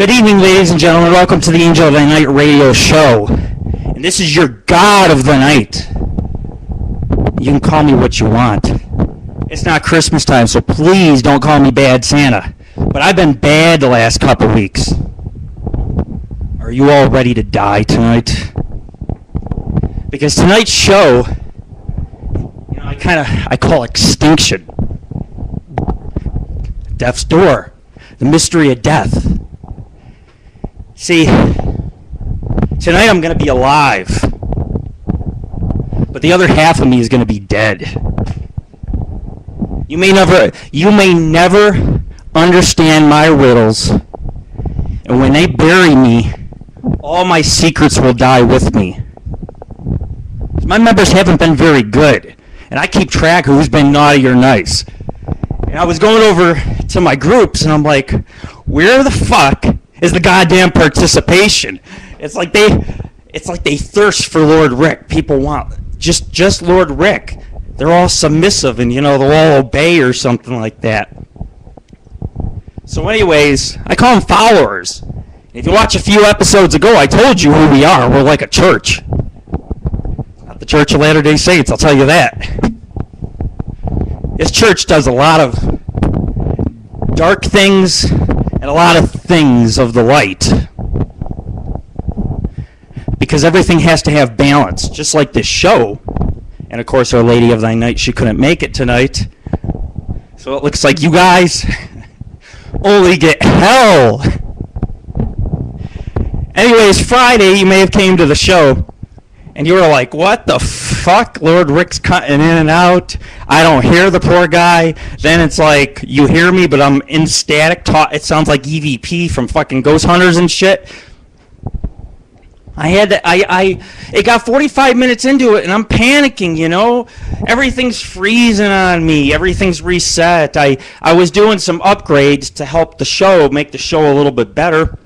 Good evening, ladies and gentlemen. Welcome to the Angel of the Night radio show. And this is your God of the Night. You can call me what you want. It's not Christmas time, so please don't call me Bad Santa. But I've been bad the last couple weeks. Are you all ready to die tonight? Because tonight's show, I call extinction. Death's door. The mystery of death. See, tonight I'm going to be alive, but the other half of me is going to be dead. You may never understand my riddles, and when they bury me, all my secrets will die with me. My members haven't been very good, and I keep track of who's been naughty or nice. And I was going over to my groups, and I'm like, where the fuck is the goddamn participation? It's like they thirst for Lord Rick. People want just Lord Rick. They're all submissive and they'll all obey or something like that. So anyways, I call them followers. If you watch a few episodes ago, I told you who we are. We're like a church. Not the Church of Latter-day Saints, I'll tell you that. This church does a lot of dark things and a lot of things of the light. Because everything has to have balance, just like this show. And of course, our Lady of Thy Night, she couldn't make it tonight. So it looks like you guys only get hell. Anyways, Friday, you may have came to the show, and you were like, what the fuck? Lord Rick's cutting in and out. I don't hear the poor guy. Then it's like, you hear me, but I'm in static. It sounds like EVP from fucking Ghost Hunters and shit. It got 45 minutes into it, and I'm panicking, Everything's freezing on me. Everything's reset. I was doing some upgrades to help the show, make the show a little bit better.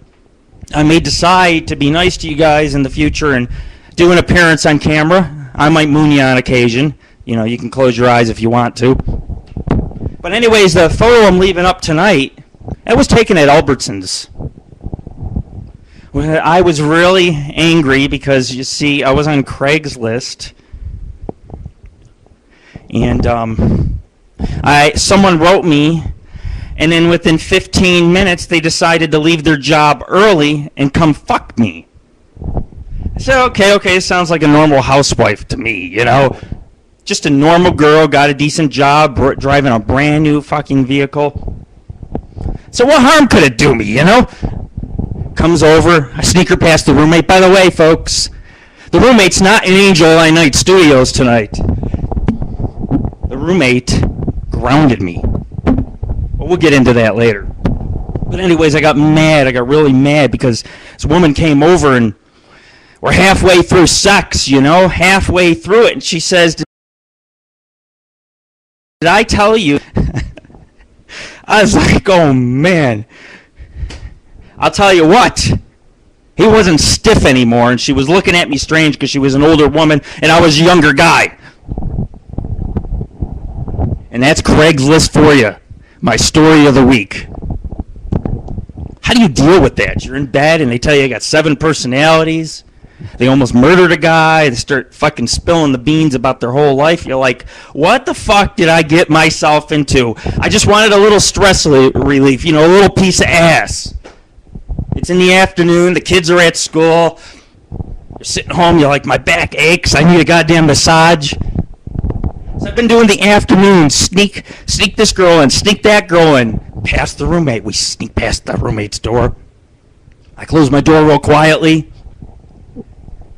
I may decide to be nice to you guys in the future and do an appearance on camera. I might moon you on occasion. You can close your eyes if you want to. But anyways, the photo I'm leaving up tonight, it was taken at Albertsons. I was really angry because, you see, I was on Craigslist. And someone wrote me, and then within 15 minutes, they decided to leave their job early and come fuck me. I said, okay, it sounds like a normal housewife to me, Just a normal girl, got a decent job, driving a brand new fucking vehicle. So what harm could it do me, Comes over, I sneak her past the roommate. By the way, folks, the roommate's not in Angel of Thy Night Studios tonight. The roommate grounded me. But we'll get into that later. But anyways, I got mad. I got really mad because this woman came over and we're halfway through sex, halfway through it. And she says, did I tell you? I was like, oh, man. I'll tell you what. He wasn't stiff anymore, and she was looking at me strange because she was an older woman and I was a younger guy. And that's Craigslist for you. My story of the week. How do you deal with that? You're in bed and they tell you I got 7 personalities. They almost murdered a guy. They start fucking spilling the beans about their whole life. You're like, what the fuck did I get myself into? I just wanted a little stress relief, a little piece of ass. It's in the afternoon. The kids are at school. You're sitting home. You're like, my back aches. I need a goddamn massage. So I've been doing the afternoon. Sneak this girl in. Sneak that girl in. Past the roommate. We sneak past the roommate's door. I close my door real quietly.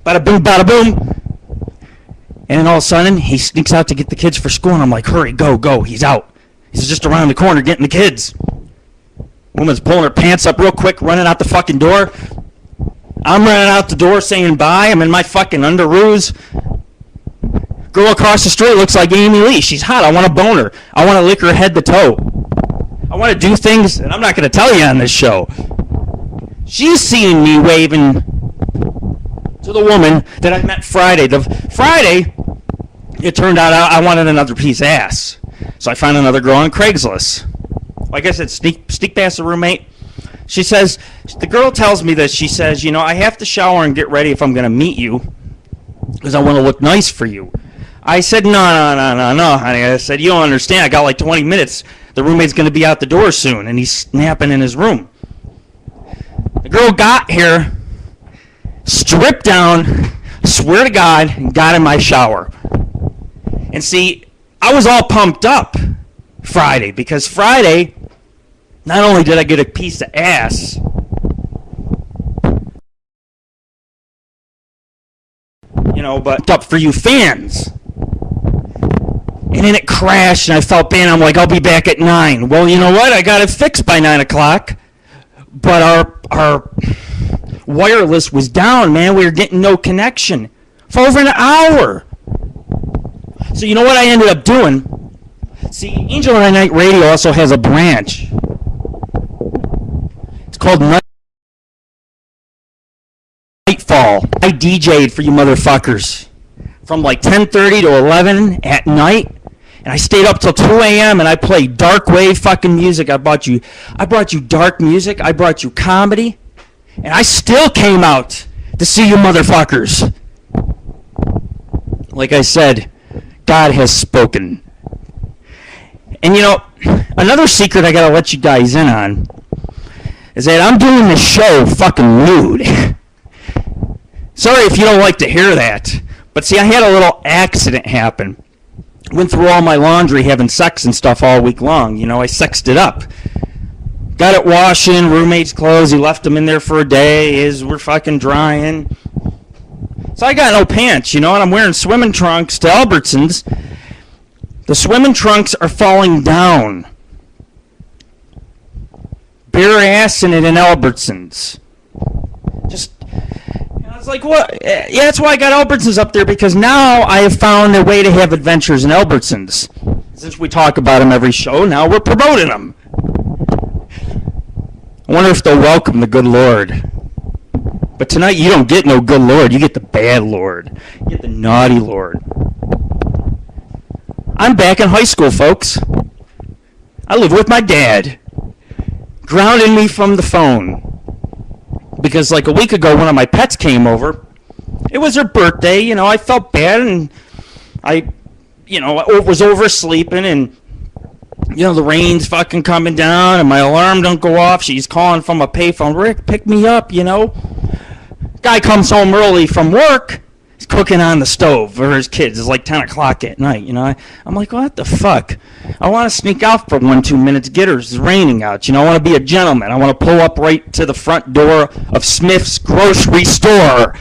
Bada boom, bada boom. And then all of a sudden, he sneaks out to get the kids for school, and I'm like, hurry, go. He's out. He's just around the corner getting the kids. Woman's pulling her pants up real quick, running out the fucking door. I'm running out the door saying bye. I'm in my fucking underoos. Girl across the street looks like Amy Lee. She's hot. I want to bone her. I want to lick her head to toe. I want to do things that I'm not going to tell you on this show. She's seeing me waving to the woman that I met Friday. Friday, it turned out I wanted another piece of ass. So I found another girl on Craigslist. Like I said, sneak past the roommate. She says, the girl tells me this. She says, you know, I have to shower and get ready if I'm going to meet you because I want to look nice for you. I said, no, honey. I said, you don't understand. I got like 20 minutes. The roommate's going to be out the door soon, and he's napping in his room. The girl got here, stripped down, swear to God, and got in my shower. And see, I was all pumped up Friday, because Friday, not only did I get a piece of ass, you know, but up for you fans. And then it crashed, and I felt bad. I'm like, I'll be back at 9. Well, you know what? I got it fixed by 9 o'clock. But our wireless was down, man. We were getting no connection for over an hour. So you know what I ended up doing? See, AngelOfThyNight Radio also has a branch. It's called Nightfall. I DJ'd for you motherfuckers from like 10:30 to 11 at night. And I stayed up till 2 a.m. and I played dark wave fucking music. I brought you dark music. I brought you comedy. And I still came out to see you motherfuckers. Like I said, God has spoken. And you know, another secret I gotta let you guys in on is that I'm doing this show fucking nude. Sorry if you don't like to hear that. But see, I had a little accident happen. Went through all my laundry having sex and stuff all week long. You know, I sexed it up. Got it washing, roommate's clothes. He left them in there for a day. His were fucking drying. So I got no pants, you know, and I'm wearing swimming trunks to Albertsons. The swimming trunks are falling down. Bare ass in it in Albertsons. Just... It's like, what? Yeah, that's why I got Albertsons up there, because now I have found a way to have adventures in Albertsons. Since we talk about them every show, now we're promoting them. I wonder if they'll welcome the good Lord. But tonight you don't get no good Lord. You get the bad Lord. You get the naughty Lord. I'm back in high school, folks. I live with my dad. Grounding me from the phone. Because like a week ago, one of my pets came over. It was her birthday, you know, I felt bad, and I was oversleeping, and, you know, the rain's fucking coming down, and my alarm don't go off. She's calling from a payphone. Rick, pick me up, you know. Guy comes home early from work. He's cooking on the stove for his kids. It's like 10 o'clock at night, you know. I'm like, what the fuck? I want to sneak out for 1-2 minutes, get her. It's raining out, you know. I want to be a gentleman. I want to pull up right to the front door of Smith's grocery store.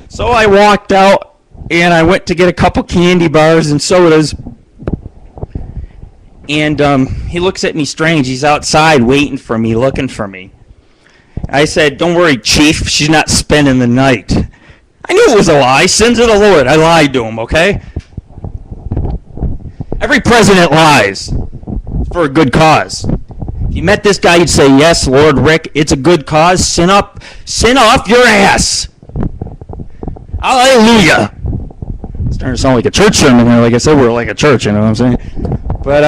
So I walked out, and I went to get a couple candy bars and sodas. And he looks at me strange. He's outside waiting for me, looking for me. I said, don't worry, Chief. She's not spending the night. I knew it was a lie. Sins of the Lord. I lied to him, okay? Every president lies for a good cause. If you met this guy, you'd say, yes, Lord Rick, it's a good cause. Sin off your ass. Hallelujah. It's starting to sound like a church sermon here. Like I said, we're like a church, you know what I'm saying? But,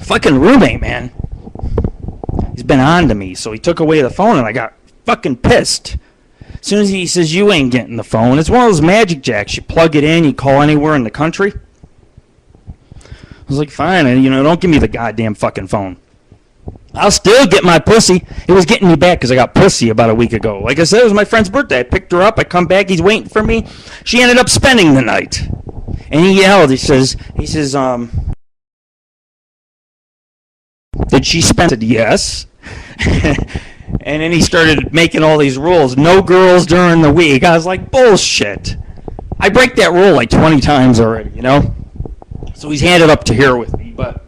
fucking roommate, man. He's been on to me, so he took away the phone, and I got fucking pissed. As soon as he says, you ain't getting the phone, it's one of those magic jacks. You plug it in, you call anywhere in the country. I was like, fine, and, you know, don't give me the goddamn fucking phone. I'll still get my pussy. It was getting me back because I got pussy about a week ago. Like I said, it was my friend's birthday. I picked her up. I come back. He's waiting for me. She ended up spending the night. And he yelled. He says, did she spend it? Yes. And then he started making all these rules. No girls during the week. I was like, bullshit. I break that rule like 20 times already, you know? So he's handed up to here with me, but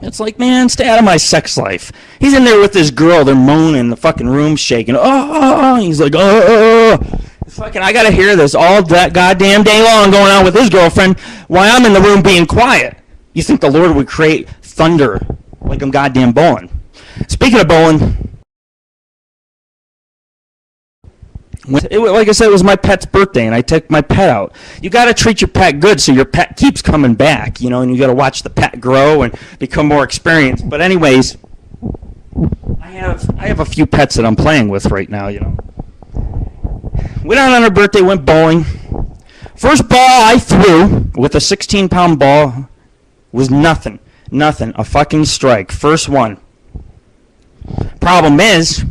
it's like, man, stay out of my sex life. He's in there with this girl. They're moaning. The fucking room's shaking. Oh. He's like, oh. Fucking, I got to hear this all that goddamn day long going on with his girlfriend while I'm in the room being quiet. You think the Lord would create thunder like I'm goddamn bowling? Speaking of bowling, Like I said, it was my pet's birthday, and I took my pet out. You got to treat your pet good so your pet keeps coming back, you know, and you got to watch the pet grow and become more experienced. But anyways, I have a few pets that I'm playing with right now, you know. Went out on her birthday, went bowling. First ball I threw with a 16-pound ball was nothing, a fucking strike. First one. Problem is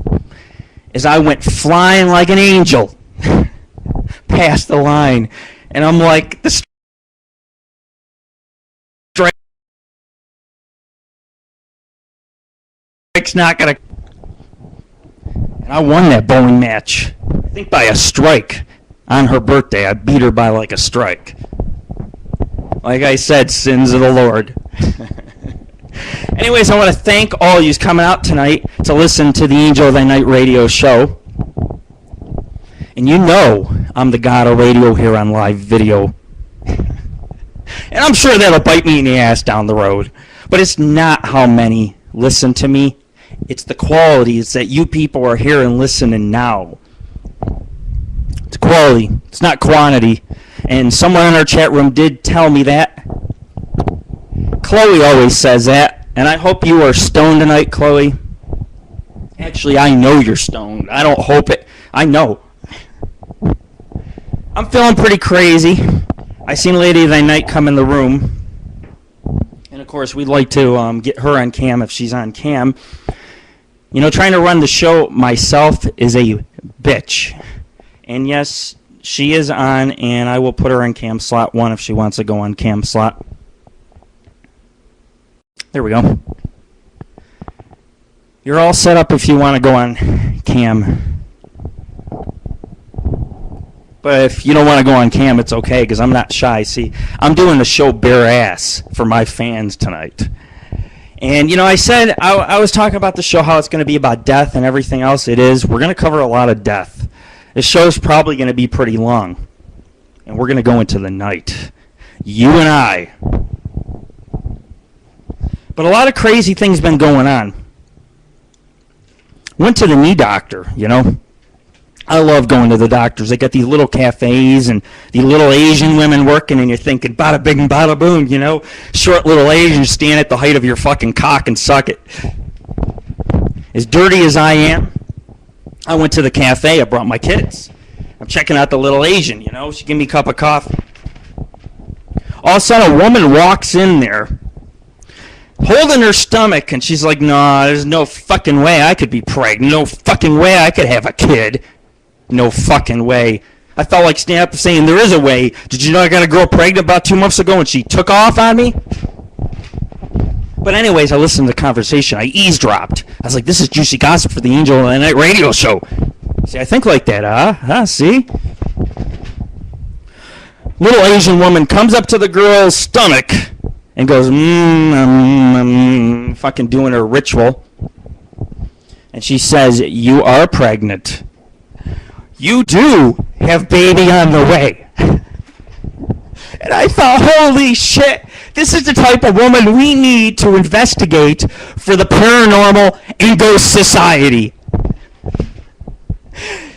I went flying like an angel past the line, and I'm like, the strike's not gonna. And I won that bowling match, I think by a strike. On her birthday, I beat her by like a strike. Like I said, sins of the Lord. Anyways, I want to thank all you coming out tonight to listen to the Angel of Thy Night radio show. And you know I'm the god of radio here on live video. And I'm sure that'll bite me in the ass down the road. But it's not how many listen to me. It's the quality. It's that you people are here and listening now. It's quality. It's not quantity. And someone in our chat room did tell me that. Chloe always says that. And I hope you are stoned tonight, Chloe. Actually, I know you're stoned. I don't hope it. I know. I'm feeling pretty crazy. I seen Lady of Thy Night come in the room. And, of course, we'd like to get her on cam if she's on cam. You know, trying to run the show myself is a bitch. And, yes, she is on, and I will put her on cam slot 1 if she wants to go on cam slot. There we go. You're all set up if you want to go on cam. But if you don't want to go on cam, it's okay, because I'm not shy. See, I'm doing the show bare ass for my fans tonight. And, you know, I said, I was talking about the show, how it's going to be about death and everything else. It is. We're going to cover a lot of death. This show's probably going to be pretty long. And we're going to go into the night. You and I. But a lot of crazy things been going on. Went to the knee doctor, you know. I love going to the doctors. They got these little cafes and these little Asian women working, and you're thinking, bada bing and bada boom, you know. Short little Asians stand at the height of your fucking cock and suck it. As dirty as I am, I went to the cafe. I brought my kids. I'm checking out the little Asian, you know. She gave me a cup of coffee. All of a sudden, a woman walks in there, holding her stomach, and she's like, nah, there's no fucking way I could be pregnant. No fucking way I could have a kid. No fucking way. I felt like standing up and saying, there is a way. Did you know I got a girl pregnant about 2 months ago and she took off on me? But anyways, I listened to the conversation. I eavesdropped. I was like, this is juicy gossip for the Angel of the Night radio show. See, I think like that, see? Little Asian woman comes up to the girl's stomach and goes, fucking doing her ritual. And she says, you are pregnant. You do have baby on the way. And I thought, holy shit, this is the type of woman we need to investigate for the paranormal and ghost society.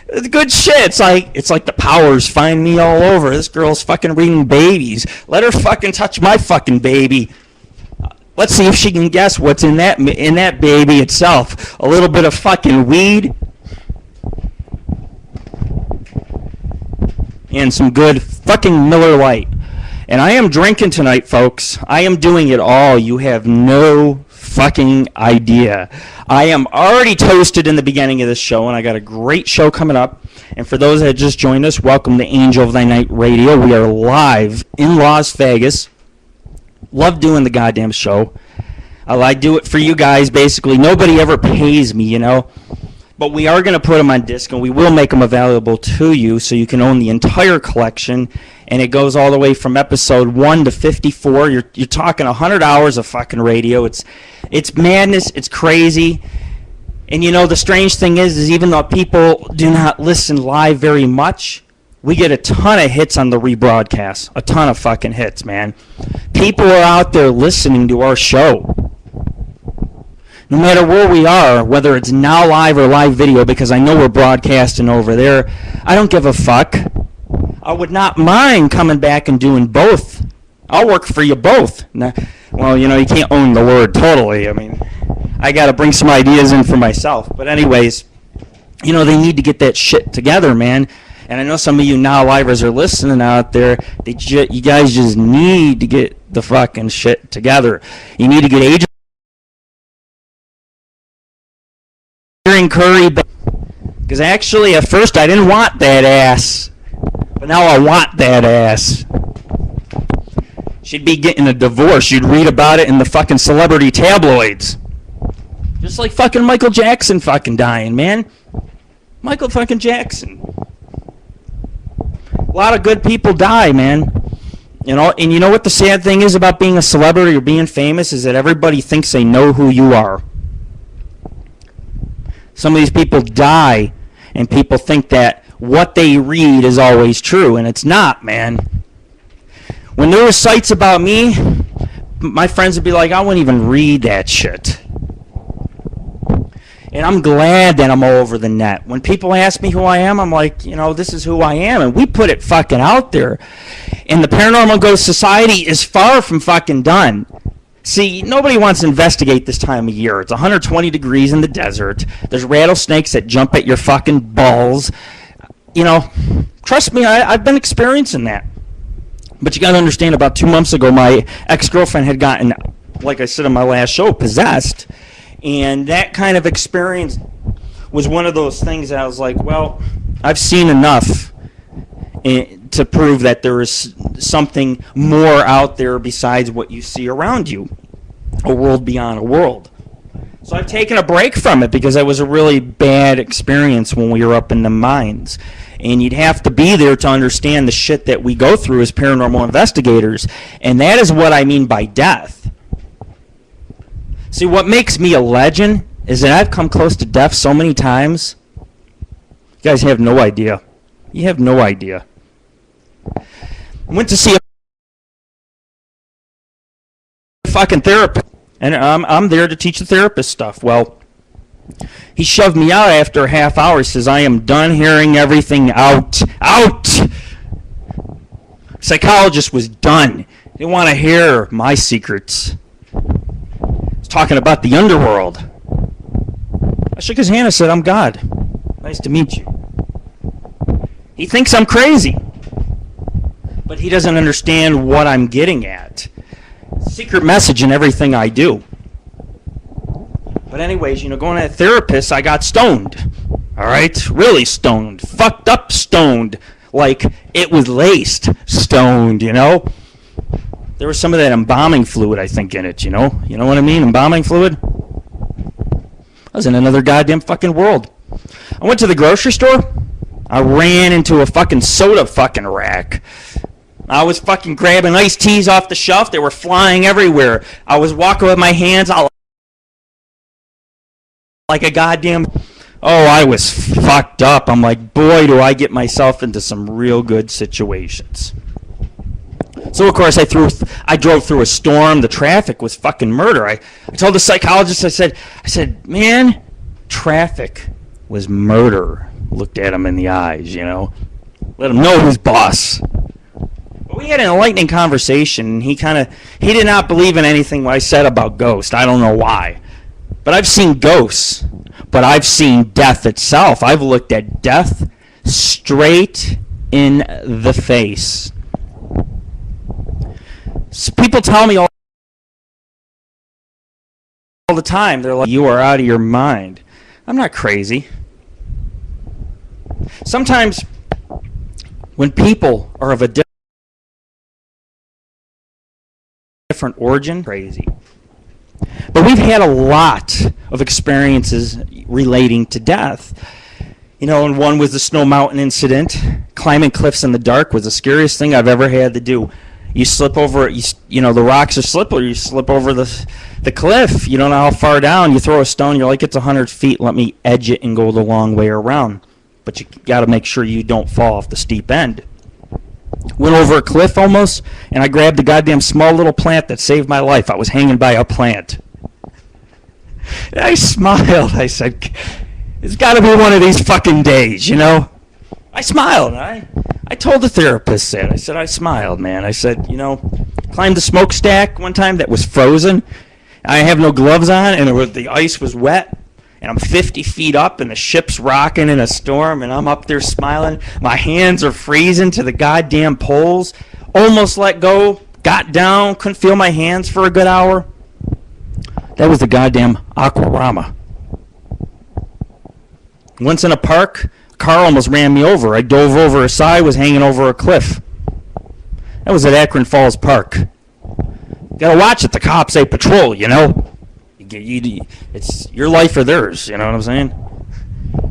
It's good shit. It's like the powers find me all over. This girl's fucking reading babies. Let her fucking touch my fucking baby. Let's see if she can guess what's in that baby itself. A little bit of fucking weed and some good fucking Miller Lite. And I am drinking tonight, folks. I am doing it all. You have no fucking idea. I am already toasted in the beginning of this show, and I got a great show coming up. And for those that just joined us, welcome to Angel of Thy Night Radio. We are live in Las Vegas. Love doing the goddamn show. I do it for you guys, basically. Nobody ever pays me, you know. But we are going to put them on disc, and we will make them available to you so you can own the entire collection. And it goes all the way from episode 1 to 54. You're talking 100 hours of fucking radio. It's madness. It's crazy. And, you know, the strange thing is even though people do not listen live very much, we get a ton of hits on the rebroadcast. A ton of fucking hits, man. People are out there listening to our show. No matter where we are, whether it's now live or live video, because I know we're broadcasting over there, I don't give a fuck. I would not mind coming back and doing both. I'll work for you both. Now, well, you know, you can't own the word totally. I mean, I got to bring some ideas in for myself. But anyways, you know, they need to get that shit together, man. And I know some of you now livers are listening out there. You guys just need to get the fucking shit together. You need to get Agent Curry, because actually at first I didn't want that ass, but now I want that ass. She'd be getting a divorce. You'd read about it in the fucking celebrity tabloids. Just like fucking Michael Jackson fucking dying, man. Michael fucking Jackson. A lot of good people die, man. You know, and you know what the sad thing is about being a celebrity or being famous is that everybody thinks they know who you are. Some of these people die, and people think that what they read is always true, and it's not, man. When there were sites about me, my friends would be like, I wouldn't even read that shit. And I'm glad that I'm all over the net. When people ask me who I am, I'm like, you know, this is who I am, and we put it fucking out there. And the Paranormal Ghost Society is far from fucking done. See, nobody wants to investigate this time of year. It's 120 degrees in the desert. There's rattlesnakes that jump at your fucking balls. You know, trust me, I've been experiencing that. But you got to understand, about 2 months ago, my ex-girlfriend had gotten, like I said on my last show, possessed. And that kind of experience was one of those things that I was like, well, I've seen enough to prove that there is something more out there besides what you see around you. A world beyond a world. So I've taken a break from it because it was a really bad experience when we were up in the mines. And you'd have to be there to understand the shit that we go through as paranormal investigators. And that is what I mean by death. See, what makes me a legend is that I've come close to death so many times. You guys have no idea. You have no idea. I went to see a fucking therapist, and I'm there to teach the therapist stuff. Well, he shoved me out after a half hour. He says, I am done hearing everything out. Out! Psychologist was done. He didn't want to hear my secrets. He's talking about the underworld. I shook his hand and said, I'm God. Nice to meet you. He thinks I'm crazy, but he doesn't understand what I'm getting at. Secret message in everything I do. But anyways, you know, going to that therapist, I got stoned. All right? Really stoned. Fucked up stoned. Like it was laced stoned, you know? There was some of that embalming fluid, I think, in it, you know? You know what I mean? Embalming fluid? I was in another goddamn fucking world. I went to the grocery store. I ran into a fucking soda fucking rack. I was fucking grabbing iced teas off the shelf. They were flying everywhere. I was walking with my hands out like a goddamn... Oh, I was fucked up. I'm like, boy, do I get myself into some real good situations. So, of course, I drove through a storm. The traffic was fucking murder. I told the psychologist, I said, man, traffic was murder. Looked at him in the eyes, you know. Let him know who's boss. But we had an enlightening conversation. He did not believe in anything I said about ghosts. I don't know why. But I've seen ghosts. But I've seen death itself. I've looked at death straight in the face. So people tell me all the time, they're like, you are out of your mind. I'm not crazy. Sometimes when people are of a different origin, crazy. But we've had a lot of experiences relating to death. You know, and one was the Snow Mountain incident. Climbing cliffs in the dark was the scariest thing I've ever had to do. You slip over, you know, the rocks are slippery. You slip over the cliff. You don't know how far down. You throw a stone, you're like, it's 100 feet. Let me edge it and go the long way around. But you got to make sure you don't fall off the steep end. Went over a cliff almost, and I grabbed the goddamn small little plant that saved my life. I was hanging by a plant. And I smiled. I said, it's got to be one of these fucking days, you know? I smiled. I told the therapist that. I said, I smiled, man. I said, you know, climbed the smokestack one time that was frozen. I have no gloves on, and the ice was wet. And I'm 50 feet up, and the ship's rocking in a storm, and I'm up there smiling. My hands are freezing to the goddamn poles. Almost let go. Got down. Couldn't feel my hands for a good hour. That was the goddamn Aquarama. Once in a park, a car almost ran me over. I dove over a side, was hanging over a cliff. That was at Akron Falls Park. Gotta watch it. The cops, they patrol, you know. It's your life or theirs, you know what I'm saying?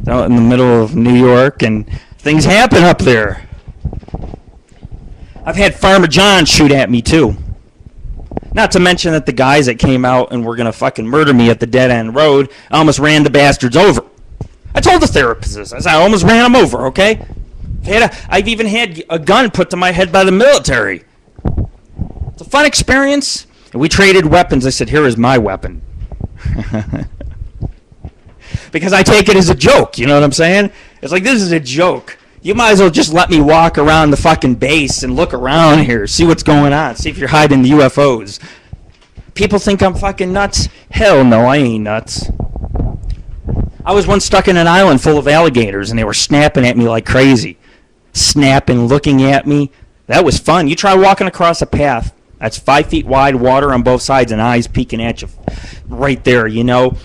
Out in the middle of New York, and things happen up there. I've had Farmer John shoot at me, too. Not to mention that the guys that came out and were going to fucking murder me at the dead-end road, I almost ran the bastards over. I told the therapist this. I said, I almost ran them over, okay? I've even had a gun put to my head by the military. It's a fun experience. And we traded weapons. I said, here is my weapon. Because I take it as a joke, you know what I'm saying? It's like, this is a joke. You might as well just let me walk around the fucking base and look around here, see what's going on, see if you're hiding the UFOs. People think I'm fucking nuts. Hell no, I ain't nuts. I was once stuck in an island full of alligators, and they were snapping at me like crazy. Snapping, looking at me. That was fun. You try walking across a path that's 5 feet wide, water on both sides, and eyes peeking at you right there, you know.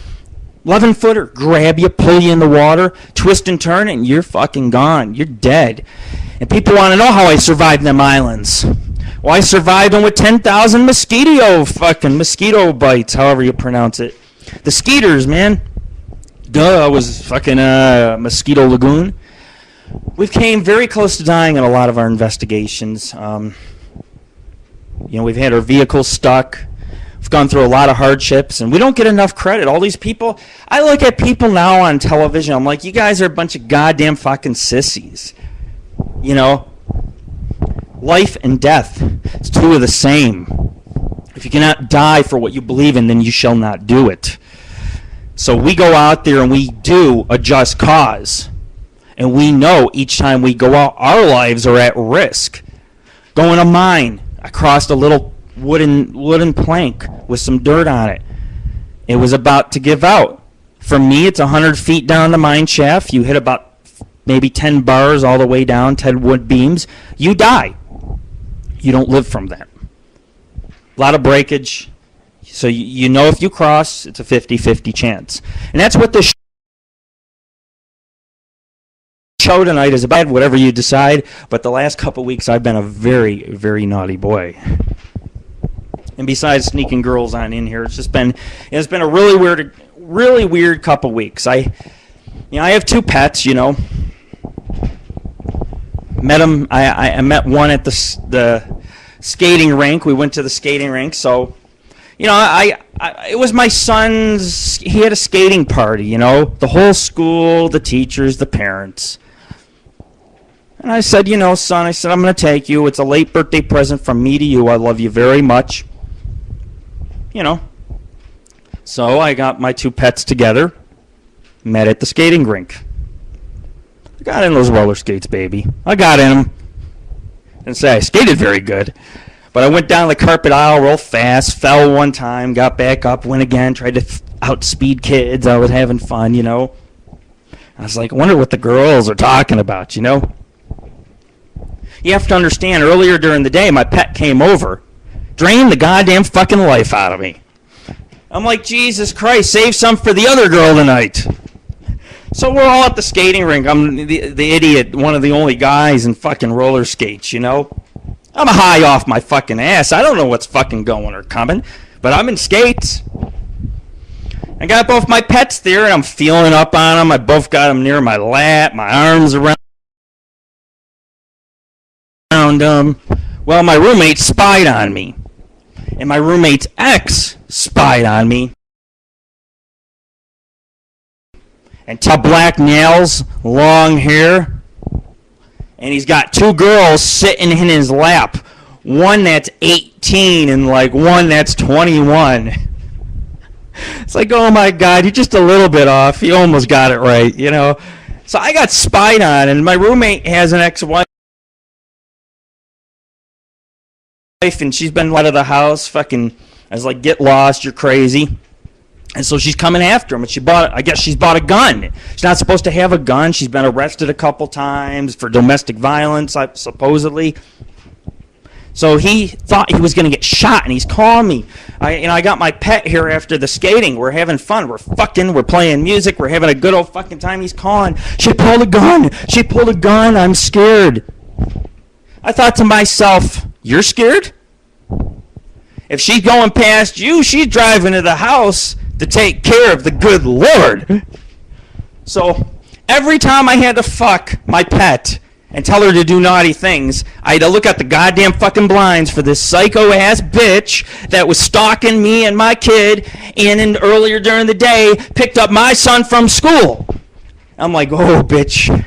11-footer, grab you, pull you in the water, twist and turn, and you're fucking gone. You're dead. And people want to know how I survived them islands. Well, I survived them with 10,000 mosquito bites, however you pronounce it. The skeeters, man. Duh, I was fucking Mosquito Lagoon. We've came very close to dying in a lot of our investigations. You know, we've had our vehicles stuck. We've gone through a lot of hardships, and we don't get enough credit. All these people, I look at people now on television, I'm like, you guys are a bunch of goddamn fucking sissies. You know? Life and death, it's two of the same. If you cannot die for what you believe in, then you shall not do it. So we go out there and we do a just cause. And we know each time we go out, our lives are at risk. Going to mine, I crossed a little wooden plank with some dirt on it. It was about to give out. For me, it's 100 feet down the mine shaft. You hit about maybe 10 bars all the way down, 10 wood beams. You die. You don't live from that. A lot of breakage. So you know if you cross, it's a 50-50 chance. And that's what this show tonight is about, whatever you decide. But the last couple weeks, I've been a very, very naughty boy. And besides sneaking girls on in here, it's been a really weird couple weeks. I have two pets, you know. Met them. I met one at the skating rink. We went to the skating rink, so you know, it was my son's. He had a skating party, you know, the whole school, the teachers, the parents. And I said, you know, son, I said, I'm going to take you. It's a late birthday present from me to you. I love you very much. You know. So I got my two pets together, met at the skating rink. I got in those roller skates, baby. I got in them. Didn't say I skated very good. But I went down the carpet aisle real fast, fell one time, got back up, went again, tried to outspeed kids. I was having fun, you know. I was like, I wonder what the girls are talking about, you know. You have to understand, earlier during the day, my pet came over, drained the goddamn fucking life out of me. I'm like, Jesus Christ, save some for the other girl tonight. So we're all at the skating rink. I'm the idiot, one of the only guys in fucking roller skates, you know. I'm high off my fucking ass. I don't know what's fucking going or coming, but I'm in skates. I got both my pets there, and I'm feeling up on them. I both got them near my lap, my arms around them. Well, my roommate spied on me, and my roommate's ex spied on me. And tall black nails, long hair. And he's got two girls sitting in his lap. One that's 18 and like one that's 21. It's like, oh my God, you're just a little bit off. You almost got it right, you know. So I got spied on, and my roommate has an ex-wife, and she's been out of the house. Fucking, I was like, get lost, you're crazy. And so she's coming after him, and I guess she's bought a gun. She's not supposed to have a gun. She's been arrested a couple times for domestic violence, supposedly. So he thought he was going to get shot, and he's calling me. I got my pet here after the skating. We're having fun. We're fucking. We're playing music. We're having a good old fucking time. He's calling. She pulled a gun. She pulled a gun. I'm scared. I thought to myself, you're scared? If she's going past you, she's driving to the house to take care of the good Lord. So every time I had to fuck my pet and tell her to do naughty things, I had to look at the goddamn fucking blinds for this psycho-ass bitch that was stalking me and my kid, and earlier during the day picked up my son from school. I'm like, oh, bitch,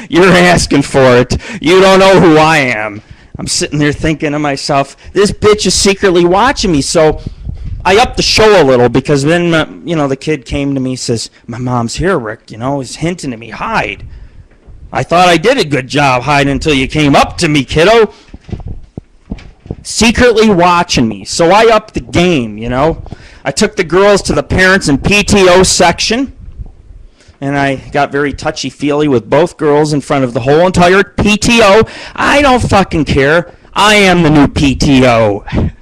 you're asking for it. You don't know who I am. I'm sitting there thinking to myself, this bitch is secretly watching me. So I upped the show a little, because then, the kid came to me, says, my mom's here, Rick, he's hinting at me, hide. I thought I did a good job hiding until you came up to me, kiddo. Secretly watching me. So I upped the game, I took the girls to the parents and PTO section, and I got very touchy-feely with both girls in front of the whole entire PTO. I don't fucking care. I am the new PTO.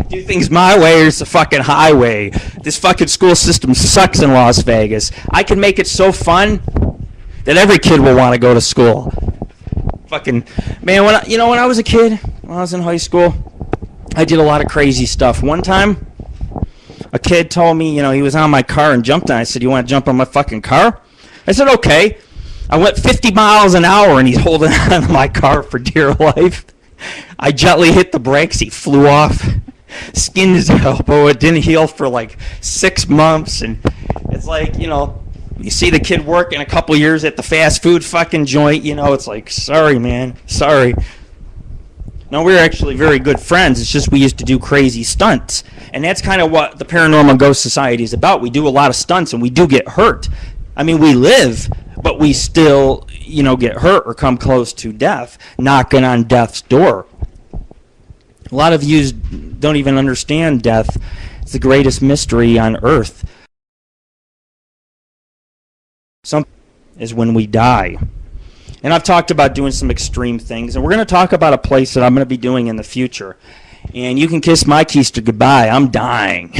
Do things my way or it's the fucking highway. This fucking school system sucks in Las Vegas. I can make it so fun that every kid will want to go to school. Fucking, man, when I was a kid, when I was in high school, I did a lot of crazy stuff. One time, a kid told me, he was on my car and jumped on. I said, you want to jump on my fucking car? I said, okay. I went 50 miles an hour, and he's holding on to my car for dear life. I gently hit the brakes. He flew off, skinned his elbow. It didn't heal for like 6 months. And it's like, you see the kid work in a couple years at the fast food fucking joint, it's like, sorry, man, sorry. No, we were actually very good friends. It's just we used to do crazy stunts. And that's kind of what the Paranormal Ghost Society is about. We do a lot of stunts, and we do get hurt. I mean, we live, but we still, get hurt or come close to death, knocking on death's door. A lot of you don't even understand death. It's the greatest mystery on earth. Some is when we die. And I've talked about doing some extreme things, and we're going to talk about a place that I'm going to be doing in the future. And you can kiss my keister goodbye. I'm dying.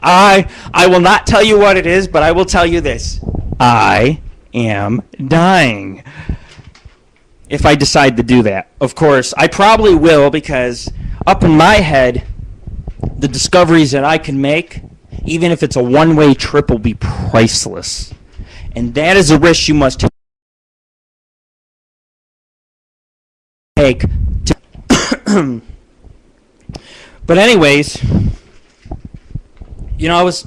I will not tell you what it is, but I will tell you this. I am dying. If I decide to do that. Of course, I probably will, because up in my head, the discoveries that I can make, even if it's a one-way trip, will be priceless. And that is a risk you must take. But anyways, I was...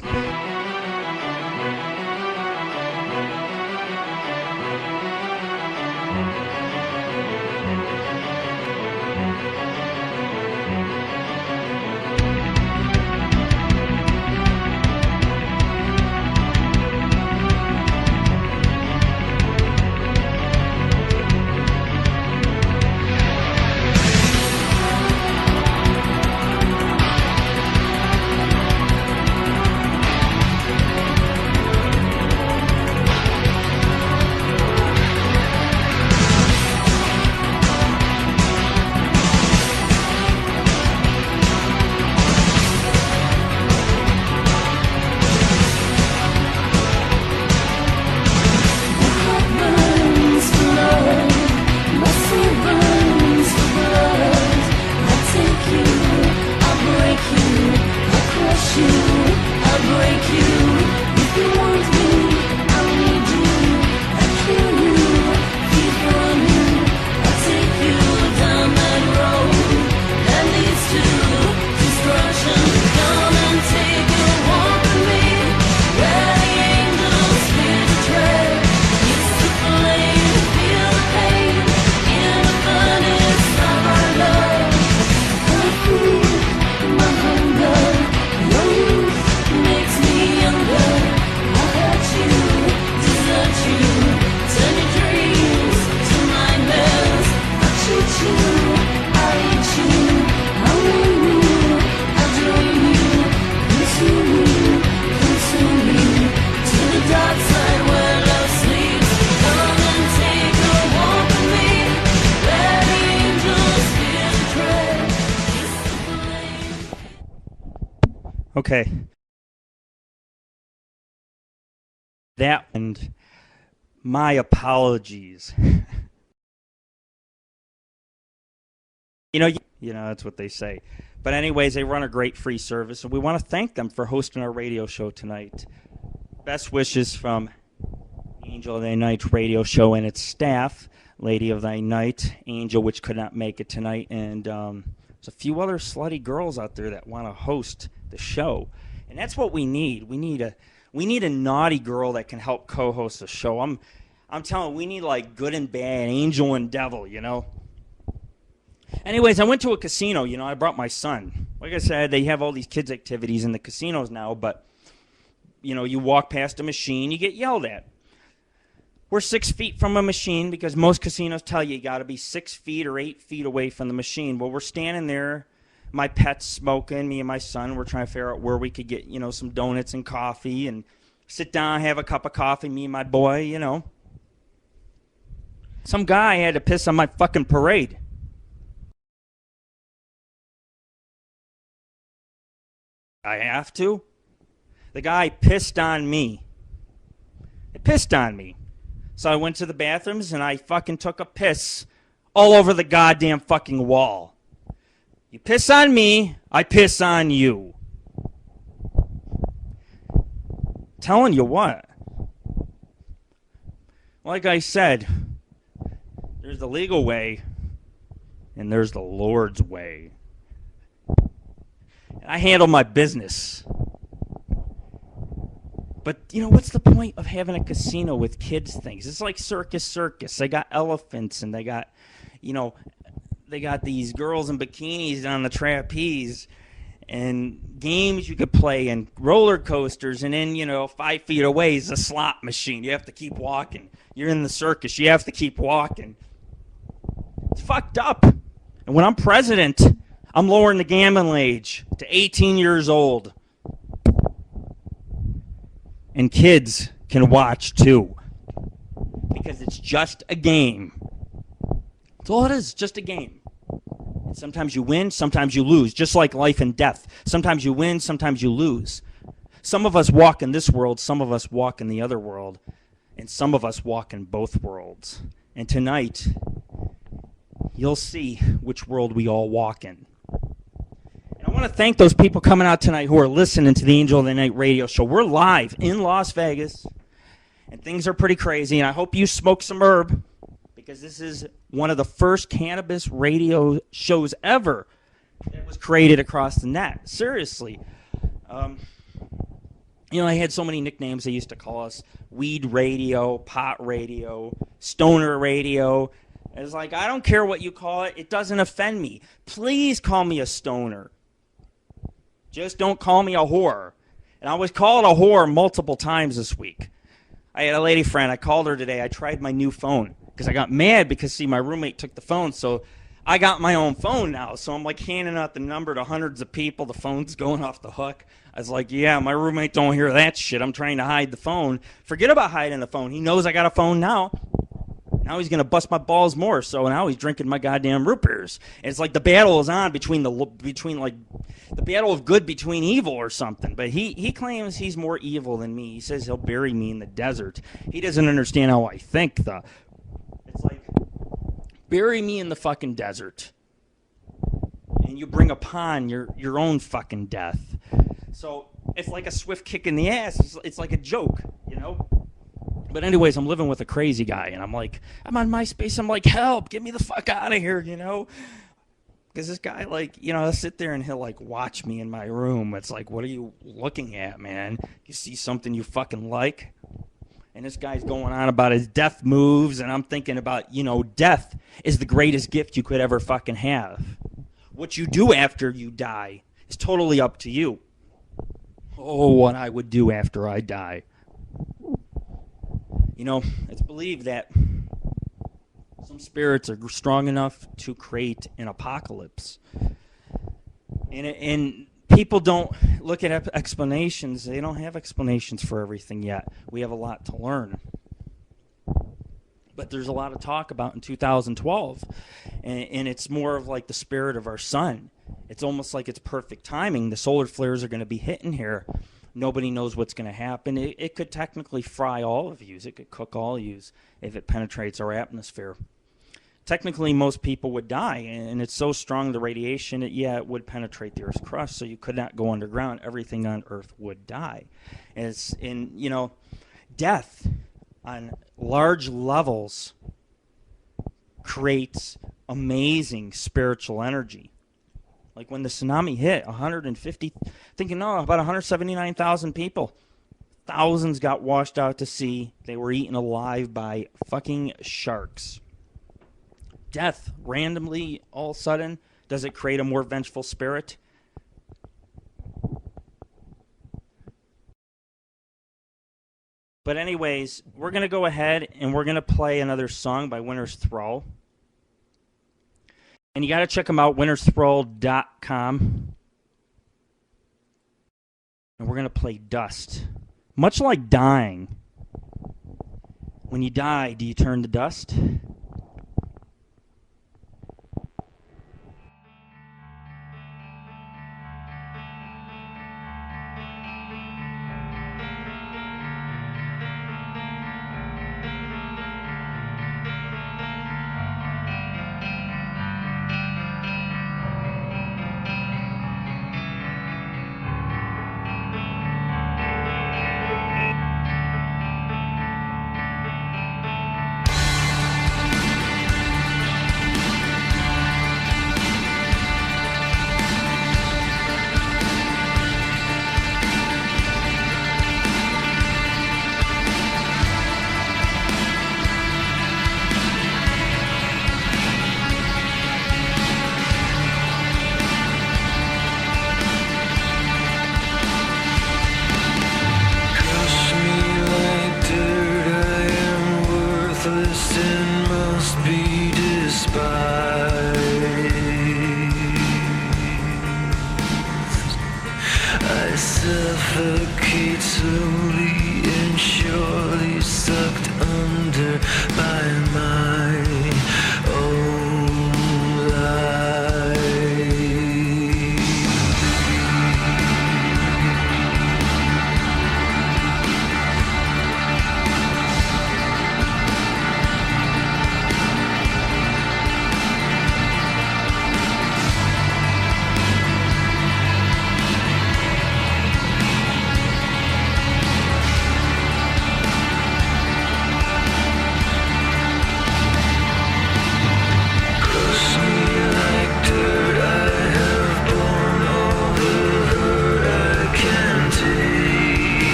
Okay. That, and my apologies. You know, that's what they say. But anyways, they run a great free service, and we want to thank them for hosting our radio show tonight. Best wishes from Angel of Thy Night radio show and its staff, Lady of Thy Night, Angel, which could not make it tonight, and there's a few other slutty girls out there that want to host the show, and that's what we need. We need a naughty girl that can help co-host the show. I'm telling you, we need like good and bad, angel and devil, you know. Anyways, I went to a casino. You know, I brought my son. Like I said, they have all these kids' activities in the casinos now, but, you know, you walk past a machine, you get yelled at. We're 6 feet from a machine because most casinos tell you got to be 6 feet or 8 feet away from the machine. Well, we're standing there, my pet's smoking, me and my son. We're trying to figure out where we could get, you know, some donuts and coffee and sit down, have a cup of coffee, me and my boy, you know. Some guy had to piss on my fucking parade. I have to. The guy pissed on me. It pissed on me. So I went to the bathrooms and I fucking took a piss all over the goddamn fucking wall. You piss on me, I piss on you. Telling you what. Like I said, there's the legal way and there's the Lord's way. I handle my business. But, you know, what's the point of having a casino with kids things? It's like circus. They got elephants and they got, you know, they got these girls in bikinis on the trapeze and games you could play and roller coasters. And then, you know, 5 feet away is a slot machine. You have to keep walking. You're in the circus. You have to keep walking. It's fucked up. And when I'm president, I'm lowering the gambling age to 18 years old. And kids can watch too. Because it's just a game. That's all it is, just a game. And sometimes you win, sometimes you lose. Just like life and death. Sometimes you win, sometimes you lose. Some of us walk in this world, some of us walk in the other world. And some of us walk in both worlds. And tonight, you'll see which world we all walk in. I want to thank those people coming out tonight who are listening to the Angel of the Night radio show. We're live in Las Vegas, and things are pretty crazy, and I hope you smoke some herb, because this is one of the first cannabis radio shows ever that was created across the net. Seriously. You know, I had so many nicknames they used to call us. Weed radio, pot radio, stoner radio. It's like, I don't care what you call it. It doesn't offend me. Please call me a stoner. Just don't call me a whore. And I was called a whore multiple times this week. I had a lady friend. I called her today. I tried my new phone because I got mad because, see, my roommate took the phone. So I got my own phone now. So I'm like handing out the number to hundreds of people. The phone's going off the hook. I was like, yeah, my roommate don't hear that shit. I'm trying to hide the phone. Forget about hiding the phone. He knows I got a phone now. Now he's going to bust my balls more, so now he's drinking my goddamn root beers. And it's like the battle is on between like the battle of good between evil or something. But he claims he's more evil than me. He says he'll bury me in the desert. He doesn't understand how I think, though. It's like, bury me in the fucking desert. And you bring upon your own fucking death. So it's like a swift kick in the ass. It's like a joke, you know? But anyways, I'm living with a crazy guy, and I'm like, I'm on MySpace. I'm like, help, get me the fuck out of here, you know? Because this guy, like, you know, I'll sit there and he'll, like, watch me in my room. It's like, what are you looking at, man? You see something you fucking like? And this guy's going on about his death moves, and I'm thinking about, you know, death is the greatest gift you could ever fucking have. What you do after you die is totally up to you. Oh, what I would do after I die. You know, it's believed that some spirits are strong enough to create an apocalypse. And people don't look at explanations. They don't have explanations for everything yet. We have a lot to learn. But there's a lot of talk about in 2012. And it's more of like the spirit of our son. It's almost like it's perfect timing. The solar flares are going to be hitting here. Nobody knows what's going to happen. It could technically fry all of you. It could cook all of you if it penetrates our atmosphere. Technically, most people would die, and it's so strong, the radiation, it would penetrate the Earth's crust, so you could not go underground. Everything on Earth would die. And death on large levels creates amazing spiritual energy. Like when the tsunami hit, about 179,000 people. Thousands got washed out to sea. They were eaten alive by fucking sharks. Death, randomly, all of a sudden, does it create a more vengeful spirit? But anyways, we're going to go ahead and we're going to play another song by Winter's Thrall. And you got to check them out, wintersthrall.com. And we're going to play Dust. Much like dying. When you die, do you turn to dust?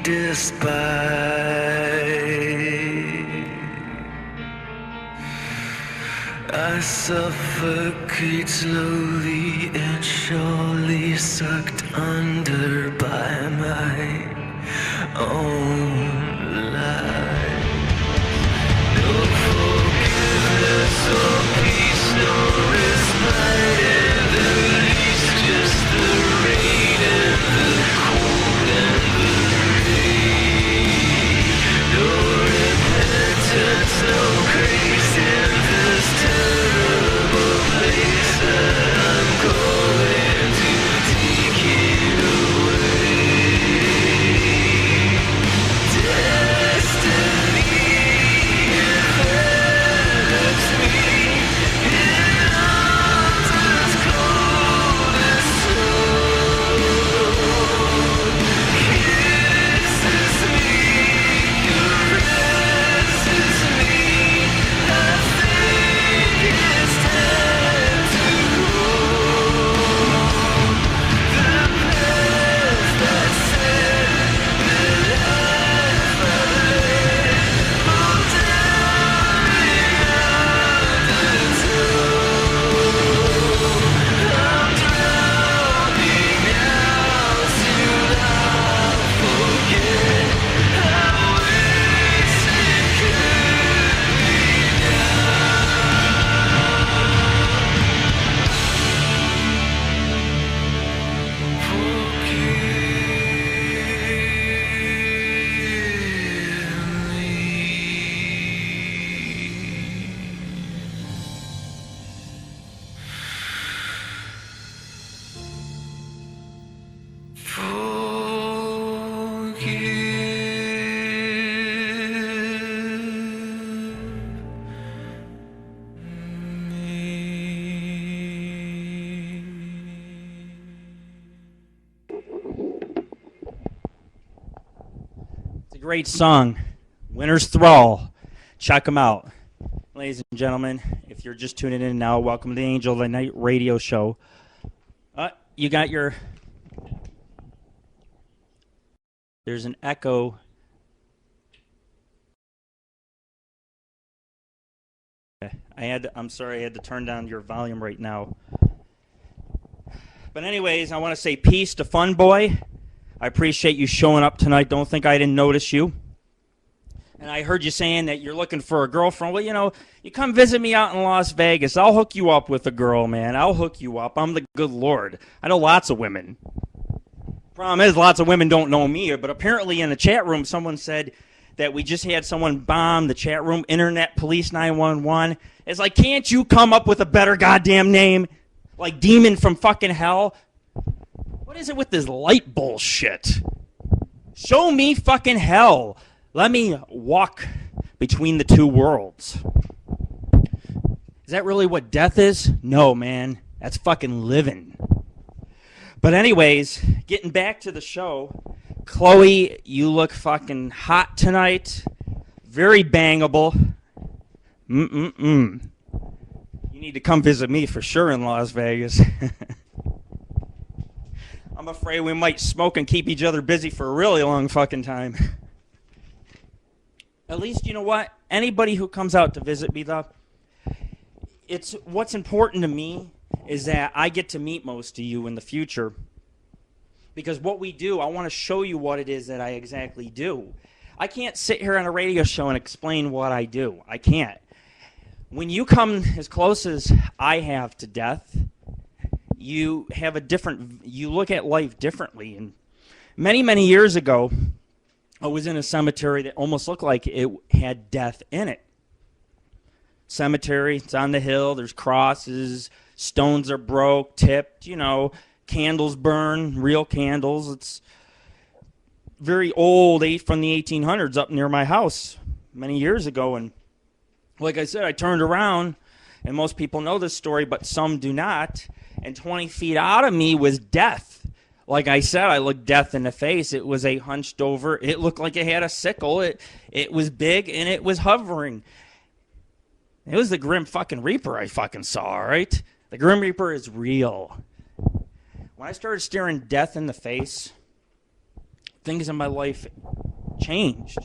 despite. I suffocate slowly and surely, sucked under by my own life. No forgiveness or peace, no respite, and the least just the rain and the cold and the rain. No repentance, no grace in this terrible place that I'm going to take it away. Destiny envelops me in arms as cold as stone. Kisses me, caresses me. I think it's time to go. The path that said the life I led, fall down in undertow. I'm drowning out till I forget how wasted could be It's a great song. Winter's Thrall. Check them out. Ladies and gentlemen, if you're just tuning in now, welcome to the Angel of the Night radio show. You got your... There's an echo. I'm sorry, I had to turn down your volume right now. But anyways, I want to say peace to Funboy. I appreciate you showing up tonight. Don't think I didn't notice you. And I heard you saying that you're looking for a girlfriend. Well, you know, you come visit me out in Las Vegas. I'll hook you up with a girl, man. I'll hook you up. I'm the good Lord. I know lots of women. Problem is, lots of women don't know me. But apparently in the chat room, someone said that we just had someone bomb the chat room, Internet Police 911. It's like, can't you come up with a better goddamn name? Like Demon from fucking Hell? What is it with this light bullshit? Show me fucking hell. Let me walk between the two worlds. Is that really what death is? No, man. That's fucking living. But anyways, getting back to the show. Chloe, you look fucking hot tonight. Very bangable. You need to come visit me for sure in Las Vegas. I'm afraid we might smoke and keep each other busy for a really long fucking time. At least, you know what? Anybody who comes out to visit me, though, what's important to me is that I get to meet most of you in the future. Because what we do, I want to show you what it is that I exactly do. I can't sit here on a radio show and explain what I do. I can't. When you come as close as I have to death, you look at life differently. And many, many years ago, I was in a cemetery that almost looked like it had death in it. Cemetery, it's on the hill, there's crosses, stones are broke, tipped, you know, candles burn, real candles. It's very old, from the 1800s up near my house many years ago. And like I said, I turned around, and most people know this story, but some do not. And 20 feet out of me was death. Like I said, I looked death in the face. It was a hunched over. It looked like it had a sickle. It was big, and it was hovering. It was the Grim fucking Reaper I fucking saw, all right? The Grim Reaper is real. When I started staring death in the face, things in my life changed.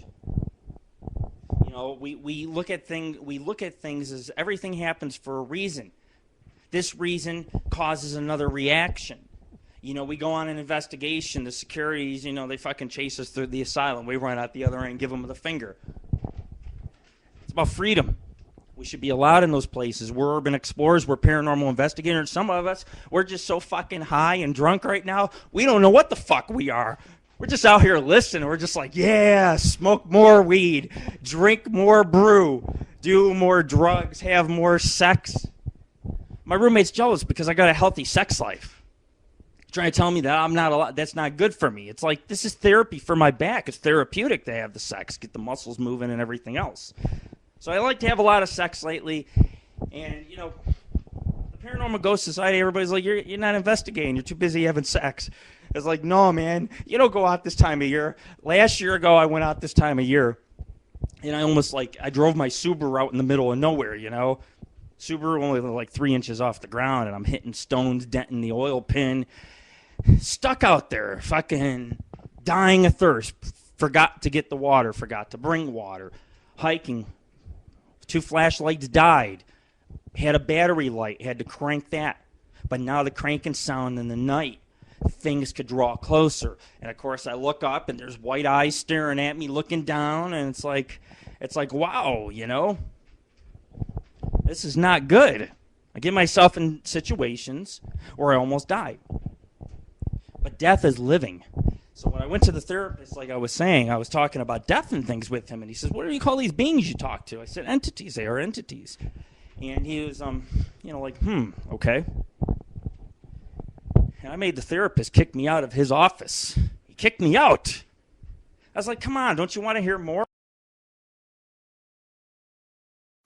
You know, we look at things as everything happens for a reason. This reason causes another reaction. You know, we go on an investigation. The securities, you know, they fucking chase us through the asylum. We run out the other end, give them the finger. It's about freedom. We should be allowed in those places. We're urban explorers. We're paranormal investigators. Some of us, we're just so fucking high and drunk right now, we don't know what the fuck we are. We're just out here listening. We're just like, yeah, smoke more weed, drink more brew, do more drugs, have more sex. My roommate's jealous because I got a healthy sex life. Trying to tell me that I'm not allowed, that's not good for me. It's like, this is therapy for my back. It's therapeutic to have the sex, get the muscles moving and everything else. So I like to have a lot of sex lately. And, you know, the Paranormal Ghost Society, everybody's like, you're not investigating. You're too busy having sex. It's like, no, man, you don't go out this time of year. Last year ago, I went out this time of year. And I drove my Subaru out in the middle of nowhere, you know. Subaru only like 3 inches off the ground, and I'm hitting stones, denting the oil pin. Stuck out there, fucking dying of thirst. Forgot to get the water, forgot to bring water. Hiking. 2 flashlights died. Had a battery light, had to crank that. But now the cranking sound in the night, things could draw closer. And of course I look up and there's white eyes staring at me, looking down, and it's like, wow, you know? This is not good. I get myself in situations where I almost die. But death is living. So when I went to the therapist, like I was saying, I was talking about death and things with him, and he says, what do you call these beings you talk to? I said, entities. They are entities. And he was, like, okay. And I made the therapist kick me out of his office. He kicked me out. I was like, come on, don't you want to hear more?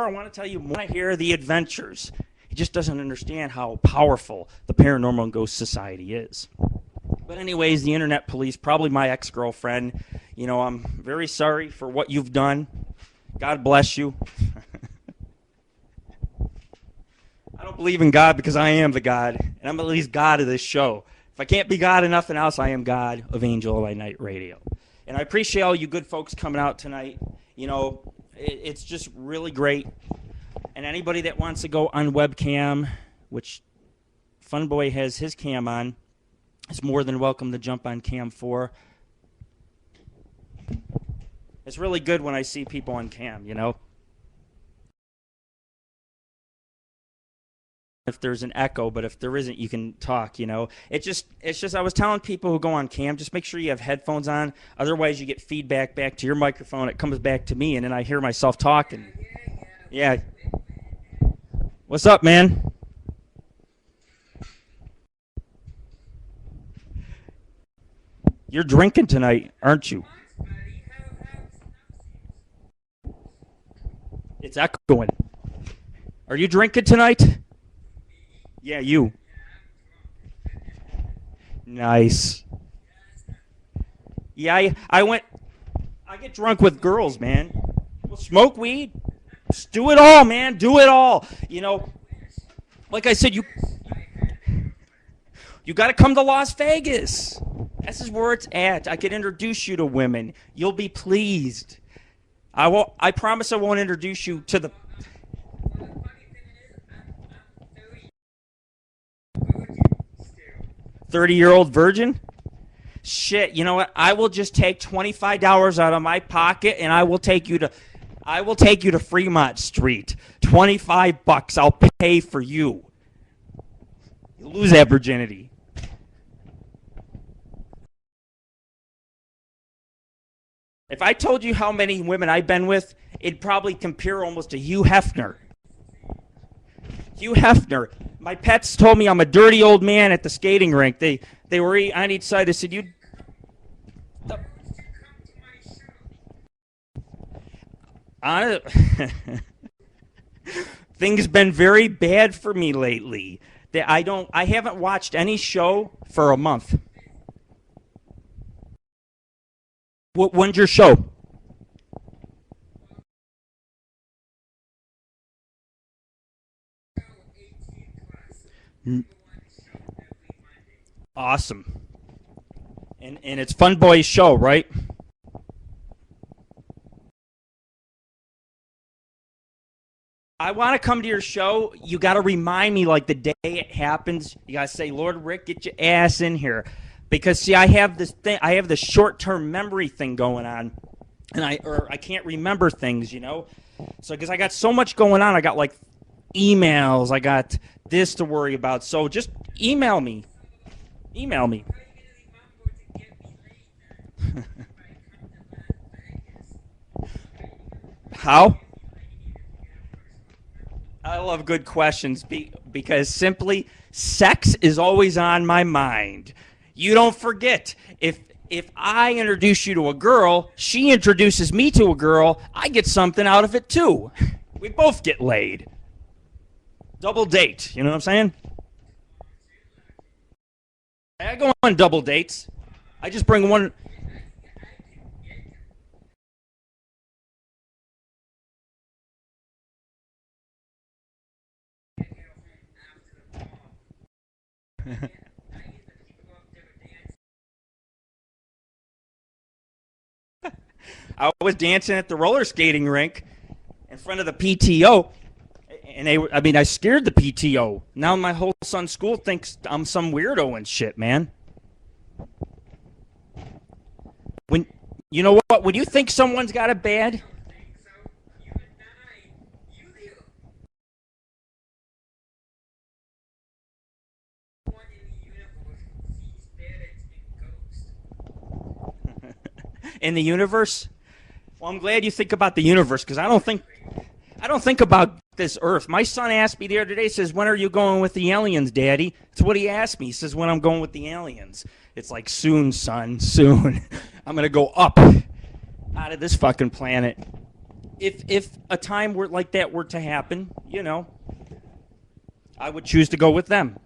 I want to tell you more. I want to hear the adventures. He just doesn't understand how powerful the Paranormal Ghost Society is. But anyways, the internet police, probably my ex-girlfriend. You know, I'm very sorry for what you've done. God bless you. I don't believe in God because I am the God, and I'm at least God of this show. If I can't be God of nothing else, I am God of AngelOfThyNight Radio. And I appreciate all you good folks coming out tonight. You know, it's just really great. And anybody that wants to go on webcam, which Funboy has his cam on, is more than welcome to jump on cam 4. It's really good when I see people on cam, you know. If there's an echo, but if there isn't, you can talk, you know. It's just I was telling people who go on cam, just make sure you have headphones on. Otherwise, you get feedback back to your microphone. It comes back to me, and then I hear myself talking. Yeah. What's up, man? You're drinking tonight, aren't you? It's echoing. Are you drinking tonight? Yeah, you. Nice. Yeah, I get drunk with girls, man. We'll smoke weed. Just do it all, man. Do it all. You know, like I said, you got to come to Las Vegas. This is where it's at. I can introduce you to women. You'll be pleased. I promise I won't introduce you to the... 30-year-old virgin? Shit, you know what? I will just take $25 out of my pocket and I will take you to Fremont Street. $25. I'll pay for you. You lose that virginity. If I told you how many women I've been with, it'd probably compare almost to Hugh Hefner. Hugh Hefner. My pets told me I'm a dirty old man at the skating rink. They were on each side. They said, you... Things been very bad for me lately. I haven't watched any show for a month. When's your show? Awesome. And it's Funboy's show, right? I want to come to your show. You got to remind me like the day it happens. You got to say, Lord Rick, get your ass in here. Because, see, I have this thing. I have this short-term memory thing going on. And I can't remember things, you know? So, because I got so much going on. I got, like, emails. I got this to worry about. So just email me. Email me. How? I love good questions because simply sex is always on my mind. You don't forget. If I introduce you to a girl, she introduces me to a girl, I get something out of it too. We both get laid. Double date, you know what I'm saying? I go on double dates. I just bring one. I was dancing at the roller skating rink in front of the PTO, and I scared the PTO. Now my whole son's school thinks I'm some weirdo and shit, man. When you know what? When you think someone's got it bad, in the universe. Well, I'm glad you think about the universe because I don't think about this Earth. My son asked me the other day, says, "When are you going with the aliens, Daddy?" That's what he asked me. He says, "When I'm going with the aliens." It's like, soon, son, soon. I'm gonna go up out of this fucking planet. If a time like that were to happen, you know, I would choose to go with them,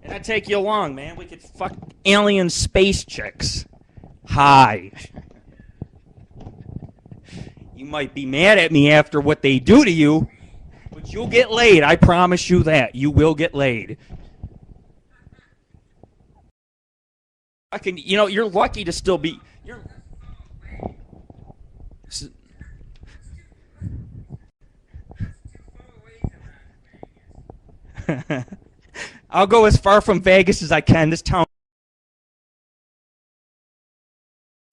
and I'd take you along, man. We could fuck alien space chicks. Hi. You might be mad at me after what they do to you, but you'll get laid. I promise you that. You will get laid. You're lucky to still be. I'll go as far from Vegas as I can. This town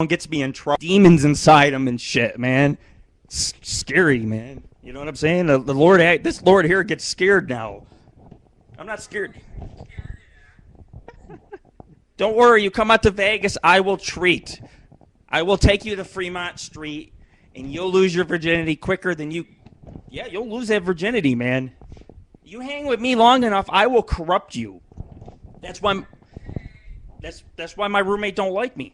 gets me in trouble. Demons inside them and shit, man. It's scary, man. You know what I'm saying? This Lord here gets scared now. I'm not scared. Don't worry, you come out to Vegas, I will treat. I will take you to Fremont Street, and you'll lose your virginity quicker than you... Yeah, you'll lose that virginity, man. You hang with me long enough, I will corrupt you. That's why my roommate don't like me.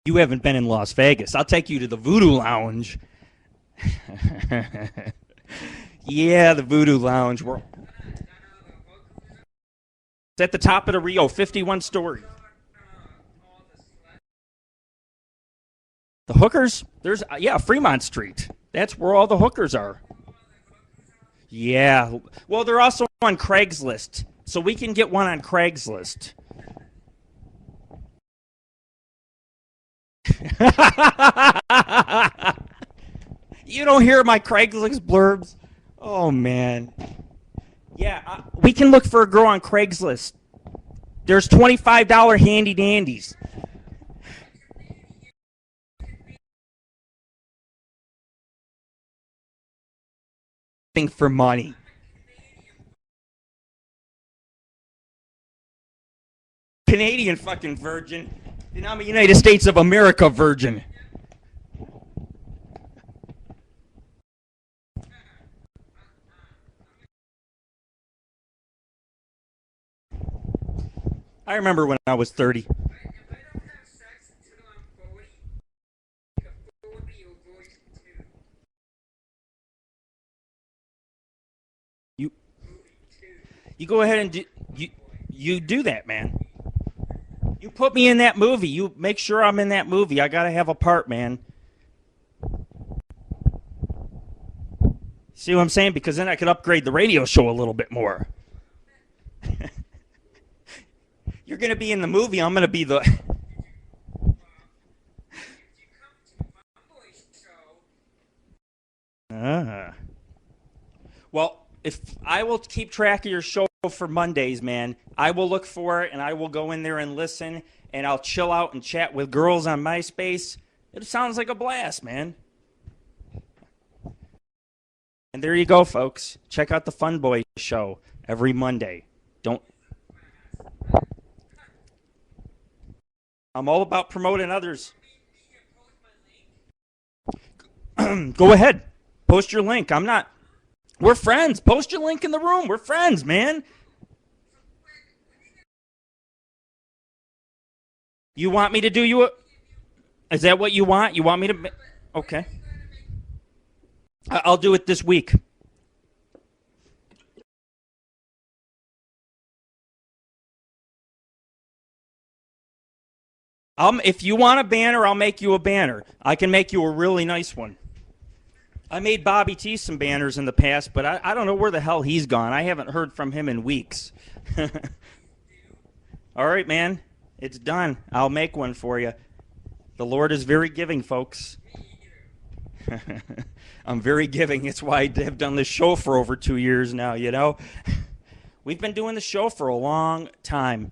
You haven't been in Las Vegas. I'll take you to the Voodoo Lounge. Yeah, the Voodoo Lounge. It's at the top of the Rio, 51 story. The hookers? There's Fremont Street. That's where all the hookers are. Yeah. Well, they're also on Craigslist. So we can get one on Craigslist. You don't hear my Craigslist blurbs? Oh, man. Yeah, we can look for a girl on Craigslist. There's $25 handy dandies. Think for money. Canadian fucking virgin. And I'm a United States of America virgin. I remember when I was 30. You go ahead and you do that, man. You put me in that movie. You make sure I'm in that movie. I gotta have a part, man. See what I'm saying? Because then I could upgrade the radio show a little bit more. You're going to be in the movie. I'm going to be the... Well, if I will keep track of your show for Mondays, man, I will look for it, and I will go in there and listen, and I'll chill out and chat with girls on MySpace. It sounds like a blast, man. And there you go, folks. Check out the Funboy show every Monday. Don't... I'm all about promoting others. Go ahead. Post your link. I'm not... We're friends. Post your link in the room. We're friends, man. You want me to do you a... Is that what you want? You want me to... Okay. I'll do it this week. If you want a banner, I'll make you a banner. I can make you a really nice one. I made Bobby T some banners in the past, but I don't know where the hell he's gone. I haven't heard from him in weeks. All right, man. It's done. I'll make one for you. The Lord is very giving, folks. I'm very giving. It's why I have done this show for over 2 years now, you know. We've been doing the show for a long time,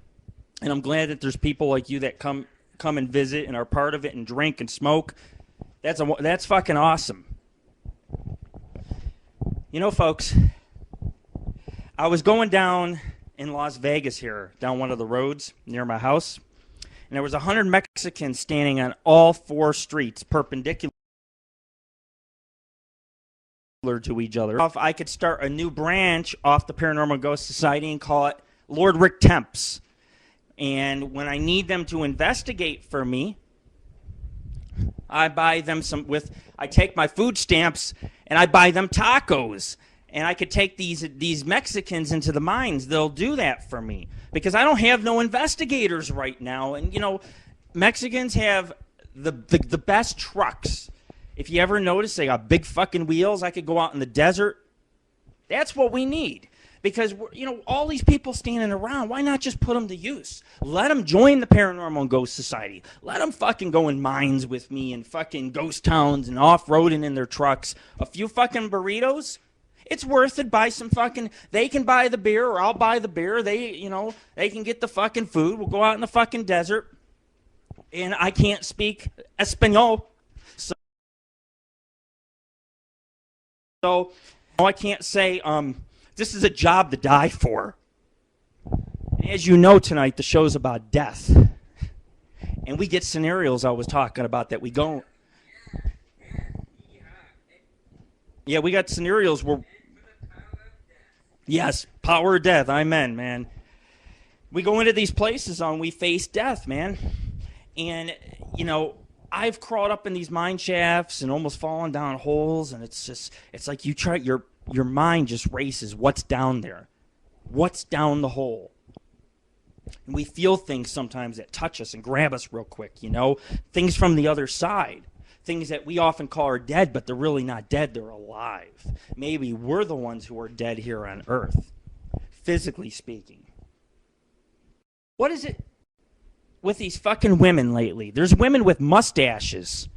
and I'm glad that there's people like you that come and visit and are part of it and drink and smoke. That's fucking awesome. You know, folks, I was going down in Las Vegas here, down one of the roads near my house, and there was 100 Mexicans standing on all 4 streets, perpendicular to each other. If I could start a new branch off the Paranormal Ghost Society and call it Lord Rick Temps. And when I need them to investigate for me, I buy them I take my food stamps and I buy them tacos. And I could take these Mexicans into the mines. They'll do that for me. Because I don't have no investigators right now. And, you know, Mexicans have the best trucks. If you ever notice, they got big fucking wheels. I could go out in the desert. That's what we need. Because, you know, all these people standing around, why not just put them to use? Let them join the Paranormal Ghost Society. Let them fucking go in mines with me and fucking ghost towns and off-roading in their trucks. A few fucking burritos, it's worth it. Buy some fucking... They can buy the beer or I'll buy the beer. They can get the fucking food. We'll go out in the fucking desert. And I can't speak Espanol. So I can't say... This is a job to die for. And as you know tonight, the show's about death. And we get scenarios I was talking about that we go... Yeah, we got scenarios where... Yes, power of death, amen, man. We go into these places and we face death, man. And, you know, I've crawled up in these mine shafts and almost fallen down holes, and it's like you try... Your mind just races. What's down there? What's down the hole? And we feel things sometimes that touch us and grab us real quick, you know? Things from the other side. Things that we often call are dead, but they're really not dead. They're alive. Maybe we're the ones who are dead here on Earth, physically speaking. What is it with these fucking women lately? There's women with mustaches.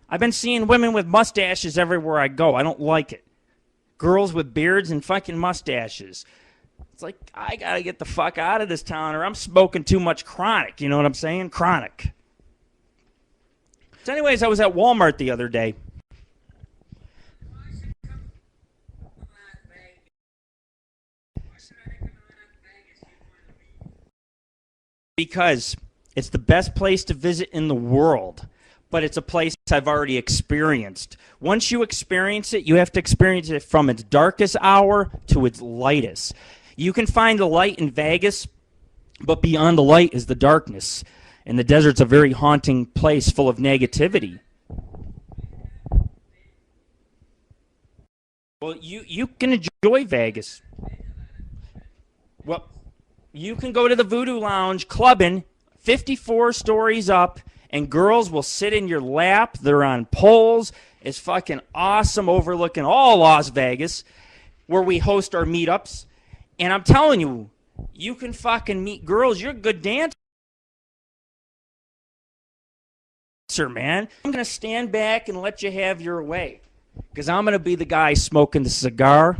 I've been seeing women with mustaches everywhere I go. I don't like it. Girls with beards and fucking mustaches. It's like, I gotta get the fuck out of this town or I'm smoking too much chronic. You know what I'm saying? Chronic. So anyways, I was at Walmart the other day. Because it's the best place to visit in the world. But it's a place I've already experienced. Once you experience it, you have to experience it from its darkest hour to its lightest. You can find the light in Vegas, but beyond the light is the darkness. And the desert's a very haunting place full of negativity. Well, you can enjoy Vegas. Well, you can go to the Voodoo Lounge clubbing 54 stories up, and girls will sit in your lap. They're on poles. is fucking awesome, overlooking all Las Vegas, where we host our meetups. And I'm telling you, you can fucking meet girls. You're a good dancer, man. I'm going to stand back and let you have your way. Because I'm going to be the guy smoking the cigar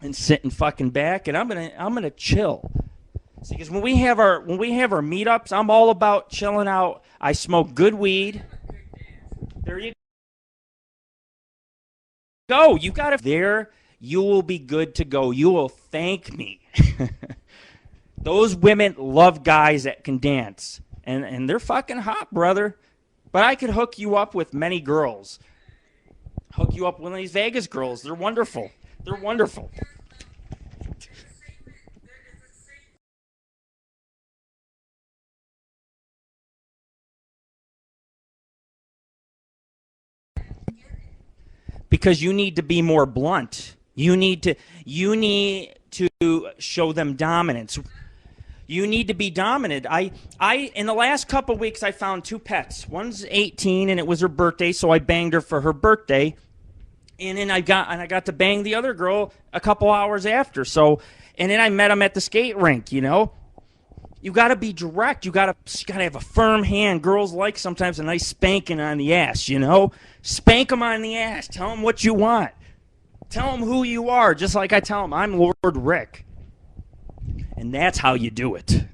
and sitting fucking back, and I'm gonna chill. See, because when we have our meetups, I'm all about chilling out. I smoke good weed. There you go. You got it there. You will be good to go. You will thank me. Those women love guys that can dance, and they're fucking hot, brother. But I could hook you up with many girls. Hook you up with these Vegas girls. They're wonderful. They're wonderful. Because you need to be more blunt. You need to show them dominance. You need to be dominant. I in the last couple of weeks I found 2 pets. One's 18 and it was her birthday, so I banged her for her birthday. And then I got to bang the other girl a couple hours after. So, and then I met him at the skate rink, you know. You got to be direct. You got to have a firm hand. Girls like sometimes a nice spanking on the ass, you know. Spank them on the ass. Tell them what you want. Tell them who you are, just like I tell them I'm Lord Rick. And that's how you do it.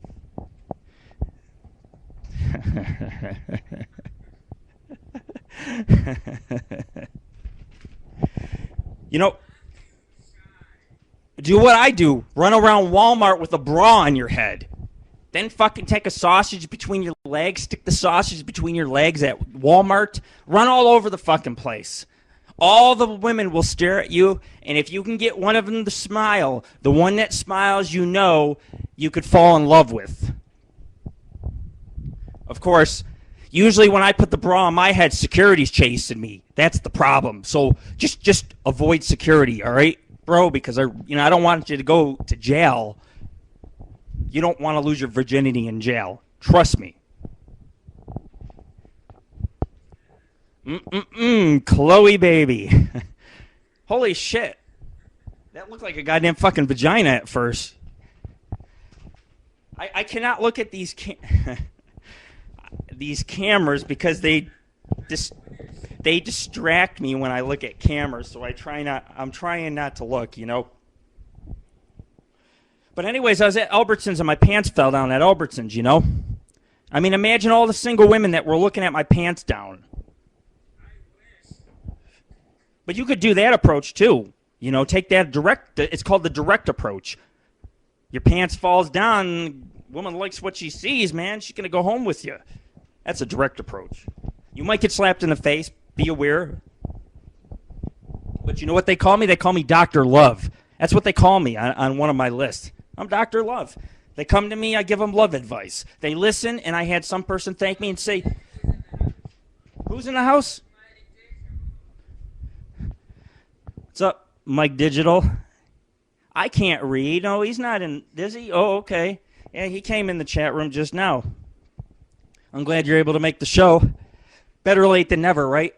You know, do what I do. Run around Walmart with a bra on your head. Then fucking take a sausage between your legs, stick the sausage between your legs at Walmart, run all over the fucking place. All the women will stare at you, and if you can get one of them to smile, the one that smiles you know you could fall in love with. Of course, usually when I put the bra on my head, security's chasing me. That's the problem. So just avoid security, all right, bro? Because I don't want you to go to jail. You don't want to lose your virginity in jail. Trust me. Chloe, baby. Holy shit. That looked like a goddamn fucking vagina at first. I cannot look at these these cameras because they distract me when I look at cameras, so I'm trying not to look, you know. But anyways, I was at Albertsons and my pants fell down at Albertsons, you know. I mean, imagine all the single women that were looking at my pants down. But you could do that approach too. You know, take that direct, it's called the direct approach. Your pants falls down, woman likes what she sees, man. She's going to go home with you. That's a direct approach. You might get slapped in the face, be aware. But you know what they call me? They call me Dr. Love. That's what they call me on one of my lists. I'm Dr. Love. They come to me, I give them love advice. They listen, and I had some person thank me and say, who's in the house? What's up, Mike Digital? I can't read. No, he's not in. Is he? Oh, okay. Yeah, he came in the chat room just now. I'm glad you're able to make the show. Better late than never, right?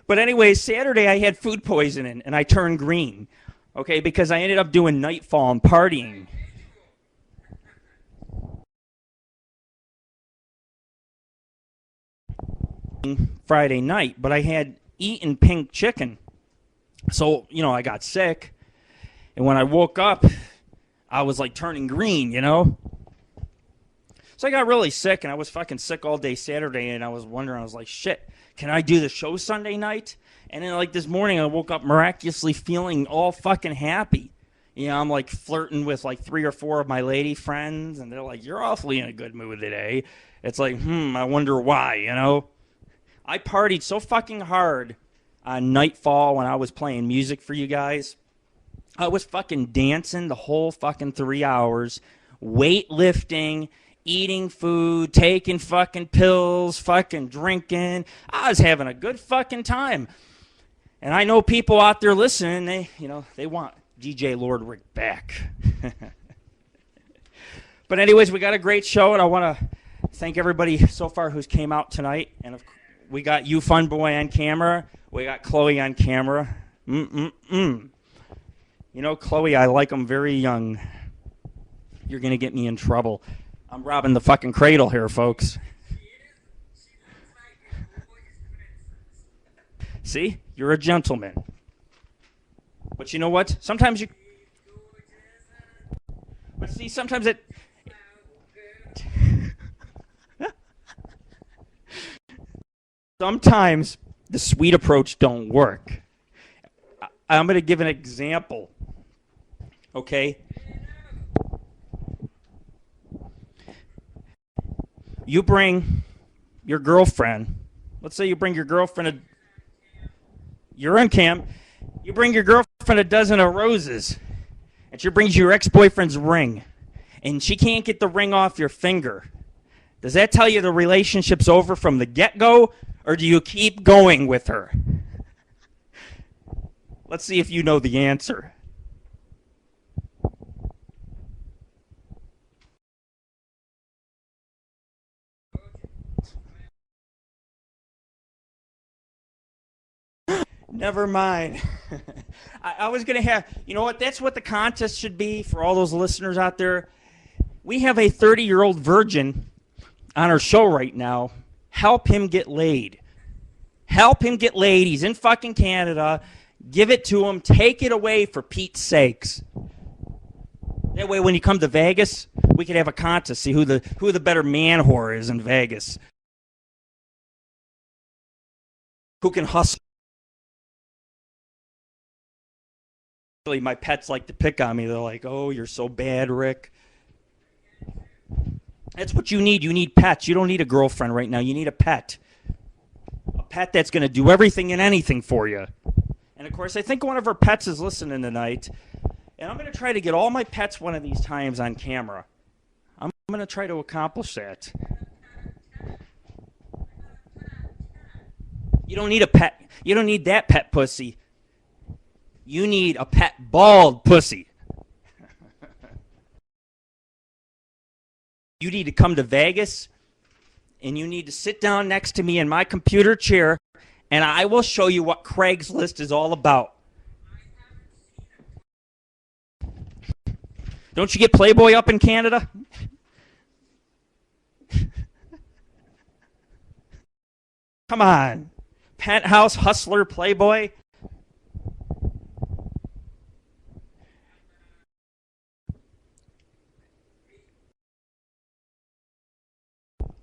But anyway, Saturday I had food poisoning, and I turned green. Okay, because I ended up doing nightfall and partying. Friday night, but I had eaten pink chicken. So, you know, I got sick. And when I woke up, I was like turning green, you know? So I got really sick, and I was fucking sick all day Saturday, and I was wondering, I was like, shit, can I do the show Sunday night? And then like this morning, I woke up miraculously feeling all fucking happy. You know, I'm like flirting with like 3 or 4 of my lady friends, and they're like, you're awfully in a good mood today. It's like, I wonder why, you know? I partied so fucking hard on Nightfall when I was playing music for you guys. I was fucking dancing the whole fucking 3 hours, weightlifting, eating food, taking fucking pills, fucking drinking. I was having a good fucking time. And I know people out there listening, they want DJ Lord Rick back. But anyways, we got a great show, and I want to thank everybody so far who's came out tonight. And we got you, Funboy, on camera. We got Chloe on camera. You know, Chloe, I like them very young. You're going to get me in trouble. I'm robbing the fucking cradle here, folks. See? You're a gentleman. But you know what? Sometimes you... But see, sometimes it... Sometimes the sweet approach don't work. I'm going to give an example. Okay? You bring your girlfriend. Let's say you bring your girlfriend you're on cam. You bring your girlfriend a dozen of roses. And she brings you your ex-boyfriend's ring. And she can't get the ring off your finger. Does that tell you the relationship's over from the get-go? Or do you keep going with her? Let's see if you know the answer. Never mind. I was going to have, you know what, that's what the contest should be for all those listeners out there. We have a 30-year-old virgin on our show right now. Help him get laid. Help him get laid. He's in fucking Canada. Give it to him. Take it away for Pete's sakes. That way when you come to Vegas, we could have a contest, see who the better man whore is in Vegas. Who can hustle. My pets like to pick on me. They're like, oh, you're so bad, Rick. That's what you need. You need pets. You don't need a girlfriend right now. You need a pet. A pet that's going to do everything and anything for you. And, of course, I think one of our pets is listening tonight. And I'm going to try to get all my pets one of these times on camera. I'm going to try to accomplish that. You don't need a pet. You don't need that pet pussy. You need a pet bald pussy. You need to come to Vegas, and you need to sit down next to me in my computer chair, and I will show you what Craigslist is all about. Don't you get Playboy up in Canada? Come on. Penthouse, Hustler, Playboy.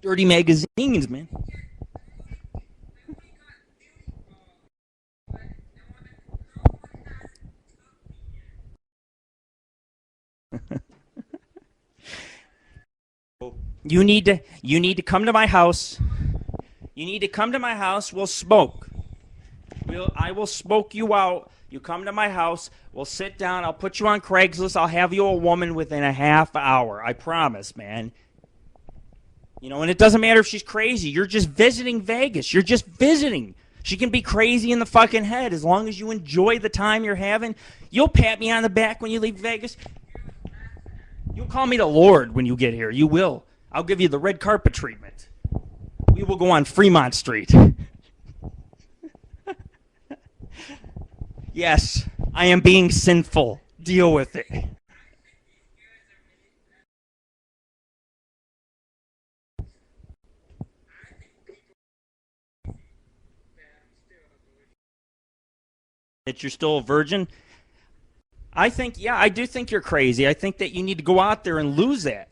Dirty magazines, man. You need to come to my house. You need to come to my house. We'll smoke. I will smoke you out. You come to my house. We'll sit down. I'll put you on Craigslist. I'll have you a woman within a half hour. I promise, man. You know, and it doesn't matter if she's crazy. You're just visiting Vegas. You're just visiting. She can be crazy in the fucking head as long as you enjoy the time you're having. You'll pat me on the back when you leave Vegas. You'll call me the Lord when you get here. You will. I'll give you the red carpet treatment. We will go on Fremont Street. Yes, I am being sinful. Deal with it. That you're still a virgin? I think, yeah, I do think you're crazy. I think that you need to go out there and lose that.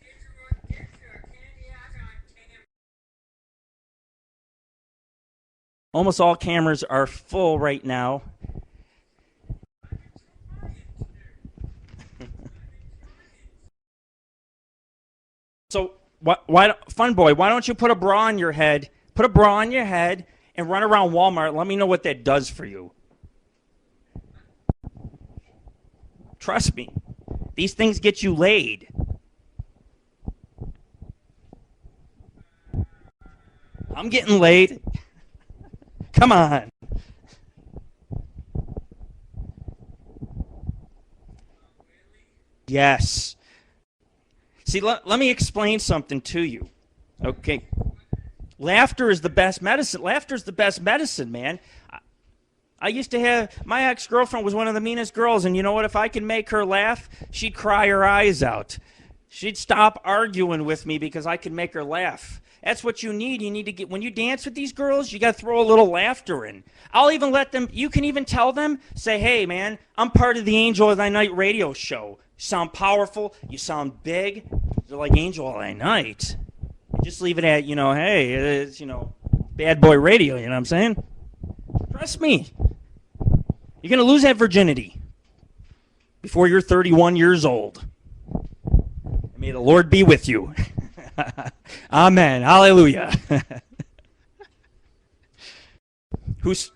Almost all cameras are full right now. So, Funboy, why don't you put a bra on your head? Put a bra on your head and run around Walmart. Let me know what that does for you. Trust me. These things get you laid. I'm getting laid. Come on. Yes. See, let me explain something to you. Okay. Laughter is the best medicine. Laughter is the best medicine, man. I used to have, my ex-girlfriend was one of the meanest girls, and you know what? If I could make her laugh, she'd cry her eyes out. She'd stop arguing with me because I could make her laugh. That's what you need. You need to get, when you dance with these girls, you got to throw a little laughter in. I'll even let them, you can even tell them, say, hey, man, I'm part of the Angel of Thy Night radio show. You sound powerful. You sound big. They're like Angel of Thy Night. Just leave it at, hey, it's, bad boy radio, you know what I'm saying? Trust me. You're going to lose that virginity before you're 31 years old. And may the Lord be with you. Amen. Hallelujah. Who's...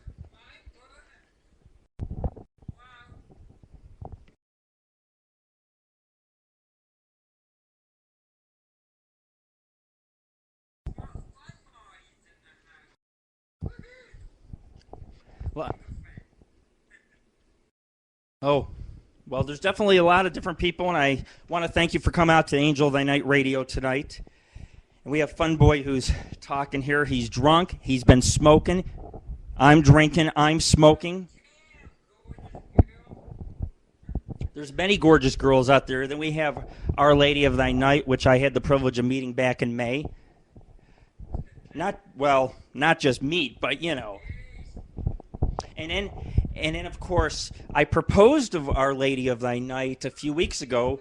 Oh, well, there's definitely a lot of different people, and I want to thank you for coming out to Angel of Thy Night Radio tonight. And we have Funboy who's talking here. He's drunk. He's been smoking. I'm drinking. I'm smoking. There's many gorgeous girls out there. Then we have Our Lady of Thy Night, which I had the privilege of meeting back in May. Not just meet, but, And then, of course, I proposed of Our Lady of Thy Night a few weeks ago.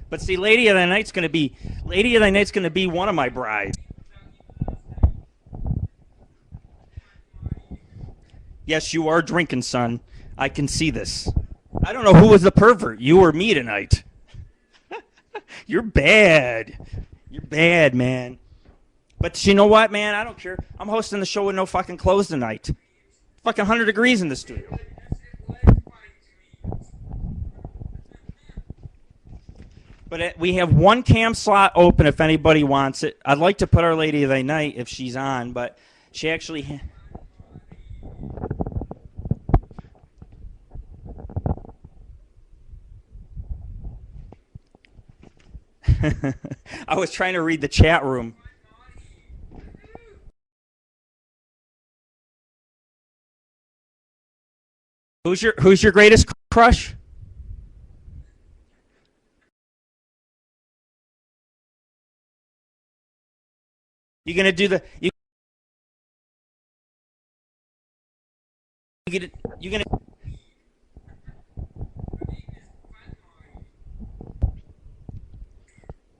But see, Lady of Thy Night's going to be one of my brides. Yes, you are drinking, son. I can see this. I don't know who was the pervert, you or me tonight. You're bad. You're bad, man. But you know what, man? I don't care. I'm hosting the show with no fucking clothes tonight. Fucking 100 degrees in the studio. But we have one cam slot open if anybody wants it. I'd like to put Our Lady of Thy Night if she's on, but she actually... I was trying to read the chat room. Who's your greatest crush? You gonna do the you gonna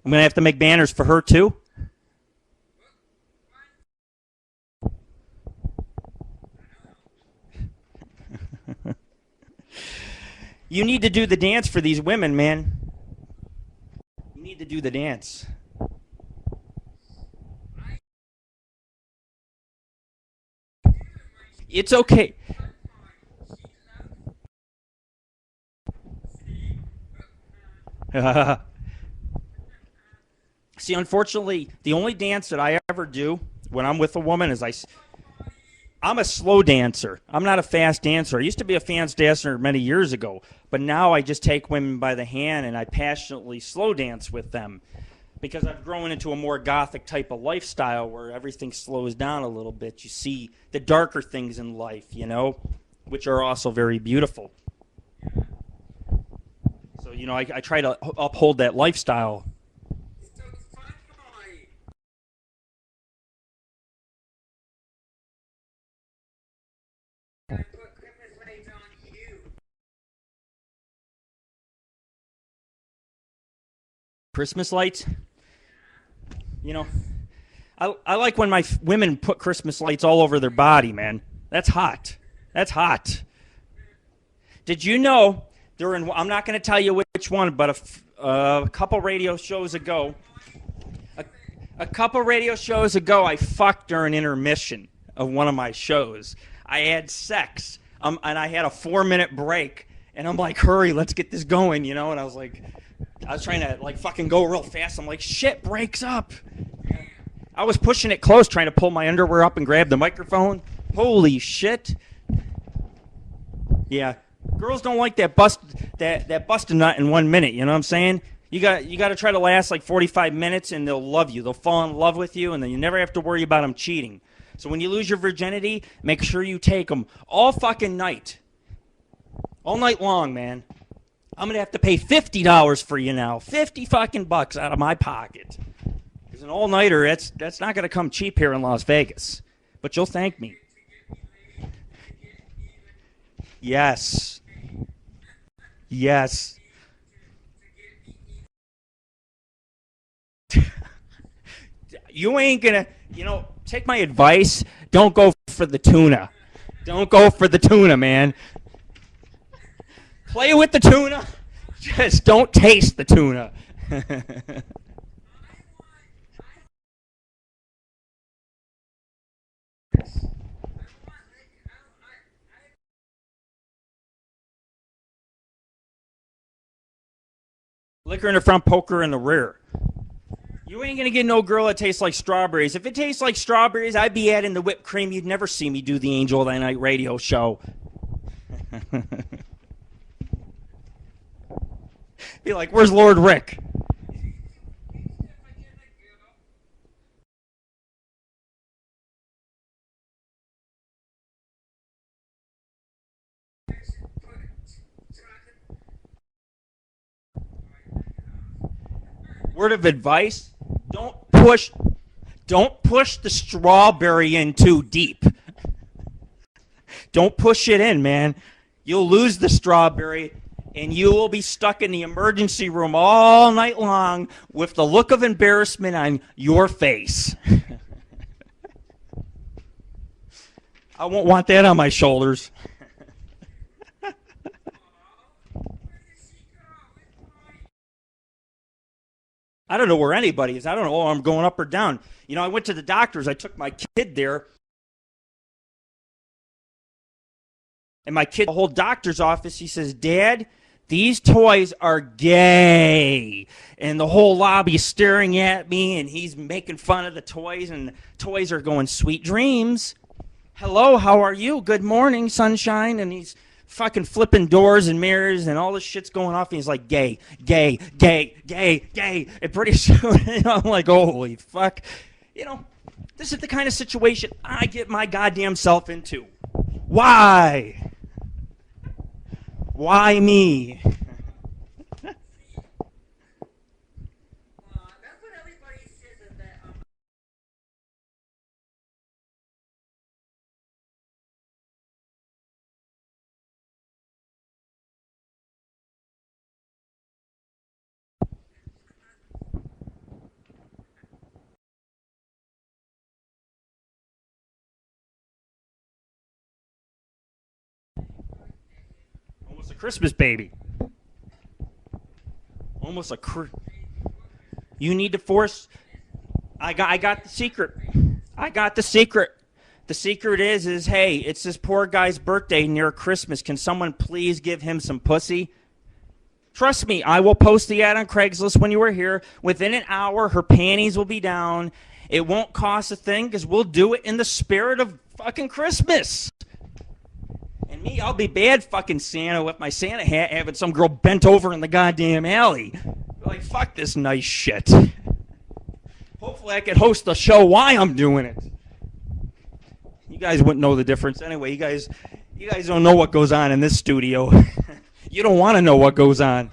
I'm gonna have to make banners for her too. You need to do the dance for these women, man. You need to do the dance. It's okay. See, unfortunately, the only dance that I ever do when I'm with a woman is I'm a slow dancer. I'm not a fast dancer. I used to be a fast dancer many years ago, but now I just take women by the hand and I passionately slow dance with them because I've grown into a more gothic type of lifestyle where everything slows down a little bit. You see the darker things in life, which are also very beautiful. So, I try to uphold that lifestyle. Christmas lights? I like when my women put Christmas lights all over their body, man. That's hot. That's hot. Did you know, I'm not going to tell you which one, but a couple radio shows ago, I fucked during intermission of one of my shows. I had sex, and I had a 4-minute break, and I'm like, hurry, let's get this going, and I was trying to fucking go real fast. I'm like, shit, breaks up. I was pushing it close, trying to pull my underwear up and grab the microphone. Holy shit. Yeah, girls don't like that busted nut in 1 minute, you know what I'm saying? You got to try to last like 45 minutes, and they'll love you. They'll fall in love with you, and then you never have to worry about them cheating. So when you lose your virginity, make sure you take them all fucking night. All night long, man. I'm going to have to pay $50 for you now. 50 fucking bucks out of my pocket. Because an all-nighter, that's not going to come cheap here in Las Vegas. But you'll thank me. Yes. Yes. You ain't going to, take my advice. Don't go for the tuna. Don't go for the tuna, man. Play with the tuna. Just don't taste the tuna. Liquor in the front, poker in the rear. You ain't gonna get no girl that tastes like strawberries. If it tastes like strawberries, I'd be adding the whipped cream. You'd never see me do the Angel of the Night radio show. Be like, where's Lord Rick? Word of advice, don't push the strawberry in too deep. Don't push it in, man. You'll lose the strawberry, and you will be stuck in the emergency room all night long with the look of embarrassment on your face. I won't want that on my shoulders. I don't know where anybody is. I don't know if I'm going up or down. I went to the doctor's. I took my kid there. And my kid, the whole doctor's office, he says, Dad, these toys are gay. And the whole lobby is staring at me, and he's making fun of the toys, and the toys are going, sweet dreams. Hello, how are you? Good morning, sunshine. And he's fucking flipping doors and mirrors, and all this shit's going off, and he's like, gay, gay, gay, gay, gay. And pretty soon, I'm like, holy fuck. This is the kind of situation I get my goddamn self into. Why? Why me? Almost a Christmas baby. Almost a You need to force. I got the secret. I got the secret. The secret is hey, it's this poor guy's birthday near Christmas. Can someone please give him some pussy? Trust me, I will post the ad on Craigslist when you are here. Within an hour, her panties will be down. It won't cost a thing because we'll do it in the spirit of fucking Christmas. And me, I'll be bad fucking Santa with my Santa hat having some girl bent over in the goddamn alley. Like, fuck this nice shit. Hopefully I can host the show while I'm doing it. You guys wouldn't know the difference anyway. You guys don't know what goes on in this studio. You don't want to know what goes on.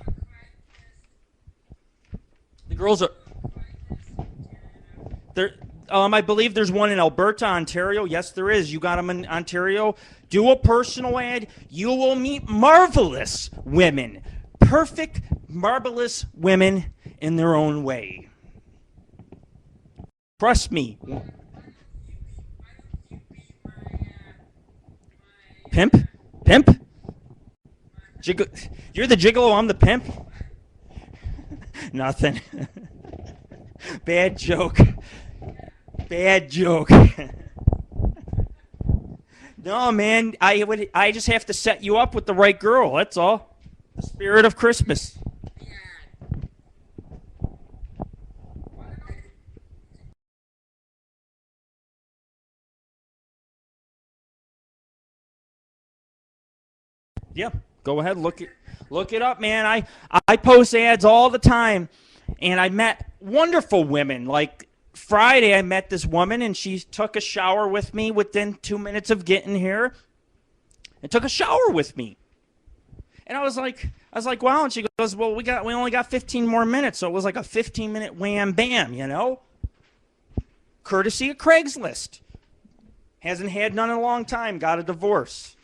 The girls are... I believe there's one in Alberta, Ontario. Yes, there is. You got them in Ontario. Do a personal ad. You will meet marvelous women. Perfect, marvelous women in their own way. Trust me. Pimp? Pimp? You're the gigolo, I'm the pimp? Nothing. Bad joke. Bad joke. No, man, I just have to set you up with the right girl, that's all. The spirit of Christmas. Yeah, Go ahead, look it up, man. I post ads all the time, and I met wonderful women. Like Friday, I met this woman, and she took a shower with me within 2 minutes of getting here, and took a shower with me. And I was like, wow. And she goes, well, we only got 15 more minutes, so it was like a 15-minute wham bam, you know. Courtesy of Craigslist. Hasn't had none in a long time. Got a divorce.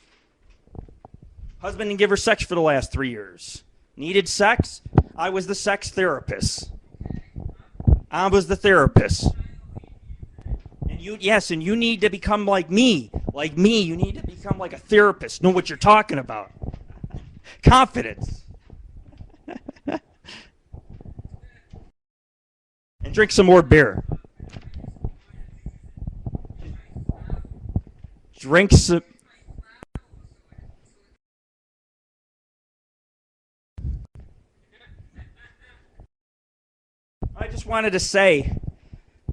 Husband didn't give her sex for the last 3 years. Needed sex. I was the sex therapist. I was the therapist. And you need to become like me. Like me, you need to become like a therapist. Know what you're talking about. Confidence. And drink some more beer. Drink some. I just wanted to say,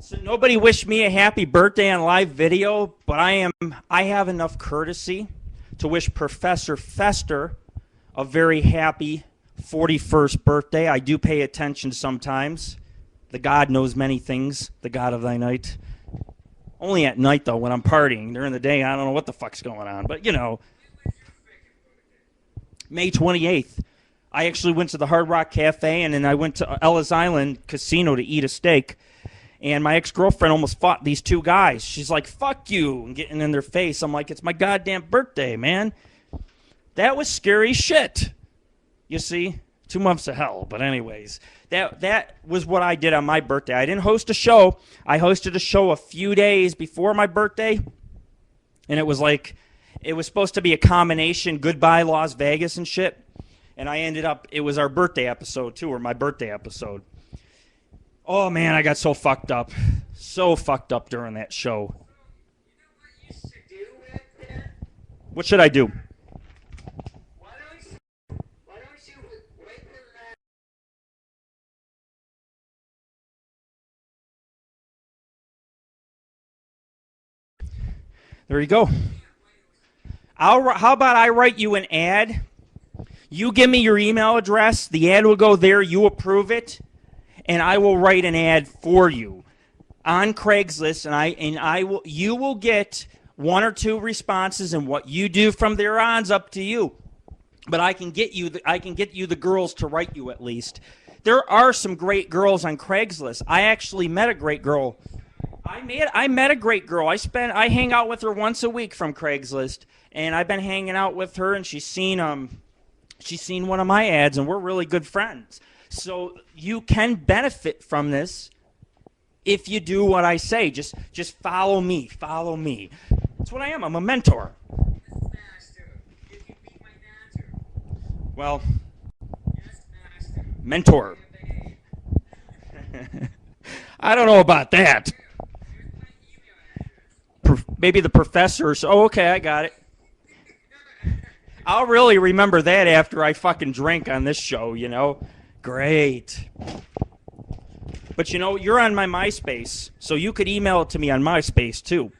so nobody wished me a happy birthday on live video, but I have enough courtesy to wish Professor Fester a very happy 41st birthday. I do pay attention sometimes. The God knows many things, the God of thy night. Only at night, though, when I'm partying. During the day, I don't know what the fuck's going on. But, you know, May 28th, I actually went to the Hard Rock Cafe, and then I went to Ellis Island Casino to eat a steak. And my ex-girlfriend almost fought these two guys. She's like, fuck you, and getting in their face. I'm like, it's my goddamn birthday, man. That was scary shit. You see? 2 months of hell. But anyways, that was what I did on my birthday. I didn't host a show. I hosted a show a few days before my birthday. And it was like, it was supposed to be a combination, Goodbye Las Vegas and shit. And I ended up, it was our birthday episode too, or my birthday episode. Oh man, I got so fucked up. So fucked up during that show. What should I do? There you go. How about I write you an ad? You give me your email address. The ad will go there. You approve it, and I will write an ad for you on Craigslist. And you will get 1 or 2 responses, and what you do from there on's up to you. But I can get you the girls to write you at least. There are some great girls on Craigslist. I actually met a great girl. I met a great girl. I hang out with her once a week from Craigslist, and I've been hanging out with her, and she's seen one of my ads, and we're really good friends. So you can benefit from this if you do what I say. Just follow me. Follow me. That's what I am. I'm a mentor. Well, mentor. I don't know about that. Maybe the professors. Oh, okay, I got it. I'll really remember that after I fucking drink on this show, you know? Great. But, you know, you're on my MySpace, so you could email it to me on MySpace, too.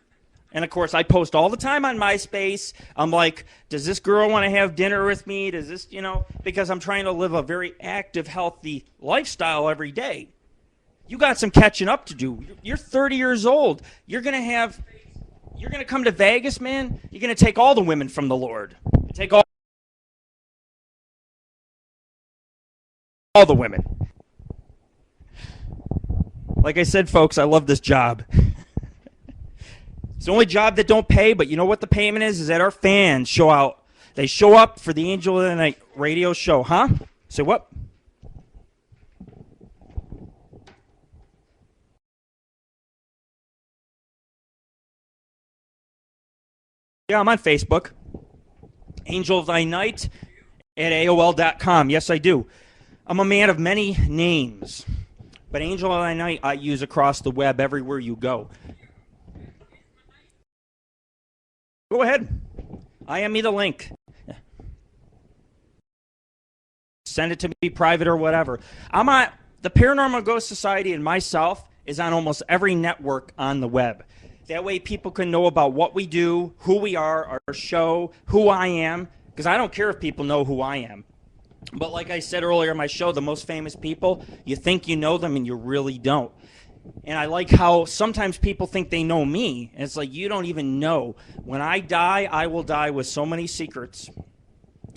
And, of course, I post all the time on MySpace. I'm like, does this girl want to have dinner with me? Does this, you know? Because I'm trying to live a very active, healthy lifestyle every day. You got some catching up to do. You're 30 years old. You're going to come to Vegas, man. You're going to take all the women from the Lord. Take all the women. Like I said, folks, I love this job. It's the only job that don't pay, but you know what the payment is? Is that our fans show out. They show up for the Angel of the Night radio show, huh? Say what? Yeah, I'm on Facebook. Angel of Thy Night at AOL.com. Yes, I do. I'm a man of many names. But Angel of Thy Night I use across the web everywhere you go. Go ahead. IM me the link. Send it to me private or whatever. I'm on the Paranormal Ghost Society, and myself is on almost every network on the web. That way people can know about what we do, who we are, our show, who I am. because I don't care if people know who I am. But like I said earlier in my show, the most famous people, you think you know them and you really don't. And I like how sometimes people think they know me, and it's like, you don't even know. When I die, I will die with so many secrets,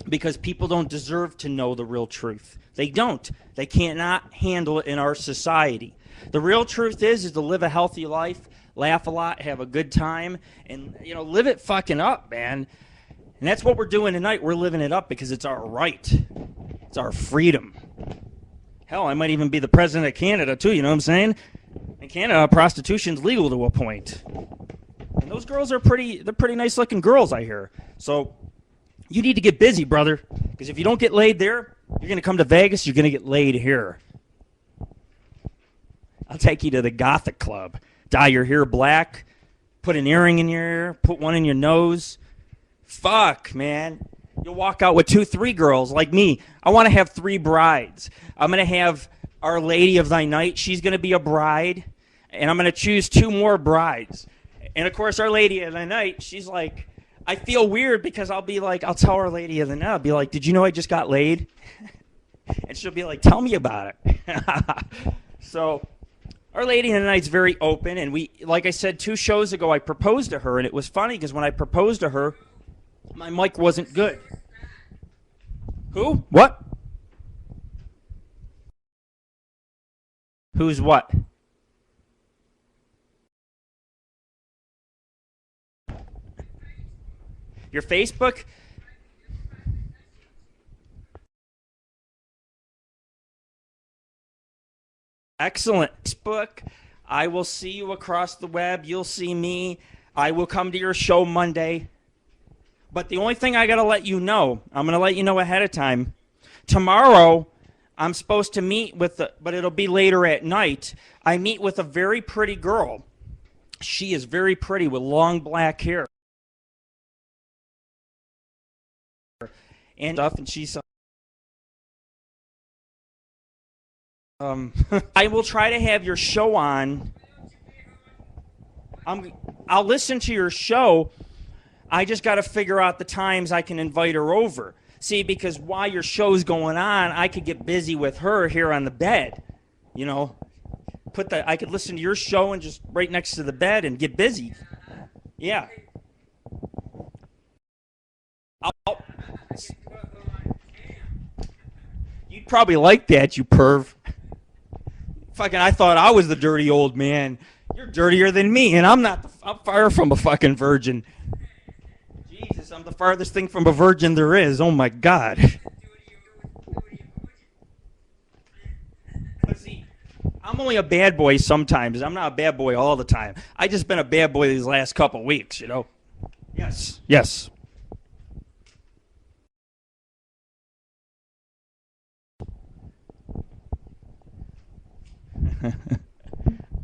because people don't deserve to know the real truth. They don't. They cannot handle it in our society. The real truth is to live a healthy life, laugh a lot, have a good time, and live it fucking up, man. And that's what we're doing tonight. We're living it up because it's our right. It's our freedom. Hell, I might even be the president of Canada too, you know what I'm saying? In Canada, prostitution's legal to a point. And those girls are they're pretty nice looking girls, I hear. So you need to get busy, brother. Because if you don't get laid there, you're going to come to Vegas, you're going to get laid here. I'll take you to the Gothic Club. Dye your hair black, put an earring in your ear, put one in your nose. Fuck, man. You'll walk out with 2, 3 girls like me. I want to have 3 brides. I'm going to have Our Lady of Thy Night. She's going to be a bride. And I'm going to choose 2 more brides. And, of course, Our Lady of Thy Night, she's like, I feel weird because I'll tell Our Lady of the Night, I'll be like, did you know I just got laid? And she'll be like, tell me about it. So Our Lady of the Night's very open, and like I said 2 shows ago, I proposed to her, and it was funny because when I proposed to her, my mic wasn't good. Who? What? Who's what? Your Facebook? Excellent. Facebook. I will see you across the web. You'll see me. I will come to your show Monday. But the only thing I got to let you know, I'm going to let you know ahead of time. Tomorrow, I'm supposed to meet with, but it'll be later at night. I meet with a very pretty girl. She is very pretty with long black hair. And stuff, and she's I will try to have your show on. I'll listen to your show. I just got to figure out the times I can invite her over. See, because while your show's going on, I could get busy with her here on the bed. I could listen to your show and just right next to the bed and get busy. Yeah. You'd probably like that, you perv. Fucking, I thought I was the dirty old man. You're dirtier than me, and I'm far from a fucking virgin. Jesus, I'm the farthest thing from a virgin there is. Oh my God. But see, I'm only a bad boy sometimes. I'm not a bad boy all the time. I just been a bad boy these last couple weeks, Yes. Yes.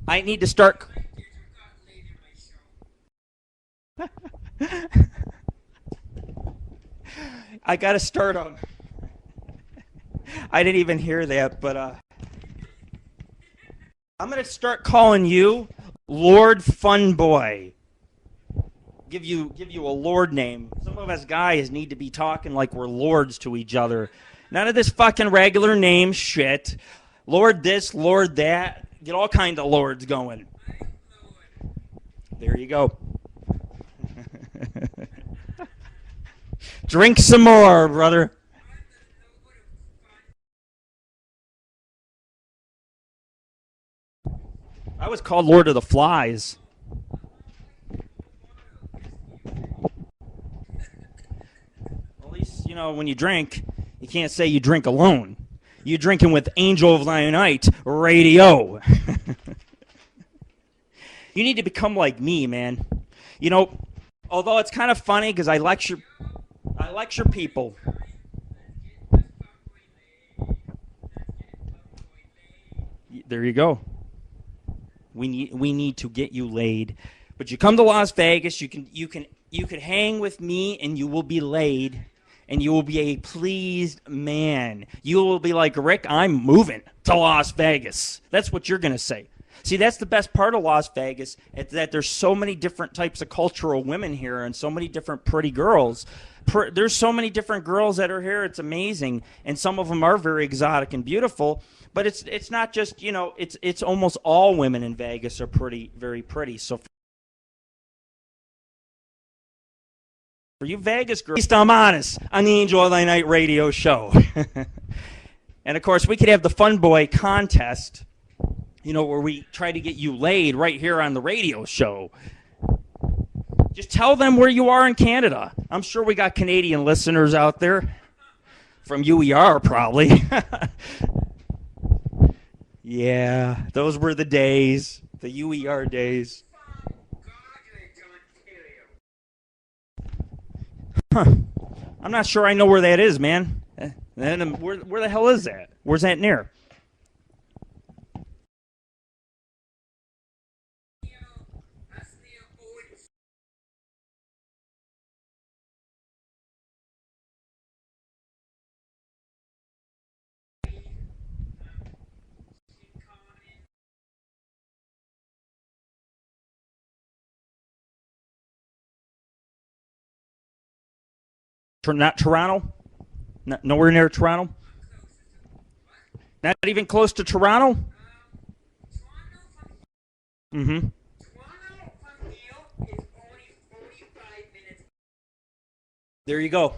I need to start. I got to start on. I didn't even hear that, but I'm going to start calling you Lord Funboy. Give you a lord name. Some of us guys need to be talking like we're lords to each other. None of this fucking regular name shit. Lord this, Lord that. Get all kind of lords going. There you go. Drink some more, brother. I was called Lord of the Flies. At least, when you drink, you can't say you drink alone. You're drinking with AngelOfThyNight radio. You need to become like me, man. Although it's kind of funny because I lecture people. There you go. We need to get you laid. But you come to Las Vegas, you can hang with me and you will be laid. And you will be a pleased man. You will be like, Rick, I'm moving to Las Vegas. That's what you're going to say. See, that's the best part of Las Vegas, is that there's so many different types of cultural women here and so many different pretty girls There's so many different girls that are here. It's amazing, and some of them are very exotic and beautiful. But it's not just, you know, it's almost all women in Vegas are very pretty. So for you Vegas girls, I'm honest on the Angel of Thy Night radio show. And of course, we could have the Funboy contest, you know, where we try to get you laid right here on the radio show. Just tell them where you are in Canada. I'm sure we got Canadian listeners out there. From UER, probably. Yeah, those were the days. The UER days. Huh. I'm not sure I know where that is, man. Then where the hell is that? Where's that near? Not Toronto? Nowhere near Toronto? Not even close to Toronto? Mm-hmm. There you go.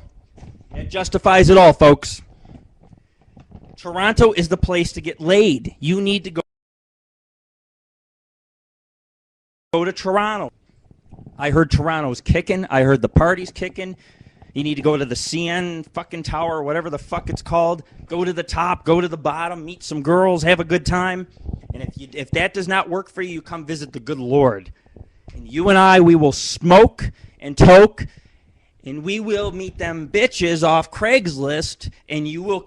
It justifies it all, folks. Toronto is the place to get laid. You need to go to Toronto. I heard Toronto's kicking. I heard the party's kicking. You need to go to the CN fucking tower, whatever the fuck it's called. Go to the top, go to the bottom, meet some girls, have a good time. And if that does not work for you, you come visit the good Lord. And you and I, we will smoke and toke, and we will meet them bitches off Craigslist, and you will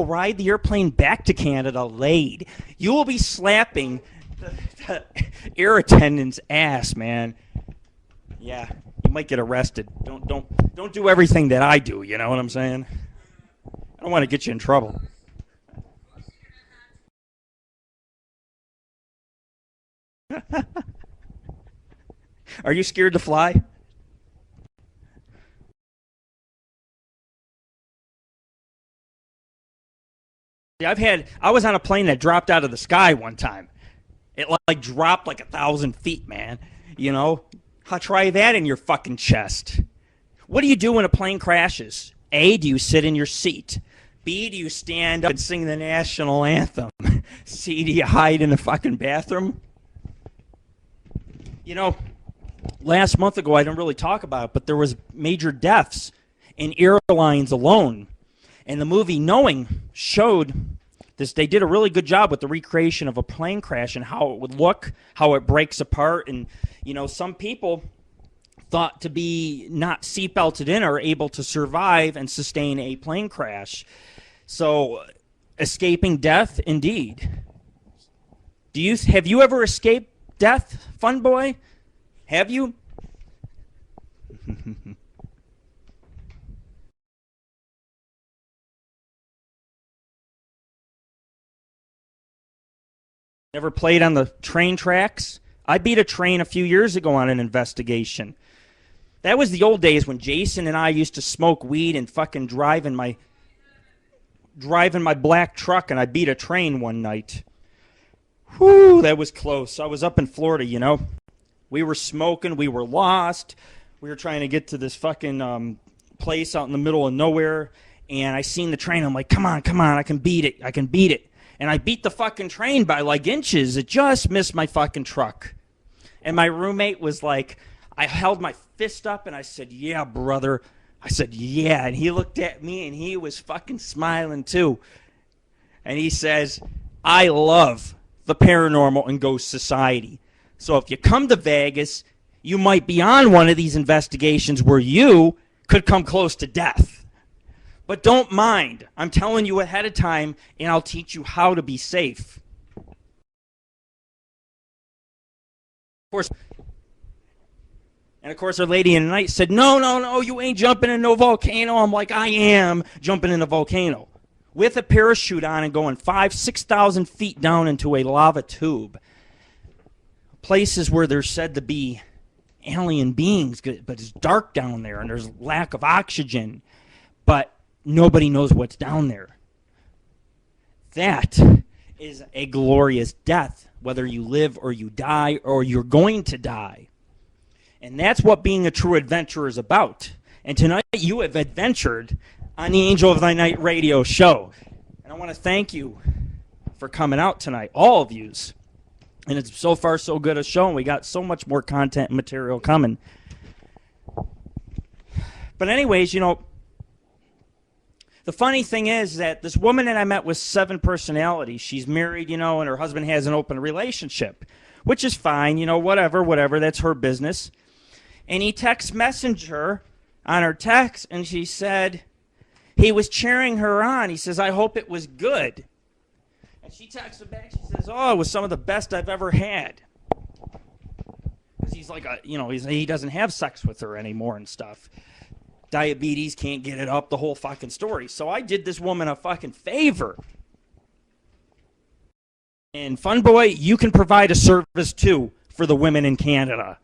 ride the airplane back to Canada laid. You will be slapping the air attendant's ass, man. Yeah. You might get arrested. Don't do everything that I do, you know what I'm saying? I don't want to get you in trouble. Are you scared to fly? I was on a plane that dropped out of the sky one time. It like dropped like 1,000 feet, man. You know? I'll try that in your fucking chest. What do you do when a plane crashes? A, do you sit in your seat? B, do you stand up and sing the national anthem? C, do you hide in the fucking bathroom? You know, last month ago, I didn't really talk about it, but there was major deaths in airlines alone. And the movie Knowing showed this. They did a really good job with the recreation of a plane crash and how it would look, how it breaks apart. And, you know, some people thought to be not seatbelted in are able to survive and sustain a plane crash. So, escaping death, indeed. Have you ever escaped death, Funboy? Have you? Never played on the train tracks? I beat a train a few years ago on an investigation. That was the old days when Jason and I used to smoke weed and fucking drive in my black truck, and I beat a train one night. Whew, that was close. I was up in Florida, you know. We were smoking. We were lost. We were trying to get to this fucking place out in the middle of nowhere, and I seen the train. I'm like, come on, I can beat it. I can beat it. And I beat the fucking train by like inches. It just missed my fucking truck. And my roommate was like, I held my fist up and I said, yeah, brother. I said, yeah. And he looked at me and he was fucking smiling too. And he says, I love the paranormal and ghost society. So if you come to Vegas, you might be on one of these investigations where you could come close to death. But don't mind. I'm telling you ahead of time, and I'll teach you how to be safe. Of course, our lady in the night said, no, you ain't jumping in no volcano. I'm like, I am jumping in a volcano with a parachute on and going 6,000 feet down into a lava tube. Places where there's said to be alien beings, but it's dark down there and there's lack of oxygen, but nobody knows what's down there. That is a glorious death, whether you live or you die or you're going to die. And that's what being a true adventurer is about. And tonight you have adventured on the Angel of Thy Night radio show. And I want to thank you for coming out tonight, all of yous. And it's so far so good a show, and we got so much more content and material coming. But anyways, you know, the funny thing is that this woman that I met with 7 personalities, she's married, you know, and her husband has an open relationship, which is fine, you know, whatever, that's her business. And he text messaged her on her text, and she said he was cheering her on. He says, I hope it was good. And she texted back, she says, oh, it was some of the best I've ever had. Because he's like, he doesn't have sex with her anymore and stuff. Diabetes, can't get it up, the whole fucking story. So I did this woman a fucking favor. And Funboy, you can provide a service too for the women in Canada.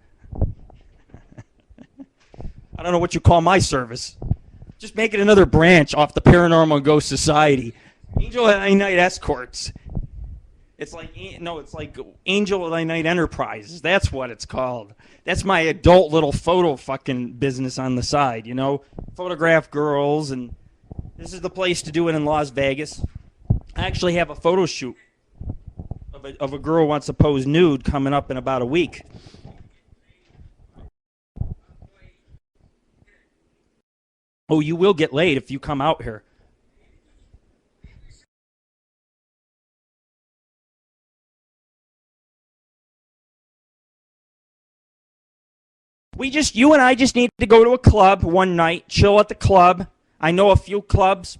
I don't know what you call my service. Just make it another branch off the Paranormal Ghost Society. Angel of Thy Night Escorts. It's like Angel of Thy Night Enterprises. That's what it's called. That's my adult little photo fucking business on the side, you know? Photograph girls, and this is the place to do it in Las Vegas. I actually have a photo shoot of a girl who wants to pose nude coming up in about a week. Oh, you will get laid if you come out here. You and I just need to go to a club one night, chill at the club. I know a few clubs.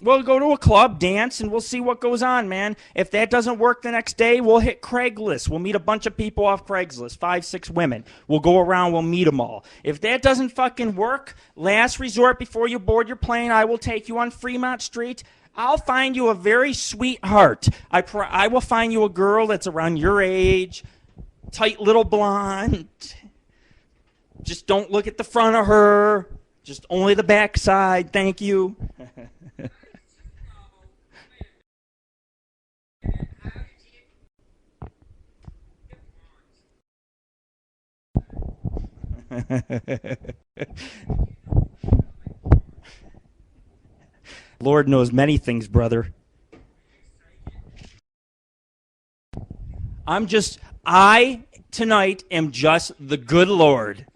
We'll go to a club, dance, and we'll see what goes on, man. If that doesn't work the next day, we'll hit Craigslist. We'll meet a bunch of people off Craigslist, 5, 6 women. We'll go around, we'll meet them all. If that doesn't fucking work, last resort before you board your plane, I will take you on Fremont Street. I'll find you a very sweetheart. I will find you a girl that's around your age, tight little blonde. Just don't look at the front of her. Just only the back side. Thank you. Lord knows many things, brother. I tonight am just the good Lord.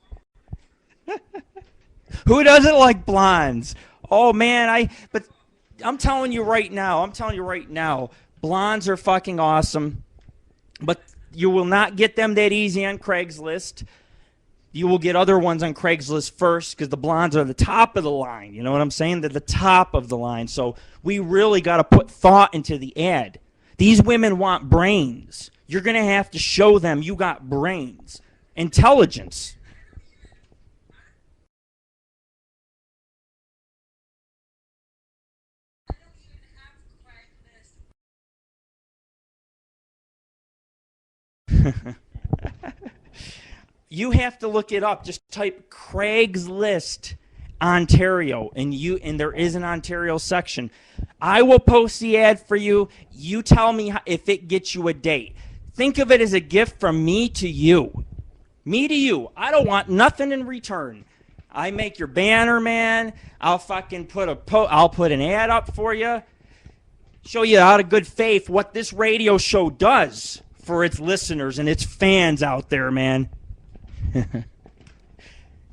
Who doesn't like blondes? Oh man, but I'm telling you right now, blondes are fucking awesome. But you will not get them that easy on Craigslist. You will get other ones on Craigslist first because the blondes are the top of the line. You know what I'm saying? They're the top of the line. So we really got to put thought into the ad. These women want brains. You're going to have to show them you got brains. Intelligence. You have to look it up. Just type Craigslist Ontario, and there is an Ontario section. I will post the ad for you. You tell me if it gets you a date. Think of it as a gift from me to you. Me to you. I don't want nothing in return. I make your banner, man. I'll fucking I'll put an ad up for you. Show you out of good faith what this radio show does for its listeners and its fans out there, man.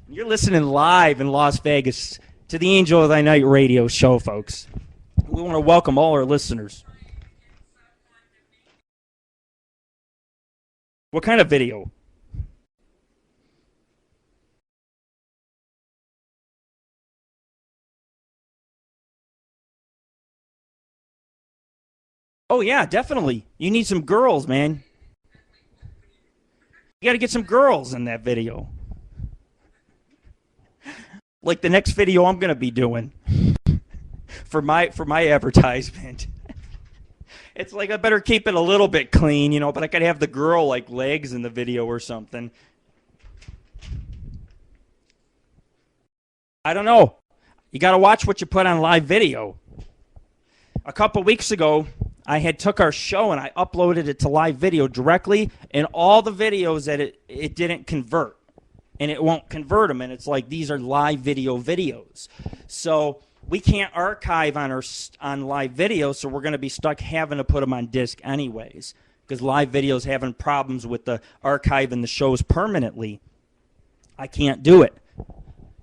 You're listening live in Las Vegas to the Angel of Thy Night radio show, folks. We want to welcome all our listeners. What kind of video? Oh, yeah, definitely. You need some girls, man. You got to get some girls in that video. Like the next video I'm going to be doing for my advertisement. It's like I better keep it a little bit clean, you know, but I could have the girl like legs in the video or something. I don't know. You got to watch what you put on live video. A couple weeks ago, I had took our show and I uploaded it to live video directly, and all the videos that it didn't convert, and it won't convert them, and it's like these are live video videos. So we can't archive on live video, so we're going to be stuck having to put them on disc anyways, because live video's having problems with the archiving the shows permanently. I can't do it.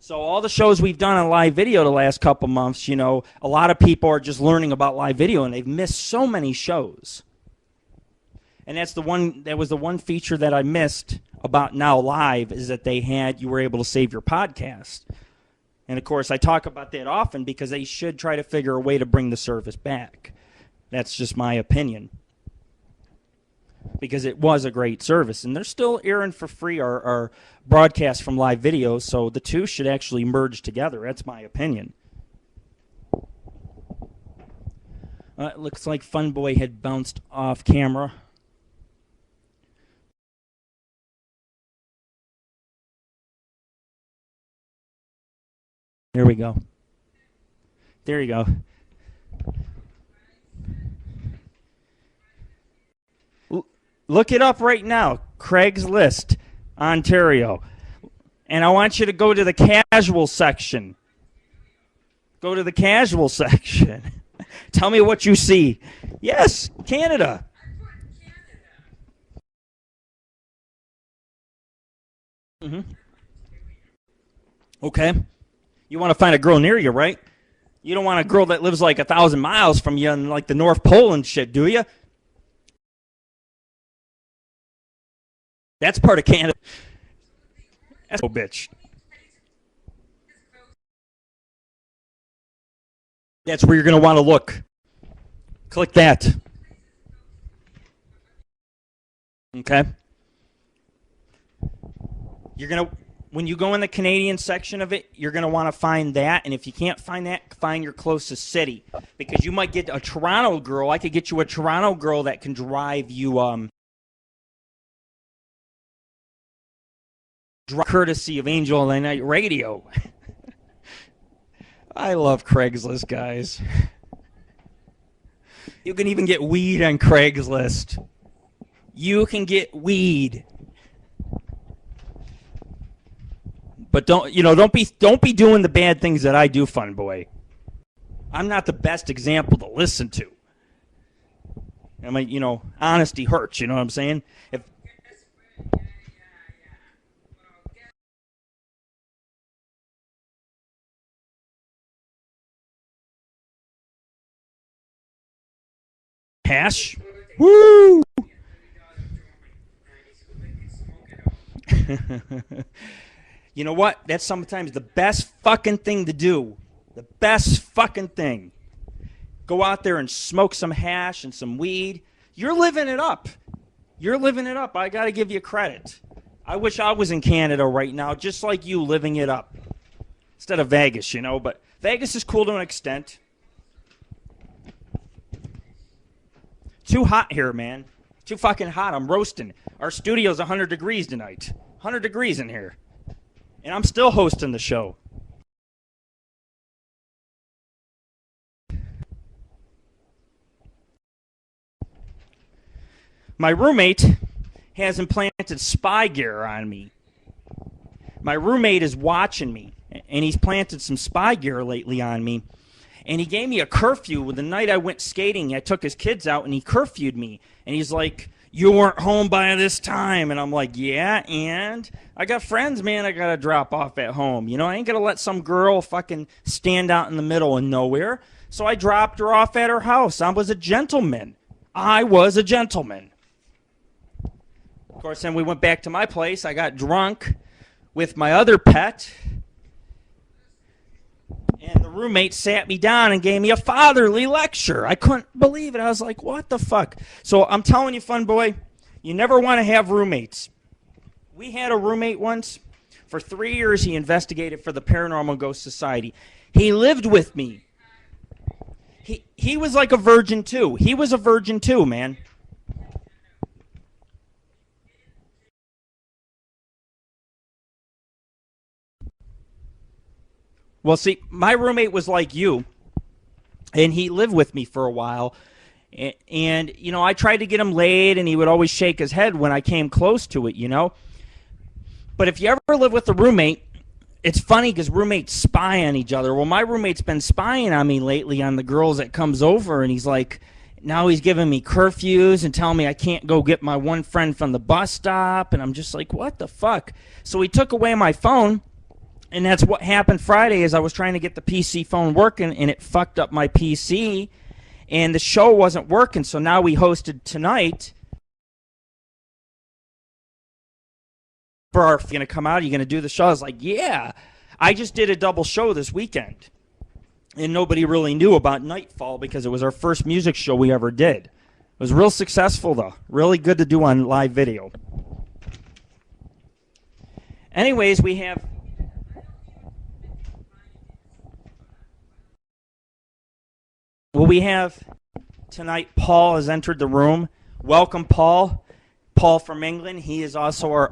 So all the shows we've done on live video the last couple months, you know, a lot of people are just learning about live video, and they've missed so many shows. And that was the one feature that I missed about Now Live, is that you were able to save your podcast. And of course, I talk about that often because they should try to figure a way to bring the service back. That's just my opinion. Because it was a great service, and they're still airing for free our broadcast from live videos, so the two should actually merge together. That's my opinion. It looks like Funboy had bounced off camera. There we go. There you go. Look it up right now, Craigslist, Ontario. And I want you to go to the casual section. Go to the casual section. Tell me what you see. Yes, Canada. Okay. You want to find a girl near you, right? You don't want a girl that lives like 1,000 miles from you in like the North Pole and shit, do you? That's part of Canada. That's a bitch. That's where you're going to want to look. Click that. Okay? You're going to, when you go in the Canadian section of it, you're going to want to find that. And if you can't find that, find your closest city. Because you might get a Toronto girl. I could get you a Toronto girl that can drive you, courtesy of Angel of the Night Radio. I love Craigslist, guys. You can even get weed on Craigslist. You can get weed. But don't be doing the bad things that I do, Funboy. I'm not the best example to listen to. I mean, honesty hurts, you know what I'm saying? If hash? Woo! You know what? That's sometimes the best fucking thing to do. The best fucking thing. Go out there and smoke some hash and some weed. You're living it up. You're living it up. I got to give you credit. I wish I was in Canada right now, just like you, living it up. Instead of Vegas, but Vegas is cool to an extent. Too hot here, man. Too fucking hot. I'm roasting. Our studio's 100 degrees tonight. 100 degrees in here. And I'm still hosting the show. My roommate has implanted spy gear on me. My roommate is watching me, and he's planted some spy gear lately on me. And he gave me a curfew. The night I went skating, I took his kids out, and he curfewed me. And he's like, "You weren't home by this time." And I'm like, "Yeah, and I got friends, man, I got to drop off at home. I ain't going to let some girl fucking stand out in the middle of nowhere." So I dropped her off at her house. I was a gentleman. Of course, then we went back to my place. I got drunk with my other pet. And the roommate sat me down and gave me a fatherly lecture. I couldn't believe it. I was like, what the fuck? So I'm telling you, Funboy, you never want to have roommates. We had a roommate once. For 3 years, he investigated for the Paranormal Ghost Society. He lived with me. He was like a virgin, too. He was a virgin, too, man. Well, see, my roommate was like you, and he lived with me for a while. And, you know, I tried to get him laid, and he would always shake his head when I came close to it, you know. But if you ever live with a roommate, it's funny because roommates spy on each other. Well, my roommate's been spying on me lately on the girls that comes over, and he's like, now he's giving me curfews and telling me I can't go get my one friend from the bus stop, and I'm just like, what the fuck? So he took away my phone, and that's what happened Friday is I was trying to get the PC phone working, and it fucked up my PC, and the show wasn't working, so now we hosted tonight. Are going to come out? Are you going to do the show? I was like, yeah. I just did a double show this weekend. And nobody really knew about Nightfall because it was our first music show we ever did. It was real successful, though. Really good to do on live video. Anyways, we have... Well, we have tonight Paul has entered the room. Welcome, Paul. Paul from England. He is also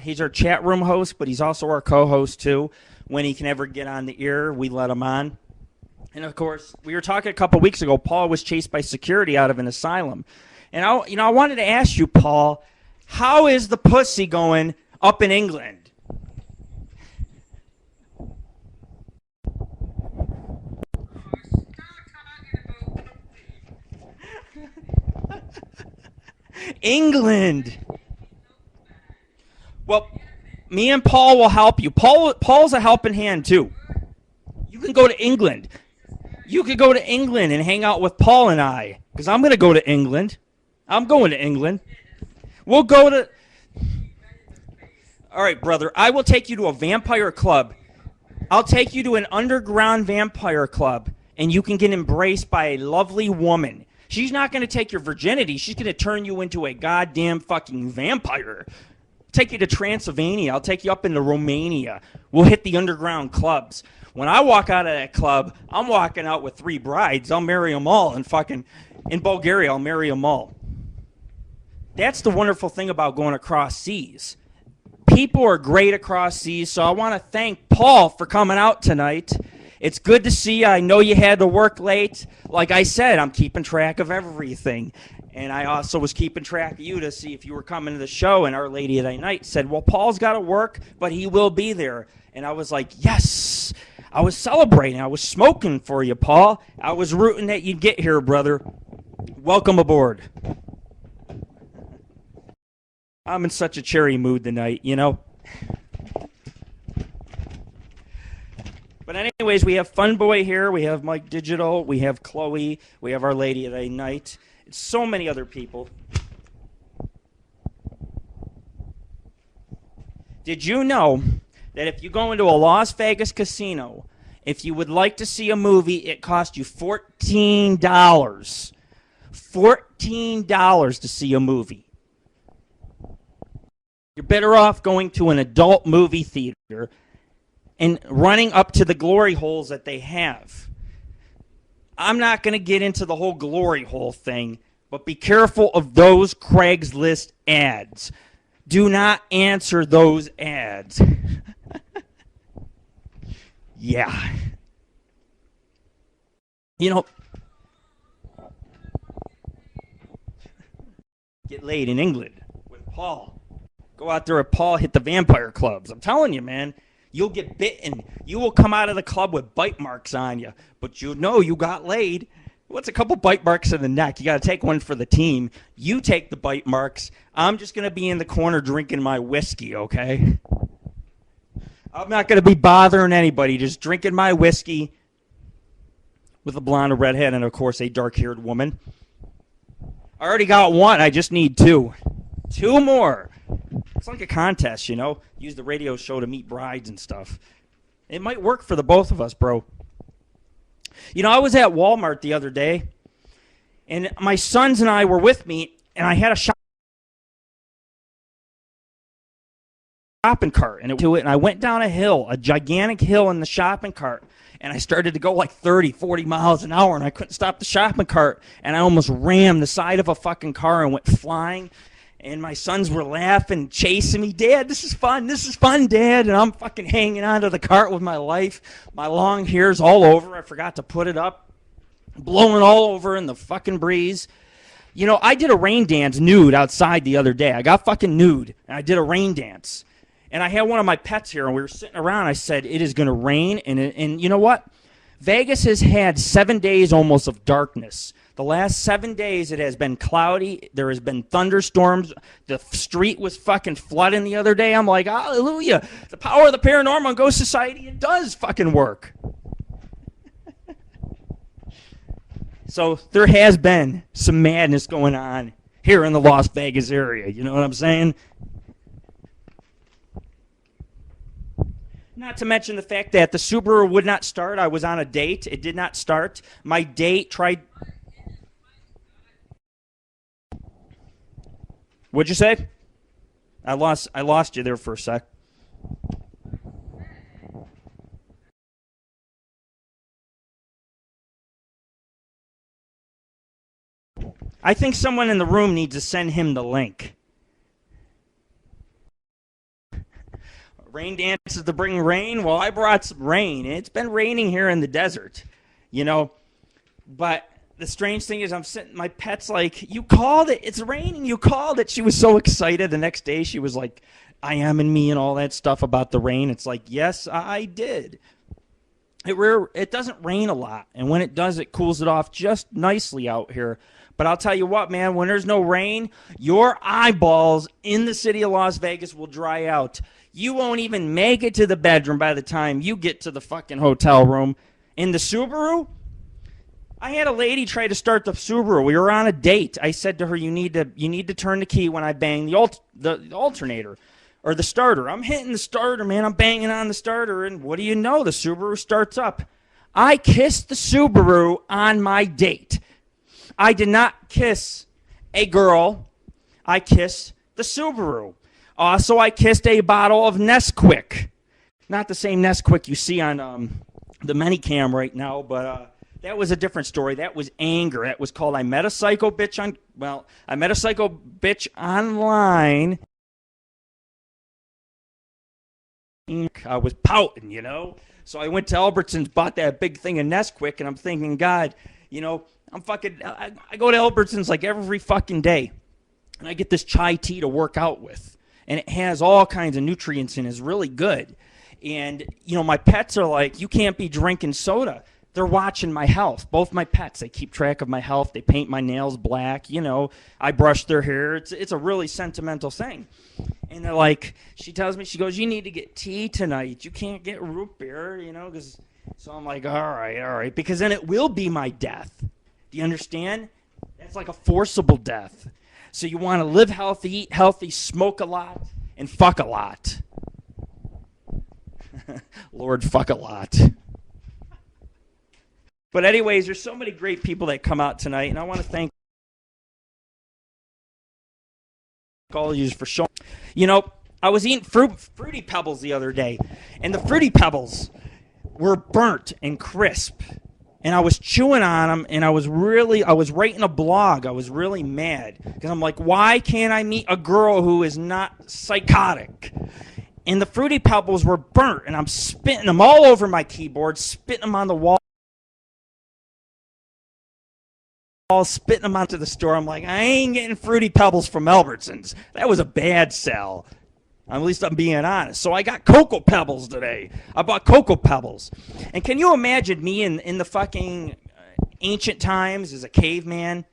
he's our chat room host, but he's also our co-host too. When he can ever get on the air, we let him on. And of course, we were talking a couple weeks ago, Paul was chased by security out of an asylum. And I wanted to ask you, Paul, how is the pussy going up in England? England. Well, me and Paul will help you. Paul's a helping hand too. You can go to England. You could go to England and hang out with Paul and I, because I'm going to go to England. I'm going to England. We'll go to... All right, brother. I will take you to a vampire club. I'll take you to an underground vampire club, and you can get embraced by a lovely woman. She's not going to take your virginity. She's going to turn you into a goddamn fucking vampire. Take you to Transylvania. I'll take you up into Romania. We'll hit the underground clubs. When I walk out of that club, I'm walking out with 3 brides. I'll marry them all. And fucking in Bulgaria, I'll marry them all. That's the wonderful thing about going across seas. People are great across seas, so I want to thank Paul for coming out tonight. It's good to see you. I know you had to work late. Like I said, I'm keeping track of everything. And I also was keeping track of you to see if you were coming to the show. And Our Lady of Thy Night said, well, Paul's got to work, but he will be there. And I was like, yes. I was celebrating. I was smoking for you, Paul. I was rooting that you'd get here, brother. Welcome aboard. I'm in such a cherry mood tonight, you know. But anyways, we have Funboy here, we have Mike Digital, we have Chloe, we have Our Lady of Thy Night, so many other people. Did you know that if you go into a Las Vegas casino, if you would like to see a movie, it costs you $14. $14 to see a movie. You're better off going to an adult movie theater and running up to the glory holes that they have. I'm not going to get into the whole glory hole thing, but be careful of those Craigslist ads. Do not answer those ads. Yeah. You know, get laid in England with Paul. Go out there with Paul, hit the vampire clubs. I'm telling you, man. You'll get bitten. You will come out of the club with bite marks on you. But you know you got laid. What's a couple bite marks in the neck? You got to take one for the team. You take the bite marks. I'm just going to be in the corner drinking my whiskey, okay? I'm not going to be bothering anybody. Just drinking my whiskey with a blonde, a redhead, and, of course, a dark-haired woman. I already got one. I just need 2. 2 more. It's like a contest, you know. Use the radio show to meet brides and stuff. It might work for the both of us, bro. You know, I was at Walmart the other day, and my sons and I were with me, and I had a shopping cart, and I went down a hill, a gigantic hill in the shopping cart, and I started to go like 30, 40 miles an hour, and I couldn't stop the shopping cart, and I almost rammed the side of a fucking car and went flying. And my sons were laughing, chasing me. Dad, this is fun, Dad. And I'm fucking hanging onto the cart with my life. My long hair's all over. I forgot to put it up. Blowing all over in the fucking breeze. You know, I did a rain dance nude outside the other day. I got fucking nude, and I did a rain dance. And I had one of my pets here, and we were sitting around. I said, it is going to rain. And you know what? Vegas has had 7 days almost of darkness. The last 7 days, it has been cloudy. There has been thunderstorms. The street was fucking flooding the other day. I'm like, hallelujah. The power of the paranormal and ghost society, it does fucking work. So there has been some madness going on here in the Las Vegas area. You know what I'm saying? Not to mention the fact that the Subaru would not start. I was on a date. It did not start. My date tried... What'd you say? I lost you there for a sec. I think someone in the room needs to send him the link. Rain dances to bring rain. Well, I brought some rain. It's been raining here in the desert, you know. But the strange thing is I'm sitting, my pet's like, you called it. It's raining. You called it. She was so excited. The next day she was like, I am and me and all that stuff about the rain. It's like, yes, I did. It doesn't rain a lot. And when it does, it cools it off just nicely out here. But I'll tell you what, man, when there's no rain, your eyeballs in the city of Las Vegas will dry out. You won't even make it to the bedroom by the time you get to the fucking hotel room. In the Subaru, I had a lady try to start the Subaru. We were on a date. I said to her, you need to turn the key when I bang the alternator or the starter. I'm hitting the starter, man. I'm banging on the starter, and what do you know? The Subaru starts up. I kissed the Subaru on my date. I did not kiss a girl. I kissed the Subaru. Also, I kissed a bottle of Nesquik. Not the same Nesquik you see on the Minicam right now, but that was a different story. That was anger. That was called I met a psycho bitch online. I was pouting, you know. So I went to Albertsons, bought that big thing of Nesquik, and I'm thinking, God, you know, I go to Albertsons like every fucking day, and I get this chai tea to work out with, and it has all kinds of nutrients and is really good. And, you know, my pets are like, you can't be drinking soda. They're watching my health. Both my pets, they keep track of my health. They paint my nails black. You know, I brush their hair. It's a really sentimental thing. And they're like, she tells me, she goes, you need to get tea tonight. You can't get root beer, you know, because... So I'm like, all right, because then it will be my death. Do you understand? That's like a forcible death. So you want to live healthy, eat healthy, smoke a lot, and fuck a lot. Lord, fuck a lot. But anyways, there's so many great people that come out tonight, and I want to thank all of you for showing. You know, I was eating Fruity Pebbles the other day, and the Fruity Pebbles were burnt and crisp. And I was chewing on them, and I was writing a blog. I was really mad because I'm like, why can't I meet a girl who is not psychotic? And the Fruity Pebbles were burnt, and I'm spitting them all over my keyboard, spitting them on the wall, spitting them onto the store. I'm like, I ain't getting Fruity Pebbles from Albertsons. That was a bad sell. At least I'm being honest. So I got Cocoa Pebbles today. I bought Cocoa Pebbles. And can you imagine me in the fucking ancient times as a caveman?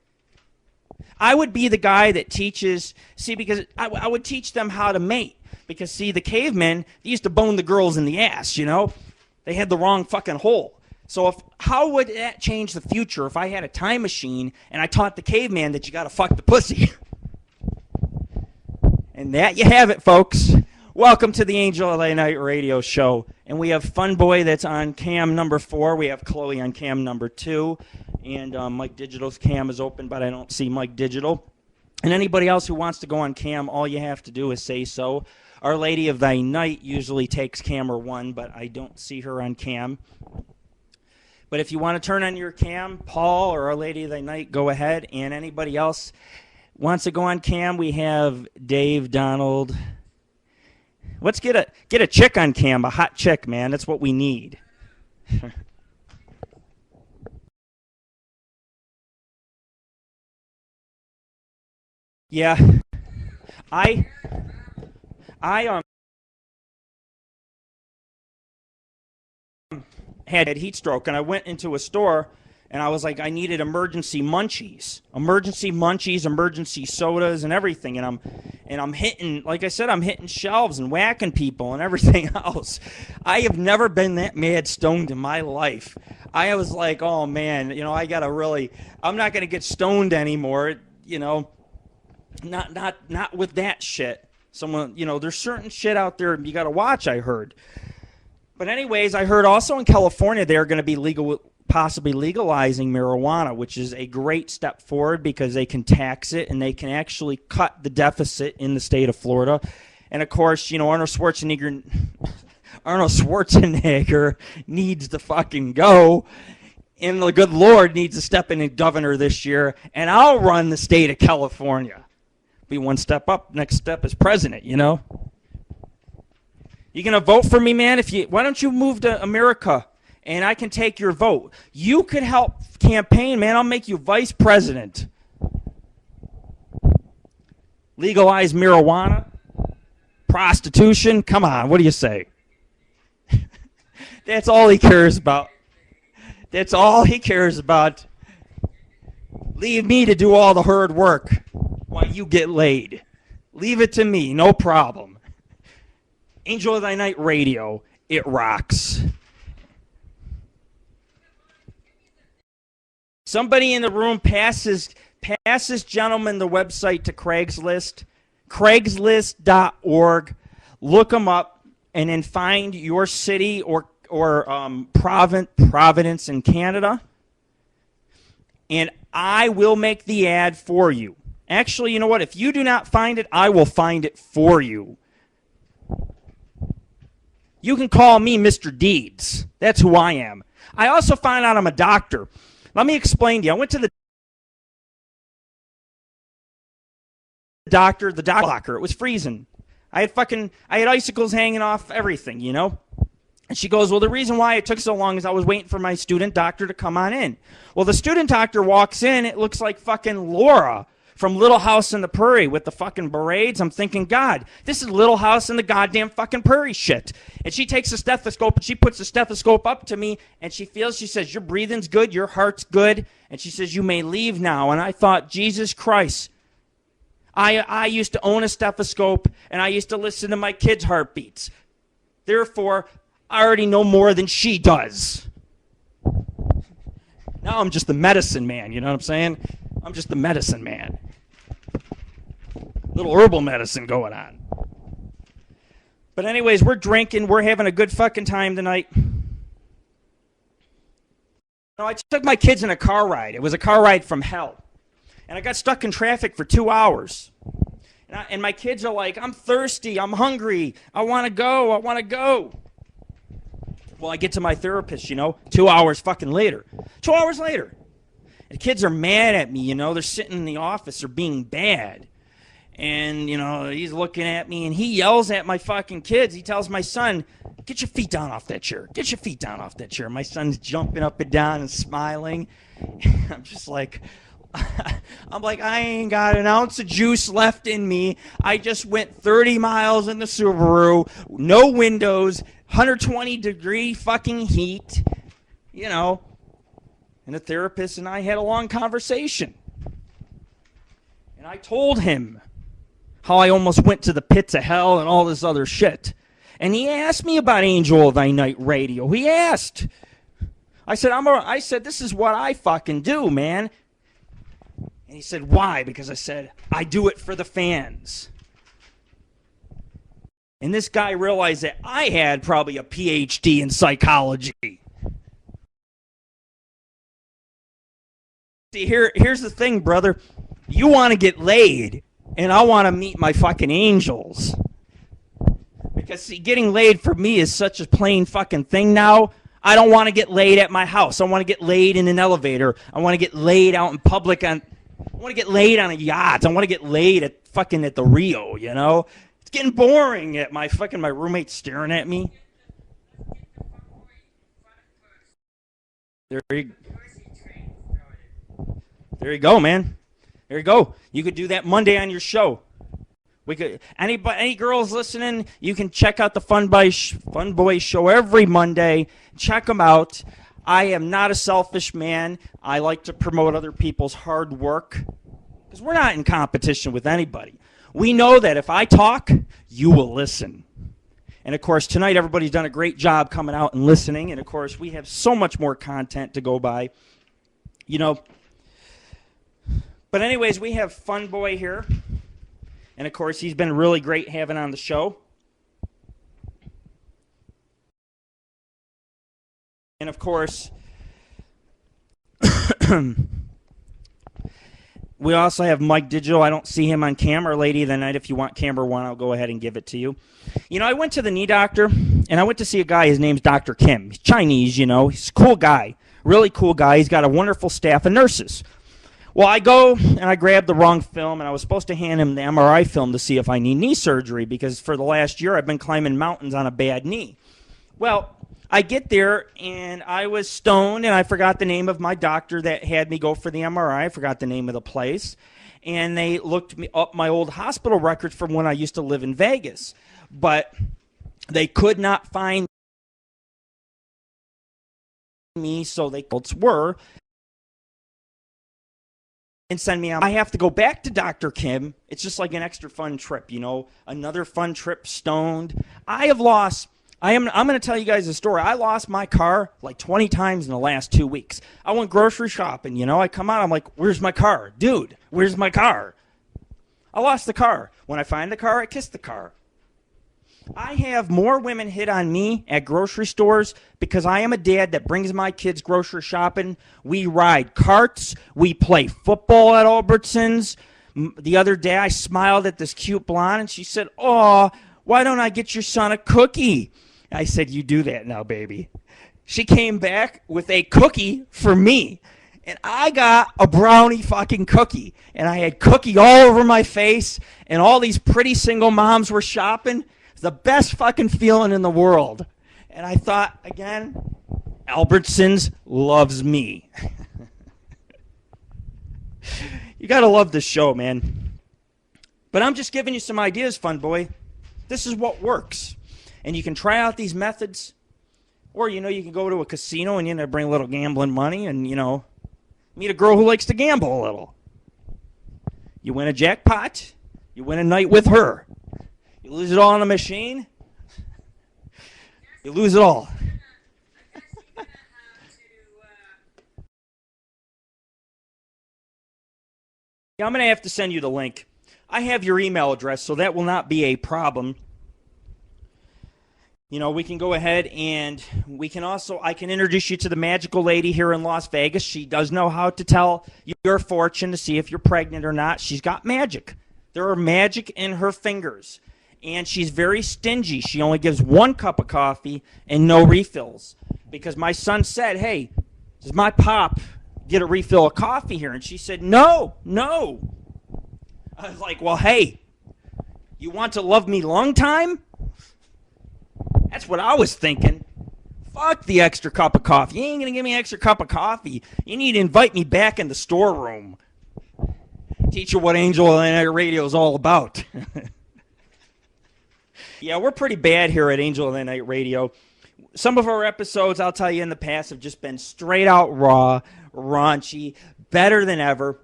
I would be the guy that teaches, because I would teach them how to mate. Because, see, the cavemen, they used to bone the girls in the ass, you know? They had the wrong fucking hole. So how would that change the future if I had a time machine and I taught the caveman that you got to fuck the pussy? And that you have it, folks. Welcome to the AngelOfThyNight radio show. And we have Funboy that's on cam number 4. We have Chloe on cam number 2. And Mike Digital's cam is open, but I don't see Mike Digital. And anybody else who wants to go on cam, all you have to do is say so. Our Lady of Thy Night usually takes camera 1, but I don't see her on cam. But if you want to turn on your cam, Paul or Our Lady of Thy Night, go ahead. And anybody else, wants to go on cam. We have Dave, Donald. Let's get a chick on cam, a hot chick, man. That's what we need. Yeah, I had heat stroke, and I went into a store, and I was like, I needed emergency munchies, emergency sodas, and everything. And I'm hitting, like I said, I'm hitting shelves and whacking people and everything else. I have never been that mad stoned in my life. I was like, oh man, I gotta really, I'm not gonna get stoned anymore, not with that shit. Someone, there's certain shit out there you gotta watch, I heard. But anyways, I heard also in California they're going to be possibly legalizing marijuana, which is a great step forward because they can tax it and they can actually cut the deficit in the state of Florida. And of course, Arnold Schwarzenegger needs to fucking go. And the good Lord needs to step in as governor this year. And I'll run the state of California. Be one step up. Next step is president, You gonna vote for me, man? Why don't you move to America and I can take your vote? You could help campaign, man. I'll make you vice president. Legalize marijuana, prostitution. Come on, what do you say? That's all he cares about. That's all he cares about. Leave me to do all the hard work while you get laid. Leave it to me, no problem. Angel of Thy Night Radio, it rocks. Somebody in the room passes gentleman the website to Craigslist, Craigslist.org. Look them up and then find your city or Providence in Canada, and I will make the ad for you. Actually, you know what? If you do not find it, I will find it for you. You can call me Mr. Deeds. That's who I am. I also found out I'm a doctor. Let me explain to you. I went to the doctor, It was freezing. I had icicles hanging off everything, And she goes, well, the reason why it took so long is I was waiting for my student doctor to come on in. Well, the student doctor walks in. It looks like fucking Laura from Little House in the Prairie with the fucking berets. I'm thinking, God, this is Little House in the goddamn fucking prairie shit. And she takes a stethoscope and she puts the stethoscope up to me and she says, your breathing's good, your heart's good. And she says, you may leave now. And I thought, Jesus Christ. I used to own a stethoscope and I used to listen to my kids' heartbeats. Therefore, I already know more than she does. Now I'm just the medicine man, you know what I'm saying? I'm just the medicine man. Little herbal medicine going on. But anyways, we're drinking. We're having a good fucking time tonight. I took my kids in a car ride. It was a car ride from hell. And I got stuck in traffic for 2 hours. And my kids are like, I'm thirsty. I'm hungry. I want to go. Well, I get to my therapist, 2 hours fucking later. 2 hours later. The kids are mad at me, They're sitting in the office. They're being bad. And, he's looking at me, and he yells at my fucking kids. He tells my son, get your feet down off that chair. Get your feet down off that chair. My son's jumping up and down and smiling. I'm just like, I ain't got an ounce of juice left in me. I just went 30 miles in the Subaru, no windows, 120-degree fucking heat, And the therapist and I had a long conversation. And I told him how I almost went to the pits of hell and all this other shit. And he asked me about Angel of Thy Night Radio. He asked. I said, this is what I fucking do, man. And he said, why? Because I said, I do it for the fans. And this guy realized that I had probably a PhD in psychology. See, here's the thing, brother. You want to get laid, and I want to meet my fucking angels. Because, see, getting laid for me is such a plain fucking thing now. I don't want to get laid at my house. I want to get laid in an elevator. I want to get laid out in public on... I want to get laid on a yacht. I want to get laid at fucking at the Rio, you know? It's getting boring at my roommate staring at me. There you go, man. There you go. You could do that Monday on your show. We could any girls listening, you can check out the Funboy show every Monday. Check them out. I am not a selfish man. I like to promote other people's hard work because we're not in competition with anybody. We know that if I talk, you will listen. And, of course, tonight everybody's done a great job coming out and listening. And, of course, we have so much more content to go by. You know. But anyways, we have Funboy here. And, of course, he's been really great having on the show. And, of course, we also have Mike Digital. I don't see him on camera. Lady of the Night, if you want camera one, I'll go ahead and give it to you. You know, I went to the knee doctor, and I went to see a guy. His name's Dr. Kim. He's Chinese, you know. He's a cool guy, really cool guy. He's got a wonderful staff of nurses. Well, I go, and I grab the wrong film, and I was supposed to hand him the MRI film to see if I need knee surgery because for the last year I've been climbing mountains on a bad knee. Well, I get there, and I was stoned, and I forgot the name of my doctor that had me go for the MRI. I forgot the name of the place. And they looked me up my old hospital records from when I used to live in Vegas. But they could not find me, so they were and send me out. I have to go back to Dr. Kim. It's just like an extra fun trip, you know, another fun trip stoned. I'm going to tell you guys a story. I lost my car like 20 times in the last 2 weeks. I went grocery shopping, you know. I come out, I'm like, where's my car? Dude, where's my car? I lost the car. When I find the car, I kiss the car. I have more women hit on me at grocery stores because I am a dad that brings my kids grocery shopping. We ride carts. We play football at Albertsons. The other day, I smiled at this cute blonde, and she said, "Oh, why don't I get your son a cookie?" I said, "You do that now, baby." She came back with a cookie for me, and I got a brownie fucking cookie, and I had cookie all over my face, and all these pretty single moms were shopping. It's the best fucking feeling in the world. And I thought, again, Albertsons loves me. You got to love this show, man. But I'm just giving you some ideas, Funboy. This is what works. And you can try out these methods. Or, you know, you can go to a casino and, you know, bring a little gambling money and, you know, meet a girl who likes to gamble a little. You win a jackpot. You win a night with her. You lose it all on a machine. You lose it all. Yeah, I'm going to have to send you the link. I have your email address, so that will not be a problem. You know, we can go ahead and I can introduce you to the magical lady here in Las Vegas. She does know how to tell your fortune to see if you're pregnant or not. She's got magic. There are magic in her fingers. And she's very stingy. She only gives 1 cup of coffee and no refills. Because my son said, "Hey, does my pop get a refill of coffee here?" And she said, no. I was like, well, hey, you want to love me long time? That's what I was thinking. Fuck the extra cup of coffee. You ain't going to give me an extra cup of coffee. You need to invite me back in the storeroom. Teach you what Angel of the Night Radio is all about. Yeah, we're pretty bad here at Angel of the Night Radio. Some of our episodes, I'll tell you in the past, have just been straight out raw, raunchy, better than ever.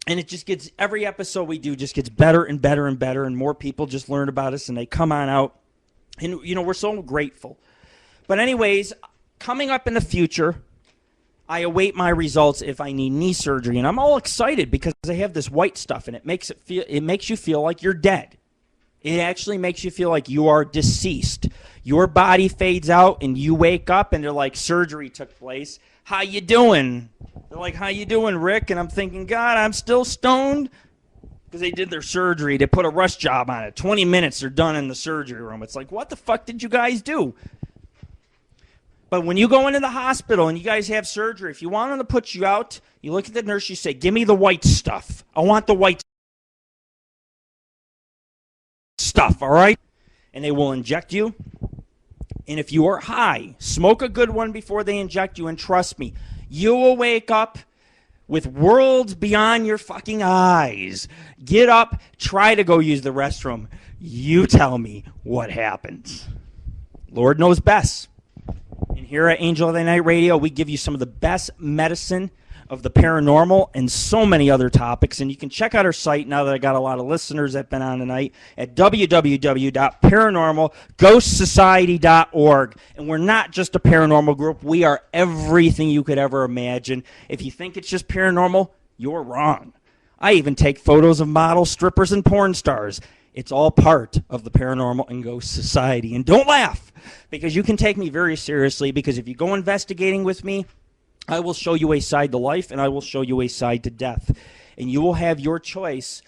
And it just gets, every episode we do just gets better and better and better, and more people just learn about us and they come on out. And, you know, we're so grateful. But anyways, coming up in the future, I await my results if I need knee surgery. And I'm all excited because I have this white stuff, and it makes you feel like you're dead. It actually makes you feel like you are deceased. Your body fades out, and you wake up, and they're like, surgery took place. How you doing? They're like, how you doing, Rick? And I'm thinking, God, I'm still stoned. Because they did their surgery. They put a rush job on it. 20 minutes, they're done in the surgery room. It's like, what the fuck did you guys do? But when you go into the hospital and you guys have surgery, if you want them to put you out, you look at the nurse, you say, give me the white stuff. I want the white stuff, all right? And they will inject you. And if you are high, smoke a good one before they inject you, and trust me, you will wake up with worlds beyond your fucking eyes. Get up, try to go use the restroom. You tell me what happens. Lord knows best. And here at Angel of the Night Radio, we give you some of the best medicine of the paranormal and so many other topics. And you can check out our site, now that I got a lot of listeners that have been on tonight, at www.paranormalghostsociety.org. And we're not just a paranormal group. We are everything you could ever imagine. If you think it's just paranormal, you're wrong. I even take photos of models, strippers, and porn stars. It's all part of the Paranormal and Ghost Society. And don't laugh, because you can take me very seriously, because if you go investigating with me, I will show you a side to life, and I will show you a side to death. And you will have your choice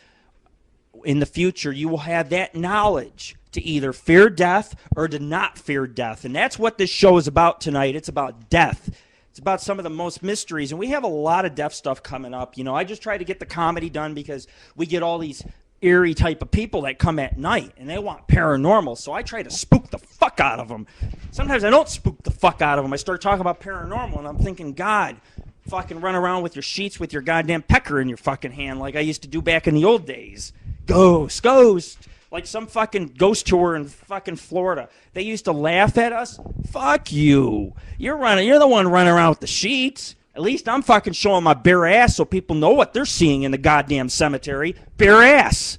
in the future. You will have that knowledge to either fear death or to not fear death. And that's what this show is about tonight. It's about death. It's about some of the most mysteries. And we have a lot of death stuff coming up. You know, I just try to get the comedy done because we get all these eerie type of people that come at night and they want paranormal, so I try to spook the fuck out of them. Sometimes I don't spook the fuck out of them. I start talking about paranormal and I'm thinking, God, fucking run around with your sheets with your goddamn pecker in your fucking hand like I used to do back in the old days. Ghost, like some fucking ghost tour in fucking Florida. They used to laugh at us. Fuck you. You're the one running around with the sheets. At least I'm fucking showing my bare ass so people know what they're seeing in the goddamn cemetery. Bare ass.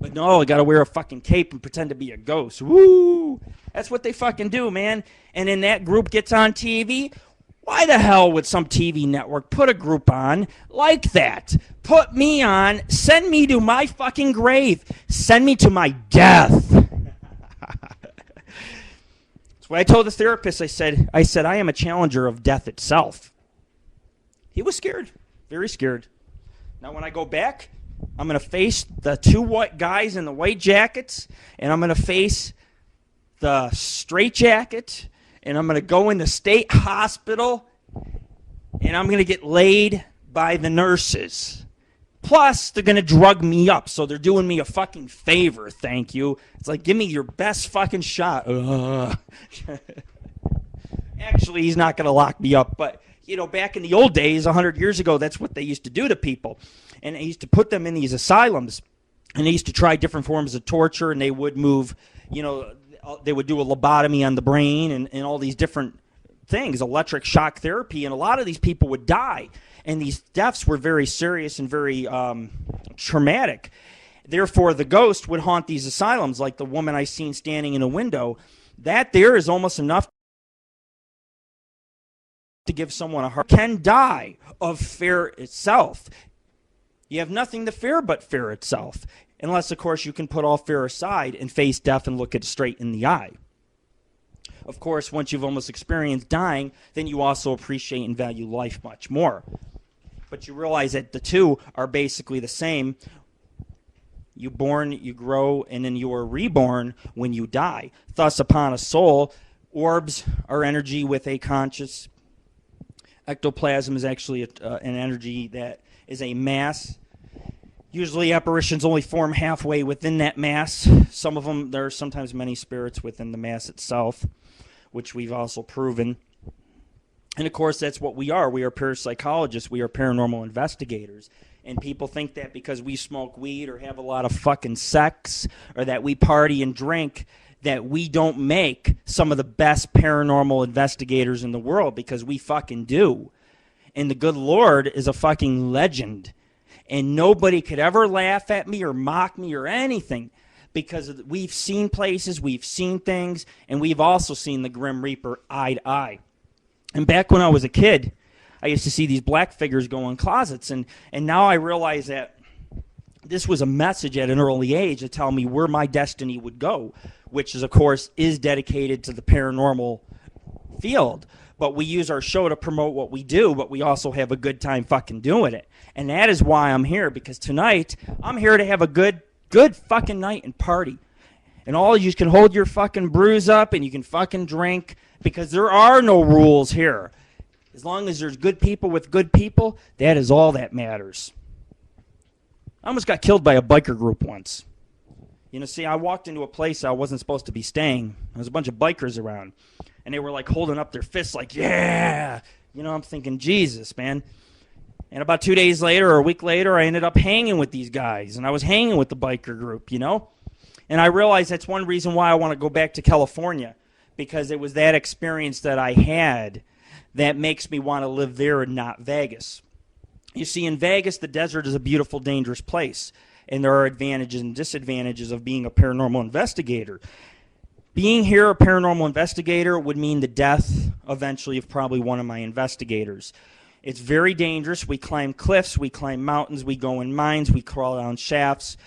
But no, I gotta wear a fucking cape and pretend to be a ghost. Woo! That's what they fucking do, man. And then that group gets on TV. Why the hell would some TV network put a group on like that? Put me on. Send me to my fucking grave. Send me to my death. When I told the therapist, I said, I am a challenger of death itself. He was scared, very scared. Now, when I go back, I'm going to face the two white guys in the white jackets, and I'm going to face the straight jacket, and I'm going to go in the state hospital, and I'm going to get laid by the nurses. Plus, they're going to drug me up, so they're doing me a fucking favor, thank you. It's like, give me your best fucking shot. Actually, he's not going to lock me up, but, you know, back in the old days, 100 years ago, that's what they used to do to people. And they used to put them in these asylums, and they used to try different forms of torture, and they would move, you know, they would do a lobotomy on the brain and all these different things, electric shock therapy, and a lot of these people would die. And these deaths were very serious and very traumatic. Therefore, the ghost would haunt these asylums, like the woman I seen standing in a window. That there is almost enough to give someone a heart. Can die of fear itself. You have nothing to fear but fear itself. Unless, of course, you can put all fear aside and face death and look it straight in the eye. Of course, once you've almost experienced dying, then you also appreciate and value life much more. But you realize that the two are basically the same. You born, you grow, and then you are reborn when you die. Thus, upon a soul, orbs are energy with a conscious. Ectoplasm is actually an energy that is a mass. Usually apparitions only form halfway within that mass. Some of them, there are sometimes many spirits within the mass itself, which we've also proven. And, of course, that's what we are. We are parapsychologists. We are paranormal investigators. And people think that because we smoke weed or have a lot of fucking sex or that we party and drink, that we don't make some of the best paranormal investigators in the world, because we fucking do. And the good Lord is a fucking legend. And nobody could ever laugh at me or mock me or anything, because we've seen places, we've seen things, and we've also seen the Grim Reaper eye to eye. And back when I was a kid, I used to see these black figures go in closets, and now I realize that this was a message at an early age to tell me where my destiny would go, which is, of course, is dedicated to the paranormal field. But we use our show to promote what we do, but we also have a good time fucking doing it. And that is why I'm here, because tonight I'm here to have a good fucking night and party. And all you can hold your fucking brews up and you can fucking drink. because there are no rules here. As long as there's good people with good people, that is all that matters. I almost got killed by a biker group once. You know, see, I walked into a place I wasn't supposed to be staying. There was a bunch of bikers around, and they were like holding up their fists like, yeah. You know, I'm thinking, Jesus, man. And about 2 days later or a week later, I ended up hanging with these guys, and I was hanging with the biker group, you know. And I realized that's one reason why I want to go back to California, because it was that experience that I had that makes me want to live there and not Vegas. You see, in Vegas, the desert is a beautiful, dangerous place, and there are advantages and disadvantages of being a paranormal investigator. Being here a paranormal investigator would mean the death, eventually, of probably one of my investigators. It's very dangerous. We climb cliffs, we climb mountains, we go in mines, we crawl down shafts,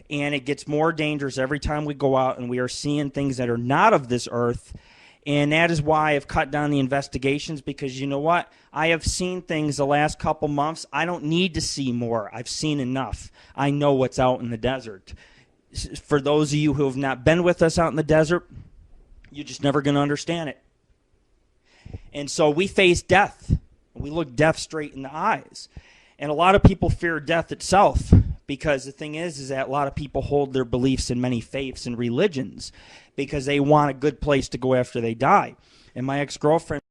and it gets more dangerous every time we go out, and we are seeing things that are not of this earth. And that is why I've cut down the investigations, because you know what? I have seen things the last couple months. I don't need to see more. I've seen enough. I know what's out in the desert. For those of you who have not been with us out in the desert, you're just never going to understand it. And so we face death. We look death straight in the eyes. And a lot of people fear death itself, because the thing is that a lot of people hold their beliefs in many faiths and religions because they want a good place to go after they die. And my ex-girlfriend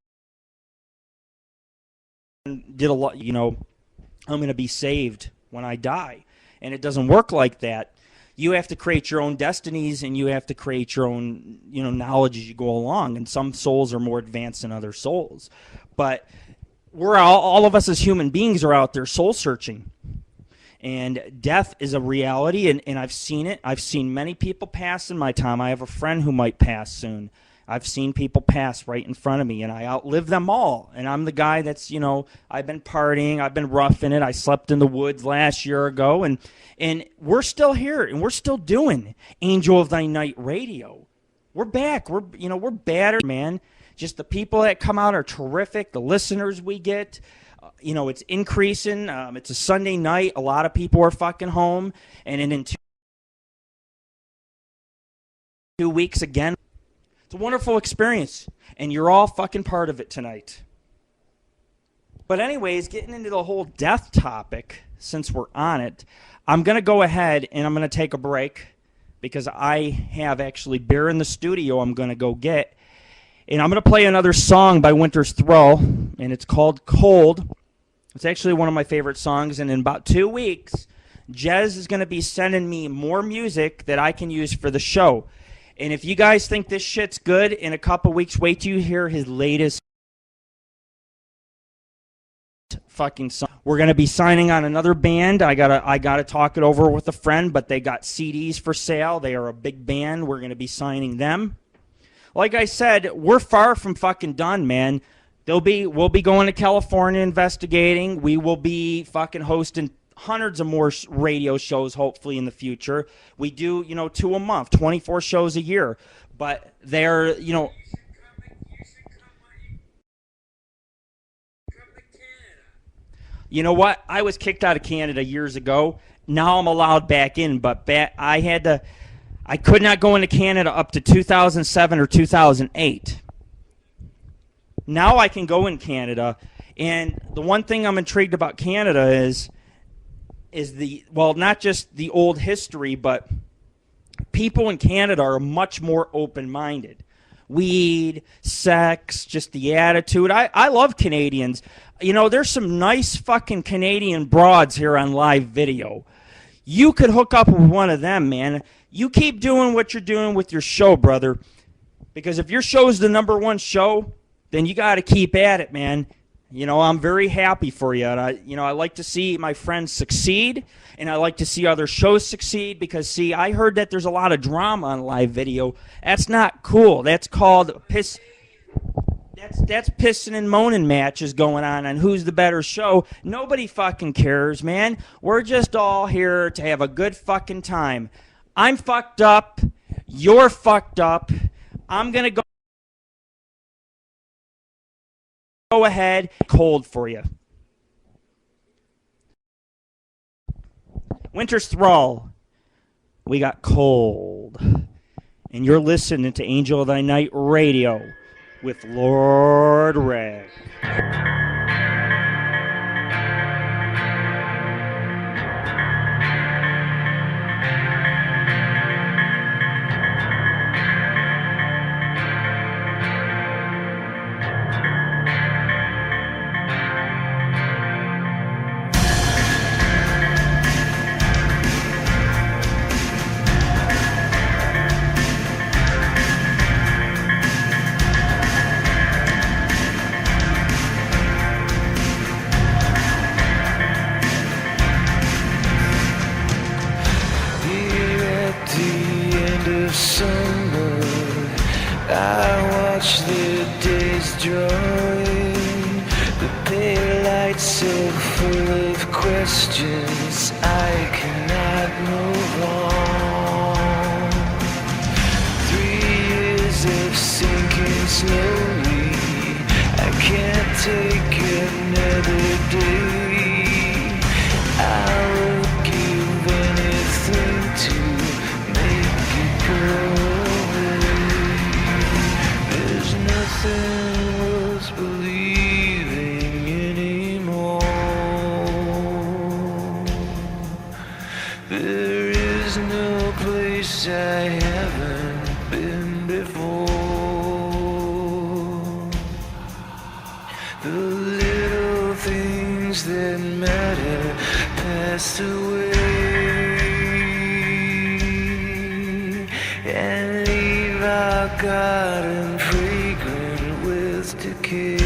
did a lot, you know, I'm going to be saved when I die. And it doesn't work like that. You have to create your own destinies, and you have to create your own, you know, knowledge as you go along. And some souls are more advanced than other souls. But we're all of us as human beings are out there soul searching. And death is a reality, and I've seen it. I've seen many people pass in my time. I have a friend who might pass soon. I've seen people pass right in front of me, and I outlive them all. And I'm the guy that's, you know, I've been partying, I've been roughing it. I slept in the woods last year ago, and we're still here, and we're still doing Angel of Thy Night radio. We're back. We're battered, man. Just the people that come out are terrific. The listeners we get. You know, it's increasing. It's a Sunday night. A lot of people are fucking home. And in 2 weeks again, it's a wonderful experience. And you're all fucking part of it tonight. But anyways, getting into the whole death topic, since we're on it, I'm going to go ahead and I'm going to take a break, because I have actually beer in the studio I'm going to go get. And I'm going to play another song by Winter's Thrall, and it's called Cold. It's actually one of my favorite songs, and in about 2 weeks, Jez is going to be sending me more music that I can use for the show. And if you guys think this shit's good, in a couple weeks, wait till you hear his latest fucking song. We're going to be signing on another band. I gotta talk it over with a friend, but they got CDs for sale. They are a big band. We're going to be signing them. Like I said, we're far from fucking done, man. We'll be going to California investigating. We will be fucking hosting hundreds of more radio shows, hopefully, in the future. We do, 2 a month, 24 shows a year. But they're, You know what? I was kicked out of Canada years ago. Now I'm allowed back in, but I could not go into Canada up to 2007 or 2008. Now I can go in Canada, and the one thing I'm intrigued about Canada is not just the old history, but people in Canada are much more open-minded. Weed, sex, just the attitude. I love Canadians. There's some nice fucking Canadian broads here on live video. You could hook up with one of them, man. You keep doing what you're doing with your show, brother. Because if your show's the #1 show, then you got to keep at it, man. I'm very happy for you. And I like to see my friends succeed, and I like to see other shows succeed because, see, I heard that there's a lot of drama on live video. That's not cool. That's called piss. That's pissing and moaning matches going on who's the better show. Nobody fucking cares, man. We're just all here to have a good fucking time. I'm fucked up. You're fucked up. I'm going to go ahead. Cold for you. Winter's Thrall. We got Cold. And you're listening to Angel of Thy Night Radio. with Lord Rick. Questions I cannot move on. 3 years of sinking slowly. I can't take another day. I would give anything to make it go away. There's nothing worth believing anymore. There is no place I haven't been before. The little things that matter passed away and leave our garden fragrant with decay.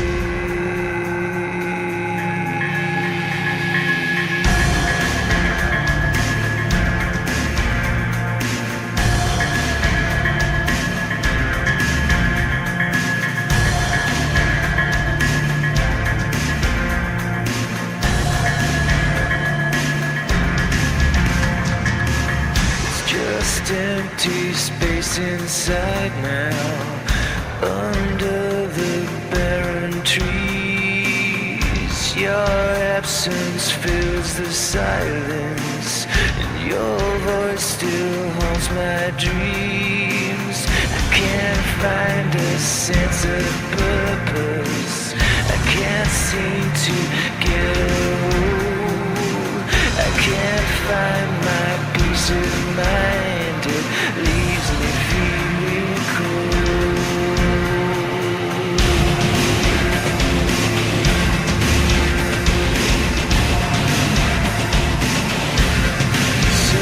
Empty space inside now, under the barren trees. Your absence fills the silence, and your voice still haunts my dreams. I can't find a sense of purpose. I can't seem to get a hold. I can't find my peace of mind. It leaves me feeling cold. So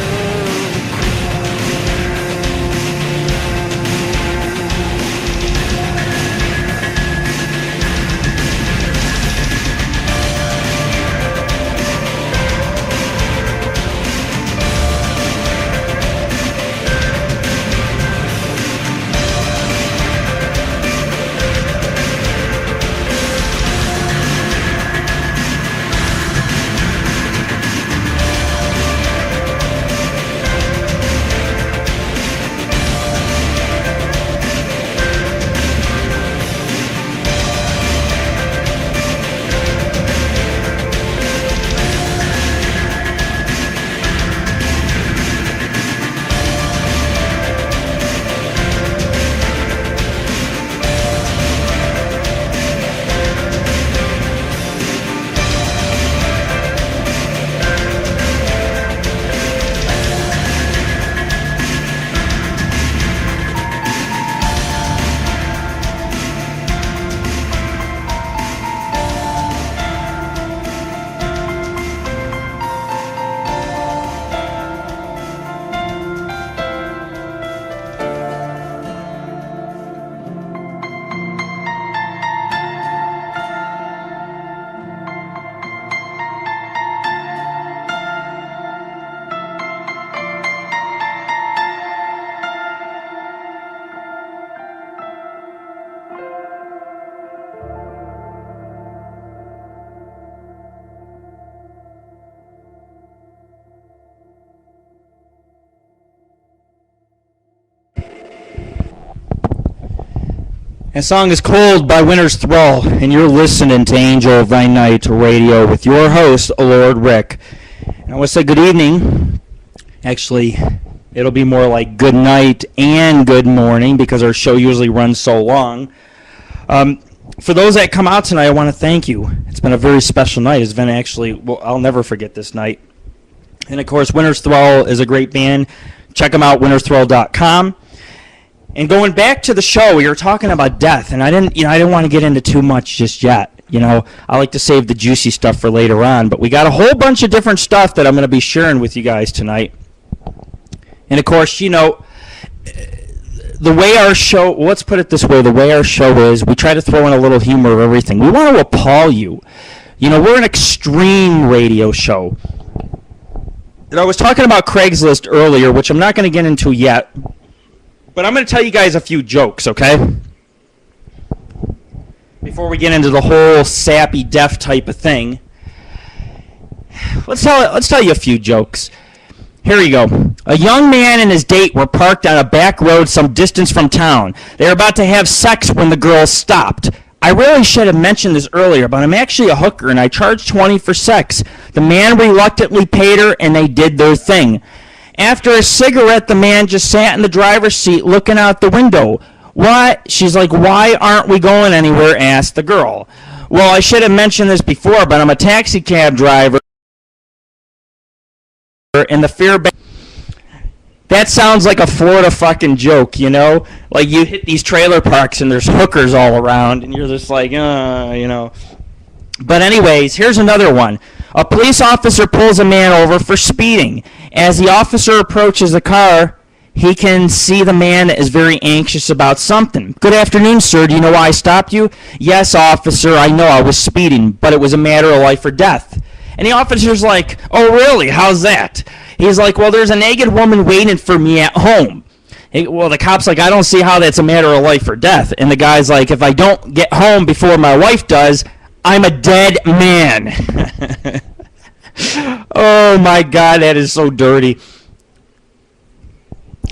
That song is Cold by Winter's Thrall, and you're listening to Angel of Thy Night Radio with your host, Lord Rick. And I want to say good evening. Actually, it'll be more like good night and good morning because our show usually runs so long. For those that come out tonight, I want to thank you. It's been a very special night. It's been actually, well, I'll never forget this night. And of course, Winter's Thrall is a great band. Check them out, wintersthrall.com. And going back to the show, we were talking about death, and I didn't want to get into too much just yet. I like to save the juicy stuff for later on, but we got a whole bunch of different stuff that I'm going to be sharing with you guys tonight. And of course, the way our show, let's put it this way, the way our show is, we try to throw in a little humor of everything. We want to appall you. We're an extreme radio show. And I was talking about Craigslist earlier, which I'm not going to get into yet, but I'm going to tell you guys a few jokes, okay? Before we get into the whole sappy, deaf type of thing. Let's tell you a few jokes. Here you go. A young man and his date were parked on a back road some distance from town. They were about to have sex when the girl stopped. I really should have mentioned this earlier, but I'm actually a hooker and I charge $20 for sex. The man reluctantly paid her and they did their thing. After a cigarette, the man just sat in the driver's seat looking out the window. What? She's like, why aren't we going anywhere? Asked the girl. Well, I should have mentioned this before, but I'm a taxi cab driver in the Fairbanks. That sounds like a Florida fucking joke, Like you hit these trailer parks and there's hookers all around and you're just like, But anyways, here's another one. A police officer pulls a man over for speeding. As the officer approaches the car, he can see the man is very anxious about something. Good afternoon, sir. Do you know why I stopped you? Yes, officer, I know I was speeding, but it was a matter of life or death. And the officer's like, oh, really? How's that? He's like, well, there's a naked woman waiting for me at home. Well, the cop's like, I don't see how that's a matter of life or death. And the guy's like, if I don't get home before my wife does, I'm a dead man. Oh, my God, that is so dirty.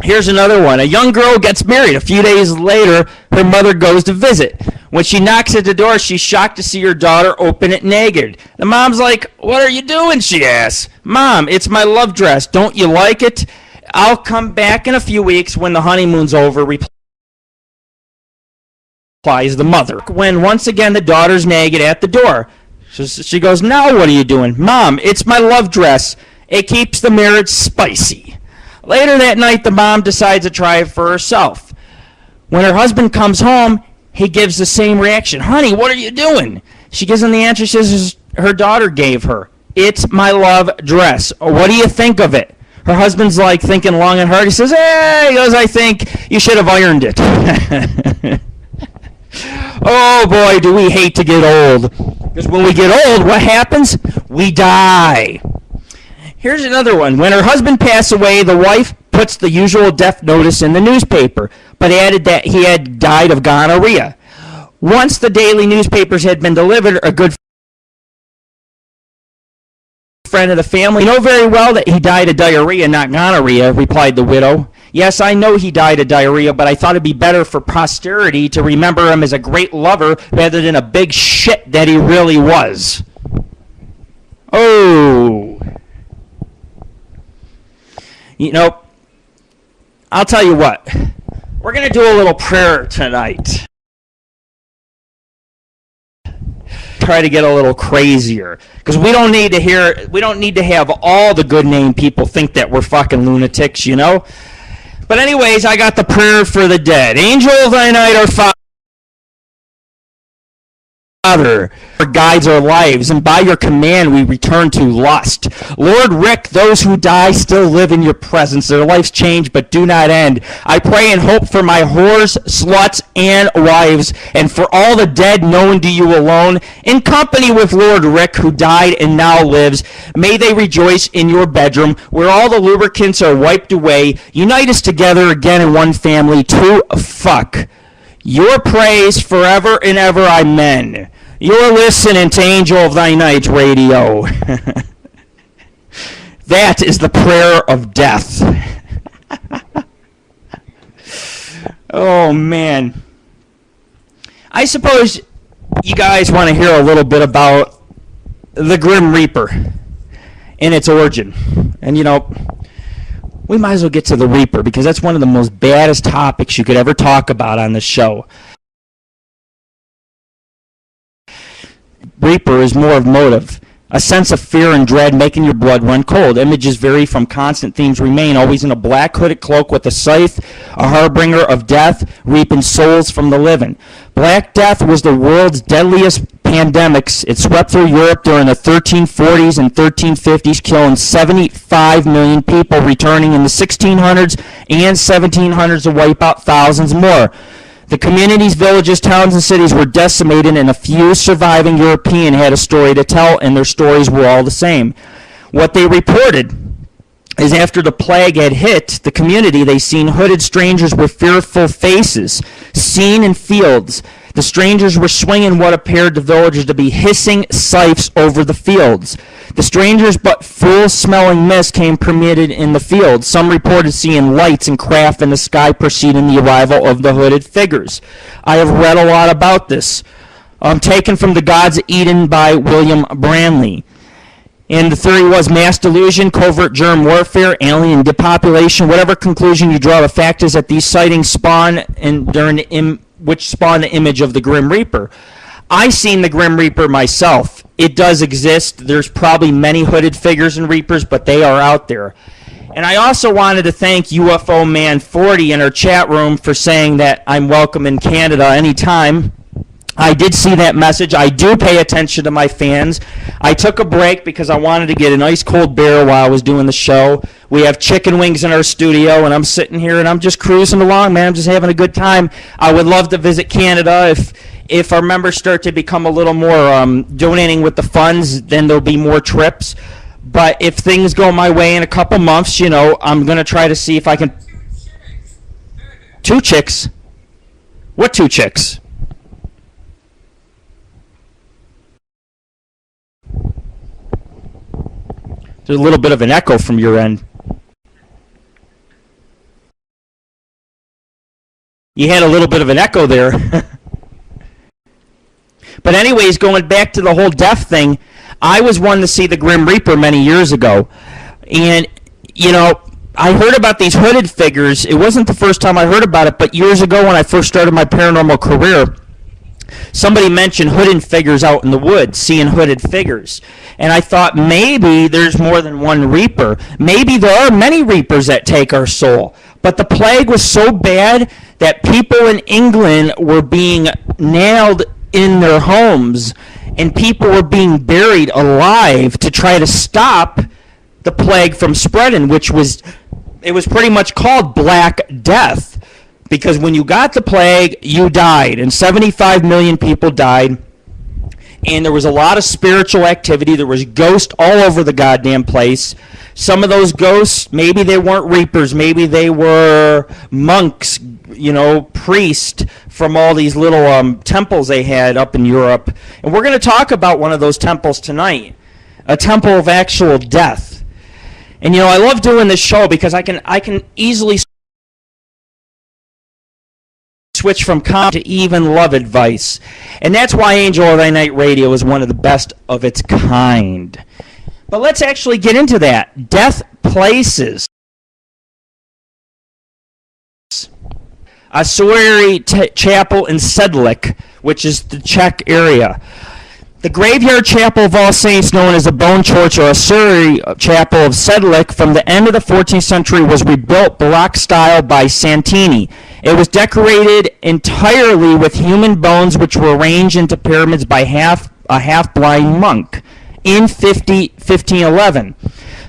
Here's another one. A young girl gets married. A few days later, her mother goes to visit. When she knocks at the door, she's shocked to see her daughter open it naked. The mom's like, what are you doing, she asks. Mom, it's my love dress. Don't you like it? I'll come back in a few weeks when the honeymoon's over, replies the mother. When once again the daughter's naked at the door. She goes, now what are you doing? Mom, it's my love dress. It keeps the marriage spicy. Later that night, the mom decides to try it for herself. When her husband comes home, he gives the same reaction. Honey, what are you doing? She gives him the answer her daughter gave her. It's my love dress. What do you think of it? Her husband's like thinking long and hard. He says, hey, he goes, I think you should have ironed it. Oh, boy, do we hate to get old. Because when we get old, what happens? We die. Here's another one. When her husband passed away, the wife puts the usual death notice in the newspaper, but added that he had died of gonorrhea. Once the daily newspapers had been delivered, a good friend of the family, you know very well that he died of diarrhea, not gonorrhea, replied the widow. Yes, I know he died of diarrhea, but I thought it'd be better for posterity to remember him as a great lover rather than a big shit that he really was. Oh. I'll tell you what. We're going to do a little prayer tonight. Try to get a little crazier. Because we don't need to have all the good name people think that we're fucking lunatics, But anyways, I got the prayer for the dead. Angel of thy night, our Father, guides our lives, and by your command we return to lust. Lord Rick, those who die still live in your presence. Their lives change but do not end. I pray and hope for my whores, sluts, and wives, and for all the dead known to you alone, in company with Lord Rick, who died and now lives. May they rejoice in your bedroom, where all the lubricants are wiped away. Unite us together again in one family to fuck. Your praise forever and ever, amen. You're listening to Angel of Thy Night Radio. That is the prayer of death. Oh, man. I suppose you guys want to hear a little bit about the Grim Reaper and its origin. And, we might as well get to the Reaper, because that's one of the most baddest topics you could ever talk about on this show. Reaper is more of motive. A sense of fear and dread making your blood run cold. Images vary from constant themes remain, always in a black hooded cloak with a scythe, a harbinger of death, reaping souls from the living. Black Death was the world's deadliest pandemics. It swept through Europe during the 1340s and 1350s, killing 75 million people, returning in the 1600s and 1700s to wipe out thousands more. The communities, villages, towns, and cities were decimated, and a few surviving European had a story to tell, and their stories were all the same. What they reported is after the plague had hit the community, they seen hooded strangers with fearful faces, seen in fields. The strangers were swinging what appeared to villagers to be hissing scythes over the fields. The strangers, but foul-smelling mist came permitted in the fields. Some reported seeing lights and craft in the sky preceding the arrival of the hooded figures. I have read a lot about this. Taken from The Gods of Eden by William Branley. And the theory was mass delusion, covert germ warfare, alien depopulation, whatever conclusion you draw. The fact is that these sightings spawn which spawned the image of the Grim Reaper. I seen the Grim Reaper myself. It does exist. There's probably many hooded figures and Reapers, but they are out there. And I also wanted to thank UFO Man 40 in our chat room for saying that I'm welcome in Canada anytime. I did see that message. I do pay attention to my fans. I took a break because I wanted to get an ice cold beer while I was doing the show. We have chicken wings in our studio, and I'm sitting here and I'm just cruising along, man. I'm just having a good time. I would love to visit Canada. If our members start to become a little more donating with the funds, then there'll be more trips. But if things go my way in a couple months, you know, I'm going to try to see if I can... 2 chicks? What 2 chicks? There's a little bit of an echo from your end. You had a little bit of an echo there. But anyways, going back to the whole death thing, I was one to see the Grim Reaper many years ago. And, you know, I heard about these hooded figures. It wasn't the first time I heard about it, but years ago when I first started my paranormal career, somebody mentioned hooded figures out in the woods, seeing hooded figures. And I thought maybe there's more than one Reaper. Maybe there are many Reapers that take our soul. But the plague was so bad that people in England were being nailed in their homes, and people were being buried alive to try to stop the plague from spreading, it was pretty much called Black Death. Because when you got the plague, you died, and 75 million people died, and there was a lot of spiritual activity. There was ghosts all over the goddamn place. Some of those ghosts, maybe they weren't Reapers, maybe they were monks, you know, priests from all these little temples they had up in Europe. And we're going to talk about one of those temples tonight, a temple of actual death. And, you know, I love doing this show because I can easily switch from comedy to even love advice. And that's why AngelOfThyNight Radio is one of the best of its kind. But let's actually get into that. Death places. Ossuary Chapel in Sedlec, which is the Czech area. The graveyard chapel of All Saints, known as the Bone Church or Ossuary Chapel of Sedlec, from the end of the 14th century, was rebuilt Baroque style by Santini. It was decorated entirely with human bones, which were arranged into pyramids by a half-blind monk in 1511.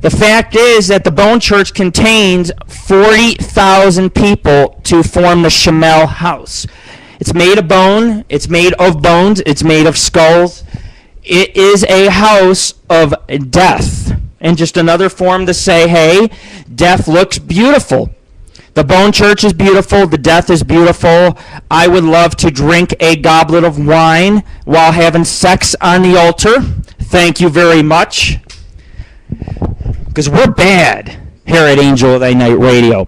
The fact is that the Bone Church contains 40,000 people to form the Chamel House. It's made of bone, it's made of bones, it's made of skulls. It is a house of death. And just another form to say, hey, death looks beautiful. The Bone Church is beautiful. The death is beautiful. I would love to drink a goblet of wine while having sex on the altar. Thank you very much. Because we're bad here at AngelOfThyNight Radio.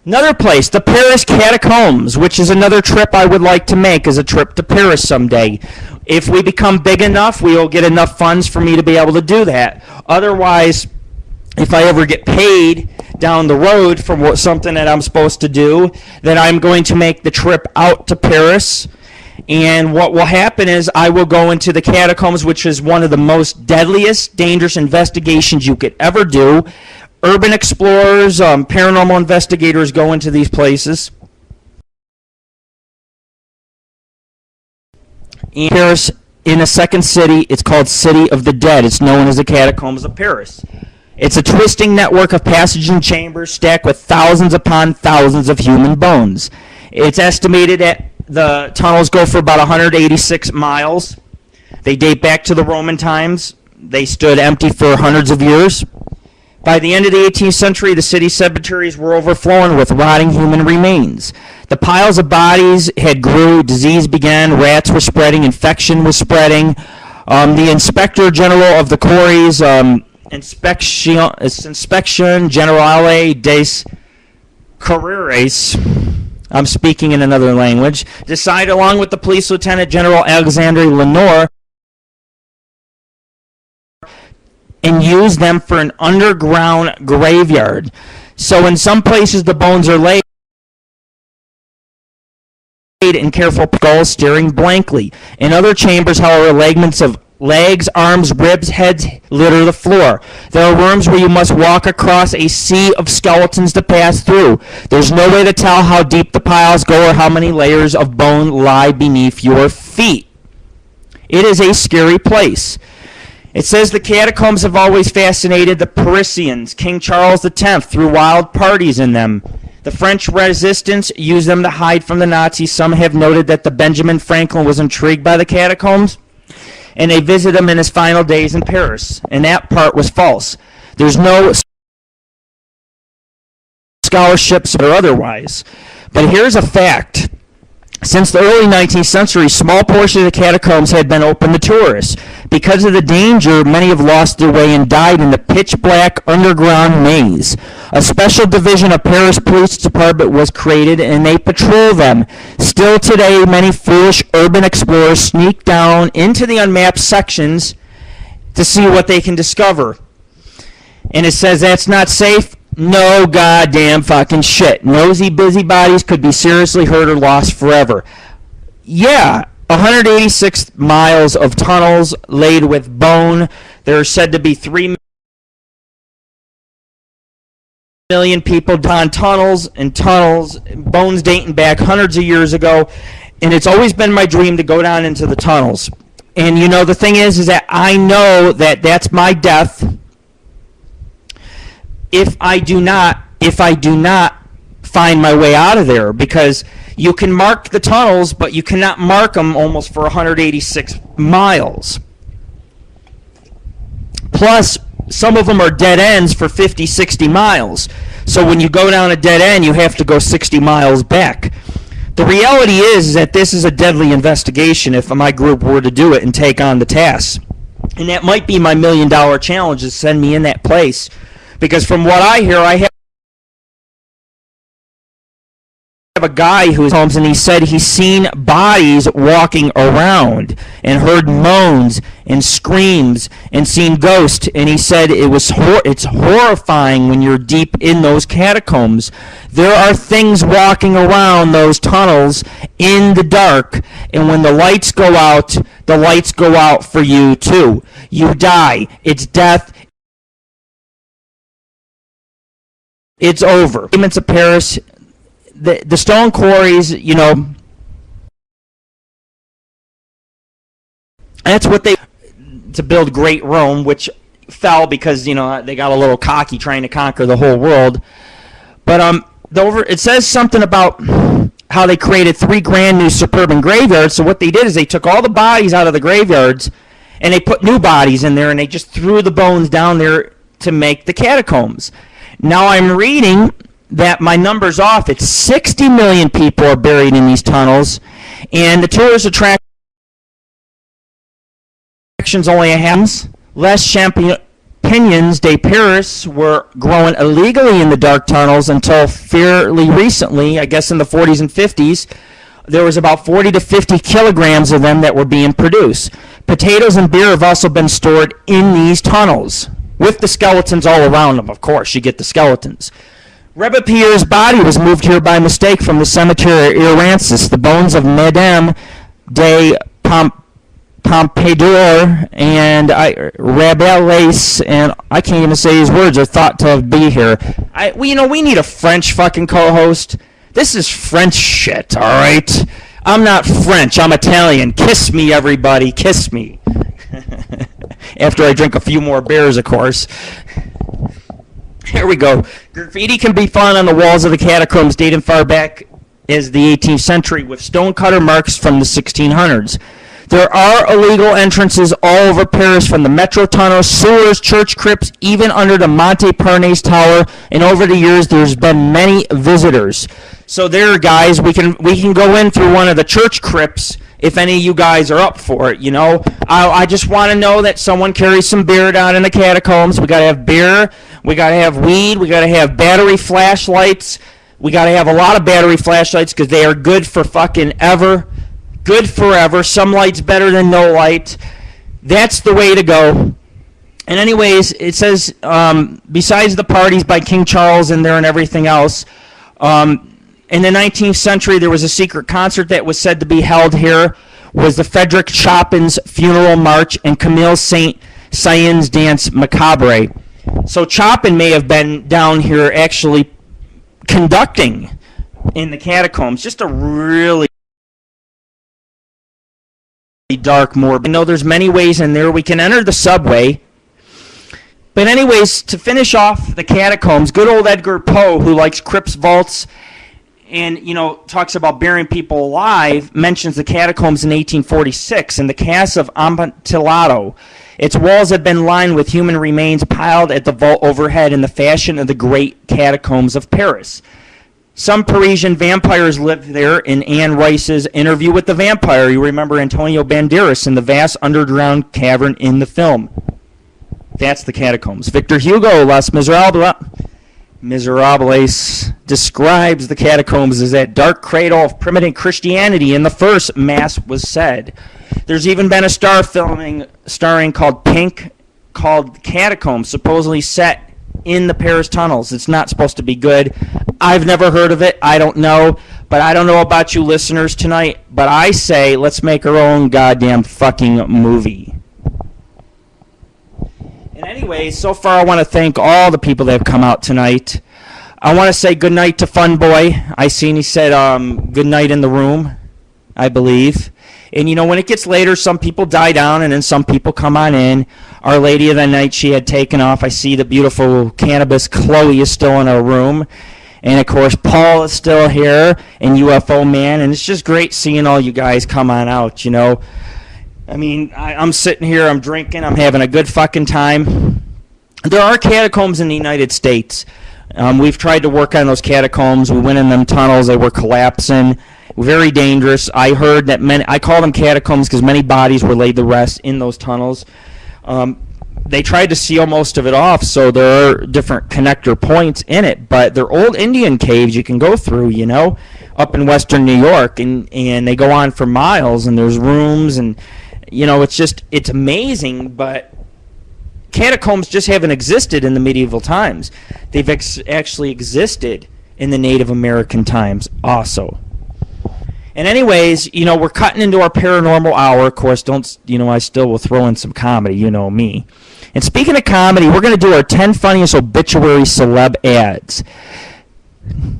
Another place, the Paris Catacombs, which is another trip I would like to make, is a trip to Paris someday. If we become big enough, we will get enough funds for me to be able to do that. Otherwise, if I ever get paid down the road for something that I'm supposed to do, then I'm going to make the trip out to Paris. And what will happen is I will go into the catacombs, which is one of the most deadliest, dangerous investigations you could ever do. Urban explorers, paranormal investigators go into these places. In Paris, in a second city, it's called City of the Dead. It's known as the Catacombs of Paris. It's a twisting network of passages and chambers stacked with thousands upon thousands of human bones. It's estimated that the tunnels go for about 186 miles. They date back to the Roman times. They stood empty for hundreds of years. By the end of the 18th century, the city cemeteries were overflowing with rotting human remains. The piles of bodies had grew, disease began, rats were spreading, infection was spreading. The Inspector General of the quarries, Inspection Generale des Carreres, I'm speaking in another language, decided along with the police lieutenant General Alexandre Lenoir and use them for an underground graveyard. So in some places the bones are laid in careful skulls staring blankly. In other chambers, however, fragments of legs, arms, ribs, heads litter the floor. There are rooms where you must walk across a sea of skeletons to pass through. There's no way to tell how deep the piles go or how many layers of bone lie beneath your feet. It is a scary place. It says the catacombs have always fascinated the Parisians. King Charles X threw wild parties in them. The French resistance used them to hide from the Nazis. Some have noted that the Benjamin Franklin was intrigued by the catacombs, and they visited him in his final days in Paris. And that part was false. There's no scholarships or otherwise. But here's a fact. Since the early 19th century, small portions of the catacombs had been open to tourists. Because of the danger, many have lost their way and died in the pitch-black underground maze. A special division of Paris Police Department was created, and they patrol them. Still today, many foolish urban explorers sneak down into the unmapped sections to see what they can discover. And it says that's not safe. No goddamn fucking shit. Nosy busybodies could be seriously hurt or lost forever. Yeah, 186 miles of tunnels laid with bone. There are said to be 3 million people down tunnels and tunnels, bones dating back hundreds of years ago. And it's always been my dream to go down into the tunnels. And you know, the thing is that I know that that's my death if I do not find my way out of there, because you can mark the tunnels, but you cannot mark them almost for 186 miles. Plus, some of them are dead ends for 50, 60 miles. So when you go down a dead end, you have to go 60 miles back. The reality is that this is a deadly investigation if my group were to do it and take on the task. And that might be my $1 million challenge, is send me in that place. Because from what I hear, I have a guy who's home, and he said he's seen bodies walking around and heard moans and screams and seen ghosts. And he said it's horrifying when you're deep in those catacombs. There are things walking around those tunnels in the dark, and when the lights go out for you too. You die. It's death. It's over. Payments of Paris, the stone quarries, you know, that's what they to build Great Rome, which fell because, you know, they got a little cocky trying to conquer the whole world. But it says something about how they created 3 grand new suburban graveyards. So what they did is they took all the bodies out of the graveyards and they put new bodies in there, and they just threw the bones down there to make the catacombs. Now I'm reading that my number's off. It's 60 million people are buried in these tunnels, and the tourist attractions only have less champignons de Paris were growing illegally in the dark tunnels until fairly recently, I guess in the 40s and 50s. There was about 40 to 50 kilograms of them that were being produced. Potatoes and beer have also been stored in these tunnels, with the skeletons all around them, of course. You get the skeletons. Robespierre's body was moved here by mistake from the cemetery of Errancis. The bones of Madame de Pompadour and Rabelais, and I can't even say these words, are thought to be here. We need a French fucking co-host. This is French shit, all right? I'm not French. I'm Italian. Kiss me, everybody. Kiss me. After I drink a few more beers, of course. Here we go. Graffiti can be found on the walls of the catacombs dating far back as the 18th century with stonecutter marks from the 1600s. There are illegal entrances all over Paris, from the metro tunnels, sewers, church crypts, even under the Montparnasse Tower. And over the years, there's been many visitors. So there, guys, we can go in through one of the church crypts if any of you guys are up for it. I just want to know that someone carries some beer down in the catacombs. We got to have beer. We got to have weed. We got to have battery flashlights. We got to have a lot of battery flashlights because they are good for fucking ever. Good forever. Some light's better than no light. That's the way to go. And anyways, it says, besides the parties by King Charles in there and everything else, in the 19th century, there was a secret concert that was said to be held here, was the Frederick Chopin's Funeral March and Camille Saint-Saëns' Dance Macabre. So Chopin may have been down here actually conducting in the catacombs. Just a really dark morbid. I know there's many ways in there. We can enter the subway. But anyways, to finish off the catacombs, good old Edgar Poe, who likes crypts, vaults, and, talks about burying people alive, mentions the catacombs in 1846 in the Casa of Amontillado. Its walls had been lined with human remains piled at the vault overhead in the fashion of the great catacombs of Paris. Some Parisian vampires lived there in Anne Rice's Interview with the Vampire. You remember Antonio Banderas in the vast underground cavern in the film. That's the catacombs. Victor Hugo, Las Miserables, describes the catacombs as that dark cradle of primitive Christianity, and the first Mass was said. There's even been a starring called Pink, called Catacombs, supposedly set in the Paris tunnels. It's not supposed to be good. I've never heard of it. I don't know. But I don't know about you listeners tonight. But I say, let's make our own goddamn fucking movie. And anyway, so far I want to thank all the people that have come out tonight. I want to say good night to Funboy. I seen he said good night in the room, I believe. And, when it gets later, some people die down, and then some people come on in. Our Lady of the Night, she had taken off. I see the beautiful Cannabis Chloe is still in her room. And, of course, Paul is still here, and UFO Man. And it's just great seeing all you guys come on out, I mean, I'm sitting here, I'm drinking, I'm having a good fucking time. There are catacombs in the United States. We've tried to work on those catacombs. We went in them tunnels. They were collapsing. Very dangerous. I heard that I call them catacombs because many bodies were laid to rest in those tunnels. They tried to seal most of it off, so there are different connector points in it. But they're old Indian caves you can go through, up in western New York. And they go on for miles, and there's rooms. And, it's amazing. But catacombs just haven't existed in the medieval times. They've actually existed in the Native American times also. And anyways, we're cutting into our paranormal hour. Of course, I still will throw in some comedy, me. And speaking of comedy, we're going to do our 10 funniest obituary celeb ads.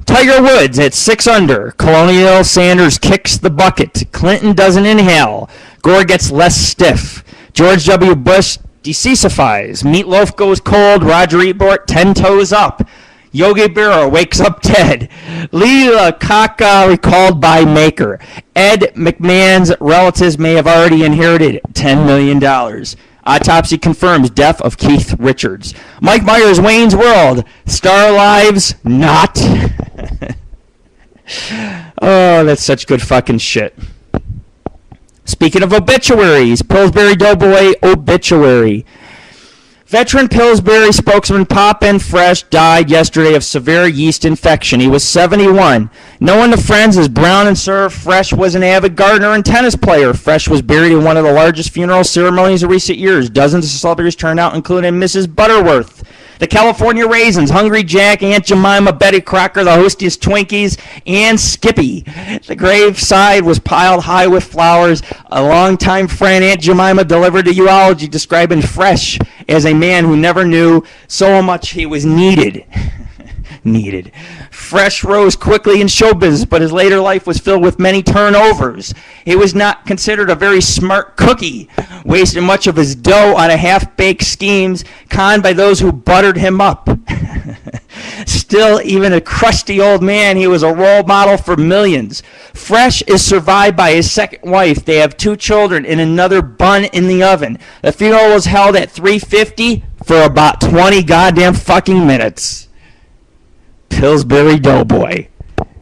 Tiger Woods at 6 under. Colonial Sanders kicks the bucket. Clinton doesn't inhale. Gore gets less stiff. George W. Bush decessifies. Meatloaf goes cold. Roger Ebert 10 toes up. Yogi Berra wakes up dead. Leela Kaka recalled by Maker. Ed McMahon's relatives may have already inherited $10 million. Autopsy confirms death of Keith Richards. Mike Myers' Wayne's World. Star Lives not. Oh, that's such good fucking shit. Speaking of obituaries, Pillsbury Doughboy obituary. Veteran Pillsbury spokesman Pop and Fresh died yesterday of severe yeast infection. He was 71. Known to friends as Brown and Sir, Fresh was an avid gardener and tennis player. Fresh was buried in one of the largest funeral ceremonies of recent years. Dozens of celebrities turned out, including Mrs. Butterworth. The California Raisins, Hungry Jack, Aunt Jemima, Betty Crocker, the Hostess Twinkies, and Skippy. The graveside was piled high with flowers. A longtime friend, Aunt Jemima, delivered a eulogy describing Fresh as a man who never knew so much he was needed. Needed. Fresh rose quickly in showbiz, but his later life was filled with many turnovers. He was not considered a very smart cookie, wasted much of his dough on a half-baked schemes, conned by those who buttered him up. Still, even a crusty old man, he was a role model for millions. Fresh is survived by his second wife. They have 2 children and another bun in the oven. The funeral was held at 3:50 for about 20 goddamn fucking minutes. Pillsbury Doughboy.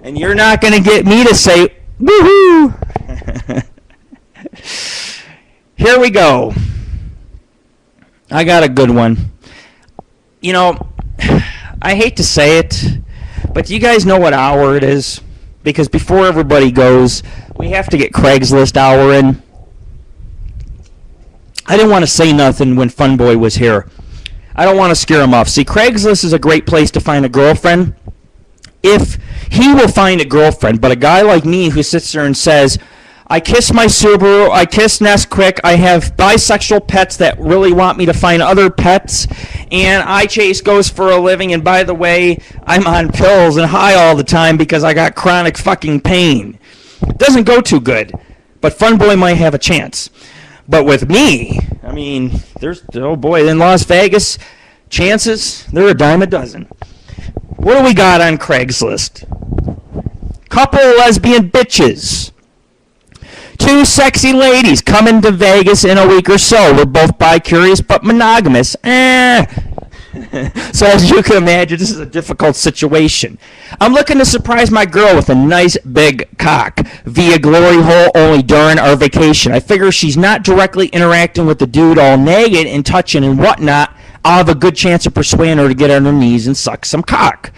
And you're not going to get me to say, woohoo! Here we go. I got a good one. You know, I hate to say it, but do you guys know what hour it is? Because before everybody goes, we have to get Craigslist hour in. I didn't want to say nothing when Funboy was here. I don't want to scare him off. See, Craigslist is a great place to find a girlfriend. If he will find a girlfriend, but a guy like me who sits there and says, I kiss my Subaru, I kiss Nesquik, I have bisexual pets that really want me to find other pets, and I chase ghosts for a living, and by the way, I'm on pills and high all the time because I got chronic fucking pain. It doesn't go too good, but Funboy might have a chance. But with me, I mean, there's, oh boy, in Las Vegas, chances, they're a dime a dozen. What do we got on Craigslist? Couple lesbian bitches. 2 sexy ladies coming to Vegas in a week or so. We're both bi-curious but monogamous. So as you can imagine, this is a difficult situation. I'm looking to surprise my girl with a nice big cock via glory hole only during our vacation. I figure she's not directly interacting with the dude all naked and touching and whatnot. I'll have a good chance of persuading her to get on her knees and suck some cock.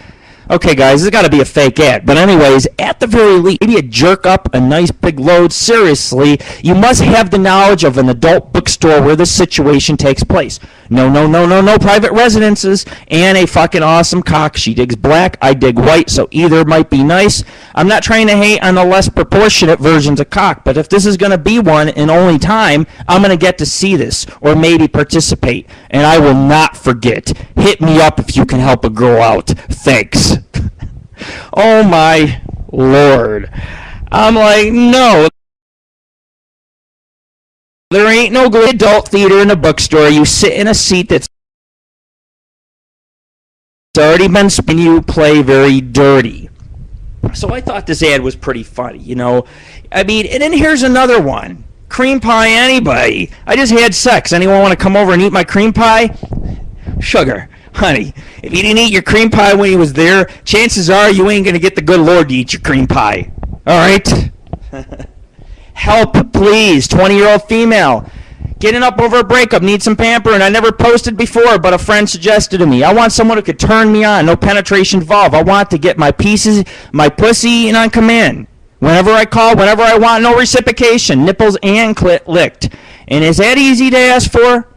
Okay, guys, this has got to be a fake ad. But anyways, at the very least, maybe a jerk up a nice big load. Seriously, you must have the knowledge of an adult bookstore where this situation takes place. No private residences, and a fucking awesome cock. She digs black, I dig white, so either might be nice. I'm not trying to hate on the less proportionate versions of cock, but if this is going to be one in only time, I'm going to get to see this, or maybe participate, and I will not forget. Hit me up if you can help a girl out. Thanks. Oh my Lord. I'm like, no. There ain't no good adult theater in a bookstore. You sit in a seat that's already been spun. You play very dirty. So I thought this ad was pretty funny, you know. I mean, and then here's another one. Cream pie anybody. I just had sex. Anyone want to come over and eat my cream pie? Sugar. Honey, if you didn't eat your cream pie when he was there, chances are you ain't going to get the good Lord to eat your cream pie. All right? Help, please. 20-year-old female. Getting up over a breakup. Need some pampering. I never posted before, but a friend suggested to me. I want someone who could turn me on. No penetration involved. I want to get my pussy eaten on command. Whenever I call, whenever I want. No reciprocation. Nipples and clit licked. And is that easy to ask for?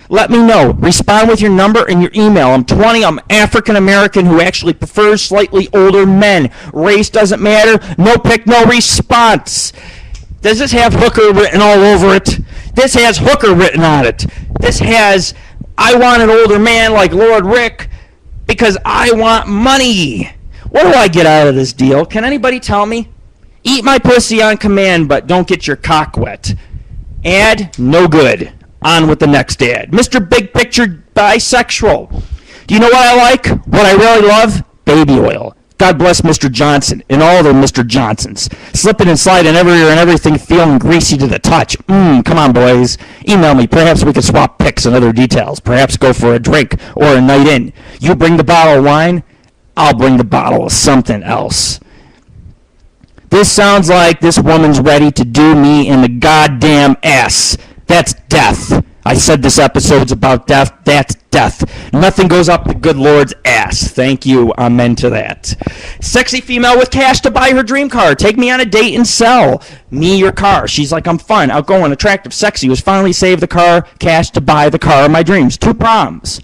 Let me know. Respond with your number and your email. I'm 20. I'm African American who actually prefers slightly older men. Race doesn't matter. No pick, no response. Does this have hooker written all over it? This has hooker written on it. This has, I want an older man like Lord Rick because I want money. What do I get out of this deal? Can anybody tell me? Eat my pussy on command, but don't get your cock wet. Ad, no good. On with the next ad. Mr. Big Picture Bisexual. Do you know what I like? What I really love? Baby oil. God bless Mr. Johnson and all the Mr. Johnsons. Slipping and sliding everywhere and everything feeling greasy to the touch. Come on, boys. Email me. Perhaps we could swap pics and other details. Perhaps go for a drink or a night in. You bring the bottle of wine, I'll bring the bottle of something else. This sounds like this woman's ready to do me in the goddamn ass. That's death. I said this episode's about death. That's death. Nothing goes up the good Lord's ass. Thank you. Amen to that. Sexy female with cash to buy her dream car. Take me on a date and sell me your car. She's like, I'm fun, outgoing, attractive, sexy. Was finally saved the car, cash to buy the car of my dreams. 2 proms.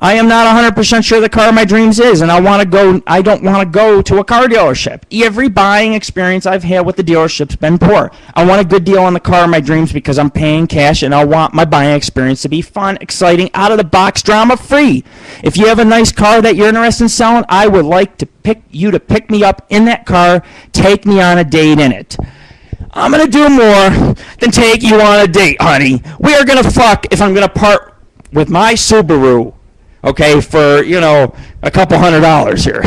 I am not 100% sure the car of my dreams is, and I don't want to go to a car dealership. Every buying experience I've had with the dealership's been poor. I want a good deal on the car of my dreams because I'm paying cash, and I want my buying experience to be fun, exciting, out of the box, drama free. If you have a nice car that you're interested in selling, I would like to pick me up in that car, take me on a date in it. I'm going to do more than take you on a date, honey. We are going to fuck if I'm going to part with my Subaru. Okay, for, a couple $100 here.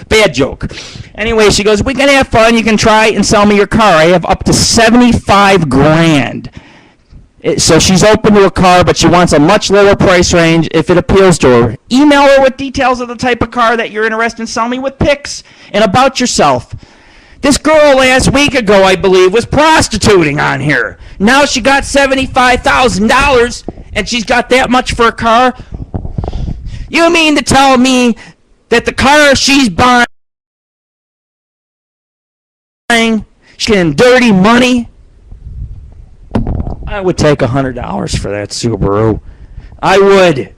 Bad joke. Anyway, she goes, we're going to have fun. You can try and sell me your car. I have up to 75 grand. So she's open to a car, but she wants a much lower price range if it appeals to her. Email her with details of the type of car that you're interested in selling me with pics and about yourself. This girl last week ago, I believe, was prostituting on here. Now she got $75,000, and she's got that much for a car? You mean to tell me that the car she's buying, she's getting dirty money? I would take $100 for that Subaru. I would.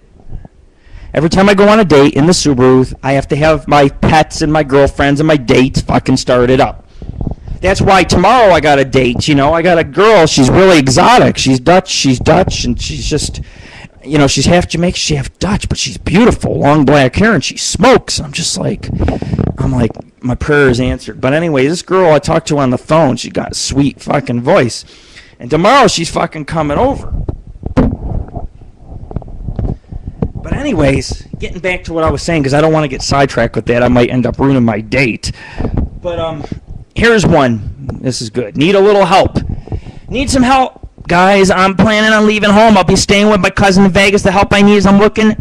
Every time I go on a date in the Subaru, I have to have my pets and my girlfriends and my dates fucking started up. That's why tomorrow I got a date, I got a girl, she's really exotic. She's Dutch, and she's just, she's half Jamaican, she's half Dutch, but she's beautiful, long black hair, and she smokes. I'm like, my prayer is answered. But anyway, this girl I talked to on the phone, she got a sweet fucking voice. And tomorrow she's fucking coming over. But anyways, getting back to what I was saying, because I don't want to get sidetracked with that. I might end up ruining my date. But here's one. This is good. Need a little help. Need some help. Guys, I'm planning on leaving home. I'll be staying with my cousin in Vegas. The help I need is I'm looking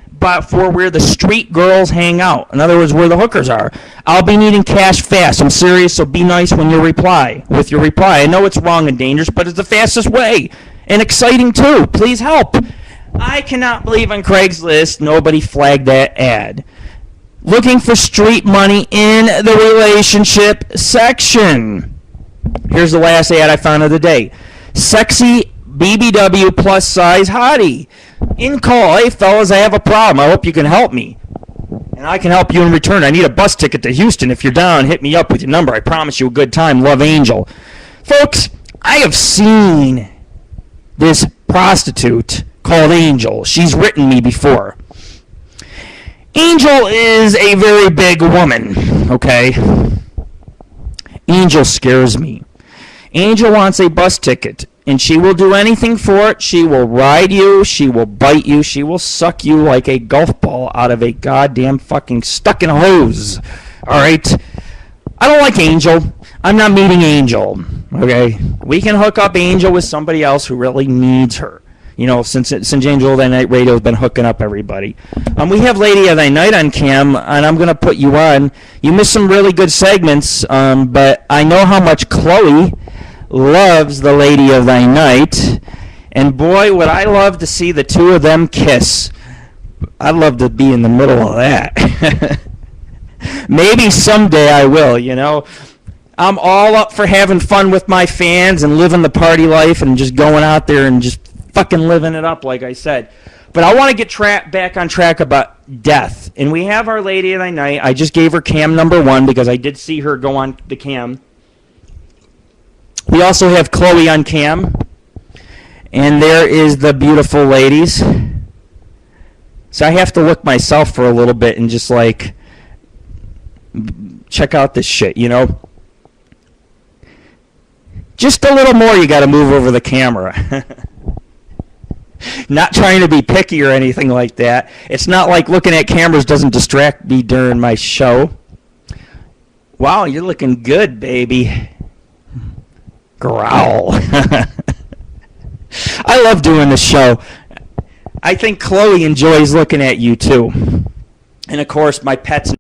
for where the street girls hang out. In other words, where the hookers are. I'll be needing cash fast. I'm serious, so be nice when you reply. With your reply. I know it's wrong and dangerous, but it's the fastest way. And exciting, too. Please help. I cannot believe on Craigslist nobody flagged that ad. Looking for street money in the relationship section. Here's the last ad I found of the day. Sexy BBW plus size hottie. In call, hey fellas, I have a problem. I hope you can help me. And I can help you in return. I need a bus ticket to Houston. If you're down, hit me up with your number. I promise you a good time. Love, Angel. Folks, I have seen this prostitute called Angel. She's written me before. Angel is a very big woman, okay? Angel scares me. Angel wants a bus ticket, and she will do anything for it. She will ride you. She will bite you. She will suck you like a golf ball out of a goddamn fucking stuck in a hose. All right? I don't like Angel. I'm not meeting Angel, okay? We can hook up Angel with somebody else who really needs her. Since AngelOfThyNight Radio has been hooking up everybody. We have LadyOfThyNight on cam, and I'm going to put you on. You missed some really good segments, but I know how much Chloe loves the LadyOfThyNight, and boy, would I love to see the two of them kiss. I'd love to be in the middle of that. Maybe someday I will, I'm all up for having fun with my fans and living the party life and just going out there and just fucking living it up, like I said. But I want to get back on track about death. And we have our LadyOfThyNight. I just gave her cam number 1 because I did see her go on the cam. We also have Chloe on cam. And there is the beautiful ladies. So I have to look myself for a little bit and just like check out this shit, Just a little more, you got to move over the camera. Not trying to be picky or anything like that. It's not like looking at cameras doesn't distract me during my show. Wow, you're looking good, baby. Growl. I love doing this show. I think Chloe enjoys looking at you, too. And, of course, my pets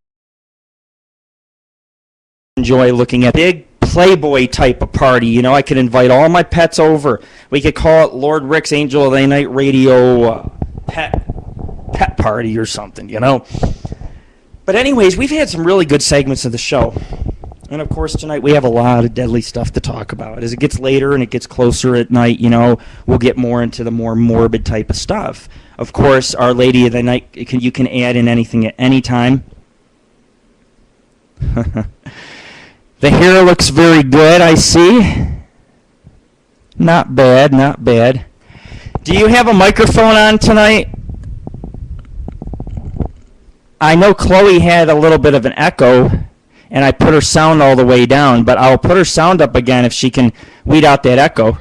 enjoy looking at big Playboy type of party. I could invite all my pets over. We could call it Lord Rick's AngelOfThyNight Radio pet party or something, But anyways, we've had some really good segments of the show. And of course, tonight we have a lot of deadly stuff to talk about. As it gets later and it gets closer at night, you know, we'll get more into the more morbid type of stuff. Of course, Our Lady of the Night, you can add in anything at any time. The hair looks very good, I see. Not bad, not bad. Do you have a microphone on tonight? I know Chloe had a little bit of an echo, and I put her sound all the way down, but I'll put her sound up again if she can weed out that echo.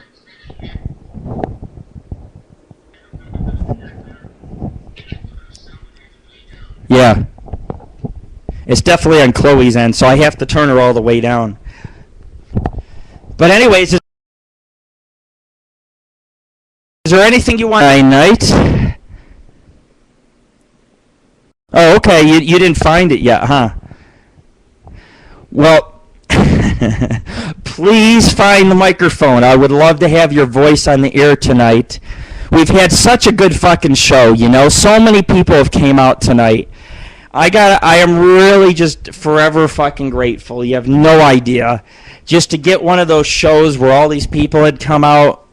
Yeah. It's definitely on Chloe's end, so I have to turn her all the way down. But anyways, is there anything you want tonight? Oh, okay, you didn't find it yet, huh? Well, please find the microphone. I would love to have your voice on the air tonight. We've had such a good fucking show, you know. So many people have came out tonight. I am really just forever fucking grateful. You have no idea. Just to get one of those shows where all these people had come out,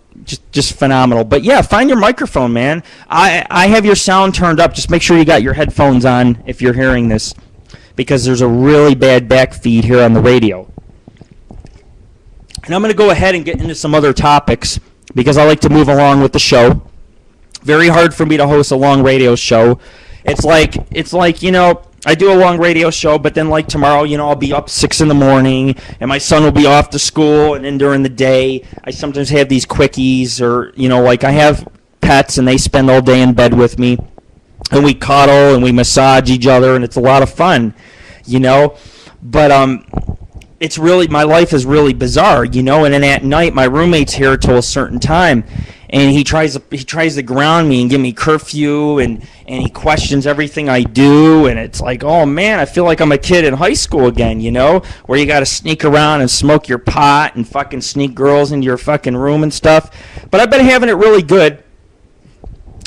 just phenomenal. But yeah, find your microphone, man. I have your sound turned up. Just make sure you got your headphones on if you're hearing this, because there's a really bad back feed here on the radio. And I'm going to go ahead and get into some other topics because I like to move along with the show. Very hard for me to host a long radio show. It's like, you know, I do a long radio show, but then like tomorrow, you know, I'll be up 6 in the morning, and my son will be off to school, and then during the day, I sometimes have these quickies, or, you know, like I have pets, and they spend all day in bed with me, and we cuddle, and we massage each other, and it's a lot of fun, you know, but, it's really, my life is really bizarre, you know, and then at night, my roommate's here till a certain time, and he tries to ground me and give me curfew, and he questions everything I do, and it's like, oh man, I feel like I'm a kid in high school again, you know, where you got to sneak around and smoke your pot and fucking sneak girls into your fucking room and stuff. But I've been having it really good.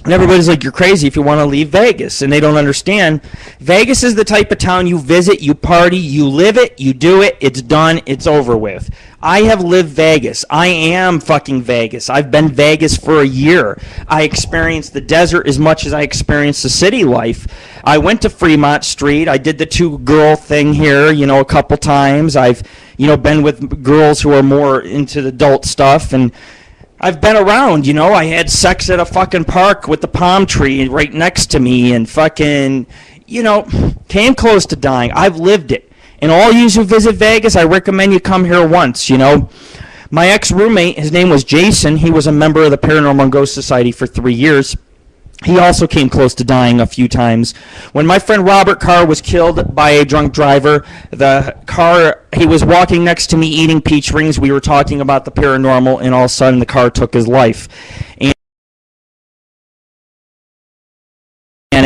And everybody's like, you're crazy if you want to leave Vegas. And they don't understand. Vegas is the type of town you visit, you party, you live it, you do it, it's done, it's over with. I have lived Vegas. I am fucking Vegas. I've been Vegas for a year. I experienced the desert as much as I experienced the city life. I went to Fremont Street. I did the 2-girl thing here, you know, a couple times. I've, you know, been with girls who are more into the adult stuff, and I've been around, you know. I had sex at a fucking park with the palm tree right next to me, and fucking, you know, came close to dying. I've lived it. And all you who visit Vegas, I recommend you come here once, you know. My ex-roommate, his name was Jason. He was a member of the Paranormal Ghost Society for 3 years. He also came close to dying a few times. When my friend Robert Carr was killed by a drunk driver, he was walking next to me eating peach rings. We were talking about the paranormal, and all of a sudden the car took his life. And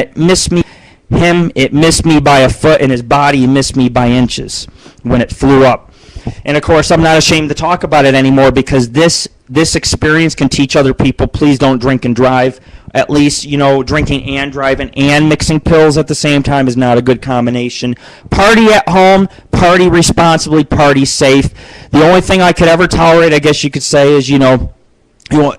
it missed me. It missed me by a foot, and his body missed me by inches when it flew up. And of course, I'm not ashamed to talk about it anymore, because this experience can teach other people, please don't drink and drive. At least, you know, drinking and driving and mixing pills at the same time is not a good combination. Party at home, party responsibly, party safe. The only thing I could ever tolerate, I guess you could say, is, you know,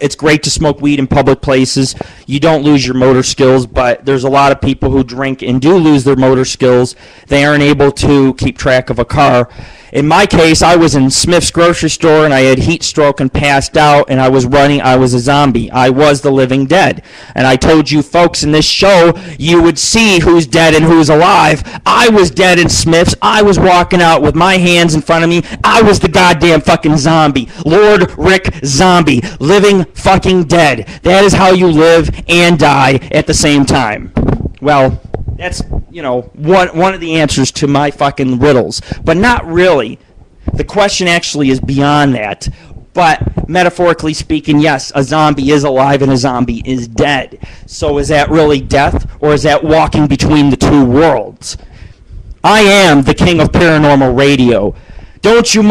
it's great to smoke weed in public places. You don't lose your motor skills, but there's a lot of people who drink and do lose their motor skills. They aren't able to keep track of a car. In my case, I was in Smith's grocery store, and I had heat stroke and passed out, and I was running. I was a zombie. I was the living dead. And I told you folks in this show, you would see who's dead and who's alive. I was dead in Smith's. I was walking out with my hands in front of me. I was the goddamn fucking zombie. Lord Rick Zombie. Living fucking dead. That is how you live and die at the same time. Well, that's, you know, one of the answers to my fucking riddles. But not really. The question actually is beyond that. But metaphorically speaking, yes, a zombie is alive and a zombie is dead. So is that really death, or is that walking between the two worlds? I am the king of paranormal radio. Don't you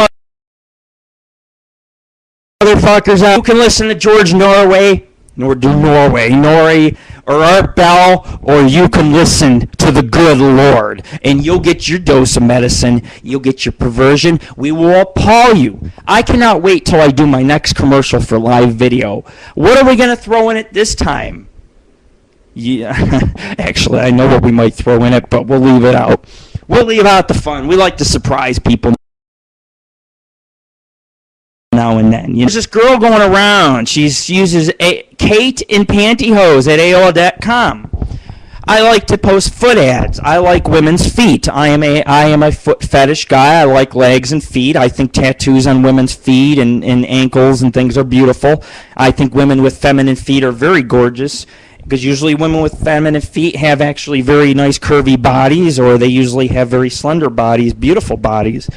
motherfuckers out. You can listen to George Norrie, or Art Bell, or you can listen to the good Lord, and you'll get your dose of medicine. You'll get your perversion. We will appall you. I cannot wait till I do my next commercial for live video. What are we going to throw in it this time? Yeah, actually, I know what we might throw in it, but we'll leave it out. We'll leave out the fun. We like to surprise people now and then. There's this girl going around. She uses Kate in pantyhose at AOL.com. I like to post foot ads. I like women's feet. I am a foot fetish guy. I like legs and feet. I think tattoos on women's feet and ankles and things are beautiful. I think women with feminine feet are very gorgeous, because usually women with feminine feet have actually very nice curvy bodies, or they usually have very slender bodies, beautiful bodies.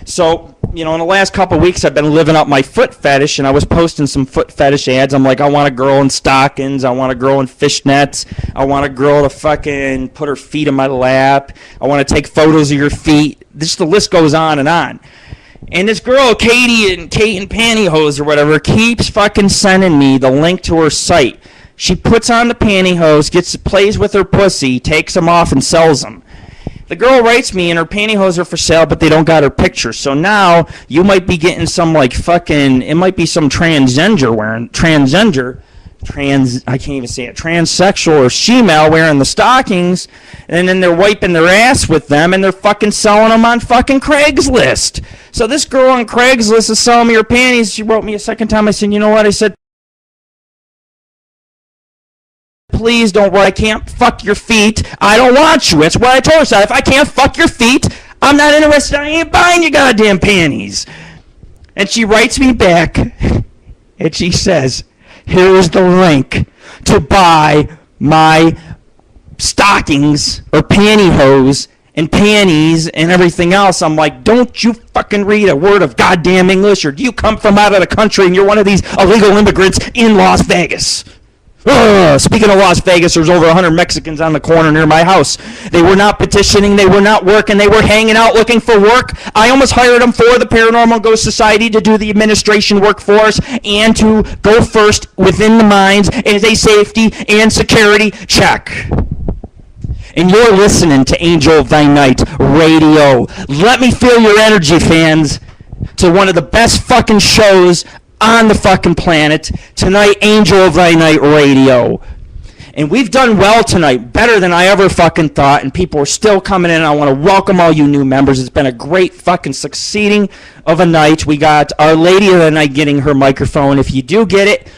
So, in the last couple of weeks I've been living up my foot fetish, and I was posting some foot fetish ads. I'm like, I want a girl in stockings, I want a girl in fishnets, I want a girl to fucking put her feet in my lap, I want to take photos of your feet. The list goes on and on. And this girl, Kate in pantyhose or whatever, keeps fucking sending me the link to her site. She puts on the pantyhose, plays with her pussy, takes them off, and sells them. The girl writes me, and her pantyhose are for sale, but they don't got her picture. So now you might be getting some it might be some transsexual or shemale wearing the stockings, and then they're wiping their ass with them, and they're fucking selling them on fucking Craigslist. So this girl on Craigslist is selling me her panties. She wrote me a second time. I said, you know what? I said, please don't worry, I can't fuck your feet. I don't want you. That's what I told her. So if I can't fuck your feet, I'm not interested. I ain't buying your goddamn panties. And she writes me back, and she says, here's the link to buy my stockings or pantyhose and panties and everything else. I'm like, don't you fucking read a word of goddamn English, or do you come from out of the country and you're one of these illegal immigrants in Las Vegas? Speaking of Las Vegas, there's over 100 Mexicans on the corner near my house. They were not petitioning, they were not working, they were hanging out looking for work. I almost hired them for the Paranormal Ghost Society to do the administration work for us and to go first within the mines as a safety and security check. And you're listening to Angel of Thy Night Radio. Let me feel your energy, fans, to one of the best fucking shows on the fucking planet tonight, Angel of Thy Night Radio. And we've done well tonight, better than I ever fucking thought, and people are still coming in. I want to welcome all you new members. It's been a great fucking succeeding of a night. We got Our Lady of the Night getting her microphone. If you do get it,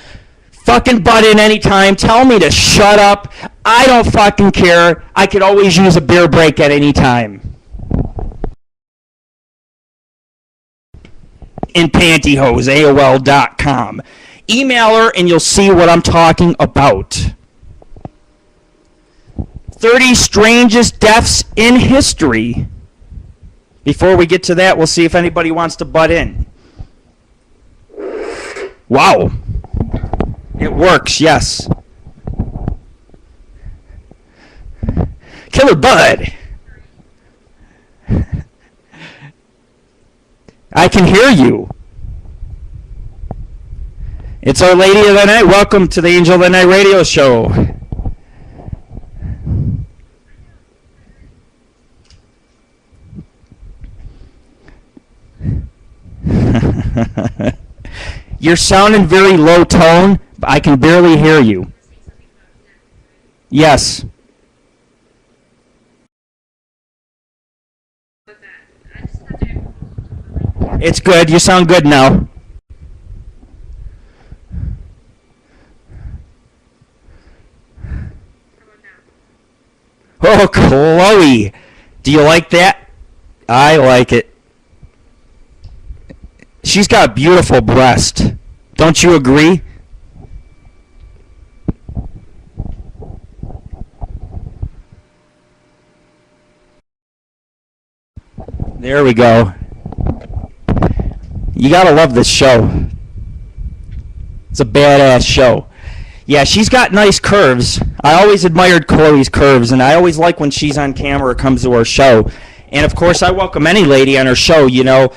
fucking butt in anytime. Tell me to shut up. I don't fucking care. I could always use a beer break at any time. In pantyhose, AOL.com. Email her and you'll see what I'm talking about. 30 strangest deaths in history. Before we get to that, we'll see if anybody wants to butt in. Wow. It works, yes. Killer Bud. I can hear you. It's Our Lady of the Night. Welcome to the Angel of the Night Radio Show. You're sounding very low tone, but I can barely hear you. Yes. It's good. You sound good now. Oh, Chloe. Do you like that? I like it. She's got a beautiful breast. Don't you agree? There we go. You gotta love this show. It's a badass show. Yeah, she's got nice curves. I always admired Chloe's curves, and I always like when she's on camera or comes to our show. And of course, I welcome any lady on her show. You know,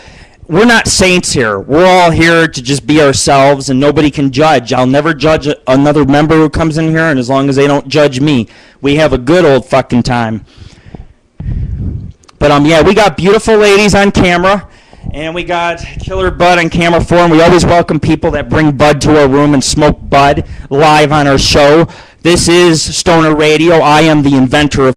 we're not saints here. We're all here to just be ourselves, and nobody can judge. I'll never judge another member who comes in here, and as long as they don't judge me, we have a good old fucking time. But yeah, we got beautiful ladies on camera, and we got killer bud on camera for them. We always welcome people that bring bud to our room and smoke bud live on our show. This is Stoner Radio. I am the inventor of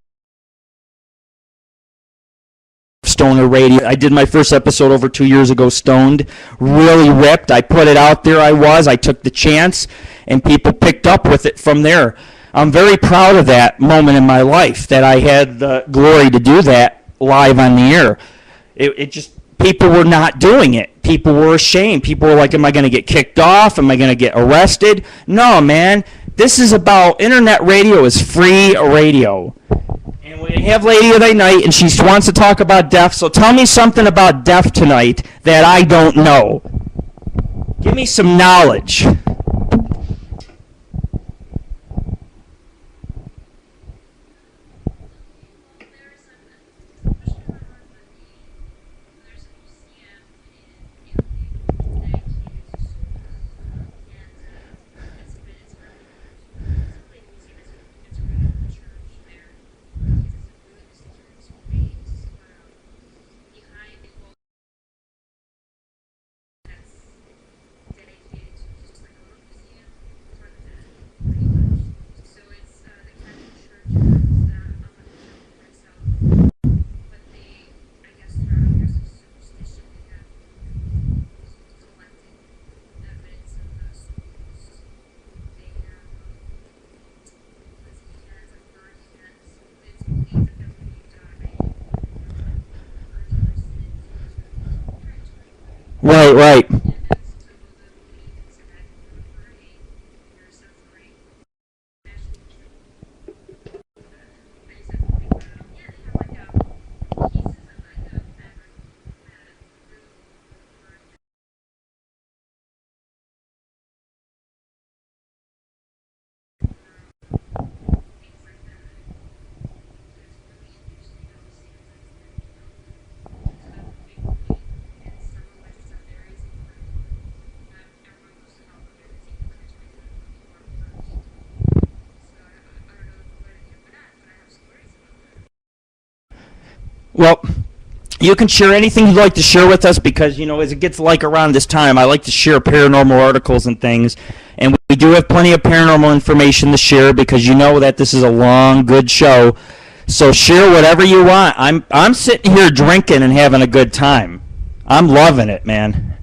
Stoner Radio. I did my first episode over 2 years ago, stoned, really ripped. I put it out there. I took the chance, and people picked up with it from there. I'm very proud of that moment in my life, that I had the glory to do that live on the air. It just, people were not doing it. People were ashamed. People were like, am I going to get kicked off? Am I going to get arrested? No, man. This is about, internet radio is free radio. And we have LadyOfThyNight, and she wants to talk about death. So tell me something about death tonight that I don't know. Give me some knowledge. Right. Well, you can share anything you'd like to share with us, because, you know, as it gets like around this time, I like to share paranormal articles and things. And we do have plenty of paranormal information to share, because you know that this is a long, good show. So share whatever you want. I'm sitting here drinking and having a good time. I'm loving it, man.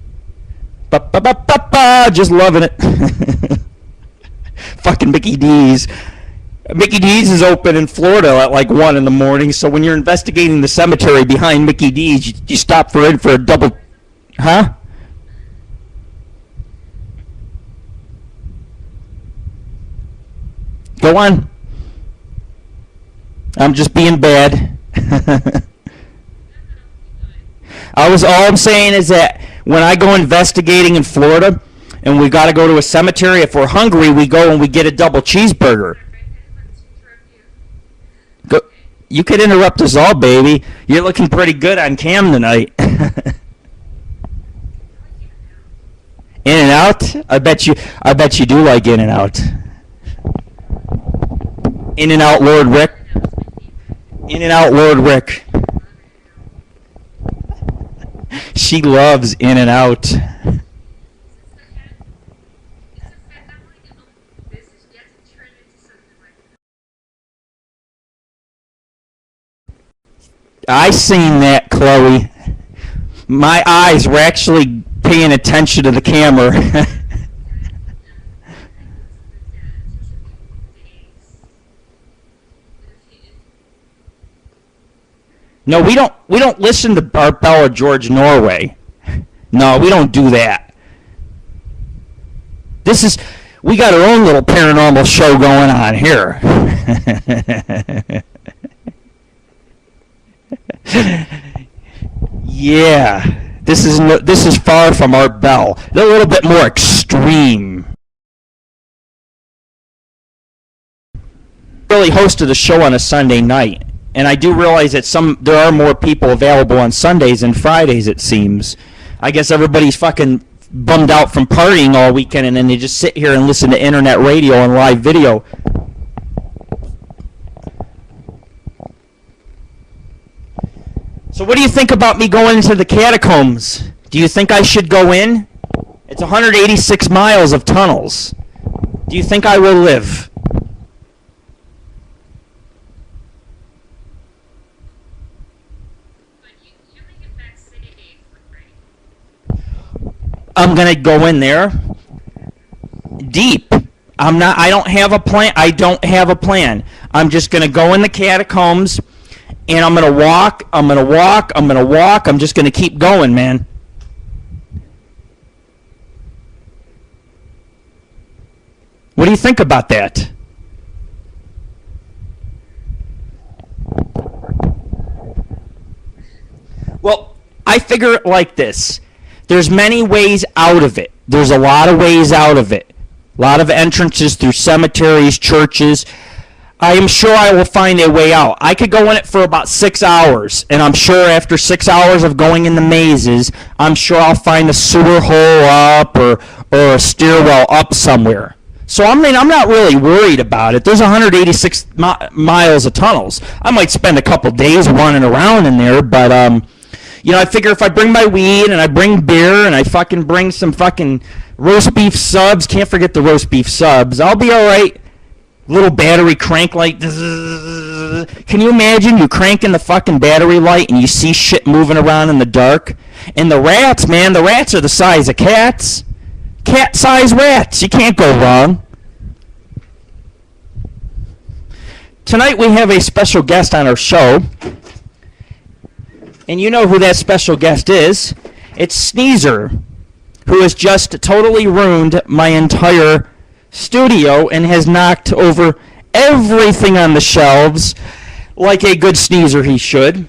Just loving it. Fucking Mickey D's. Mickey D's is open in Florida at like 1 in the morning, so when you're investigating the cemetery behind Mickey D's, you stop for a double... Huh? Go on. I'm just being bad. All I'm saying is that when I go investigating in Florida, and we got to go to a cemetery, if we're hungry, we go and we get a double cheeseburger. Go. You could interrupt us all, baby. You're looking pretty good on cam tonight. In-N-Out? I bet you do like In-N-Out. In-N-Out Lord Rick. In-N-Out Lord Rick. She loves In-N-Out. I seen that, Chloe. My eyes were actually paying attention to the camera. No, we don't listen to Barbella George Norway. No, we don't do that. We got our own little paranormal show going on here. Yeah, this is far from Art Bell. They're a little bit more extreme. Really hosted a show on a Sunday night, and I do realize that there are more people available on Sundays than Fridays, it seems. I guess everybody's fucking bummed out from partying all weekend, and then they just sit here and listen to internet radio and live video. So what do you think about me going into the Catacombs? Do you think I should go in? It's 186 miles of tunnels. Do you think I will live? I'm gonna go in there deep. I don't have a plan. I don't have a plan. I'm just gonna go in the Catacombs, and I'm gonna walk. I'm gonna walk. I'm gonna walk. I'm just gonna keep going, man. What do you think about that? Well, I figure it like this. There's many ways out of it. There's a lot of ways out of it. A lot of entrances through cemeteries, churches. I am sure I will find a way out. I could go in it for about 6 hours, and I'm sure after 6 hours of going in the mazes, I'm sure I'll find a sewer hole up or a stairwell up somewhere. So I mean, I'm not really worried about it. There's 186 miles of tunnels. I might spend a couple days running around in there, but you know, I figure if I bring my weed and I bring beer and I fucking bring some fucking roast beef subs, can't forget the roast beef subs, I'll be all right. Little battery crank light. Can you imagine you cranking the fucking battery light and you see shit moving around in the dark? And the rats, man, the rats are the size of cats. Cat-sized rats. You can't go wrong. Tonight we have a special guest on our show. And you know who that special guest is. It's Sneezer, who has just totally ruined my entire studio and has knocked over everything on the shelves like a good sneezer he should.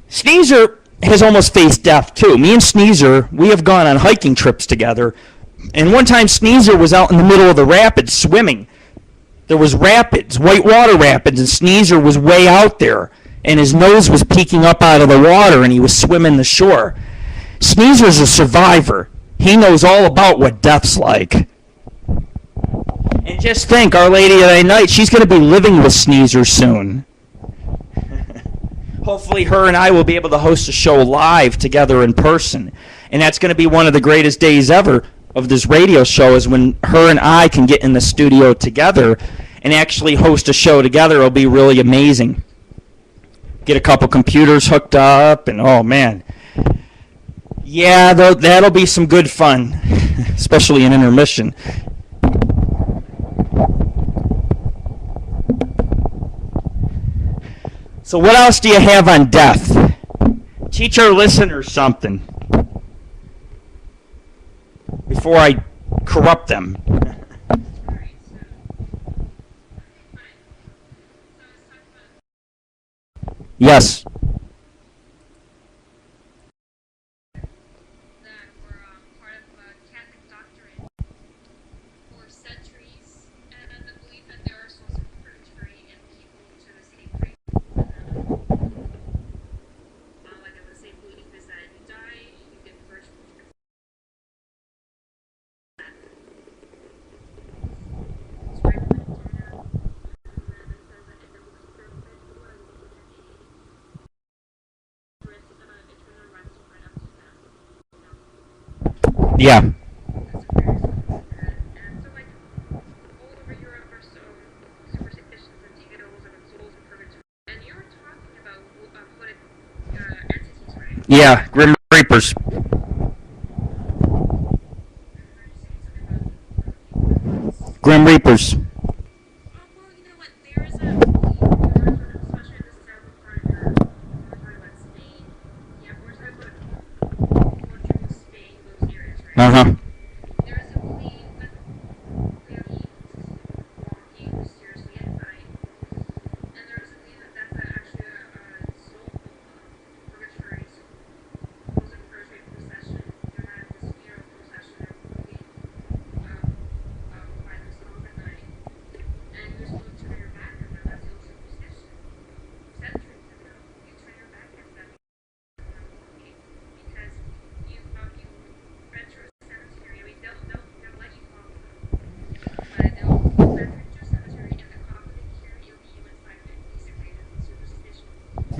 Sneezer has almost faced death too. Me and Sneezer, we have gone on hiking trips together. And one time Sneezer was out in the middle of the rapids swimming. There was rapids, whitewater rapids, and Sneezer was way out there. And his nose was peeking up out of the water, and he was swimming the shore. Sneezer's a survivor. He knows all about what death's like. And just think, Our LadyOfThyNight, she's going to be living with Sneezer soon. Hopefully her and I will be able to host a show live together in person. And that's going to be one of the greatest days ever of this radio show, is when her and I can get in the studio together and actually host a show together. It'll be really amazing. Get a couple computers hooked up, and oh man. Yeah, that'll be some good fun, especially in intermission. So what else do you have on death? Teach our listeners something before I corrupt them. Yes. Yeah. Yeah, Grim Reapers. Grim Reapers. Uh-huh.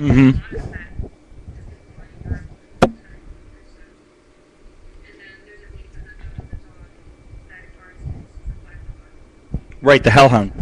Hmm. Right, the hellhound.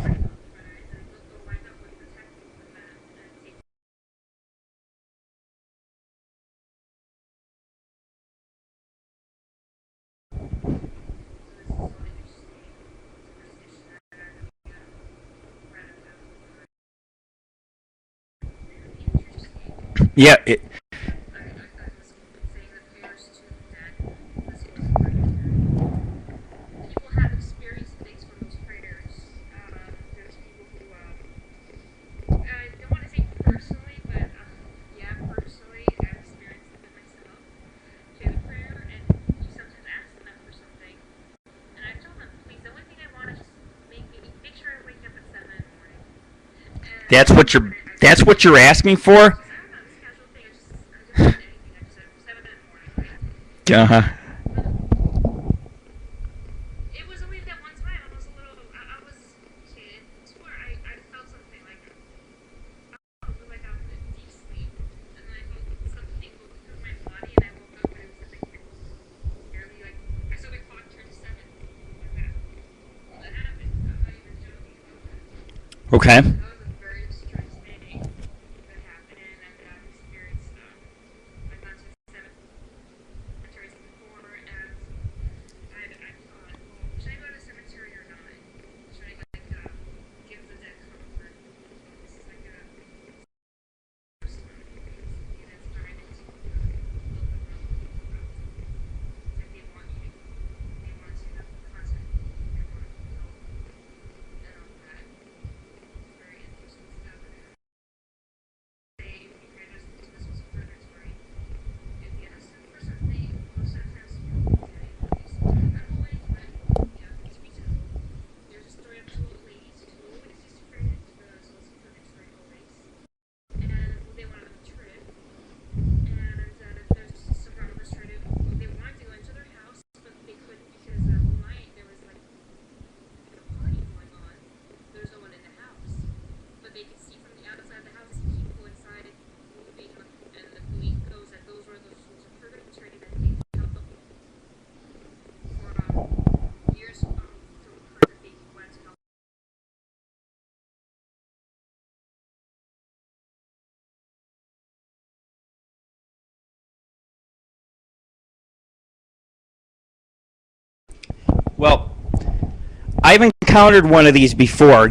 Yeah, that's what you're asking for. Uh huh. Okay. Well, I've encountered one of these before.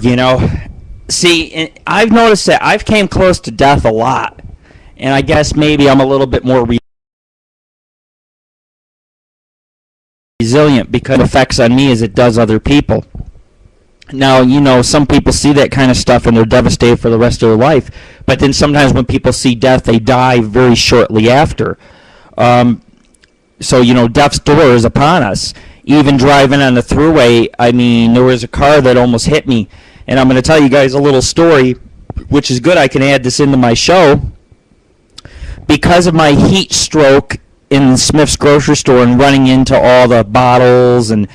See, I've noticed that I've came close to death a lot, and I guess maybe I'm a little bit more resilient because it affects on me as it does other people. Now, some people see that kind of stuff and they're devastated for the rest of their life. But then sometimes when people see death, they die very shortly after. So, death's door is upon us. Even driving on the thruway, I mean, there was a car that almost hit me. And I'm going to tell you guys a little story, which is good. I can add this into my show. Because of my heat stroke in Smith's grocery store and running into all the bottles and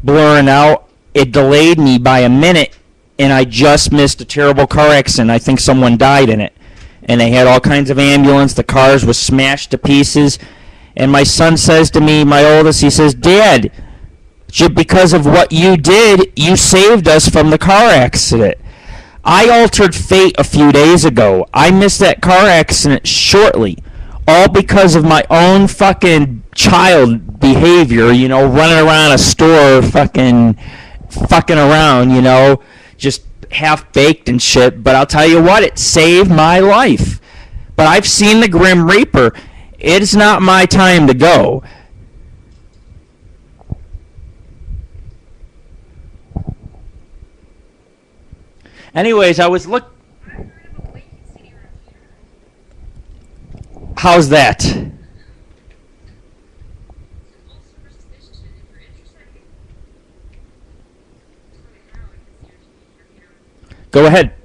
blurring out, it delayed me by a minute, and I just missed a terrible car accident. I think someone died in it. And they had all kinds of ambulance. The cars were smashed to pieces. And my son says to me, my oldest, he says, Dad, because of what you did, you saved us from the car accident. I altered fate a few days ago. I missed that car accident shortly, all because of my own fucking child behavior, running around a store fucking around, just half-baked and shit. But I'll tell you what, it saved my life. But I've seen the Grim Reaper. It's not my time to go. Anyways, I was How's that? Go ahead.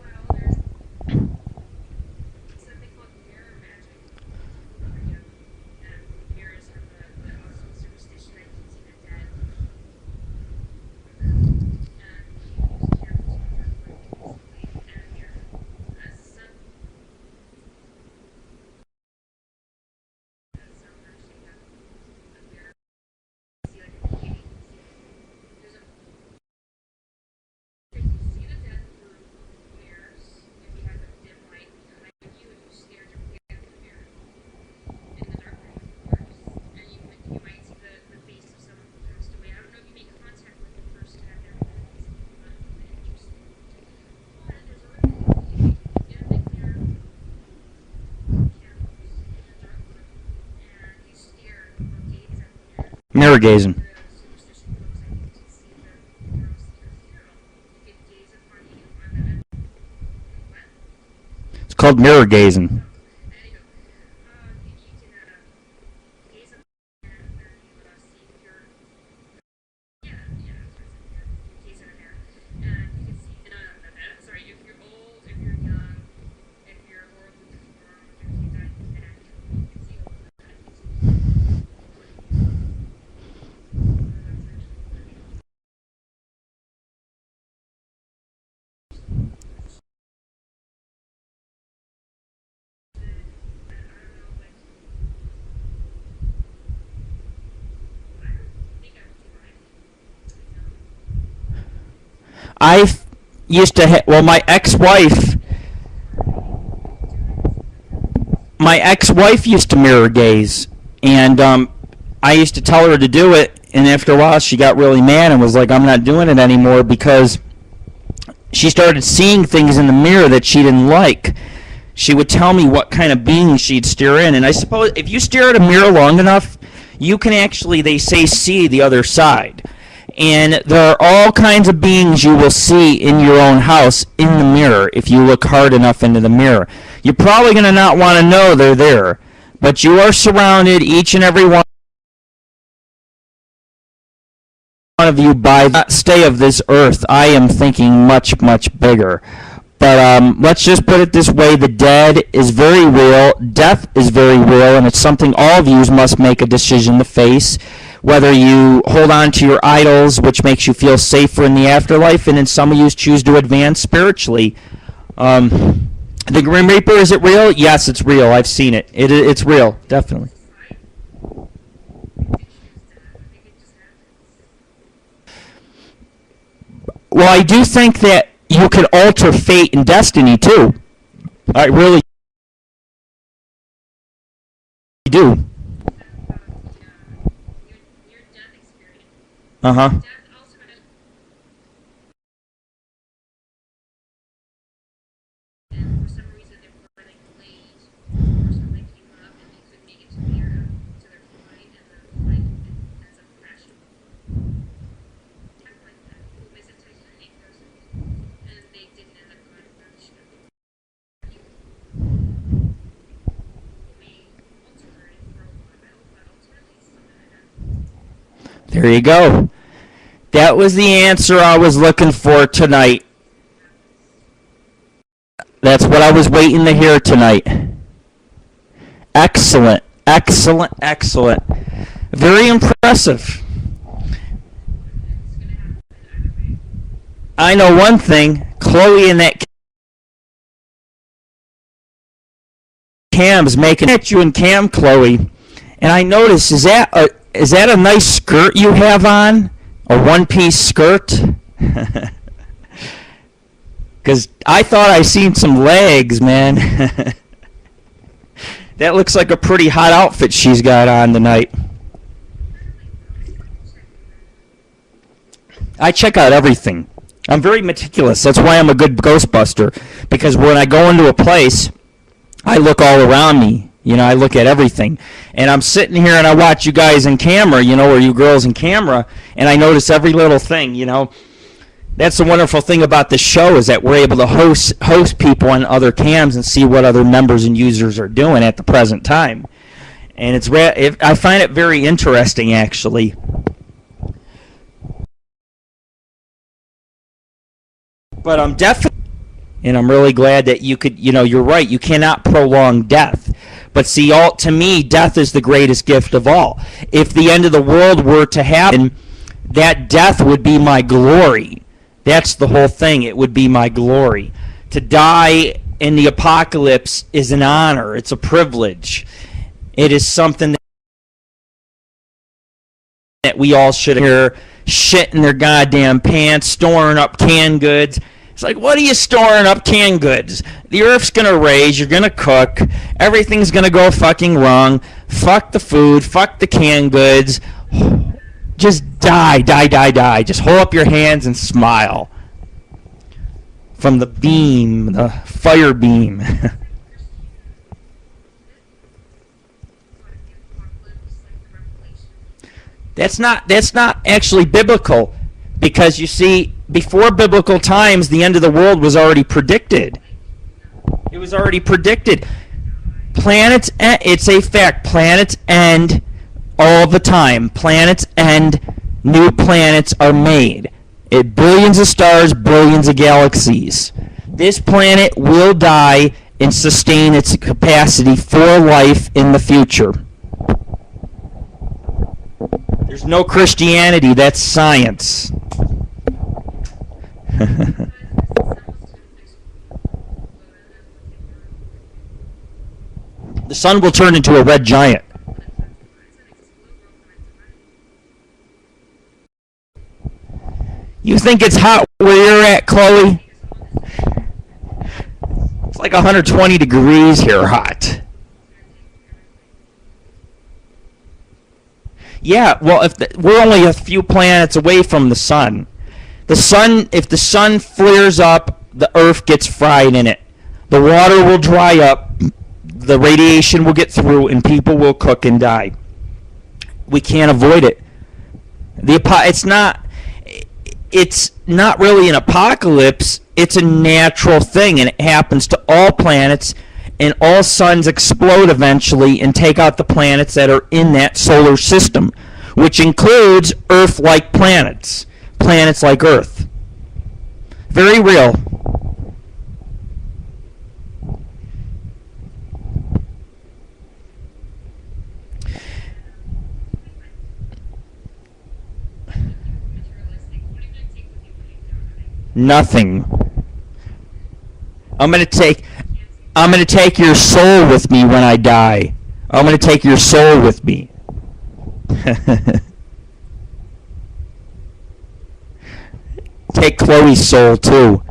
Mirror gazing. It's called mirror gazing. I used to well, my ex-wife used to mirror gaze, and I used to tell her to do it, and after a while she got really mad and was like, I'm not doing it anymore, because she started seeing things in the mirror that she didn't like. She would tell me what kind of being she'd stare in, and I suppose if you stare at a mirror long enough, you can actually, they say, see the other side. And there are all kinds of beings you will see in your own house in the mirror if you look hard enough into the mirror. You're probably going to not want to know they're there, but you are surrounded, each and every one of you, by the stay of this earth. I am thinking much, much bigger. But let's just put it this way. The dead is very real. Death is very real, and it's something all of you must make a decision to face. Whether you hold on to your idols, which makes you feel safer in the afterlife, and then some of you choose to advance spiritually. The Grim Reaper, is it real? Yes, it's real. I've seen it. It's real, definitely. Well, I do think that you can alter fate and destiny, too. I really do. Uh-huh. There you go. That was the answer I was looking for tonight. That's what I was waiting to hear tonight. Excellent, excellent, excellent. Very impressive. I know one thing. Chloe and that Cam's making at you and Cam, Chloe. And I noticed, is that a nice skirt you have on? A one-piece skirt? Because I thought I seen some legs, man. That looks like a pretty hot outfit she's got on tonight. I check out everything. I'm very meticulous. That's why I'm a good Ghostbuster. Because when I go into a place, I look all around me. You know, I look at everything. And I'm sitting here and I watch you guys in camera, you know, or you girls in camera, and I notice every little thing, you know. That's the wonderful thing about this show, is that we're able to host people on other cams and see what other members and users are doing at the present time. And I find it very interesting, actually. But I'm definitely, and I'm really glad that you could, you know, you're right, you cannot prolong death. But see, to me, death is the greatest gift of all. If the end of the world were to happen, that death would be my glory. That's the whole thing. It would be my glory. To die in the apocalypse is an honor. It's a privilege. It is something that we all should hear shit in their goddamn pants, storing up canned goods. It's like, what are you storing up canned goods? The earth's going to rage. You're going to cook. Everything's going to go fucking wrong. Fuck the food. Fuck the canned goods. Just die, die, die, die. Just hold up your hands and smile. From the beam, the fire beam. That's not actually biblical, because you see, before biblical times, the end of the world was already predicted. It was already predicted. Planets, it's a fact. Planets end all the time. Planets end. New planets are made. Billions of stars, billions of galaxies. This planet will die and sustain its capacity for life in the future. There's no Christianity. That's science. The sun will turn into a red giant. You think it's hot where you're at, Chloe? It's like 120 degrees here hot. Yeah, well, we're only a few planets away from the sun. If the sun flares up, the Earth gets fried in it. The water will dry up, the radiation will get through, and people will cook and die. We can't avoid it. It's not really an apocalypse. It's a natural thing, and it happens to all planets, and all suns explode eventually and take out the planets that are in that solar system, which includes Earth-like planets, planets like Earth. Very real. Nothing. I'm gonna take your soul with me when I die. I'm gonna take your soul with me. Take Chloe's soul too.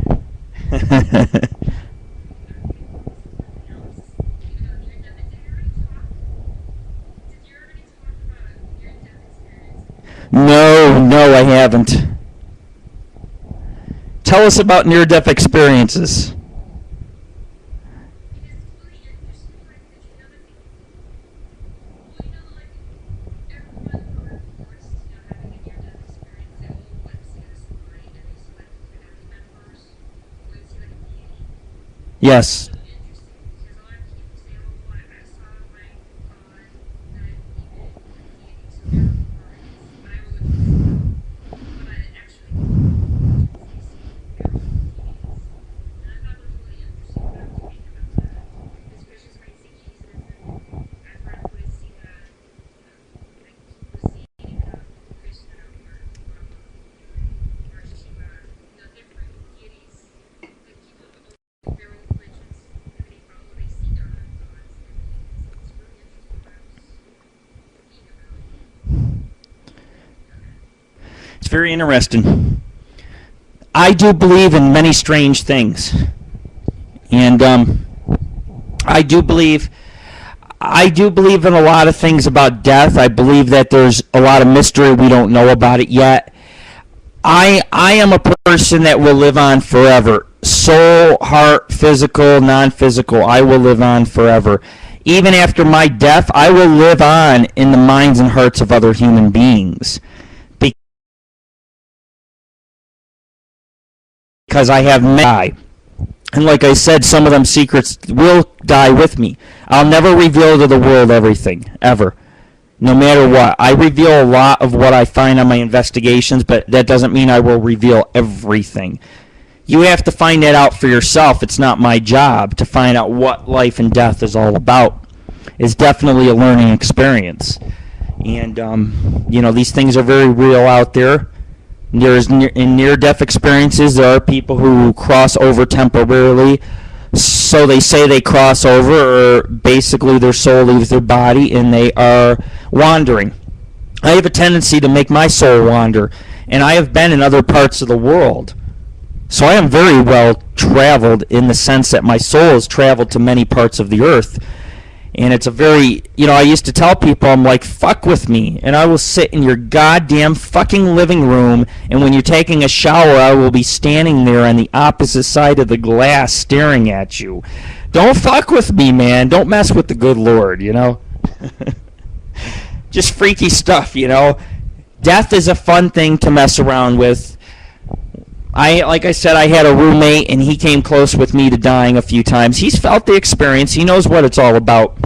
No, I haven't. Tell us about near-death experiences. Yes. It's very interesting. I do believe in many strange things, and I do believe in a lot of things about death. I believe that there's a lot of mystery we don't know about it yet. I am a person that will live on forever. Soul, heart, physical, non-physical, I will live on forever. Even after my death, I will live on in the minds and hearts of other human beings. Because I have many. And like I said, some of them secrets will die with me. I'll never reveal to the world everything, ever. No matter what. I reveal a lot of what I find on my investigations, but that doesn't mean I will reveal everything. You have to find that out for yourself. It's not my job to find out what life and death is all about. It's definitely a learning experience. And, these things are very real out there. In near-death experiences, there are people who cross over temporarily. So they say they cross over, or basically their soul leaves their body and they are wandering. I have a tendency to make my soul wander, and I have been in other parts of the world. So I am very well traveled in the sense that my soul has traveled to many parts of the earth. And it's a very, I used to tell people, I'm like, fuck with me. And I will sit in your goddamn fucking living room, and when you're taking a shower, I will be standing there on the opposite side of the glass staring at you. Don't fuck with me, man. Don't mess with the good Lord, Just freaky stuff, Death is a fun thing to mess around with. Like I said, I had a roommate, and he came close with me to dying a few times. He's felt the experience. He knows what it's all about.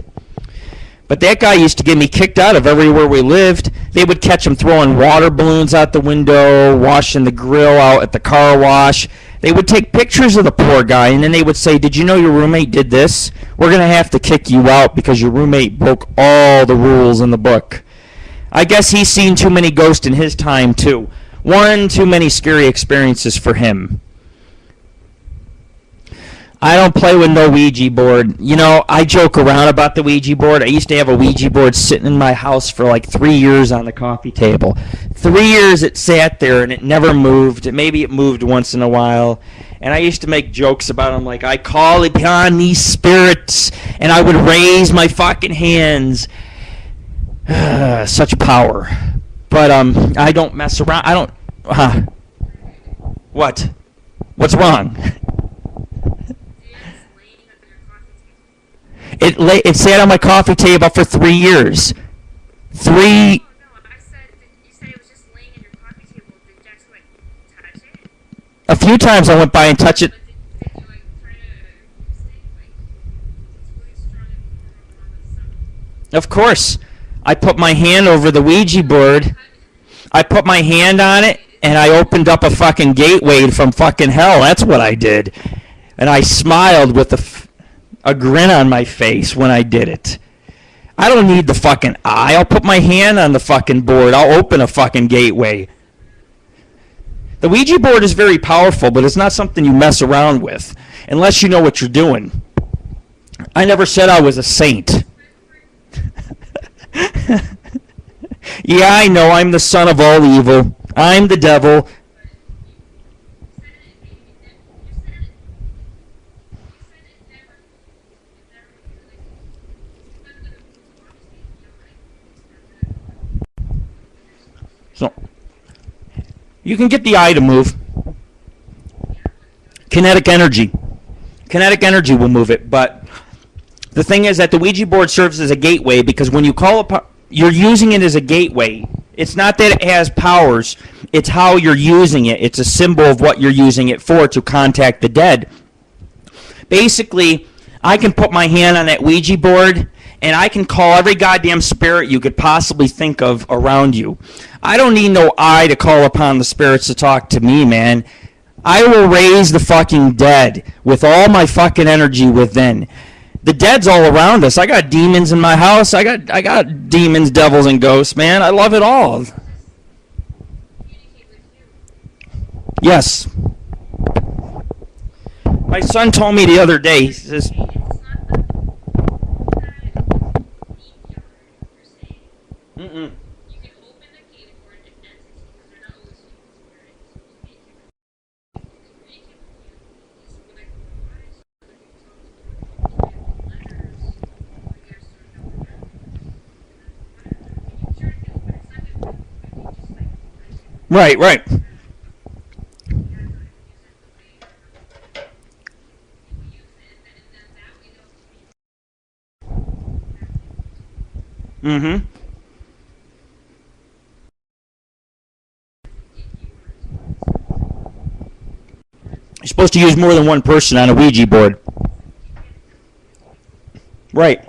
But that guy used to get me kicked out of everywhere we lived. They would catch him throwing water balloons out the window, washing the grill out at the car wash. They would take pictures of the poor guy, and then they would say, did you know your roommate did this? We're going to have to kick you out because your roommate broke all the rules in the book. I guess he's seen too many ghosts in his time, too. One too many scary experiences for him. I don't play with no Ouija board. You know, I joke around about the Ouija board. I used to have a Ouija board sitting in my house for like 3 years on the coffee table. 3 years it sat there and it never moved. Maybe it moved once in a while. And I used to make jokes about them, like I call upon these spirits, and I would raise my fucking hands. Such power. But I don't mess around. I don't. What? What's wrong? It sat on my coffee table for 3 years. No, I said, you said it was just laying in your coffee table. Did you actually, like, touch it? A few times I went by and touched it. But did you, like, try to stay, like, it's really strong and something? Of course. I put my hand over the Ouija board. I put my hand on it, and I opened up a fucking gateway from fucking hell. That's what I did. And I smiled with a grin on my face when I did it. I don't need the fucking eye. I'll put my hand on the fucking board. I'll open a fucking gateway. The Ouija board is very powerful, but it's not something you mess around with unless you know what you're doing. I never said I was a saint. Yeah, I know. I'm the son of all evil. I'm the devil. So, you can get the eye to move. Kinetic energy. Kinetic energy will move it, but the thing is that the Ouija board serves as a gateway because when you call upon, you're using it as a gateway. It's not that it has powers, it's how you're using it. It's a symbol of what you're using it for, to contact the dead. Basically, I can put my hand on that Ouija board and I can call every goddamn spirit you could possibly think of around you. I don't need no eye to call upon the spirits to talk to me, man. I will raise the fucking dead with all my fucking energy within. The dead's all around us. I got demons in my house. I got demons, devils, and ghosts, man. I love it all. Yes. My son told me the other day, he says, mm-mm. Right, right. Mm-hmm. You're supposed to use more than one person on a Ouija board. Right.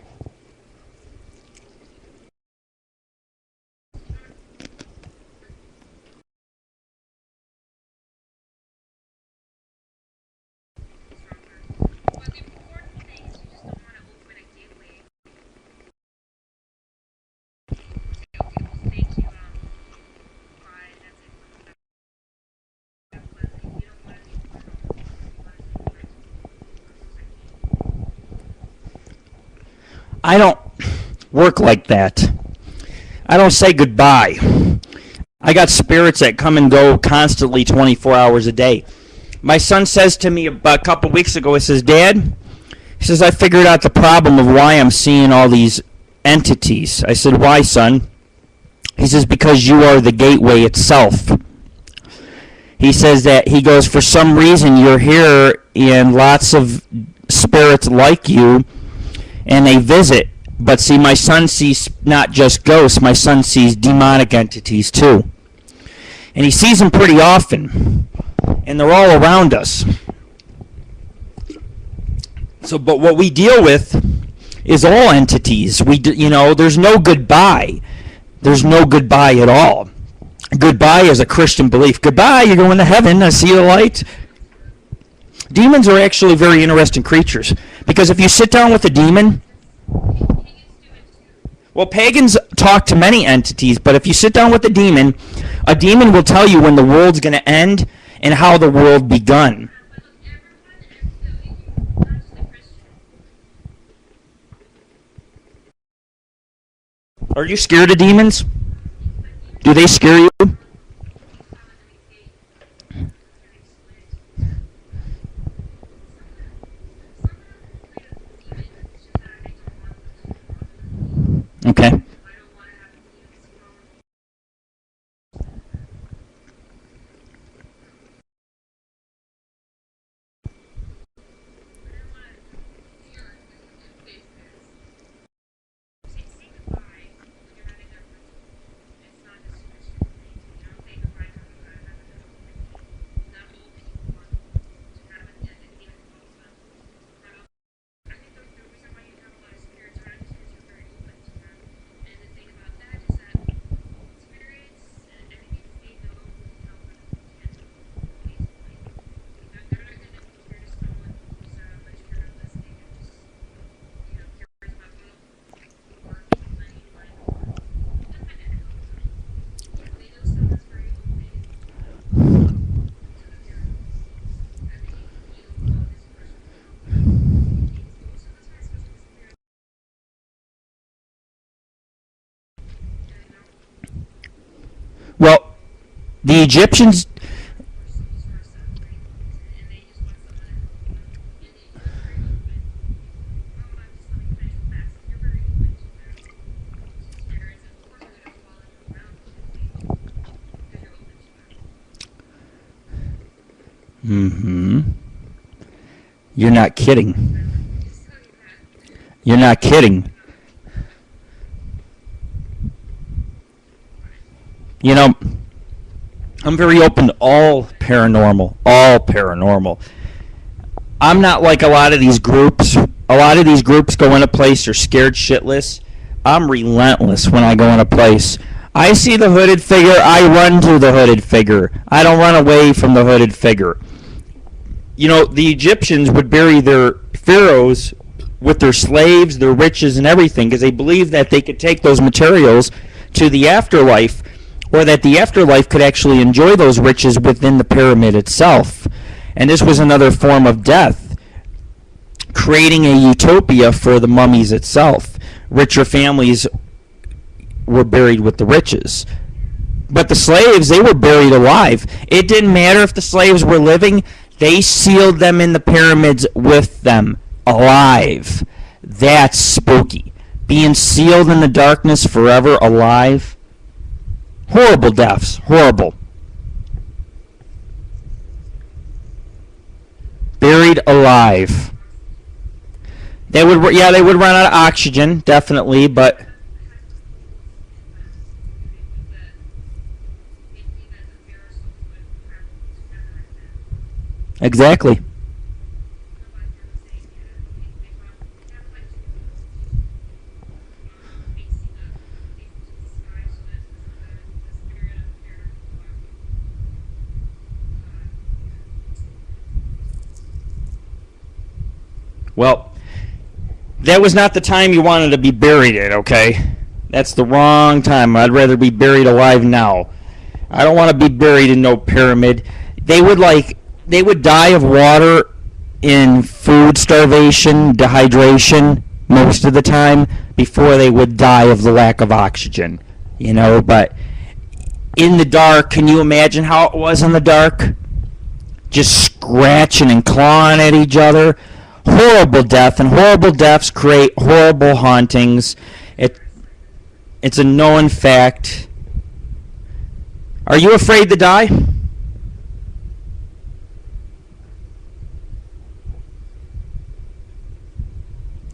I don't work like that. I don't say goodbye. I got spirits that come and go constantly 24 hours a day. My son says to me about a couple weeks ago, he says, Dad, he says, I figured out the problem of why I'm seeing all these entities. I said, why, son? He says, because you are the gateway itself. He says that, he goes, for some reason you're here and lots of spirits like you and they visit. But see, my son sees not just ghosts, my son sees demonic entities too. And he sees them pretty often. And they're all around us. So, but what we deal with is all entities. There's no goodbye. There's no goodbye at all. Goodbye is a Christian belief. Goodbye, you're going to heaven. I see the light. Demons are actually very interesting creatures. Because if you sit down with a demon, well, pagans talk to many entities, but if you sit down with a demon will tell you when the world's going to end and how the world begun. Are you scared of demons? Do they scare you? Okay. Well, the Egyptians... You're not kidding. You're not kidding. You know, I'm very open to all paranormal. All paranormal. I'm not like a lot of these groups. A lot of these groups go in a place, they're scared shitless. I'm relentless when I go in a place. I see the hooded figure, I run to the hooded figure. I don't run away from the hooded figure. You know, the Egyptians would bury their pharaohs with their slaves, their riches, and everything because they believed that they could take those materials to the afterlife, or that the afterlife could actually enjoy those riches within the pyramid itself. And this was another form of death, creating a utopia for the mummies itself. Richer families were buried with the riches. But the slaves, they were buried alive. It didn't matter if the slaves were living, they sealed them in the pyramids with them, alive. That's spooky. Being sealed in the darkness forever, alive. Horrible deaths. Horrible. Buried alive. They would run out of oxygen, definitely, but exactly. Well, that was not the time you wanted to be buried in, okay? That's the wrong time. I'd rather be buried alive now. I don't want to be buried in no pyramid. They would die of water in food starvation, dehydration most of the time before they would die of the lack of oxygen, you know, but in the dark, can you imagine how it was in the dark? Just scratching and clawing at each other. Horrible death, and horrible deaths create horrible hauntings. It's a known fact. Are you afraid to die?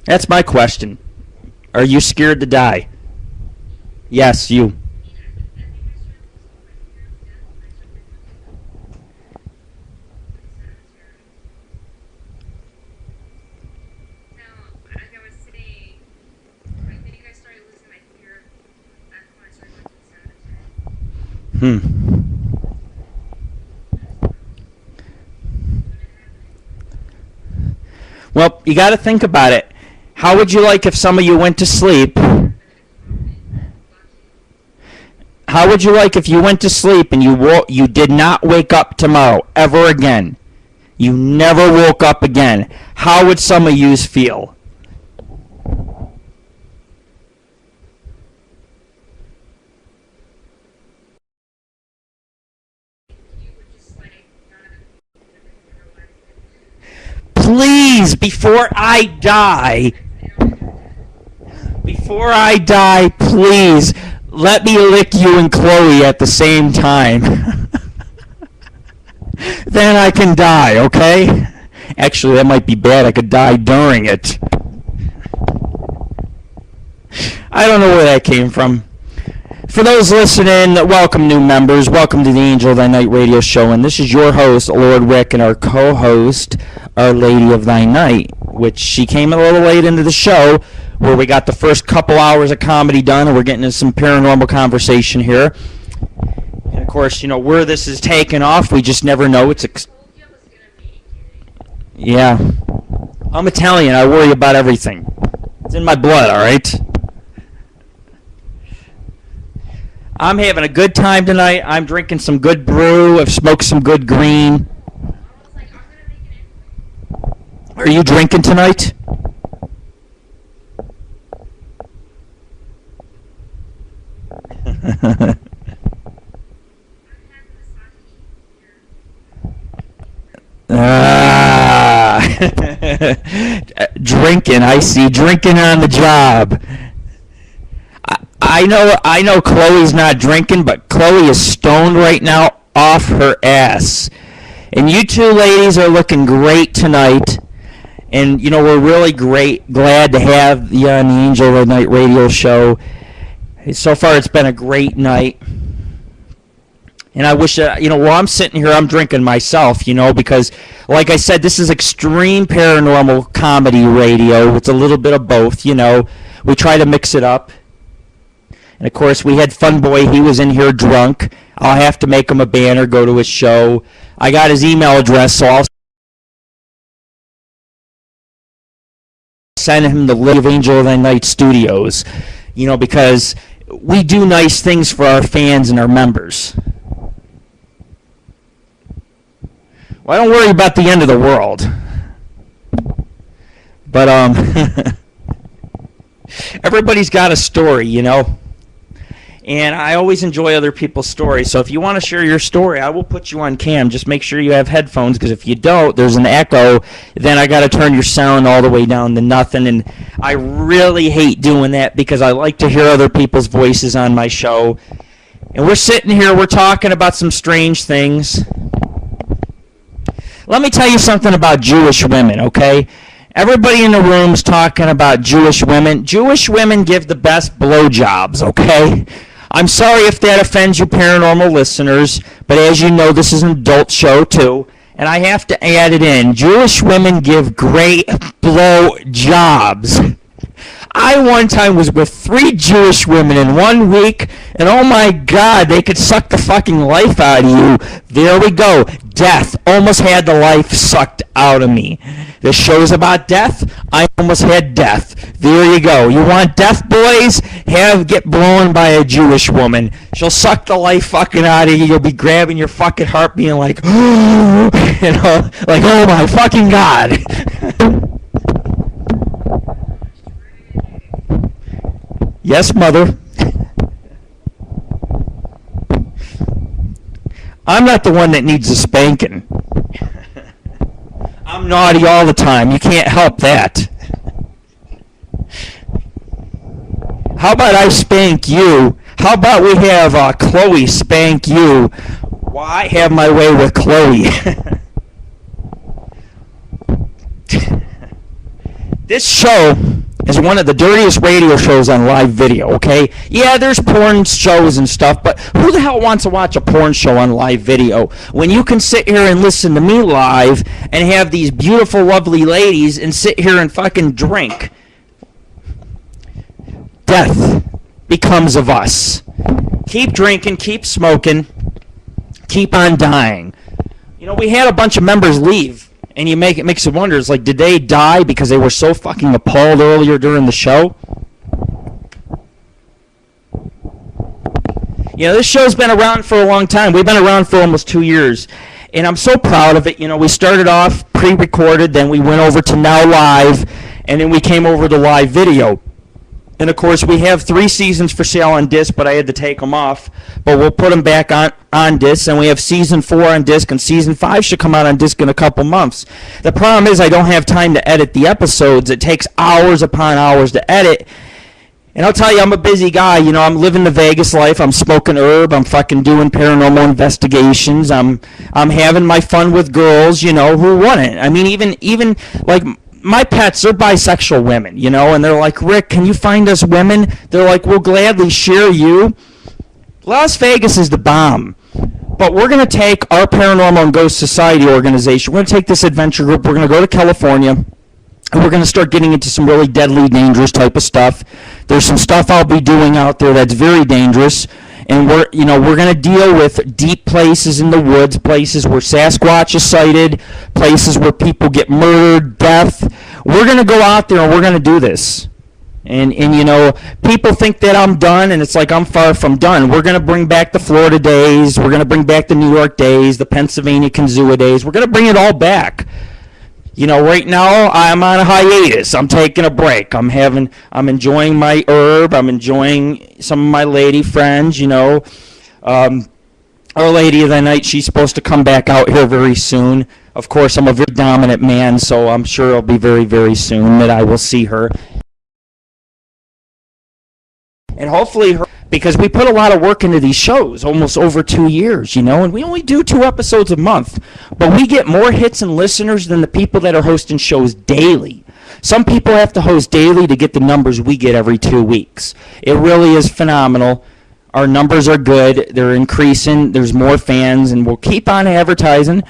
That's my question. Are you scared to die? Yes, you. Well, you got to think about it. How would you like if some of you went to sleep? How would you like if you went to sleep and you did not wake up tomorrow ever again? You never woke up again. How would some of you feel? Please, before I die, please, let me lick you and Chloe at the same time. Then I can die, okay? Actually, that might be bad. I could die during it. I don't know where that came from. For those listening, welcome new members. Welcome to the Angel of Thy Night radio show. And this is your host, Lord Rick, and our co-host, our Lady of Thy Night, which she came a little late into the show, where we got the first couple hours of comedy done, and we're getting into some paranormal conversation here. And of course, you know, where this is taking off, we just never know. Yeah. I'm Italian. I worry about everything. It's in my blood, all right? I'm having a good time tonight. I'm drinking some good brew. I've smoked some good green. Are you drinking tonight? Drinking, I see. Drinking on the job. I know Chloe's not drinking, but Chloe is stoned right now off her ass. And you two ladies are looking great tonight. And, you know, we're really glad to have you on the Angel of the Night radio show. So far, it's been a great night. And I wish, you know, while I'm sitting here, I'm drinking myself, you know, because, like I said, this is extreme paranormal comedy radio. It's a little bit of both, you know. We try to mix it up. And, of course, we had Funboy. He was in here drunk. I'll have to make him a banner, go to his show. I got his email address, so I'll send him the link of Angel of the Night Studios, you know, because we do nice things for our fans and our members. Well, I don't worry about the end of the world. But, everybody's got a story, you know. And I always enjoy other people's stories. So if you want to share your story, I will put you on cam. Just make sure you have headphones, because if you don't, there's an echo. Then I got to turn your sound all the way down to nothing. And I really hate doing that, because I like to hear other people's voices on my show. And we're sitting here, we're talking about some strange things. Let me tell you something about Jewish women, okay? Everybody in the room's talking about Jewish women. Jewish women give the best blowjobs, okay? I'm sorry if that offends you paranormal listeners, but as you know, this is an adult show too, and I have to add it in. Jewish women give great blowjobs. I one time was with 3 Jewish women in 1 week, and oh my God, they could suck the fucking life out of you. There we go. Death. Almost had the life sucked out of me. The show's about death. I almost had death. There you go. You want death, boys? Get blown by a Jewish woman. She'll suck the life fucking out of you. You'll be grabbing your fucking heart being like, oh, you know, like, oh my fucking God. Yes, mother. I'm not the one that needs a spanking. I'm naughty all the time. You can't help that. How about I spank you? How about we have Chloe spank you? Well, I have my way with Chloe. This show is one of the dirtiest radio shows on live video, okay? Yeah, there's porn shows and stuff, but who the hell wants to watch a porn show on live video when you can sit here and listen to me live and have these beautiful, lovely ladies and sit here and fucking drink? Death becomes of us. keep drinking, keep smoking, keep on dying. You know, we had a bunch of members leave, and it makes you wonder, it's like, did they die because they were so fucking appalled earlier during the show? You know, this show's been around for a long time. We've been around for almost 2 years, and I'm so proud of it. You know, we started off pre-recorded, then we went over to now live, and then we came over to live video. And, of course, we have 3 seasons for sale on disc, but I had to take them off. But we'll put them back on disc, and we have Season 4 on disc, and Season 5 should come out on disc in a couple months. The problem is I don't have time to edit the episodes. It takes hours upon hours to edit. And I'll tell you, I'm a busy guy. You know, I'm living the Vegas life. I'm smoking herb. I'm fucking doing paranormal investigations. I'm having my fun with girls, you know, who wouldn't? I mean, even like... my pets, they're bisexual women, you know, and they're like, Rick, can you find us women? They're like, we'll gladly share you. Las Vegas is the bomb. But we're going to take our Paranormal and Ghost Society organization. We're going to take this adventure group. We're going to go to California, and we're going to start getting into some really deadly, dangerous type of stuff. There's some stuff I'll be doing out there that's very dangerous. And we're going to deal with deep places in the woods, places where Sasquatch is sighted, places where people get murdered, death. We're going to go out there and we're going to do this. And you know, people think that I'm done, and it's like I'm far from done. We're going to bring back the Florida days. We're going to bring back the New York days, the Pennsylvania Kenzua days. We're going to bring it all back. You know, right now I'm on a hiatus. I'm taking a break. I'm enjoying my herb. I'm enjoying some of my lady friends. You know, our Lady of the Night. She's supposed to come back out here very soon. Of course, I'm a very dominant man, so I'm sure it'll be very, very soon that I will see her. And hopefully her, because we put a lot of work into these shows, almost over 2 years, you know, and we only do 2 episodes a month, but we get more hits and listeners than the people that are hosting shows daily. Some people have to host daily to get the numbers we get every 2 weeks. It really is phenomenal. Our numbers are good. They're increasing. There's more fans, and we'll keep on advertising.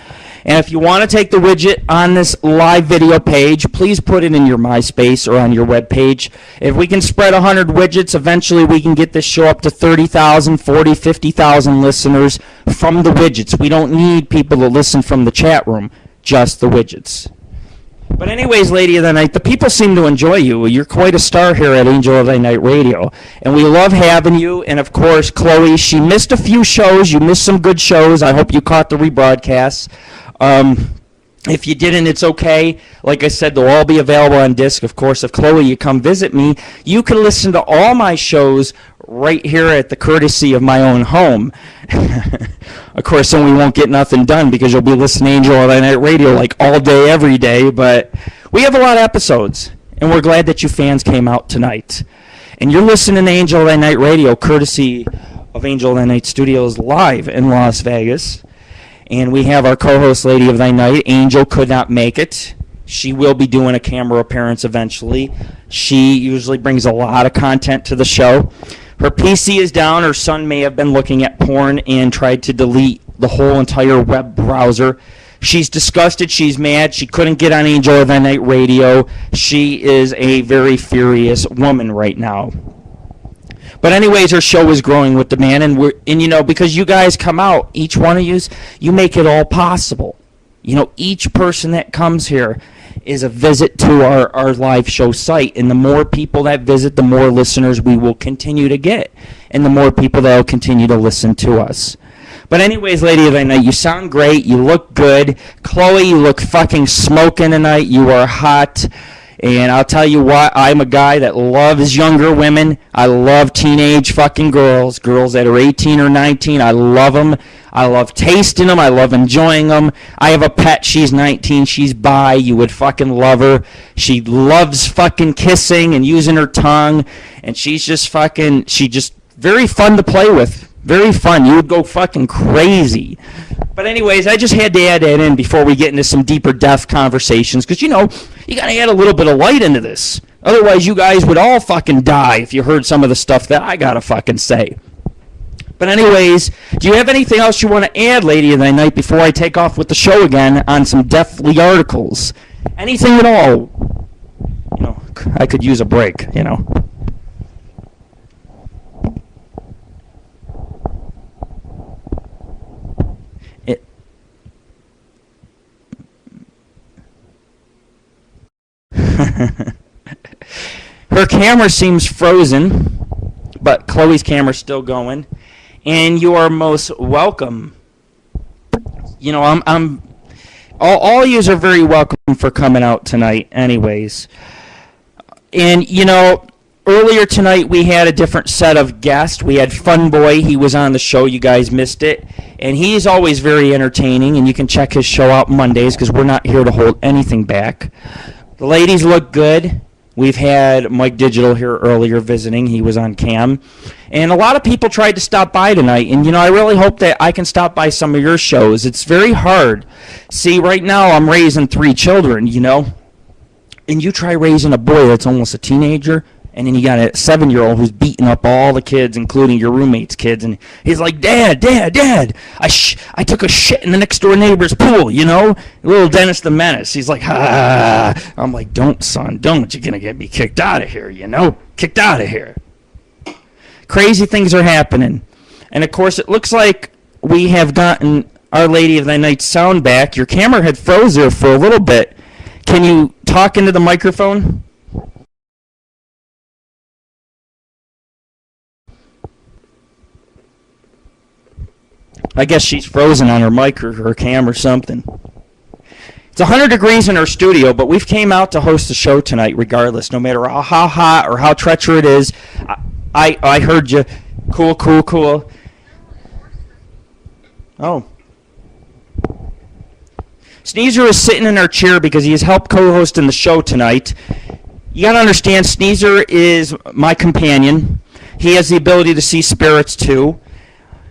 And if you want to take the widget on this live video page, please put it in your MySpace or on your web page. If we can spread 100 widgets, eventually we can get this show up to 30,000, 40, 50,000 listeners from the widgets. We don't need people to listen from the chat room, just the widgets. But anyways, Lady of the Night, the people seem to enjoy you. You're quite a star here at AngelOfThyNight Radio. And we love having you. And, of course, Chloe, she missed a few shows. You missed some good shows. I hope you caught the rebroadcasts. If you didn't, it's okay. Like I said, they'll all be available on disc. Of course, if Chloe, you come visit me, you can listen to all my shows right here at the courtesy of my own home. Of course, then we won't get nothing done because you'll be listening to AngelOfThyNight Radio like all day, every day. But we have a lot of episodes, and we're glad that you fans came out tonight. And you're listening to AngelOfThyNight Radio, courtesy of AngelOfThyNight Studios live in Las Vegas. And we have our co-host, Lady of Thy Night. Angel could not make it. She will be doing a camera appearance eventually. She usually brings a lot of content to the show. Her PC is down. Her son may have been looking at porn and tried to delete the whole entire web browser. She's disgusted. She's mad. She couldn't get on Angel of Thy Night Radio. She is a very furious woman right now. But anyways, her show is growing with demand, and you know, because you guys come out, each one of you make it all possible. You know, each person that comes here is a visit to our live show site, and the more people that visit, the more listeners we will continue to get, and the more people that will continue to listen to us. But anyways, Lady of the Night, you sound great, you look good. Chloe, you look fucking smoking tonight, you are hot. And I'll tell you what, I'm a guy that loves younger women. I love teenage fucking girls that are 18 or 19. I love them. I love tasting them. I love enjoying them. I have a pet. She's 19. She's bi. You would fucking love her. She loves fucking kissing and using her tongue. And she's just very fun to play with. Very fun. You would go fucking crazy. But anyways, I just had to add that in before we get into some deeper depth conversations. Because, you know, you got to add a little bit of light into this. Otherwise, you guys would all fucking die if you heard some of the stuff that I got to fucking say. But anyways, do you have anything else you want to add, Lady of the Night, before I take off with the show again on some deathly articles? Anything at all? You know, I could use a break, you know. Her camera seems frozen, but Chloe's camera's still going. And you are most welcome. You know, I'm all yous are very welcome for coming out tonight anyways. And, you know, earlier tonight we had a different set of guests. We had Funboy. He was on the show. You guys missed it. And he's always very entertaining, and you can check his show out Mondays because we're not here to hold anything back. The ladies look good. We've had Mike Digital here earlier visiting. He was on cam. And a lot of people tried to stop by tonight. And, you know, I really hope that I can stop by some of your shows. It's very hard. See, right now I'm raising 3 children, you know. And you try raising a boy that's almost a teenager. And then you got a 7-year-old who's beating up all the kids, including your roommate's kids. And he's like, Dad, I took a shit in the next door neighbor's pool, you know? Little Dennis the Menace. He's like, ah. I'm like, don't, son, don't. You're going to get me kicked out of here, you know? Kicked out of here. Crazy things are happening. And, of course, it looks like we have gotten Our Lady of the Night sound back. Your camera had froze there for a little bit. Can you talk into the microphone? I guess she's frozen on her mic or her cam or something. It's 100 degrees in our studio, but we've came out to host the show tonight regardless, no matter how hot or how treacherous it is. I heard you. Cool. Oh. Sneezer is sitting in our chair because he has helped co-host in the show tonight. You got to understand, Sneezer is my companion. He has the ability to see spirits too.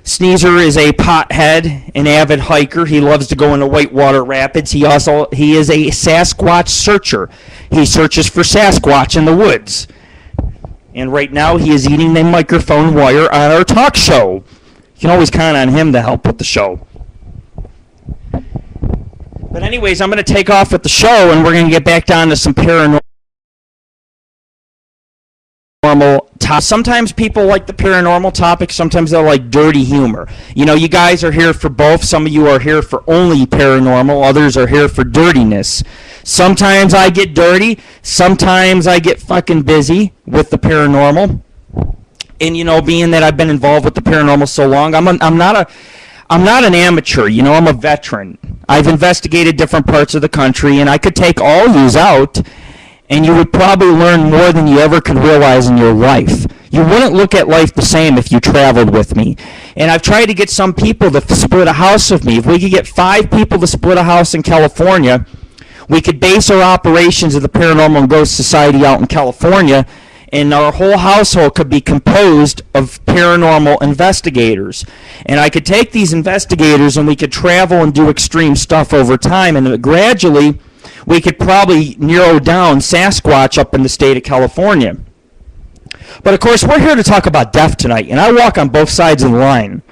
Sneezer is a pothead, an avid hiker. He loves to go into Whitewater Rapids. He is a Sasquatch searcher. He searches for Sasquatch in the woods. And right now he is eating the microphone wire on our talk show. You can always count on him to help with the show. But anyways, I'm going to take off with the show, and we're going to get back down to some paranormal. Sometimes people like the paranormal topic, sometimes they'll like dirty humor. You know, you guys are here for both. Some of you are here for only paranormal, others are here for dirtiness. Sometimes I get dirty, sometimes I get fucking busy with the paranormal. And you know, being that I've been involved with the paranormal so long, I'm not an amateur, you know, I'm a veteran. I've investigated different parts of the country, and I could take all yous out, and you would probably learn more than you ever could realize in your life. You wouldn't look at life the same if you traveled with me. And I've tried to get some people to split a house with me. If we could get 5 people to split a house in California, we could base our operations of the Paranormal and Ghost Society out in California, and our whole household could be composed of paranormal investigators. And I could take these investigators and we could travel and do extreme stuff over time, and gradually we could probably narrow down Sasquatch up in the state of California. But of course, we're here to talk about death tonight, and I walk on both sides of the line.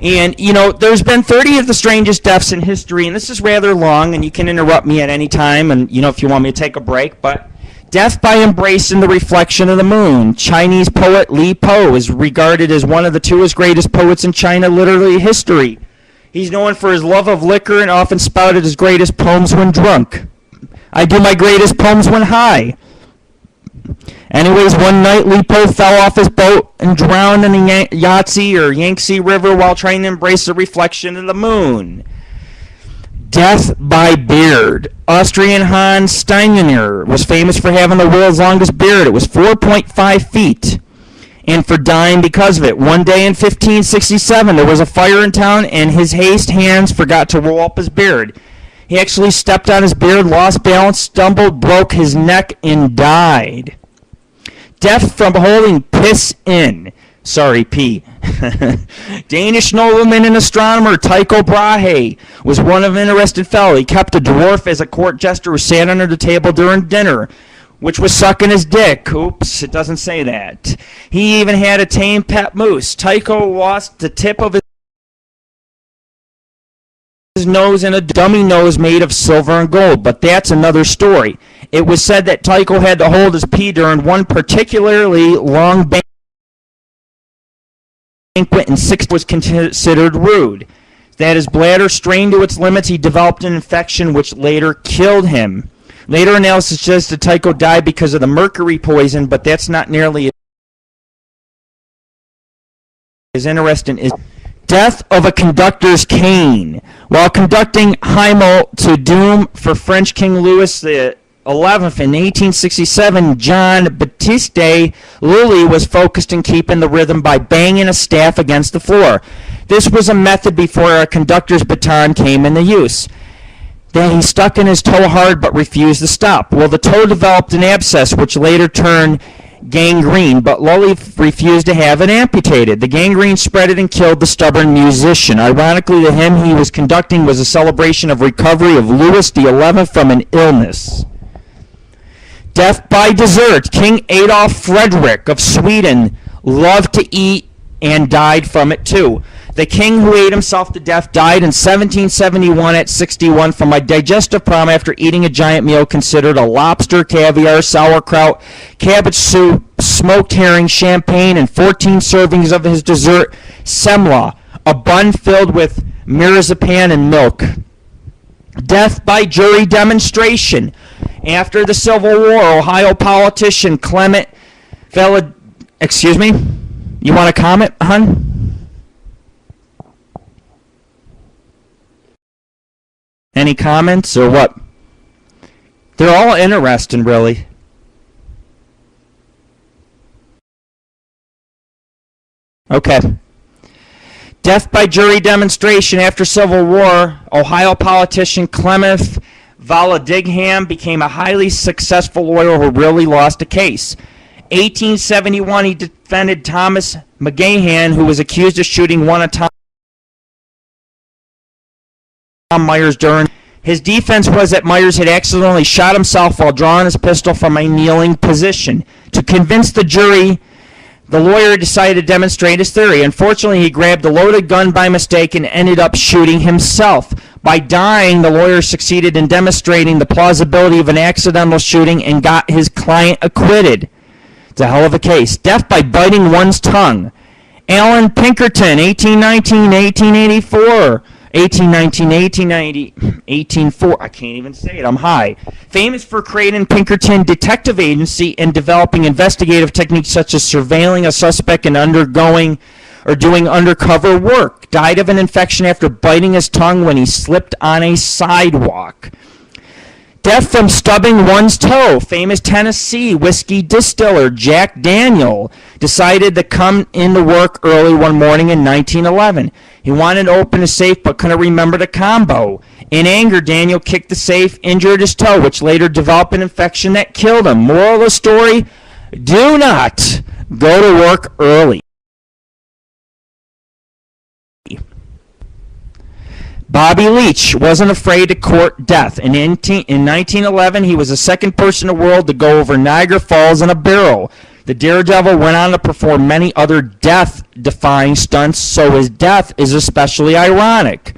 And, you know, there's been 30 of the strangest deaths in history, and this is rather long, and you can interrupt me at any time, and, you know, if you want me to take a break, but death by embracing the reflection of the moon. Chinese poet Li Po is regarded as one of the 2 greatest poets in China literary history. He's known for his love of liquor and often spouted his greatest poems when drunk. I do my greatest poems when high. Anyways, one night Li Po fell off his boat and drowned in the Yangtze River while trying to embrace the reflection of the moon. Death by beard. Austrian Hans Steiner was famous for having the world's longest beard. It was 4.5 feet. And for dying because of it. One day in 1567, there was a fire in town, and his haste hands forgot to roll up his beard. He actually stepped on his beard, lost balance, stumbled, broke his neck, and died. Death from holding piss in. Sorry, pee. Danish nobleman and astronomer Tycho Brahe was one of an interested fellow. He kept a dwarf as a court jester who sat under the table during dinner, which was sucking his dick. Oops, it doesn't say that. He even had a tame pet moose. Tycho lost the tip of his nose in a dummy nose made of silver and gold, but that's another story. It was said that Tycho had to hold his pee during one particularly long banquet, and 6 was considered rude. That his bladder strained to its limits, he developed an infection which later killed him. Later analysis suggests that Tycho died because of the mercury poison, but that's not nearly as interesting as death of a conductor's cane. While conducting Heimel to doom for French King Louis the 11th in 1867, John Baptiste Lully was focused on keeping the rhythm by banging a staff against the floor. This was a method before a conductor's baton came into use. Then he stuck in his toe hard but refused to stop. Well, the toe developed an abscess which later turned gangrene, but Lully refused to have it amputated. The gangrene spread it and killed the stubborn musician. Ironically, the hymn he was conducting was a celebration of recovery of Louis XI from an illness. Death by dessert. King Adolf Frederick of Sweden loved to eat and died from it too. The king who ate himself to death died in 1771 at 61 from a digestive problem after eating a giant meal considered a lobster, caviar, sauerkraut, cabbage soup, smoked herring, champagne, and 14 servings of his dessert, semla, a bun filled with marzipan and milk. Death by jury demonstration. After the Civil War, Ohio politician Clement excuse me? You want to comment, hon? Any comments or what? They're all interesting, really. Okay. Death by jury demonstration. After Civil War, Ohio politician Clement Vallandigham became a highly successful lawyer who really lost a case. 1871, he defended Thomas McGahan, who was accused of shooting one of Tom Myers during. His defense was that Myers had accidentally shot himself while drawing his pistol from a kneeling position. To convince the jury, the lawyer decided to demonstrate his theory. Unfortunately, he grabbed a loaded gun by mistake and ended up shooting himself. By dying, the lawyer succeeded in demonstrating the plausibility of an accidental shooting and got his client acquitted. It's a hell of a case. Death by biting one's tongue. Alan Pinkerton, 1819-1884. 1819, 1804. I can't even say it. I'm high. Famous for creating Pinkerton Detective Agency and developing investigative techniques such as surveilling a suspect and doing undercover work. Died of an infection after biting his tongue when he slipped on a sidewalk. Death from stubbing one's toe. Famous Tennessee whiskey distiller Jack Daniel decided to come into work early one morning in 1911. He wanted to open a safe but couldn't remember the combo. In anger, Daniel kicked the safe, injured his toe, which later developed an infection that killed him. Moral of the story, do not go to work early. Bobby Leach wasn't afraid to court death. In 1911, he was the second person in the world to go over Niagara Falls in a barrel. The Daredevil went on to perform many other death-defying stunts, so his death is especially ironic.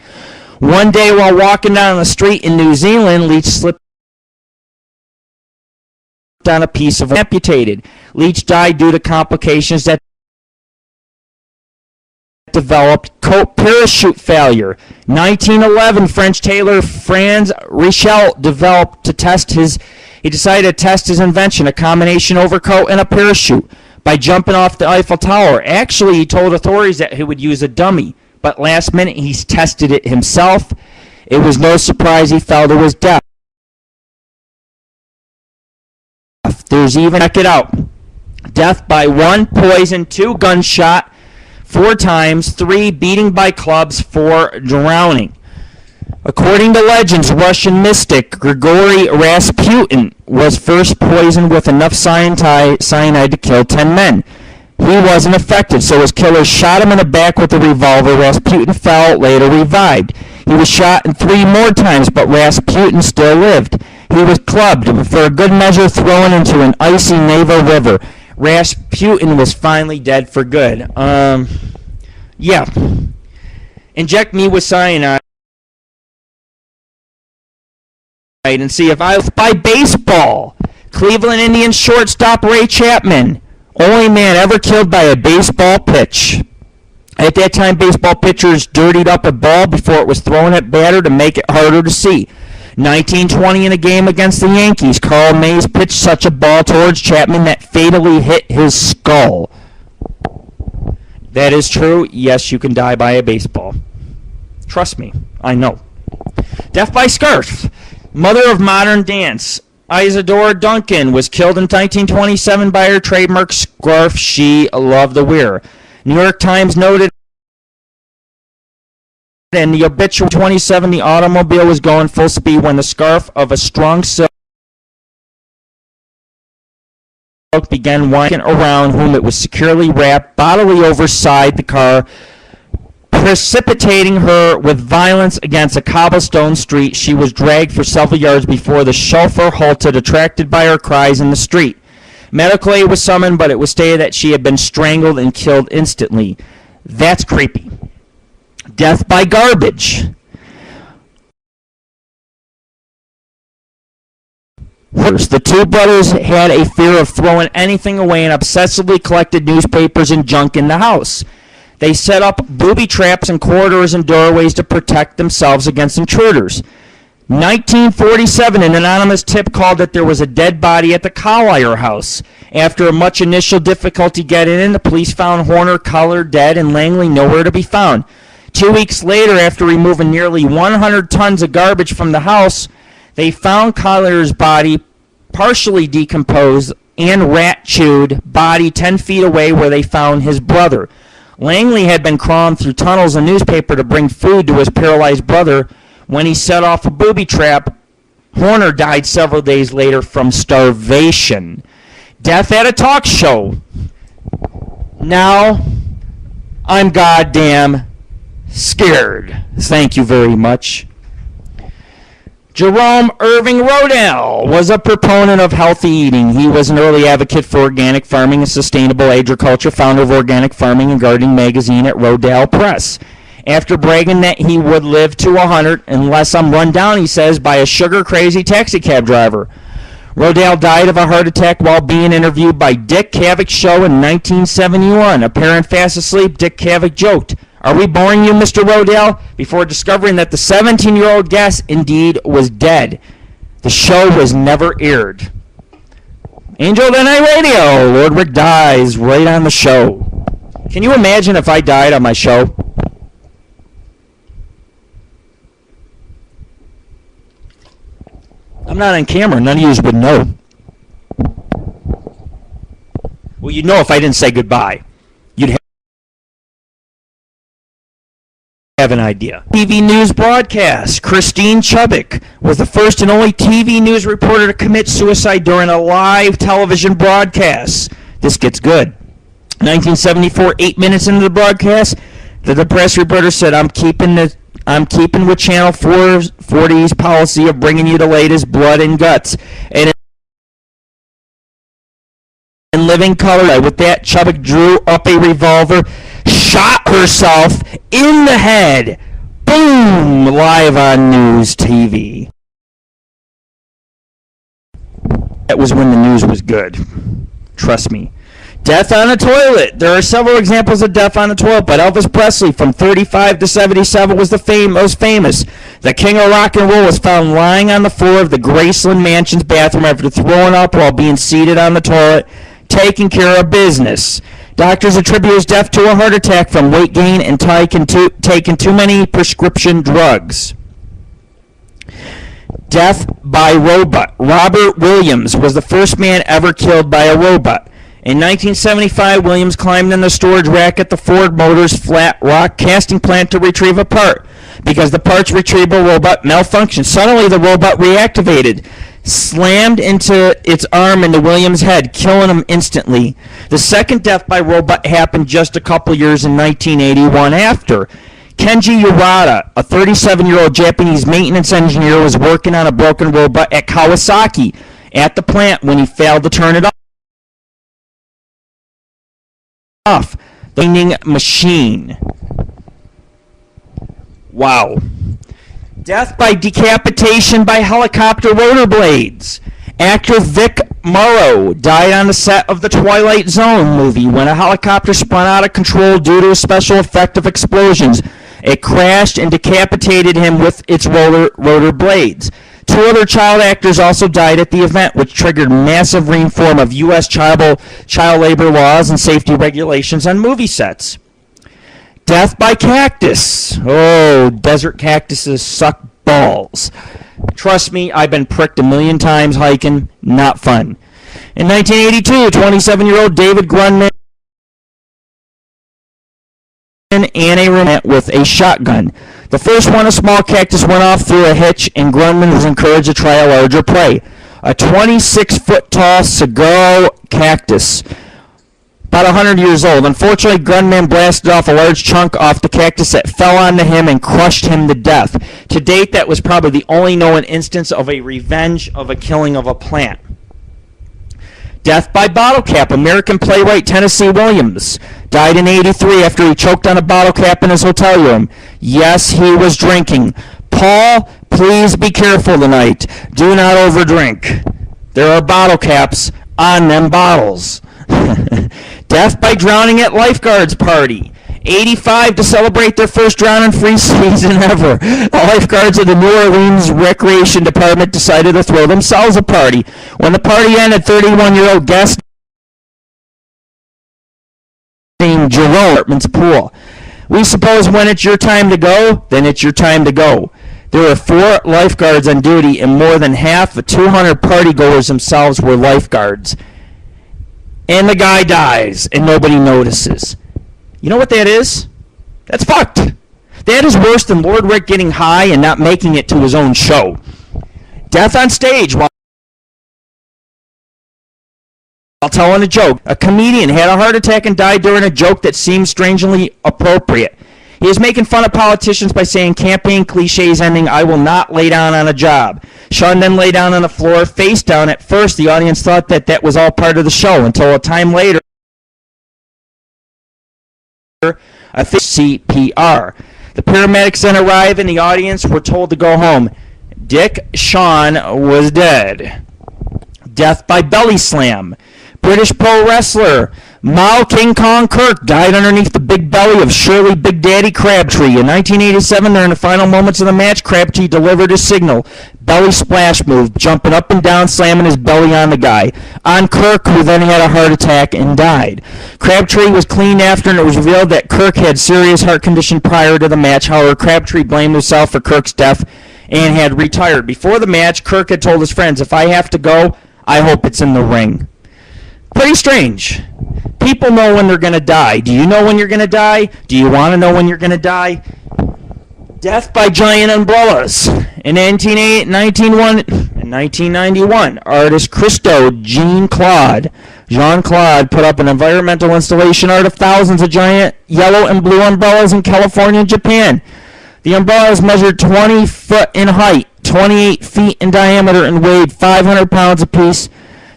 One day while walking down the street in New Zealand, Leach slipped on a piece of amputated. Leach died due to complications that developed parachute failure. 1911, French tailor Franz Richel decided to test his invention, a combination overcoat and a parachute, by jumping off the Eiffel Tower. Actually, he told authorities that he would use a dummy, but last minute he tested it himself. It was no surprise he fell to his death. There's even, check it out, death by 1, poison, 2, gunshot, 4 times, 3, beating by clubs, 4, drowning. According to legends, Russian mystic Grigory Rasputin was first poisoned with enough cyanide to kill 10 men. He wasn't affected, so his killer shot him in the back with a revolver. Rasputin fell, later revived. He was shot 3 more times, but Rasputin still lived. He was clubbed, for a good measure thrown into an icy Neva river. Rasputin was finally dead for good. Yeah. Inject me with cyanide and see if I by baseball. Cleveland Indians shortstop Ray Chapman, only man ever killed by a baseball pitch. At that time, baseball pitchers dirtied up a ball before it was thrown at batter to make it harder to see. 1920 in a game against the Yankees, Carl Mays pitched such a ball towards Chapman that fatally hit his skull. That is true. Yes, you can die by a baseball. Trust me, I know. Death by scarf. Mother of modern dance, Isadora Duncan, was killed in 1927 by her trademark scarf she loved to wear. New York Times noted in the obituary 27 the automobile was going full speed when the scarf of a strong silk began winding around whom it was securely wrapped bodily overside the car, precipitating her with violence against a cobblestone street. She was dragged for several yards before the chauffeur halted, attracted by her cries in the street. Medical aid was summoned, but it was stated that she had been strangled and killed instantly. That's creepy. Death by garbage. First, the two brothers had a fear of throwing anything away and obsessively collected newspapers and junk in the house. They set up booby traps in corridors and doorways to protect themselves against intruders. 1947, an anonymous tip called that there was a dead body at the Collier house. After much initial difficulty getting in, the police found Horner, Collier dead, and Langley nowhere to be found. 2 weeks later, after removing nearly 100 tons of garbage from the house, they found Collier's body partially decomposed and rat-chewed body 10 feet away where they found his brother. Langley had been crawling through tunnels and newspaper to bring food to his paralyzed brother. When he set off a booby trap, Horner died several days later from starvation. Death at a talk show. Now, I'm goddamn scared. Thank you very much. Jerome Irving Rodell was a proponent of healthy eating. He was an early advocate for organic farming and sustainable agriculture, founder of Organic Farming and Gardening magazine at Rodell Press. After bragging that he would live to 100 unless I'm run down, he says, by a sugar-crazy taxicab driver. Rodell died of a heart attack while being interviewed by Dick Cavett Show in 1971. Apparent fast asleep, Dick Cavett joked, "Are we boring you, Mr. Rodell?" before discovering that the 17-year-old guest indeed was dead. The show was never aired. Angel of the Night Radio. Lord Rick dies right on the show. Can you imagine if I died on my show? I'm not on camera. None of you would know. Well, you'd know if I didn't say goodbye. You'd have an idea. TV news broadcast. Christine Chubbuck was the first and only TV news reporter to commit suicide during a live television broadcast. This gets good. 1974, 8 minutes into the broadcast, the depressed reporter said, I'm keeping with Channel 440's policy of bringing you the latest blood and guts. And in living color, with that, Chubbuck drew up a revolver, shot herself in the head. Boom! Live on news TV. That was when the news was good. Trust me. Death on a toilet. There are several examples of death on a toilet, but Elvis Presley from 35 to 77 was the most famous. The king of rock and roll was found lying on the floor of the Graceland Mansion's bathroom after throwing up while being seated on the toilet, taking care of business. Doctors attribute his death to a heart attack from weight gain and taking too many prescription drugs. Death by robot. Robert Williams was the first man ever killed by a robot. In 1975, Williams climbed in the storage rack at the Ford Motors flat rock casting plant to retrieve a part. Because the parts retrieval robot malfunctioned, suddenly the robot reactivated, slammed into its arm into Williams' head, killing him instantly. The second death by robot happened just a couple years in 1981 after. Kenji Urata, a 37-year-old Japanese maintenance engineer, was working on a broken robot at Kawasaki at the plant when he failed to turn it off. The vending machine. Wow. Death by decapitation by helicopter rotor blades. Actor Vic Morrow died on the set of the Twilight Zone movie when a helicopter spun out of control due to a special effect of explosions. It crashed and decapitated him with its rotor blades. Two other child actors also died at the event, which triggered massive reform of U.S. child labor laws and safety regulations on movie sets. Death by cactus. Oh, desert cactuses suck balls. Trust me, I've been pricked a million times hiking. Not fun. In 1982, 27-year-old David Grundman and a roommate with a shotgun. The first one, a small cactus, went off through a hitch, and Grundman was encouraged to try a larger prey. A 26-foot-tall saguaro cactus, about 100 years old. Unfortunately, Grundman blasted off a large chunk off the cactus that fell onto him and crushed him to death. To date, that was probably the only known instance of a revenge of a killing of a plant. Death by bottle cap. American playwright Tennessee Williams died in 1983 after he choked on a bottle cap in his hotel room. Yes, he was drinking. Paul, please be careful tonight. Do not overdrink. There are bottle caps on them bottles. Death by drowning at lifeguards party. 85 to celebrate their first drowning-free season ever. The lifeguards of the New Orleans Recreation Department decided to throw themselves a party. When the party ended, 31-year-old guest named Jerome's pool. We suppose when it's your time to go, then it's your time to go. There were 4 lifeguards on duty, and more than half the 200 partygoers themselves were lifeguards. And the guy dies, and nobody notices. You know what that is? That's fucked. That is worse than Lord Rick getting high and not making it to his own show. Death on stage while telling a joke. A comedian had a heart attack and died during a joke that seemed strangely appropriate. He is making fun of politicians by saying campaign cliches ending, "I will not lay down on a job." Sean then lay down on the floor, face down. At first, the audience thought that was all part of the show, until a time later, a CPR. The paramedics then arrived and the audience were told to go home. Dick Shawn was dead. Death by belly slam. British pro wrestler Mao King Kong Kirk died underneath the big belly of Shirley Big Daddy Crabtree. In 1987, during the final moments of the match, Crabtree delivered a signal belly splash move, jumping up and down, slamming his belly on the guy. On Kirk, who then had a heart attack and died. Crabtree was cleaned after, and it was revealed that Kirk had serious heart condition prior to the match. However, Crabtree blamed himself for Kirk's death and had retired. Before the match, Kirk had told his friends, "If I have to go, I hope it's in the ring." Pretty strange. People know when they're going to die. Do you know when you're going to die? Do you want to know when you're going to die? Death by giant umbrellas. In 1991, artist Christo Jean-Claude put up an environmental installation art of thousands of giant yellow and blue umbrellas in California and Japan. The umbrellas measured 20 foot in height, 28 feet in diameter, and weighed 500 pounds apiece.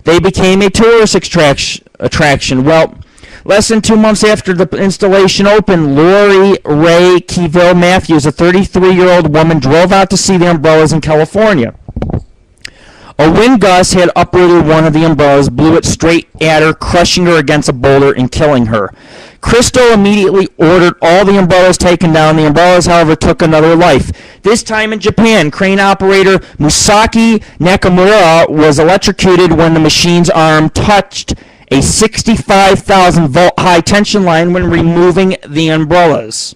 They became a tourist attraction. Well, less than 2 months after the installation opened, Lori Ray Keyville Matthews, a 33-year-old woman, drove out to see the umbrellas in California. A wind gust had uprooted one of the umbrellas, blew it straight at her, crushing her against a boulder and killing her. Christo immediately ordered all the umbrellas taken down. The umbrellas, however, took another life. This time in Japan, crane operator Musaki Nakamura was electrocuted when the machine's arm touched a 65,000-volt high-tension line when removing the umbrellas.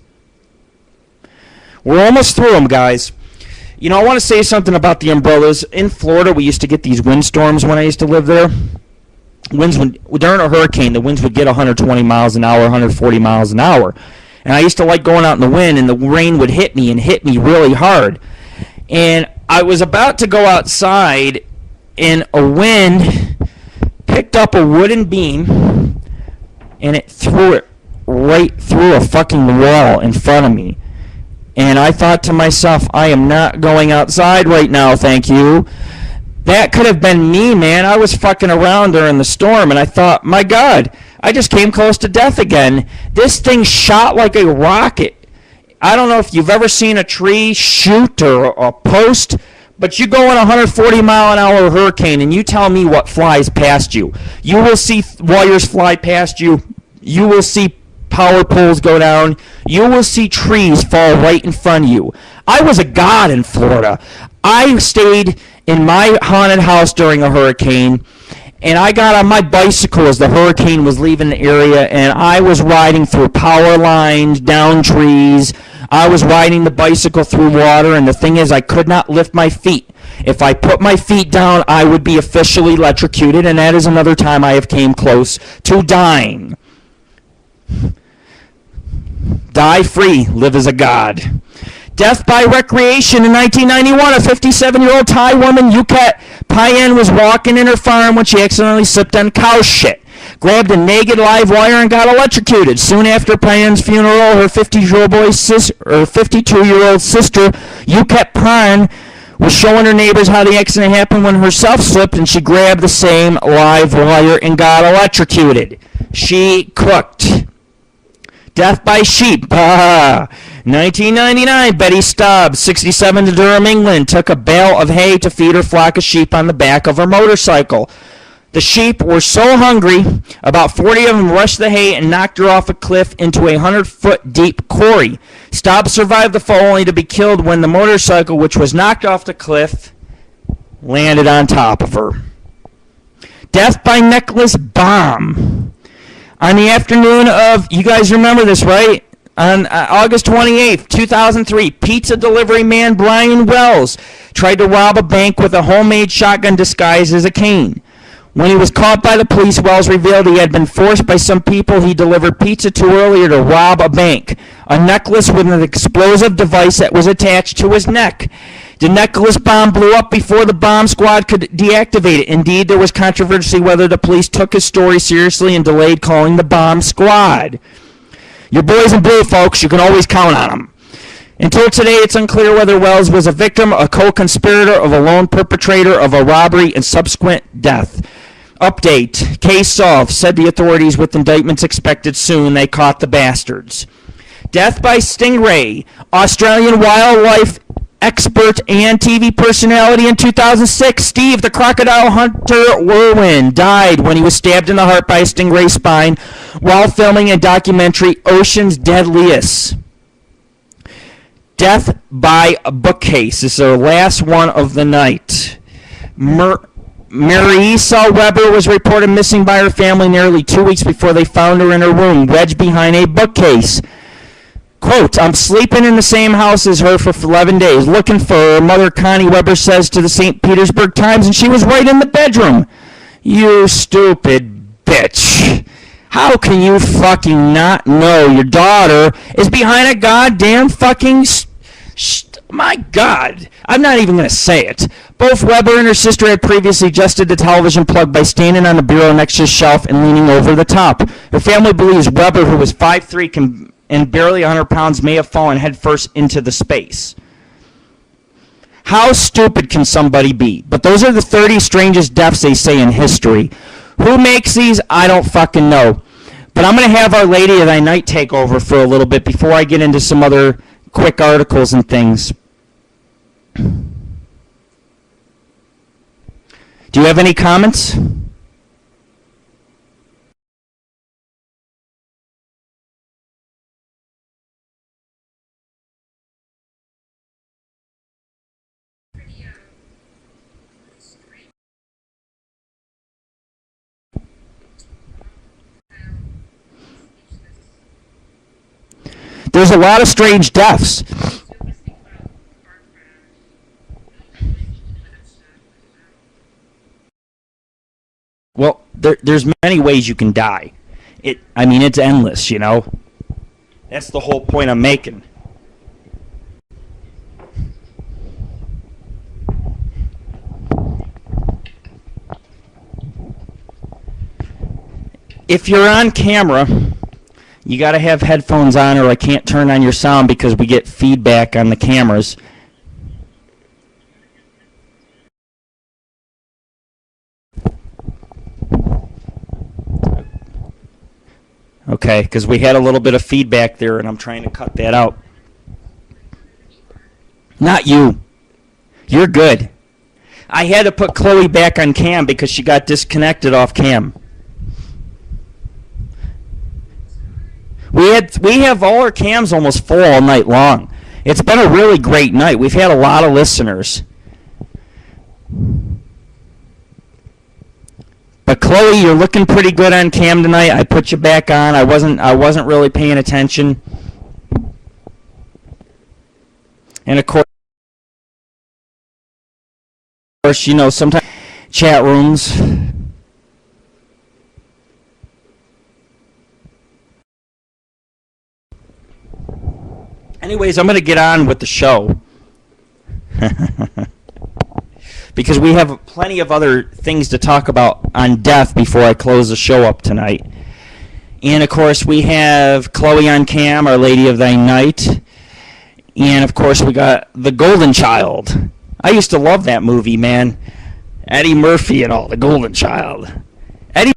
We're almost through them, guys. You know, I want to say something about the umbrellas. In Florida, we used to get these windstorms when I used to live there. During a hurricane, the winds would get 120 miles an hour, 140 miles an hour. And I used to like going out in the wind, and the rain would hit me really hard. And I was about to go outside, and a wind picked up a wooden beam, and it threw it right through a fucking wall in front of me. And I thought to myself, I am not going outside right now, thank you. That could have been me, man. I was fucking around during the storm, and I thought, my God, I just came close to death again. This thing shot like a rocket. I don't know if you've ever seen a tree shoot or a post, but you go in a 140-mile-an-hour hurricane, and you tell me what flies past you. You will see wires fly past you. You will see power poles go down. You will see trees fall right in front of you. I was a god in Florida. I stayed in my haunted house during a hurricane, and I got on my bicycle as the hurricane was leaving the area, and I was riding through power lines, down trees. I was riding the bicycle through water, and the thing is, I could not lift my feet. If I put my feet down, I would be officially electrocuted, and that is another time I have came close to dying. Die free, live as a god. Death by recreation in 1991. A 57-year-old Thai woman, Yukat Payen, was walking in her farm when she accidentally slipped on cow shit, grabbed a naked live wire, and got electrocuted. Soon after Payen's funeral, her 52-year-old sister, Yukat Payen, was showing her neighbors how the accident happened when herself slipped, and she grabbed the same live wire and got electrocuted. She cooked. Death by sheep. 1999, Betty Stubbs, 67, to Durham, England, took a bale of hay to feed her flock of sheep on the back of her motorcycle. The sheep were so hungry, about 40 of them rushed the hay and knocked her off a cliff into a 100-foot deep quarry. Stubbs survived the fall only to be killed when the motorcycle, which was knocked off the cliff, landed on top of her. Death by necklace bomb. On the afternoon of, you guys remember this, right? On August 28th, 2003, pizza delivery man Brian Wells tried to rob a bank with a homemade shotgun disguised as a cane. When he was caught by the police, Wells revealed he had been forced by some people he delivered pizza to earlier to rob a bank. A necklace with an explosive device that was attached to his neck. The necklace bomb blew up before the bomb squad could deactivate it. Indeed, there was controversy whether the police took his story seriously and delayed calling the bomb squad. Your boys in blue, folks, you can always count on them. Until today, it's unclear whether Wells was a victim, a co-conspirator, of a lone perpetrator of a robbery and subsequent death. Update. Case solved, said the authorities, with indictments expected soon. They caught the bastards. Death by stingray. Australian wildlife expert and TV personality in 2006, Steve the Crocodile Hunter Werwin, died when he was stabbed in the heart by a stingray spine while filming a documentary, Ocean's Deadliest. Death by a bookcase. This is our last one of the night. Marisa Weber was reported missing by her family nearly 2 weeks before they found her in her room, wedged behind a bookcase. Quote, I'm sleeping in the same house as her for 11 days, looking for her. Mother Connie Weber says to the St. Petersburg Times, and she was right in the bedroom. You stupid bitch. How can you fucking not know your daughter is behind a goddamn fucking... My God. I'm not even going to say it. Both Weber and her sister had previously adjusted the television plug by standing on the bureau next to the shelf and leaning over the top. Her family believes Weber, who was 5'3", and barely 100 pounds, may have fallen headfirst into the space. How stupid can somebody be? But those are the 30 strangest deaths they say in history. Who makes these? I don't fucking know. But I'm going to have our Lady of Thy Night take over for a little bit before I get into some other quick articles and things. Do you have any comments? There's a lot of strange deaths. Well, there's many ways you can die. I mean, it's endless, you know. That's the whole point I'm making. If you're on camera, you got to have headphones on, or I can't turn on your sound because we get feedback on the cameras. Okay, because we had a little bit of feedback there, and I'm trying to cut that out. Not you. You're good. I had to put Chloe back on cam because she got disconnected off cam. We have all our cams almost full all night long. It's been a really great night. We've had a lot of listeners. But Chloe, you're looking pretty good on cam tonight. I put you back on. I wasn't really paying attention. And of course, sometimes chat rooms. Anyways, I'm going to get on with the show. Because we have plenty of other things to talk about on death before I close the show up tonight. And, of course, we have Chloe on cam, Our Lady of Thy Night. And, of course, we got The Golden Child. I used to love that movie, man. Eddie Murphy and all, The Golden Child. Eddie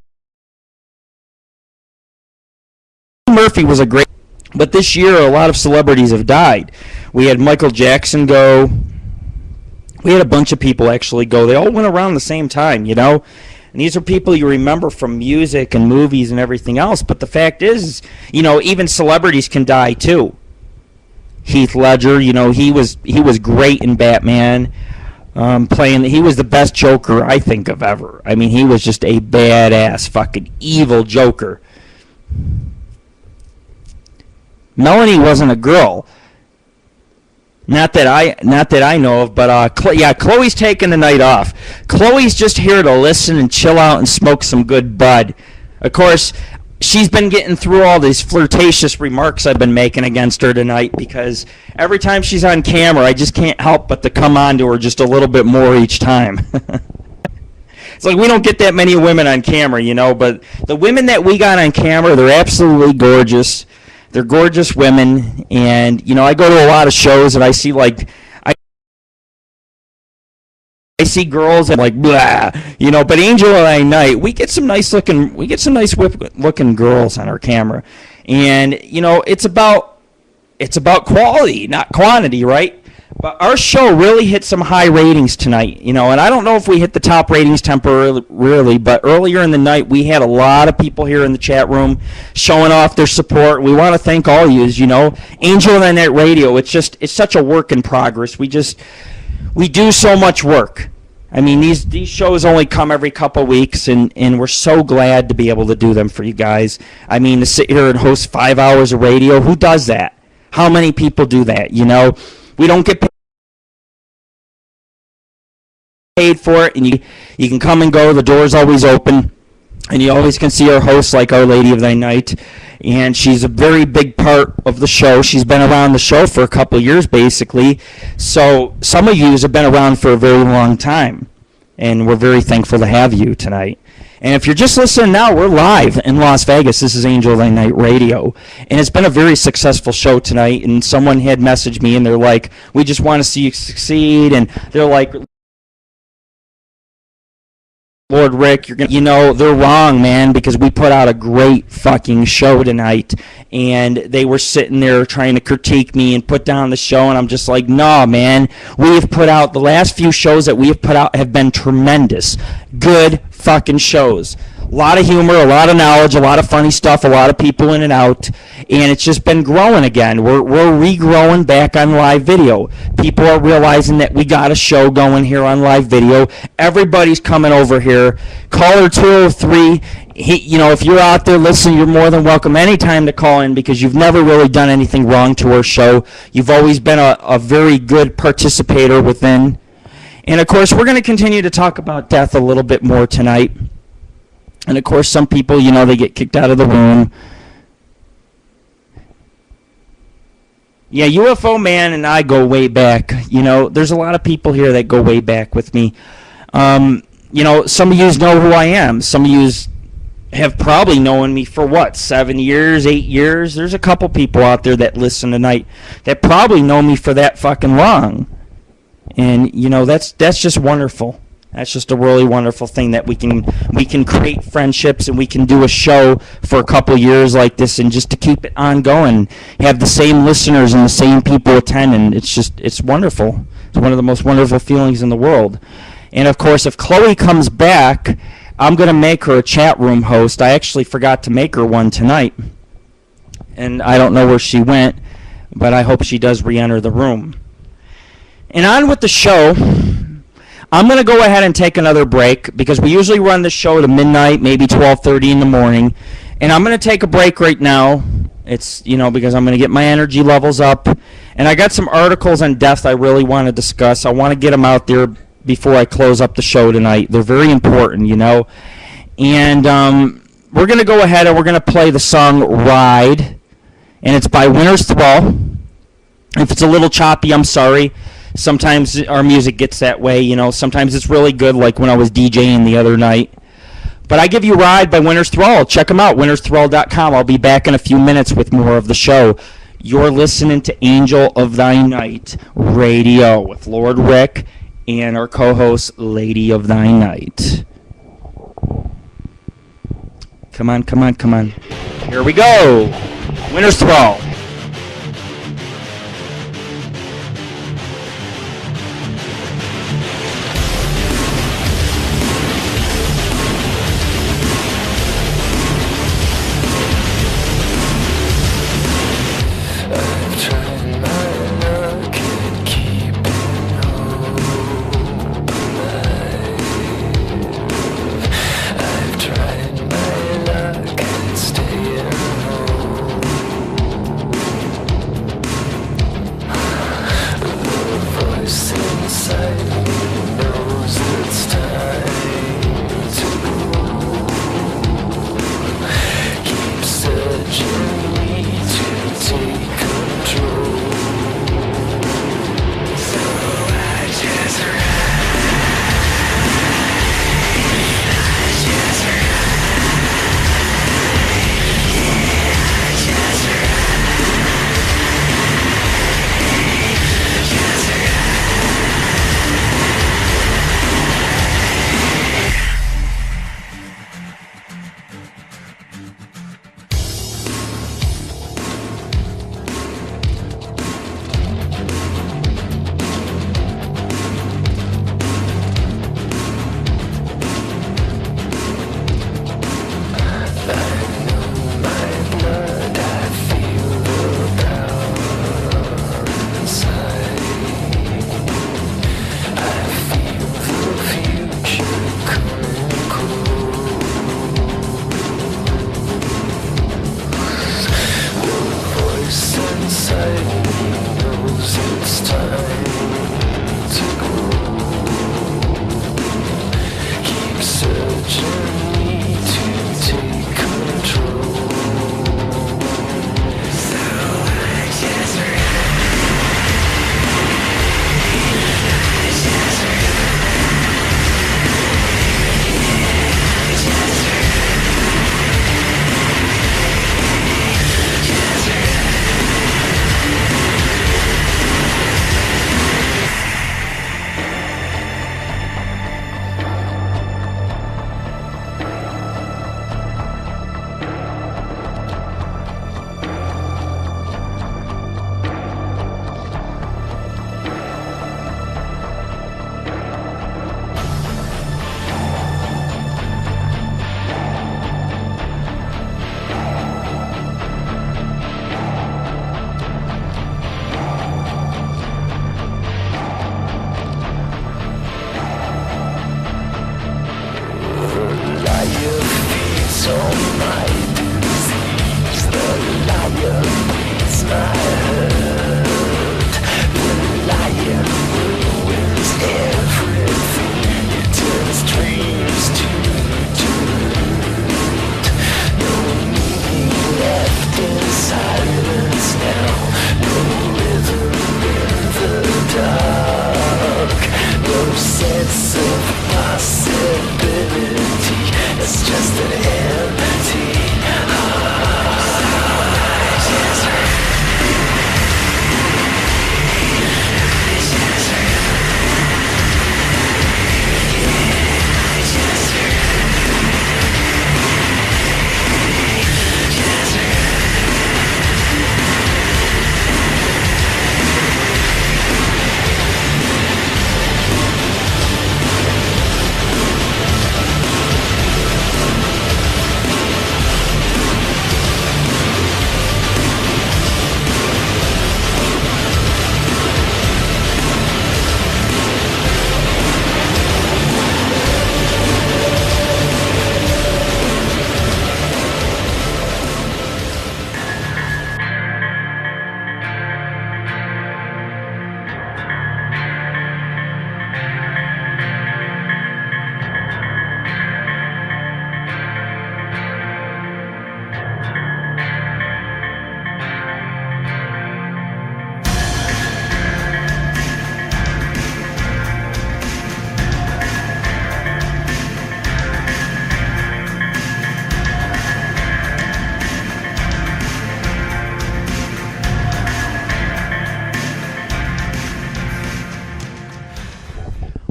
Murphy was a great... But this year, a lot of celebrities have died. We had Michael Jackson go... We had a bunch of people actually go. They all went around the same time, And these are people you remember from music and movies and everything else. But the fact is, even celebrities can die too. Heath Ledger, he was great in Batman. He was the best Joker I think of ever. I mean, he was just a badass fucking evil Joker. Melanie wasn't a girl. Not that I know of, but Chloe's taking the night off. Chloe's just here to listen and chill out and smoke some good bud. Of course, she's been getting through all these flirtatious remarks I've been making against her tonight because every time she's on camera, I just can't help but to come on to her just a little bit more each time. It's like we don't get that many women on camera, but the women that we got on camera, they're absolutely gorgeous. They're gorgeous women, and, I go to a lot of shows, and I see, I see girls, and, blah, but AngelOfThyNight, we get some nice looking girls on our camera, and, it's about quality, not quantity, right? But our show really hit some high ratings tonight, and I don't know if we hit the top ratings temporarily, but earlier in the night we had a lot of people here in the chat room showing off their support. We want to thank all yous, AngelOfThyNight Radio, it's such a work in progress. We do so much work. I mean, these shows only come every couple weeks, and we're so glad to be able to do them for you guys. I mean, to sit here and host 5 hours of radio, who does that? How many people do that, We don't get paid for it, and you can come and go. The door's always open, and you always can see our hosts like Our Lady of Thy Night, and she's a very big part of the show. She's been around the show for a couple of years, basically, so some of you have been around for a very long time, and we're very thankful to have you tonight. And if you're just listening now, we're live in Las Vegas. This is AngelOfThyNight Radio. And it's been a very successful show tonight. And someone had messaged me, and they're like, we just want to see you succeed. And they're like, Lord Rick, you're gonna, they're wrong, man, because we put out a great fucking show tonight. And they were sitting there trying to critique me and put down the show. And I'm just like, no, man, we have put out, the last few shows that we have put out have been tremendous. Good fucking shows. A lot of humor, a lot of knowledge, a lot of funny stuff, a lot of people in and out, and it's just been growing again. We're regrowing back on live video. People are realizing that we got a show going here on live video. Everybody's coming over here. Caller 203, if you're out there listening, you're more than welcome anytime to call in because you've never really done anything wrong to our show. You've always been a very good participator within. And, of course, we're going to continue to talk about death a little bit more tonight. And, of course, some people, they get kicked out of the room. Yeah, UFO Man and I go way back. There's a lot of people here that go way back with me. Some of yous know who I am. Some of yous have probably known me for, 7 years, 8 years? There's a couple people out there that listen tonight that probably know me for that fucking long. And, that's just wonderful. That's just a really wonderful thing that we can create friendships and we can do a show for a couple years like this and just to keep it ongoing, have the same listeners and the same people attend, and it's wonderful. It's one of the most wonderful feelings in the world. And of course, if Chloe comes back, I'm going to make her a chat room host. I actually forgot to make her one tonight, and I don't know where she went, but I hope she does re-enter the room. And on with the show. I'm going to go ahead and take another break because we usually run the show to midnight, maybe 12:30 in the morning. And I'm going to take a break right now. It's, because I'm going to get my energy levels up. And I got some articles on death I really want to discuss. I want to get them out there before I close up the show tonight. They're very important, And we're going to go ahead and we're going to play the song Ride. And it's by Winter's Thrall. If it's a little choppy, I'm sorry. Sometimes our music gets that way, Sometimes it's really good, like when I was DJing the other night. But I give you Ride by Winter's Thrall. Check them out, wintersthrall.com. I'll be back in a few minutes with more of the show. You're listening to Angel of Thy Night Radio with Lord Rick and our co-host, Lady of Thy Night. Come on, come on, come on. Here we go. Winter's Thrall.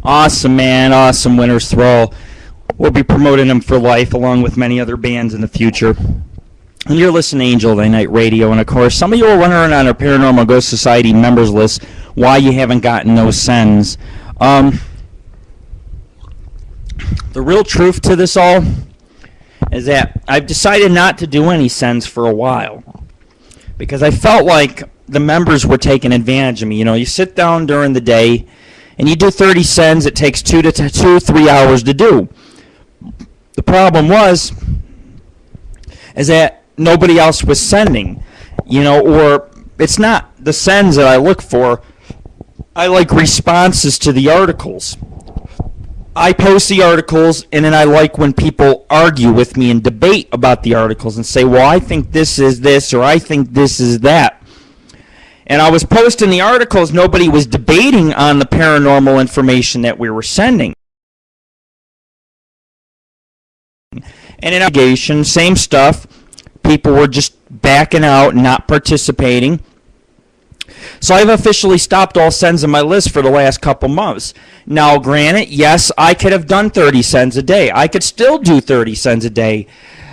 Awesome, man. Awesome, Winter's Thrall. We'll be promoting him for life along with many other bands in the future. And you're listening to Angel of Thy Night Radio. And, of course, some of you are wondering on our Paranormal Ghost Society members list why you haven't gotten those sends. The real truth to this all is that I've decided not to do any sends for a while because I felt like the members were taking advantage of me. You know, you sit down during the day and you do 30 sends. It takes 3 hours to do. The problem is that nobody else was sending, you know, or it's not the sends that I look for. I like responses to the articles. I post the articles, and then I like when people argue with me and debate about the articles and say, well, I think this is this, or I think this is that. And I was posting the articles, nobody was debating on the paranormal information that we were sending. And in investigation, same stuff. People were just backing out, not participating. So I've officially stopped all sends on my list for the last couple months. Now, granted, yes, I could have done 30 sends a day. I could still do 30 sends a day.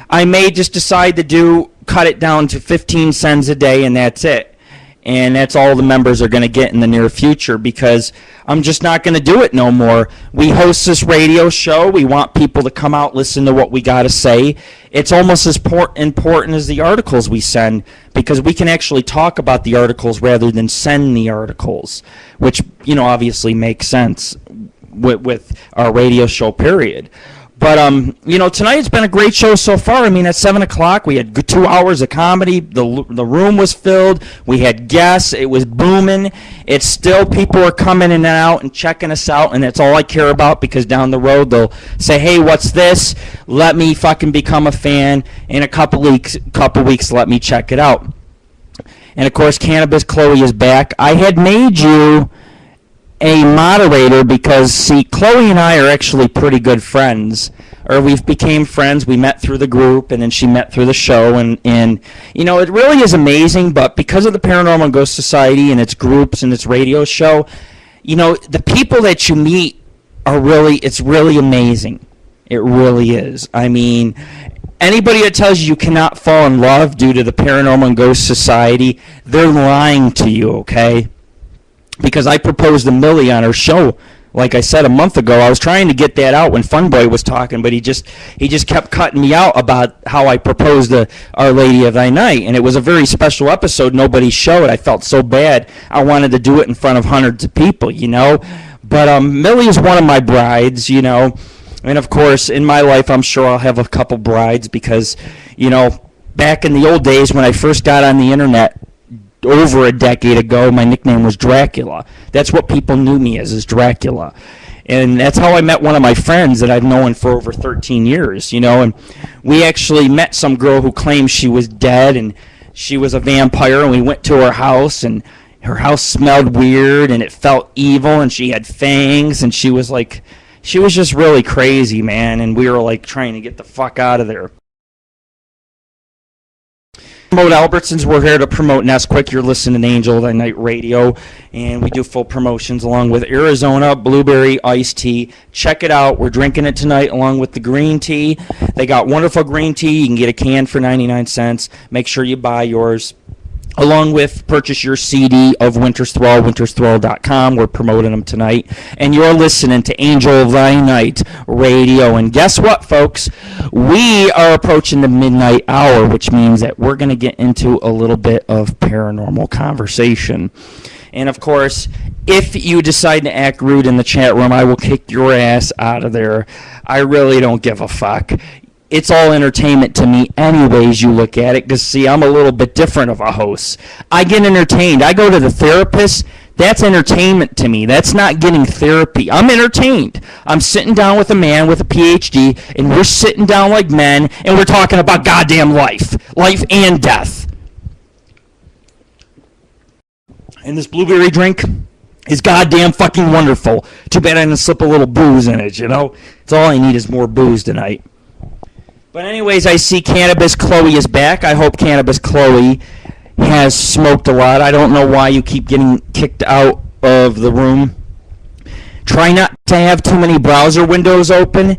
I may just decide to cut it down to 15 sends a day, and that's it. And that's all the members are going to get in the near future because I'm just not going to do it no more. We host this radio show. We want people to come out, listen to what we got to say. It's almost as important as the articles we send because we can actually talk about the articles rather than send the articles, which, you know, obviously makes sense with our radio show, period. But, you know, tonight it's been a great show so far. I mean, at 7 o'clock, we had 2 hours of comedy. The room was filled. We had guests. It was booming. It's still, people are coming in and out and checking us out, and that's all I care about because down the road they'll say, hey, what's this? Let me fucking become a fan. In a couple weeks, let me check it out. And, of course, Cannabis Chloe is back. I had made you a moderator because, see, Chloe and I are actually pretty good friends, or we've became friends. We met through the group, and then she met through the show, and you know, it really is amazing, but because of the Paranormal Ghost Society and its groups and its radio show, you know, the people that you meet it's really amazing. It really is. I mean, anybody that tells you cannot fall in love due to the Paranormal Ghost Society, they're lying to you, okay? Because I proposed to Millie on her show, like I said, a month ago. I was trying to get that out when Funboy was talking, but he just kept cutting me out about how I proposed to Our Lady of Thy Night. And it was a very special episode. Nobody showed. I felt so bad. I wanted to do it in front of hundreds of people, you know. But Millie is one of my brides, you know. And, of course, in my life, I'm sure I'll have a couple brides because, you know, back in the old days when I first got on the internet, over a decade ago, my nickname was Dracula. That's what people knew me as, is Dracula. And that's how I met one of my friends that I've known for over 13 years, you know. And we actually met some girl who claimed she was dead and she was a vampire, and we went to her house, and her house smelled weird and it felt evil, and she had fangs, and she was just really crazy, man, and we were like trying to get the fuck out of there. Promote Albertsons. We're here to promote Nesquik. You're listening to Angel of Thy Night Radio, and we do full promotions along with Arizona Blueberry Iced Tea. Check it out. We're drinking it tonight along with the green tea. They got wonderful green tea. You can get a can for 99 cents. Make sure you buy yours. Along with purchase your CD of Winter's Thrall, wintersthrall.com. We're promoting them tonight. And you're listening to Angel of Thy Night Radio. And guess what, folks? We are approaching the midnight hour, which means that we're going to get into a little bit of paranormal conversation. And, of course, if you decide to act rude in the chat room, I will kick your ass out of there. I really don't give a fuck. It's all entertainment to me anyways you look at it, because, see, I'm a little bit different of a host. I get entertained. I go to the therapist. That's entertainment to me. That's not getting therapy. I'm entertained. I'm sitting down with a man with a PhD, and we're sitting down like men, and we're talking about goddamn life and death. And this blueberry drink is goddamn fucking wonderful. Too bad I didn't slip a little booze in it, you know? It's all I need is more booze tonight. But anyways, I see Cannabis Chloe is back. I hope Cannabis Chloe has smoked a lot. I don't know why you keep getting kicked out of the room. Try not to have too many browser windows open.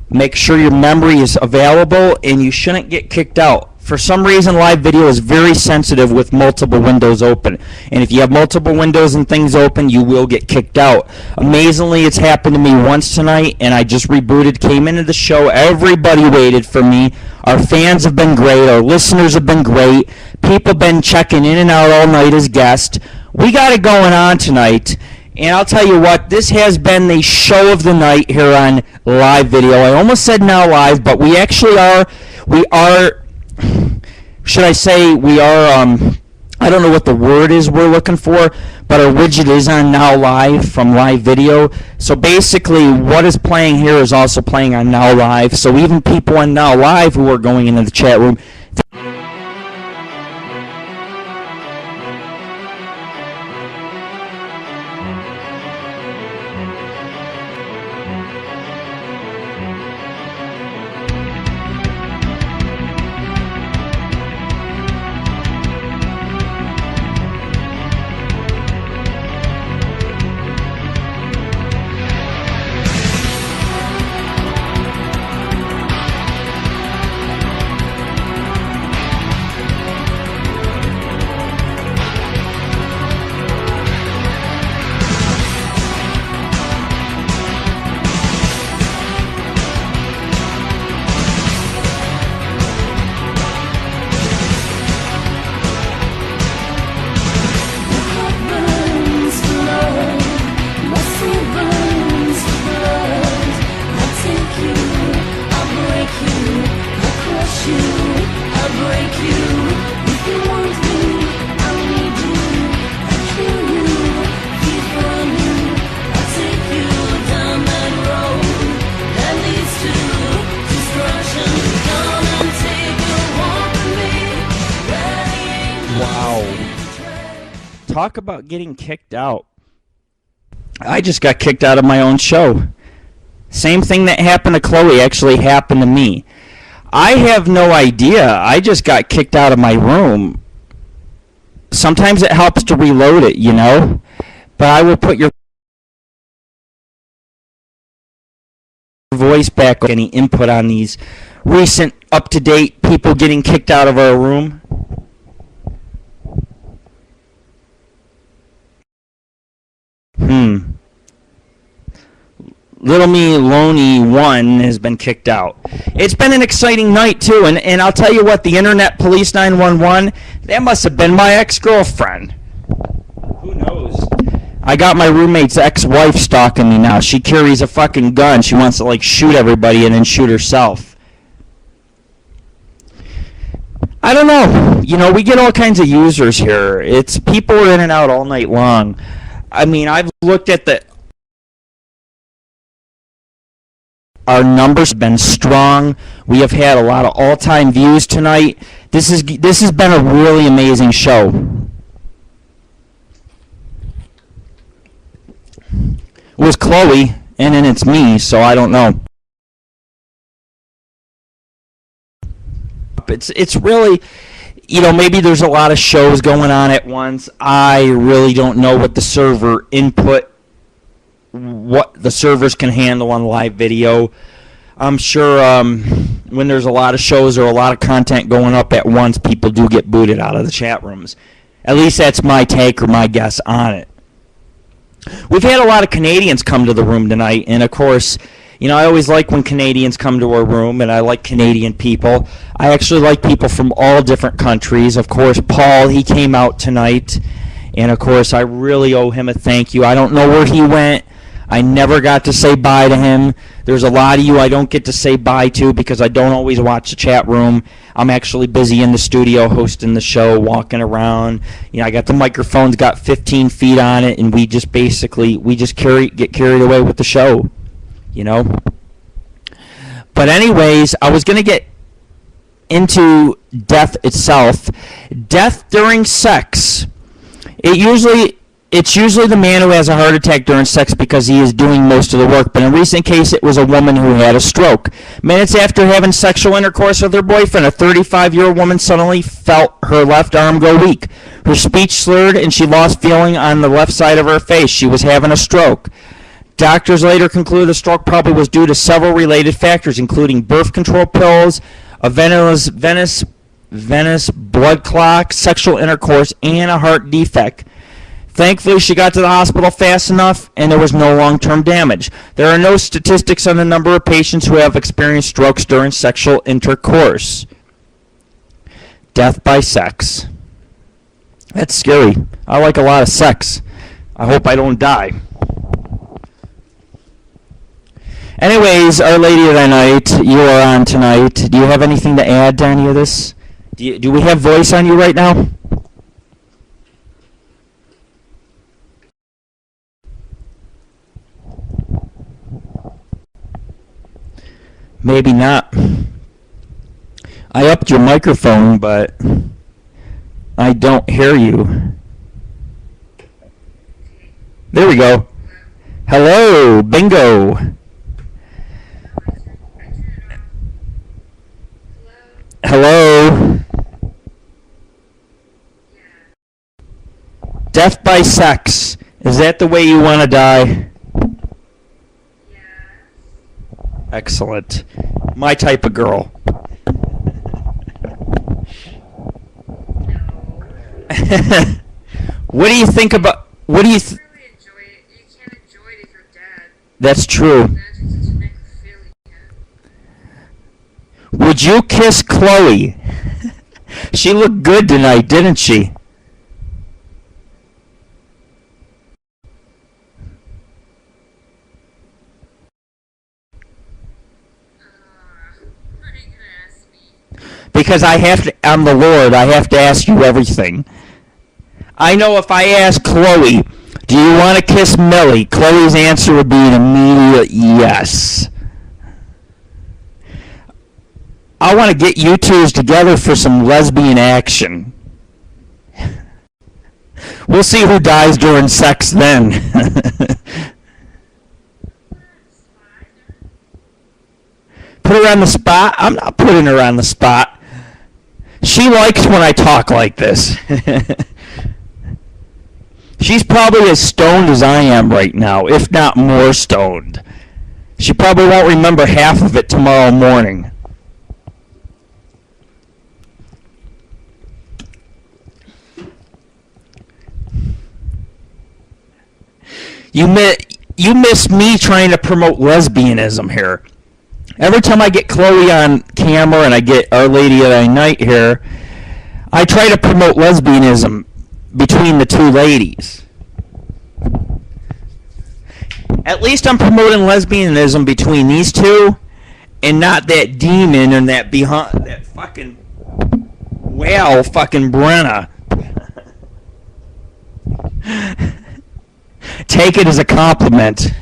Make sure your memory is available, and you shouldn't get kicked out. For some reason, live video is very sensitive with multiple windows open. And if you have multiple windows and things open, you will get kicked out. Amazingly, it's happened to me once tonight, and I just rebooted, came into the show. Everybody waited for me. Our fans have been great. Our listeners have been great. People have been checking in and out all night as guests. We got it going on tonight. And I'll tell you what, this has been the show of the night here on live video. I almost said now live, but we actually are, should I say we are, I don't know what the word is we're looking for, but our widget is on now live from live video. So basically what is playing here is also playing on now live. So even people on now live who are going into the chat room, talk about getting kicked out. I just got kicked out of my own show. Same thing that happened to Chloe actually happened to me. I have no idea. I just got kicked out of my room. Sometimes it helps to reload it, you know? But I will put your voice back. Any input on these recent up-to-date people getting kicked out of our room? Little Me Loney 1 has been kicked out. It's been an exciting night, too, and I'll tell you what, the Internet Police 911, that must have been my ex-girlfriend. Who knows? I got my roommate's ex-wife stalking me now. She carries a fucking gun. She wants to, like, shoot everybody and then shoot herself. I don't know. You know, we get all kinds of users here. It's people are in and out all night long. I mean, I've looked at our numbers have been strong. We have had a lot of all-time views tonight. This has been a really amazing show. It was Chloe, and then it's me, so I don't know. It's really, you know, maybe there's a lot of shows going on at once. I really don't know what the server input, what the servers can handle on live video. I'm sure when there's a lot of shows or a lot of content going up at once, people do get booted out of the chat rooms. At least that's my take or my guess on it. We've had a lot of Canadians come to the room tonight, and of course, you know, I always like when Canadians come to our room, and I like Canadian people. I actually like people from all different countries. Of course, Paul, he came out tonight, and of course, I really owe him a thank you. I don't know where he went. I never got to say bye to him. There's a lot of you I don't get to say bye to because I don't always watch the chat room. I'm actually busy in the studio hosting the show, walking around. You know, I got the microphone's got 15 feet on it, and we just basically get carried away with the show, you know. But anyways, I was going to get into death itself. Death during sex. It's usually the man who has a heart attack during sex because he is doing most of the work. But in a recent case, it was a woman who had a stroke. Minutes after having sexual intercourse with her boyfriend, a 35-year-old woman suddenly felt her left arm go weak. Her speech slurred, and she lost feeling on the left side of her face. She was having a stroke. Doctors later concluded the stroke probably was due to several related factors, including birth control pills, a venous blood clot, sexual intercourse, and a heart defect. Thankfully, she got to the hospital fast enough, and there was no long-term damage. There are no statistics on the number of patients who have experienced strokes during sexual intercourse. Death by sex. That's scary. I like a lot of sex. I hope I don't die. Anyways, Our Lady of the Night, you are on tonight. Do you have anything to add to any of this? Do we have voice on you right now? Maybe not. I upped your microphone, but I don't hear you. There we go. Hello, bingo. Hello. Death by sex. Is that the way you want to die? Excellent. My type of girl. What do you think about... What do you... Really enjoy it. You can't enjoy it if you're dead. That's true. Imagine such a necrophilia. Would you kiss Chloe? She looked good tonight, didn't she? What are you gonna ask me? Because I have to... I'm the Lord. I have to ask you everything. I know if I ask Chloe, do you want to kiss Millie? Chloe's answer would be an immediate yes. I want to get you twos together for some lesbian action. We'll see who dies during sex then. Put her on the spot? I'm not putting her on the spot. She likes when I talk like this. She's probably as stoned as I am right now, if not more stoned. She probably won't remember half of it tomorrow morning. You miss me trying to promote lesbianism here. Every time I get Chloe on camera and I get Our Lady of the Night here, I try to promote lesbianism between the two ladies. At least I'm promoting lesbianism between these two, and not that demon and that behind that fucking whale fucking Brenna. Take it as a compliment.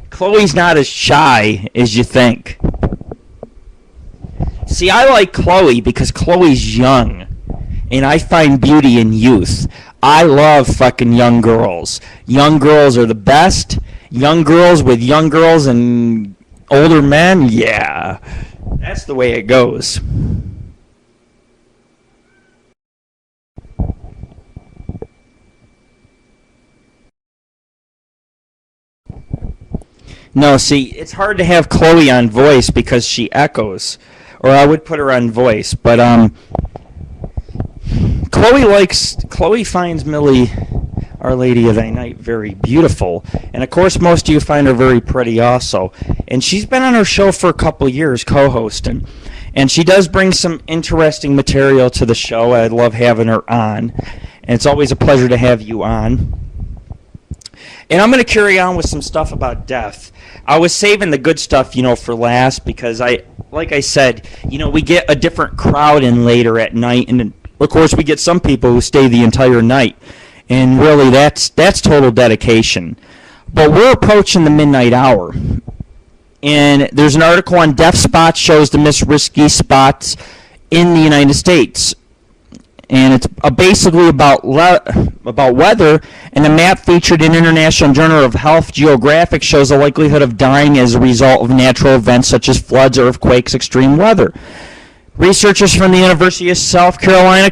Chloe's not as shy as you think. See, I like Chloe because Chloe's young, and I find beauty in youth. I love fucking young girls. Young girls are the best. Young girls with young girls and older men, yeah. That's the way it goes. No, see, it's hard to have Chloe on voice because she echoes. Or I would put her on voice, but Chloe finds Millie, Our Lady of the Night, very beautiful, and of course most of you find her very pretty also. And she's been on our show for a couple years, co-hosting, and she does bring some interesting material to the show. I love having her on, and it's always a pleasure to have you on. And I'm going to carry on with some stuff about death. I was saving the good stuff, for last because like I said, we get a different crowd in later at night, and of course we get some people who stay the entire night, and really that's total dedication. But we're approaching the midnight hour, and there's an article on Death Spots shows the most risky spots in the United States. And it's basically about weather, and the map featured in International Journal of Health Geographic shows the likelihood of dying as a result of natural events such as floods, earthquakes, extreme weather. Researchers from the University of South Carolina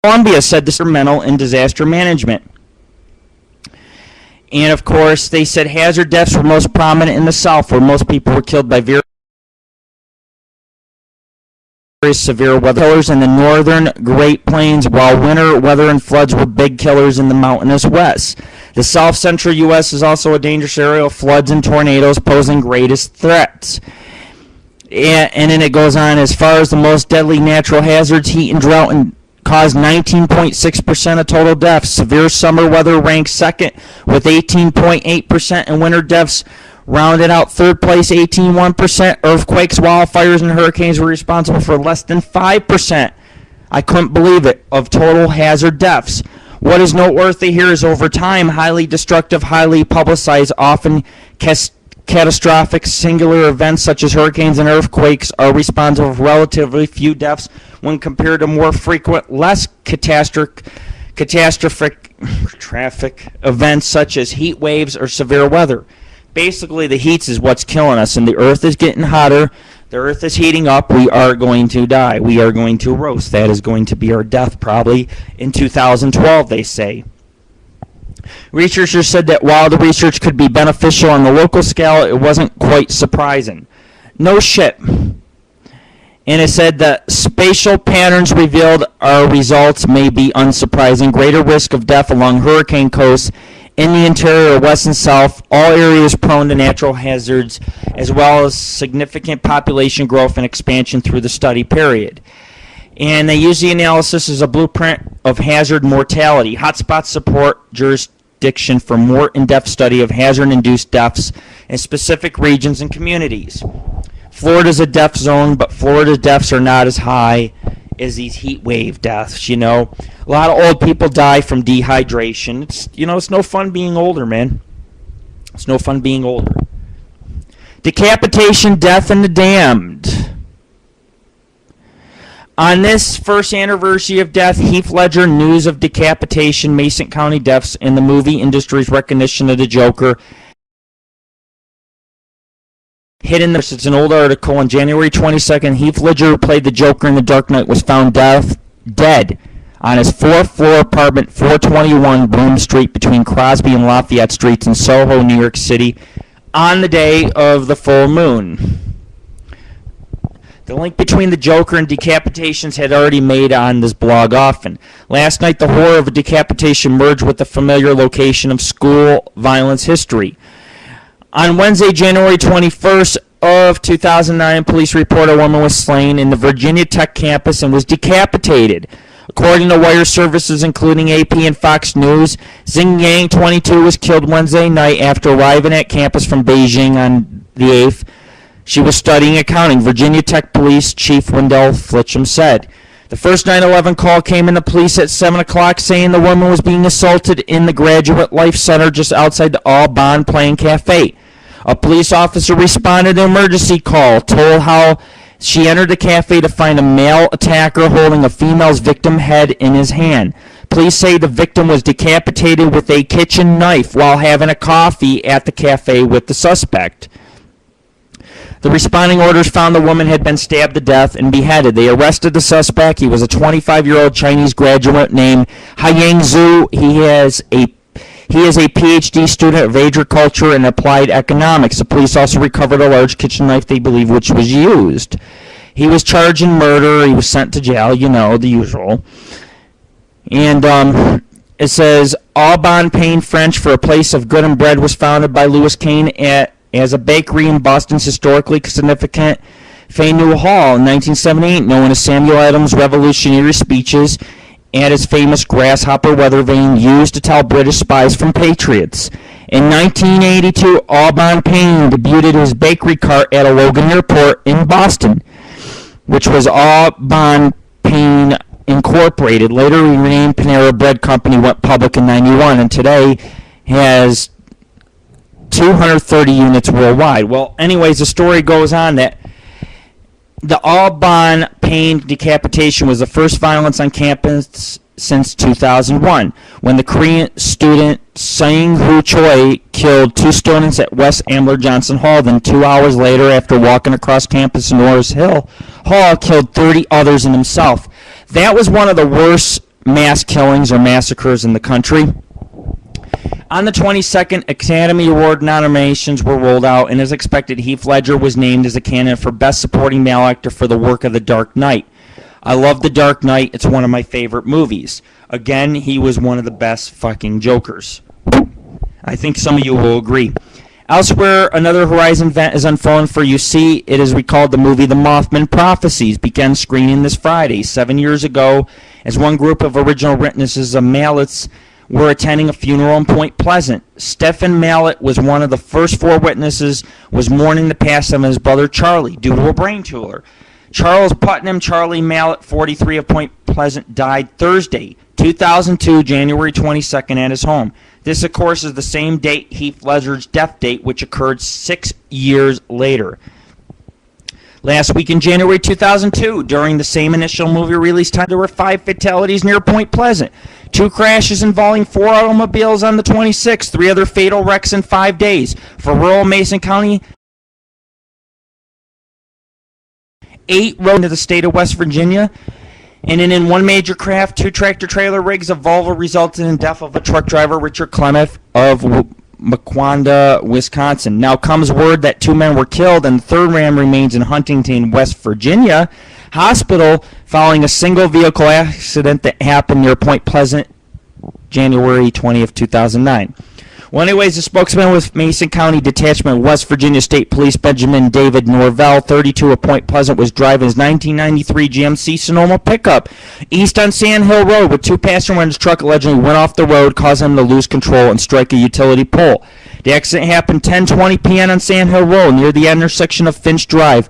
Columbia said this is instrumental in disaster management. And of course, they said hazard deaths were most prominent in the South, where most people were killed by very severe weather killers in the northern Great Plains, while winter weather and floods were big killers in the mountainous West. The south central U.S. is also a dangerous area of floods and tornadoes posing greatest threats. And then it goes on, as far as the most deadly natural hazards, heat and drought caused 19.6% of total deaths. Severe summer weather ranks second with 18.8%, and winter deaths rounded out third place, 18.1%. Earthquakes, wildfires, and hurricanes were responsible for less than 5%. I couldn't believe it, of total hazard deaths. What is noteworthy here is over time, highly destructive, highly publicized, often catastrophic singular events such as hurricanes and earthquakes are responsible for relatively few deaths when compared to more frequent, less catastrophic traffic events such as heat waves or severe weather. Basically, the heat is what's killing us, and the earth is getting hotter. The earth is heating up. We are going to die. We are going to roast. That is going to be our death probably in 2012, they say. Researchers said that while the research could be beneficial on the local scale, it wasn't quite surprising. No shit. And it said that spatial patterns revealed our results may be unsurprising. Greater risk of death along hurricane coasts in the interior, west and south, all areas prone to natural hazards, as well as significant population growth and expansion through the study period. And they use the analysis as a blueprint of hazard mortality. Hotspots support jurisdiction for more in-depth study of hazard-induced deaths in specific regions and communities. Florida's a death zone, but Florida's deaths are not as high as these heat wave deaths, you know. A lot of old people die from dehydration. It's no fun being older, man. It's no fun being older. Decapitation, death, and the damned. On this first anniversary of death, Heath Ledger news of decapitation, Mason County deaths, and the movie industry's recognition of the Joker hit in this. It's an old article. On January 22nd, Heath Ledger, who played the Joker in The Dark Knight, was found dead on his fourth-floor apartment, 421 Broome Street, between Crosby and Lafayette Streets in Soho, New York City, on the day of the full moon. The link between the Joker and decapitations had already made on this blog often. Last night, the horror of a decapitation merged with the familiar location of school violence history. On Wednesday, January 21st of 2009, police report a woman was slain in the Virginia Tech campus and was decapitated. According to wire services including AP and Fox News, Xing Yang, 22, was killed Wednesday night after arriving at campus from Beijing on the 8th. She was studying accounting, Virginia Tech Police Chief Wendell Flitcham said. The first 9/11 call came in the police at 7 o'clock saying the woman was being assaulted in the Graduate Life Center just outside the All Bond Playing Cafe. A police officer responded to an emergency call, told how she entered the cafe to find a male attacker holding a female's victim head in his hand. Police say the victim was decapitated with a kitchen knife while having a coffee at the cafe with the suspect. The responding orders found the woman had been stabbed to death and beheaded. They arrested the suspect. He was a 25-year-old Chinese graduate named Haiyang Zhu. He is a PhD student of agriculture and applied economics. The police also recovered a large kitchen knife they believe which was used. He was charged in murder. He was sent to jail, the usual. And it says, Aubon Payne French for a place of good and bread was founded by Louis Kane as a bakery in Boston's historically significant Faneuil Hall in 1978, known as Samuel Adams' revolutionary speeches and his famous grasshopper weather vane used to tell British spies from patriots. In 1982, Aubon Payne debuted his bakery cart at a Logan airport in Boston, which was Aubon Payne Incorporated. Later renamed Panera Bread Company, went public in 91, and today has 230 units worldwide. Well, anyways, the story goes on that the Aubon Payne decapitation was the first violence on campus since 2001, when the Korean student Sang-Hoo Choi killed 2 students at West Ambler Johnson Hall. Then 2 hours later, after walking across campus in Norris Hill Hall, killed 30 others and himself. That was one of the worst mass killings or massacres in the country. On the 22nd, Academy Award nominations were rolled out, and as expected, Heath Ledger was named as a candidate for Best Supporting Male Actor for the work of The Dark Knight. I love The Dark Knight. It's one of my favorite movies. Again, he was one of the best fucking Jokers. I think some of you will agree. Elsewhere, another Horizon event is unfolding for UC. It is recalled the movie The Mothman Prophecies began screening this Friday. 7 years ago, as one group of original witnesses of Mallett's were attending a funeral in Point Pleasant. Stephen Mallett was one of the first 4 witnesses, was mourning the passing of his brother Charlie due to a brain tumor. Charles Putnam, Charlie Mallett, 43 of Point Pleasant, died Thursday, 2002, January 22nd at his home. This, of course, is the same date Heath Ledger's death date, which occurred 6 years later. Last week in January 2002, during the same initial movie release time, there were 5 fatalities near Point Pleasant. 2 crashes involving 4 automobiles on the 26th, 3 other fatal wrecks in 5 days. For rural Mason County, 8 rode into the state of West Virginia. And in one major craft, 2 tractor-trailer rigs of Volvo resulted in the death of a truck driver, Richard Clement of Mequonda, Wisconsin. Now comes word that 2 men were killed, and the third man remains in Huntington, West Virginia hospital following a single vehicle accident that happened near Point Pleasant, January 20th, 2009. Well, anyways, the spokesman with Mason County Detachment West Virginia State Police, Benjamin David Norvell, 32 of Point Pleasant, was driving his 1993 GMC Sonoma pickup east on Sand Hill Road with 2 passengers when his truck allegedly went off the road, causing him to lose control and strike a utility pole. The accident happened 10:20 p.m. on Sand Hill Road near the intersection of Finch Drive,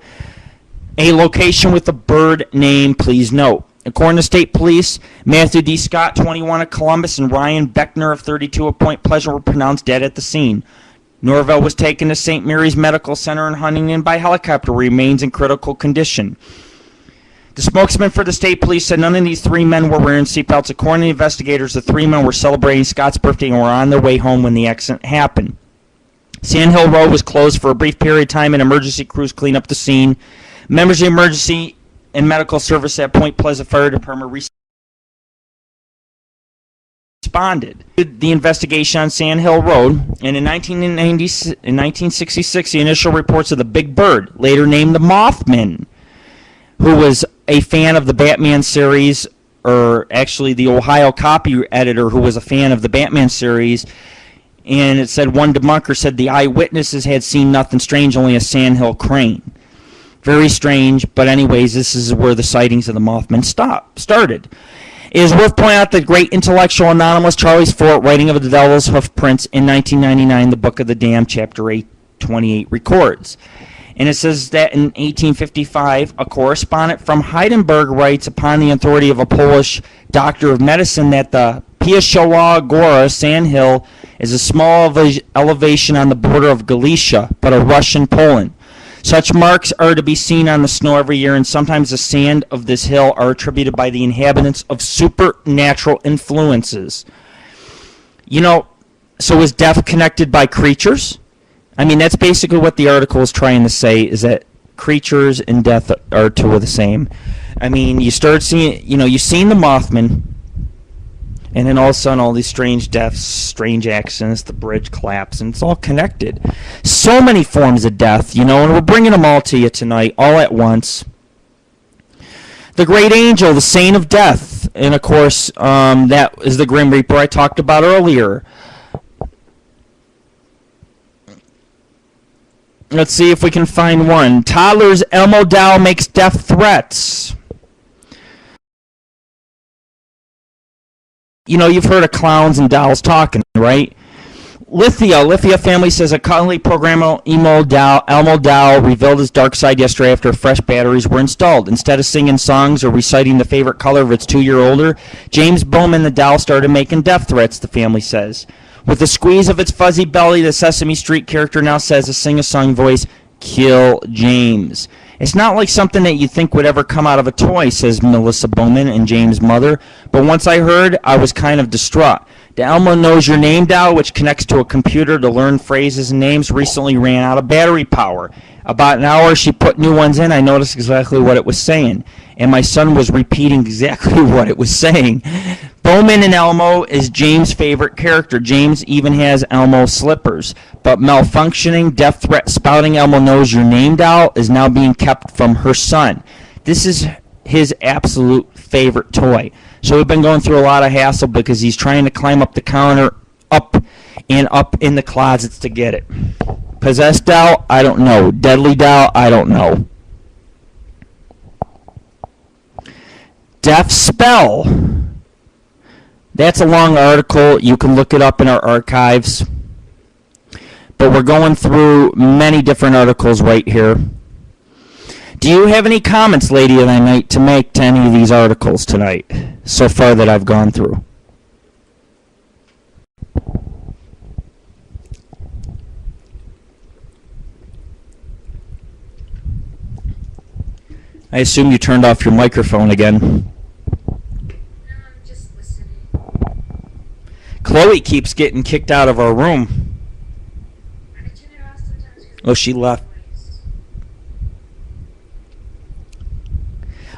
a location with a bird name, please note. According to state police, Matthew D. Scott, 21 of Columbus, and Ryan Beckner of 32 of Point Pleasant were pronounced dead at the scene. Norvell was taken to St. Mary's Medical Center in Huntington by helicopter, remains in critical condition. The spokesman for the state police said none of these 3 men were wearing seatbelts. According to the investigators, the 3 men were celebrating Scott's birthday and were on their way home when the accident happened. Sand Hill Road was closed for a brief period of time and emergency crews cleaned up the scene. Members of the emergency and medical service at Point Pleasant Fire Department responded to the investigation on Sand Hill Road, and in 1966, the initial reports of the Big Bird, later named the Mothman, who was a fan of the Batman series, or actually the Ohio copy editor who was a fan of the Batman series, and it said one debunker said the eyewitnesses had seen nothing strange, only a sandhill crane. Very strange, but anyways, this is where the sightings of the Mothman started. It is worth pointing out that great intellectual anonymous Charles Fort, writing of the Devil's Hoof Prints in 1999, the Book of the Damned, Chapter 828, records. And it says that in 1855, a correspondent from Heidelberg writes upon the authority of a Polish doctor of medicine that the Piaszowa Gora sandhill is a small elevation on the border of Galicia, but a Russian Poland. Such marks are to be seen on the snow every year, and sometimes the sand of this hill are attributed by the inhabitants of supernatural influences. You know, so is death connected by creatures? I mean, that's basically what the article is trying to say, is that creatures and death are two of the same. I mean, you start seeing, you've seen the Mothman, and then all of a sudden all these strange deaths, strange accidents, the bridge collapse, and it's all connected. So many forms of death, and we're bringing them all to you tonight, all at once. The Great Angel, the Saint of Death, and of course, that is the Grim Reaper I talked about earlier. Let's see if we can find one. Toddler's Elmo doll makes death threats. You've heard of clowns and dolls talking, right? Lithia family says a cuddly programmable Elmo doll revealed his dark side yesterday after fresh batteries were installed. Instead of singing songs or reciting the favorite color of its 2-year-older, James Bowman the doll started making death threats, the family says. With a squeeze of its fuzzy belly, the Sesame Street character now says a sing-a-song voice, "Kill James." It's not like something that you think would ever come out of a toy, says Melissa Bowman and James' mother. But once I heard, I was kind of distraught. The Elmo Knows Your Name doll, which connects to a computer to learn phrases and names, recently ran out of battery power. About an hour she put new ones in, I noticed exactly what it was saying. And my son was repeating exactly what it was saying. Bowman and Elmo is James' favorite character. James even has Elmo slippers. But malfunctioning, death threat spouting Elmo Knows Your Name doll is now being kept from her son. This is his absolute favorite toy. So we've been going through a lot of hassle because he's trying to climb up the counter, up and up in the closets to get it. Possessed doll, I don't know. Deadly doll, I don't know. Death spell. That's a long article. You can look it up in our archives. But we're going through many different articles right here. Do you have any comments, Lady of the Night, to make to any of these articles tonight so far that I've gone through? I assume you turned off your microphone again. No, I'm just listening. Chloe keeps getting kicked out of our room. I turn it off sometimes. Oh, she left.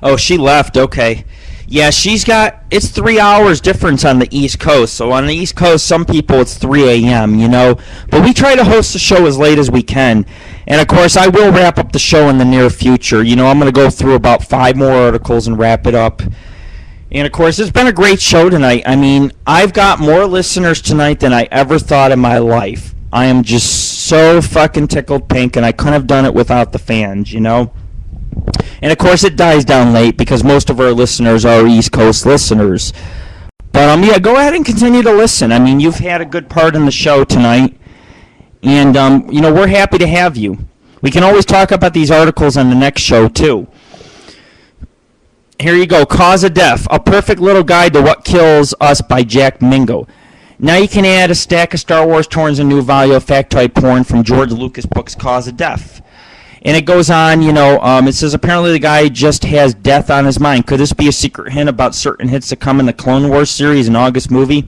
Oh, she left. Okay. Yeah, it's 3 hours difference on the East Coast. So on the East Coast, some people it's 3 a.m., you know. But we try to host the show as late as we can. And, of course, I will wrap up the show in the near future. You know, I'm going to go through about 5 more articles and wrap it up. And, of course, it's been a great show tonight. I mean, I've got more listeners tonight than I ever thought in my life. I am just so fucking tickled pink, and I couldn't have done it without the fans, you know. And, of course, it dies down late because most of our listeners are East Coast listeners. But, yeah, go ahead and continue to listen. I mean, you've had a good part in the show tonight. And, you know, we're happy to have you. We can always talk about these articles on the next show, too. Here you go. Cause of Death. A Perfect Little Guide to What Kills Us by Jack Mingo. Now you can add a stack of Star Wars toys and new volume of factoid porn from George Lucas' books Cause of Death. And it goes on, you know, it says apparently the guy just has death on his mind. Could this be a secret hint about certain hits to come in the Clone Wars series in August movie?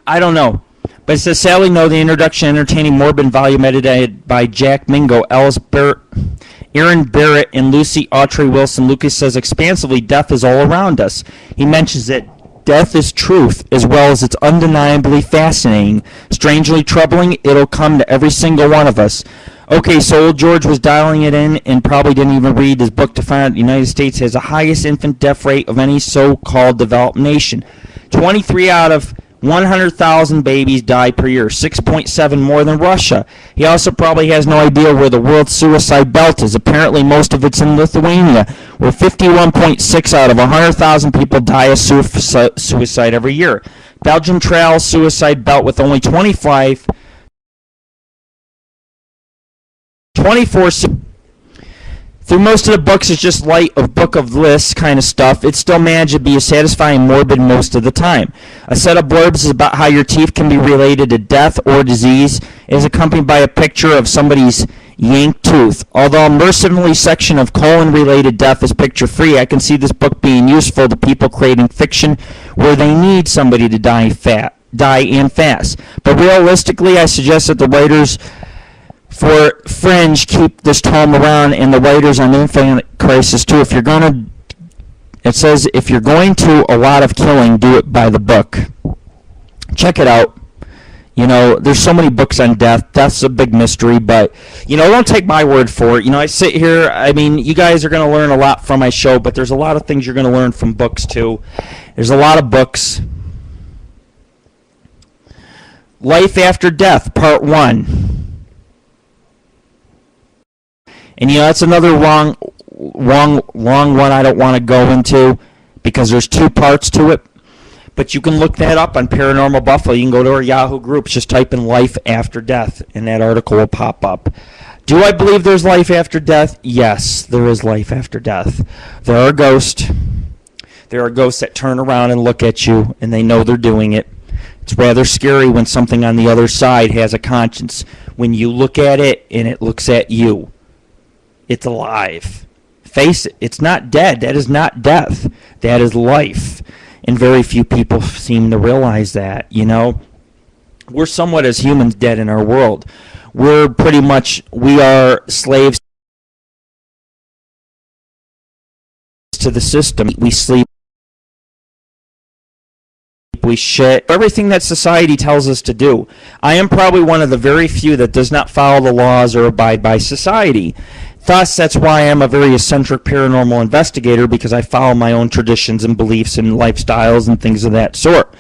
I don't know. But it says, sadly, no, the introduction, entertaining, morbid volume edited by Jack Mingo, Aaron Barrett, and Lucy Autry Wilson. Lucas says expansively, death is all around us. He mentions that death is truth, as well as it's undeniably fascinating. Strangely troubling, it'll come to every single one of us. Okay, so old George was dialing it in and probably didn't even read his book to find out the United States has the highest infant death rate of any so-called developed nation. 23 out of 100,000 babies die per year, 6.7 more than Russia. He also probably has no idea where the world suicide belt is. Apparently most of it's in Lithuania, where 51.6 out of 100,000 people die of suicide every year. Belgium trails suicide belt with only 24 Through most of the books, it's just light of book of lists kind of stuff. It still managed to be satisfying and morbid most of the time. A set of blurbs is about how your teeth can be related to death or disease. It is accompanied by a picture of somebody's yanked tooth. Although a mercenary section of colon-related death is picture-free, I can see this book being useful to people creating fiction where they need somebody to die and fast. But realistically, I suggest that the writers for Fringe keep this tome around, and the writers on Infinite Crisis too. If you're going to a lot of killing, do it by the book. Check it out. You know, there's so many books on death. Death's a big mystery, but, you know, don't take my word for it. You know, I sit here, I mean, you guys are going to learn a lot from my show, but there's a lot of things you're going to learn from books too. There's a lot of books. Life After Death, Part 1. And, you know, that's another long one I don't want to go into because there's 2 parts to it. But you can look that up on Paranormal Buffalo. You can go to our Yahoo groups, just type in Life After Death, and that article will pop up. Do I believe there's life after death? Yes, there is life after death. There are ghosts. There are ghosts that turn around and look at you, and they know they're doing it. It's rather scary when something on the other side has a conscience. When you look at it, and it looks at you. It's alive. Face it, it's not dead. That is not death. That is life. And very few people seem to realize that, you know. We're somewhat, as humans, dead in our world. We are slaves to the system. We sleep, we shit, everything that society tells us to do. I am probably one of the very few that does not follow the laws or abide by society. Thus, that's why I'm a very eccentric paranormal investigator, because I follow my own traditions and beliefs and lifestyles and things of that sort.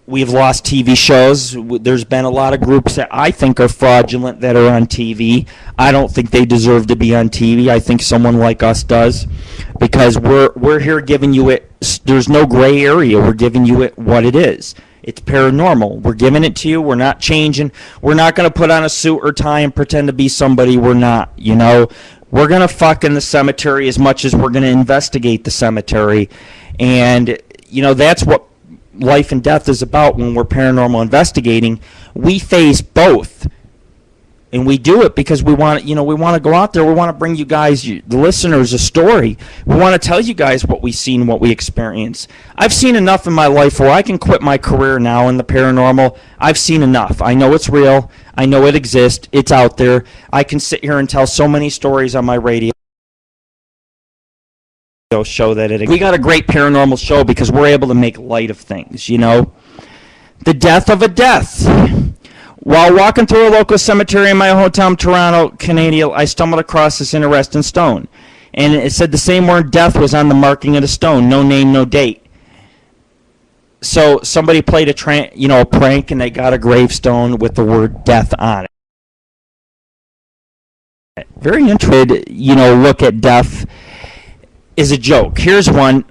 We've lost TV shows. There's been a lot of groups that I think are fraudulent that are on TV. I don't think they deserve to be on TV. I think someone like us does, because we're here giving you it. There's no gray area. We're giving you it what it is. It's paranormal. We're giving it to you. We're not changing. We're not going to put on a suit or tie and pretend to be somebody we're not, you know. We're going to fuck in the cemetery as much as we're going to investigate the cemetery. And, you know, that's what life and death is about when we're paranormal investigating. We face both, and we do it because we want to go out there. We want to bring you guys, the listeners, a story. We want to tell you guys what we've seen, what we experience. I've seen enough in my life where I can quit my career now in the paranormal. I've seen enough. I know it's real. I know it exists. It's out there. I can sit here and tell so many stories on my radio show that we got a great paranormal show because we're able to make light of things, you know. The death of a death. While walking through a local cemetery in my hometown, Toronto, Canada, I stumbled across this interesting stone, and it said the same word death was on the marking of the stone. No name, no date. So somebody played a prank, and they got a gravestone with the word death on it. Very interesting, look at death is a joke. Here's one.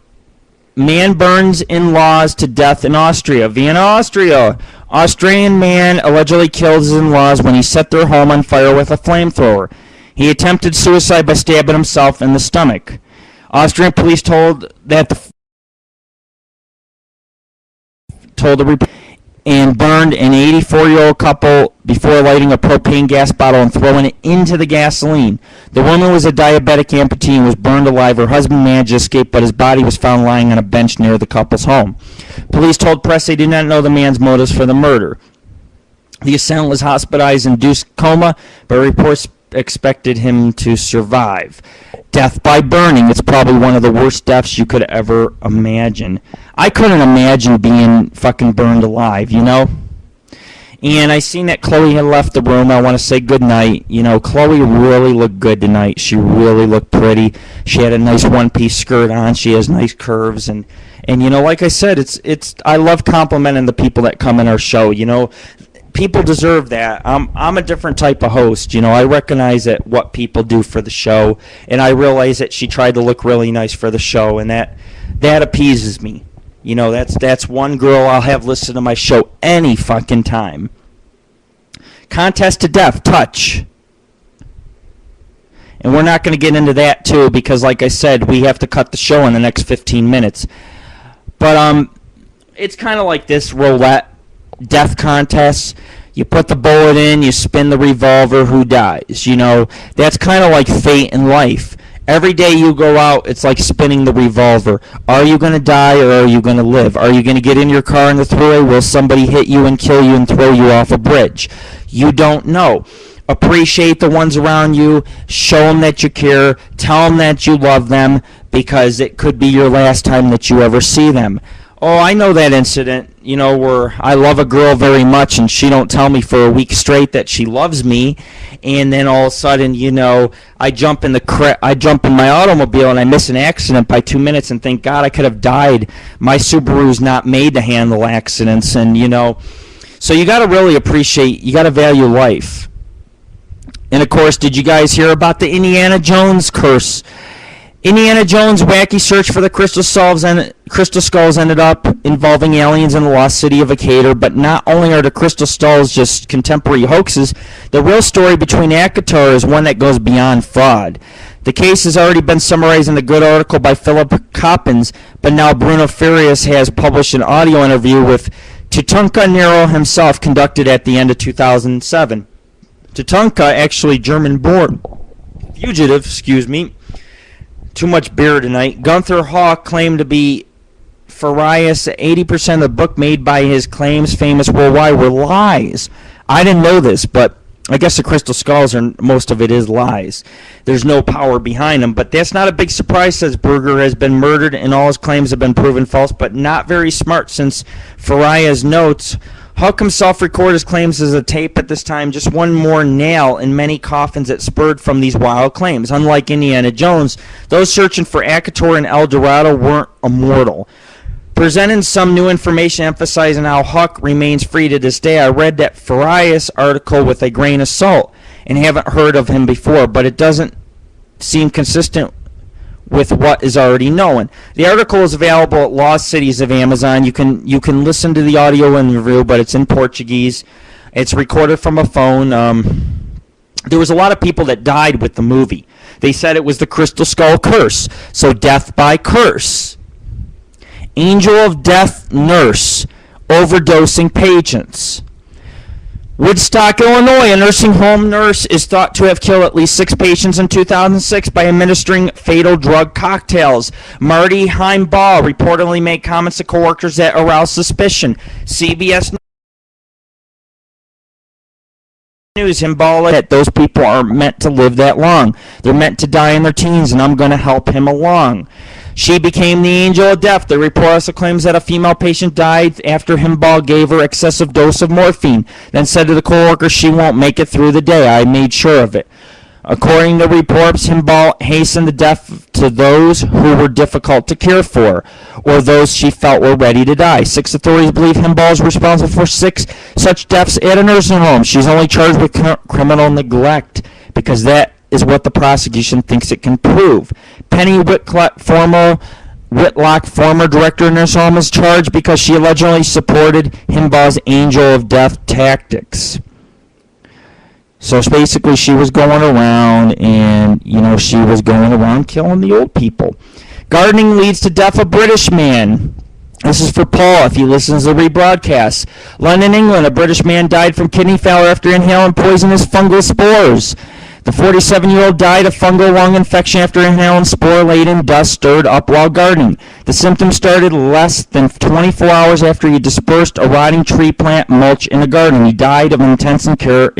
Man burns in-laws to death in Austria. Vienna, Austria. Austrian man allegedly killed his in-laws when he set their home on fire with a flamethrower. He attempted suicide by stabbing himself in the stomach. Austrian police told and burned an 84-year-old couple before lighting a propane gas bottle and throwing it into the gasoline. The woman was a diabetic amputee and was burned alive. Her husband managed to escape, but his body was found lying on a bench near the couple's home. Police told press they did not know the man's motives for the murder. The assailant was hospitalized in induced coma, but reports expected him to survive. Death by burning. It's probably one of the worst deaths you could ever imagine. I couldn't imagine being fucking burned alive, you know? And I seen that Chloe had left the room. I want to say good night. You know, Chloe really looked good tonight. She really looked pretty. She had a nice one-piece skirt on. She has nice curves. And you know, like I said, I love complimenting the people that come in our show, you know? People deserve that. I'm a different type of host, you know. I recognize that what people do for the show, and I realize that she tried to look really nice for the show, and that appeases me. You know, that's one girl I'll have listen to my show any fucking time. Contest to death, touch. And we're not going to get into that too, because like I said, we have to cut the show in the next 15 minutes. But it's kind of like this roulette death contest. You put the bullet in, you spin the revolver, who dies? You know, that's kind of like fate in life. Every day you go out, it's like spinning the revolver. Are you going to die or are you going to live? Are you going to get in your car in the thruway? Will somebody hit you and kill you and throw you off a bridge? You don't know. Appreciate the ones around you. Show them that you care. Tell them that you love them, because it could be your last time that you ever see them. Oh, I know that incident, you know, where I love a girl very much and she don't tell me for a week straight that she loves me, and then all of a sudden, you know, I jump in my automobile and I miss an accident by 2 minutes, and thank God I could have died. My Subaru's not made to handle accidents, and you know, so you got to really appreciate, you got to value life. And of course, did you guys hear about the Indiana Jones curse? Indiana Jones' wacky search for the crystal skulls ended up involving aliens in the lost city of Acator. But not only are the crystal skulls just contemporary hoaxes, the real story between Akatar is one that goes beyond fraud. The case has already been summarized in the good article by Philip Coppens, but now Bruno Farias has published an audio interview with Tutunka Nero himself, conducted at the end of 2007. Tutunka, actually German-born fugitive, too much beer tonight. Gunther Hawk claimed to be Farias, 80% of the book made by his claims famous worldwide were lies. I didn't know this, but I guess the crystal skulls are, most of it is lies. There's no power behind them, but that's not a big surprise, says Berger has been murdered and all his claims have been proven false, but not very smart, since Farias notes, Huck himself recorded his claims as a tape at this time, just one more nail in many coffins that spurred from these wild claims. Unlike Indiana Jones, those searching for Akator and El Dorado weren't immortal. Presenting some new information emphasizing how Huck remains free to this day, I read that Farias article with a grain of salt and haven't heard of him before, but it doesn't seem consistent with what is already known. The article is available at Lost Cities of Amazon. You can listen to the audio interview, but it's in Portuguese. It's recorded from a phone. There was a lot of people that died with the movie. They said it was the Crystal Skull curse, so death by curse. Angel of Death nurse overdosing patients. Woodstock, Illinois, a nursing home nurse is thought to have killed at least 6 patients in 2006 by administering fatal drug cocktails. Marty Heimbaugh reportedly made comments to coworkers that aroused suspicion. CBS News, Heimbaugh, that those people aren't meant to live that long. They're meant to die in their teens, and I'm going to help him along. She became the angel of death. The report also claims that a female patient died after Heimbaugh gave her excessive dose of morphine, then said to the coworker she won't make it through the day. I made sure of it. According to reports, Heimbaugh hastened the death to those who were difficult to care for, or those she felt were ready to die. 6 authorities believe Heimbaugh is responsible for 6 such deaths at a nursing home. She's only charged with criminal neglect, because that is what the prosecution thinks it can prove. Penny Whitlock, former director of nursing home, is charged because she allegedly supported Heimbaugh's angel of death tactics. So basically, she was going around, and she was going around killing the old people. Gardening leads to death of British man. This is for Paul if he listens to the rebroadcast. London, England, a British man died from kidney failure after inhaling poisonous fungal spores. The 47-year-old died of fungal lung infection after inhaling spore-laden dust stirred up while gardening. The symptoms started less than 24 hours after he dispersed a rotting tree plant mulch in the garden. He died of intensive care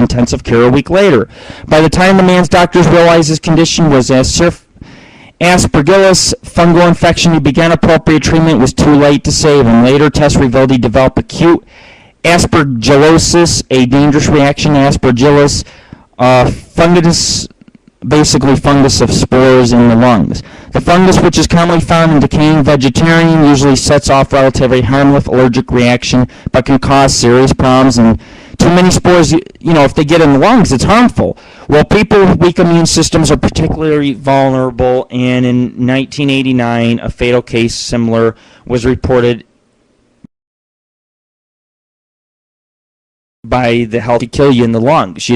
a week later. By the time the man's doctors realized his condition was aspergillus fungal infection, he began appropriate treatment. It was too late to save him. Later tests revealed he developed acute aspergillosis, a dangerous reaction to aspergillus fungus, basically fungus of spores in the lungs. The fungus, which is commonly found in decaying vegetarian, usually sets off relatively harmless allergic reaction, but can cause serious problems. And too many spores, if they get in the lungs, it's harmful. Well, people with weak immune systems are particularly vulnerable, and in 1989, a fatal case similar was reported by the healthy kill you in the lungs.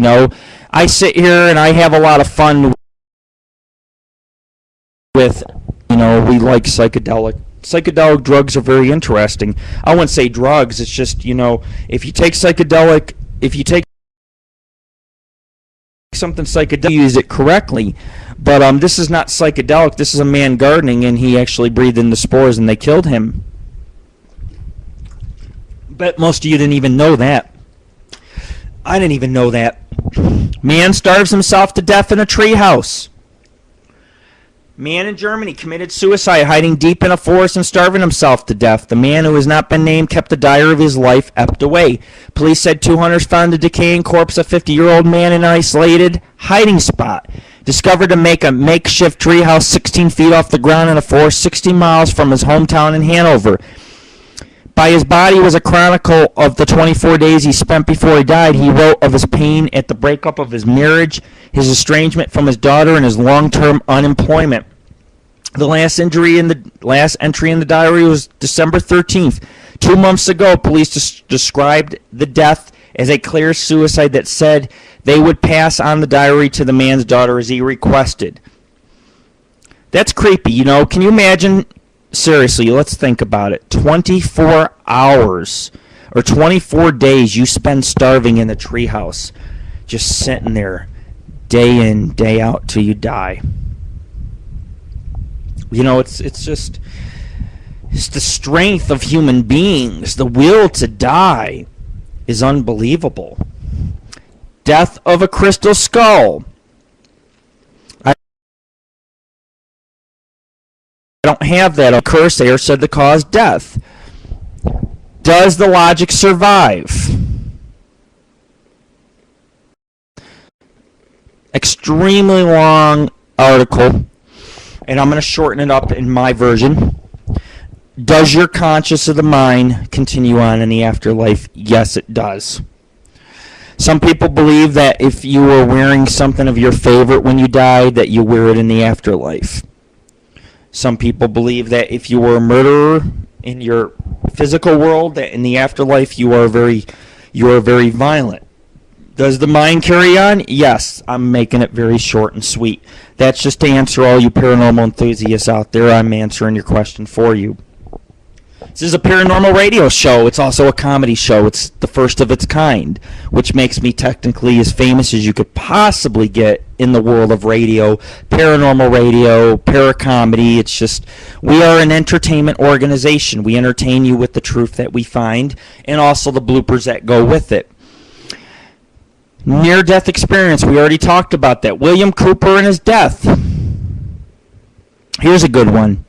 I sit here and I have a lot of fun with, we like psychedelic drugs are very interesting. I wouldn't say drugs, it's just, if you take something psychedelic, you use it correctly. But this is not psychedelic. This is a man gardening, and he actually breathed in the spores and they killed him. Bet most of you didn't even know that. I didn't even know that. Man starves himself to death in a treehouse. Man in Germany committed suicide hiding deep in a forest and starving himself to death. The man, who has not been named, kept a diary of his life ebbed away. Police said 2 hunters found the decaying corpse of a 50-year-old man in an isolated hiding spot. Discovered to make a makeshift treehouse 16 feet off the ground in a forest 60 miles from his hometown in Hanover. By his body was a chronicle of the 24 days he spent before he died. He wrote of his pain at the breakup of his marriage, his estrangement from his daughter, and his long-term unemployment. The last entry in the diary was December 13th. 2 months ago, police described the death as a clear suicide that said they would pass on the diary to the man's daughter as he requested. That's creepy, Can you imagine? Seriously, let's think about it. 24 hours or 24 days you spend starving in the treehouse, just sitting there day in, day out till you die. It's just, It's the strength of human beings. The will to die is unbelievable. Death of a crystal skull. I don't have that. A curse there said to cause death. Does the logic survive? Extremely long article, and I'm going to shorten it up in my version. Does your conscious of the mind continue on in the afterlife? Yes, it does. Some people believe that if you were wearing something of your favorite when you died, that you wear it in the afterlife. Some people believe that if you were a murderer in your physical world, that in the afterlife you are very violent. Does the mind carry on? Yes. I'm making it very short and sweet. That's just to answer all you paranormal enthusiasts out there. I'm answering your question for you. This is a paranormal radio show. It's also a comedy show. It's the first of its kind, which makes me technically as famous as you could possibly get in the world of radio, paranormal radio, paracomedy. It's just, we are an entertainment organization. We entertain you with the truth that we find and also the bloopers that go with it. Near-death experience. We already talked about that. William Cooper and his death. Here's a good one.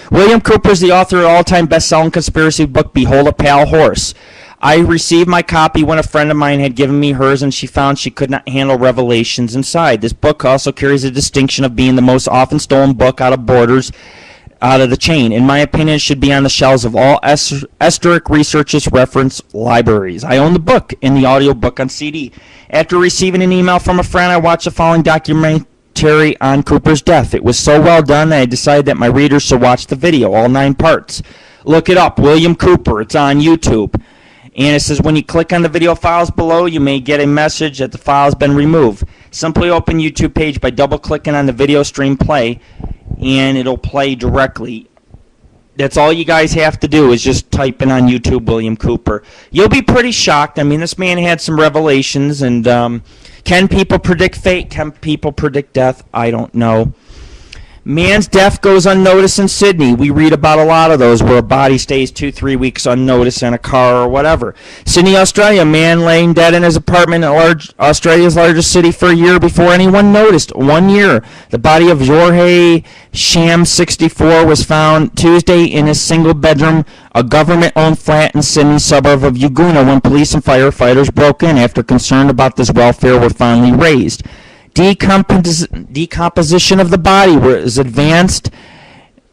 William Cooper is the author of the all-time best-selling conspiracy book, Behold a Pale Horse. I received my copy when a friend of mine had given me hers, and she found she could not handle revelations inside. This book also carries the distinction of being the most often stolen book out of the chain. In my opinion, it should be on the shelves of all esoteric researchers' reference libraries. I own the book and the audio book on CD. After receiving an email from a friend, I watched the following documentary on Cooper's death. It was so well done that I decided that my readers should watch the video, all 9 parts. Look it up, William Cooper. It's on YouTube. And it says when you click on the video files below, you may get a message that the file has been removed. Simply open YouTube page by double-clicking on the video stream play, and it'll play directly. That's all you guys have to do is just type in on YouTube William Cooper. You'll be pretty shocked. I mean, this man had some revelations, and can people predict fate? Can people predict death? I don't know. Man's death goes unnoticed in Sydney. We read about a lot of those where a body stays 2-3 weeks unnoticed in a car or whatever. Sydney, Australia, a man laying dead in his apartment in Australia's largest city for a year before anyone noticed. 1 year. The body of Jorge Sham, 64, was found Tuesday in his single-bedroom, a government-owned flat in Sydney's suburb of Uguna when police and firefighters broke in after concern about his welfare were finally raised. Decomposition of the body was advanced,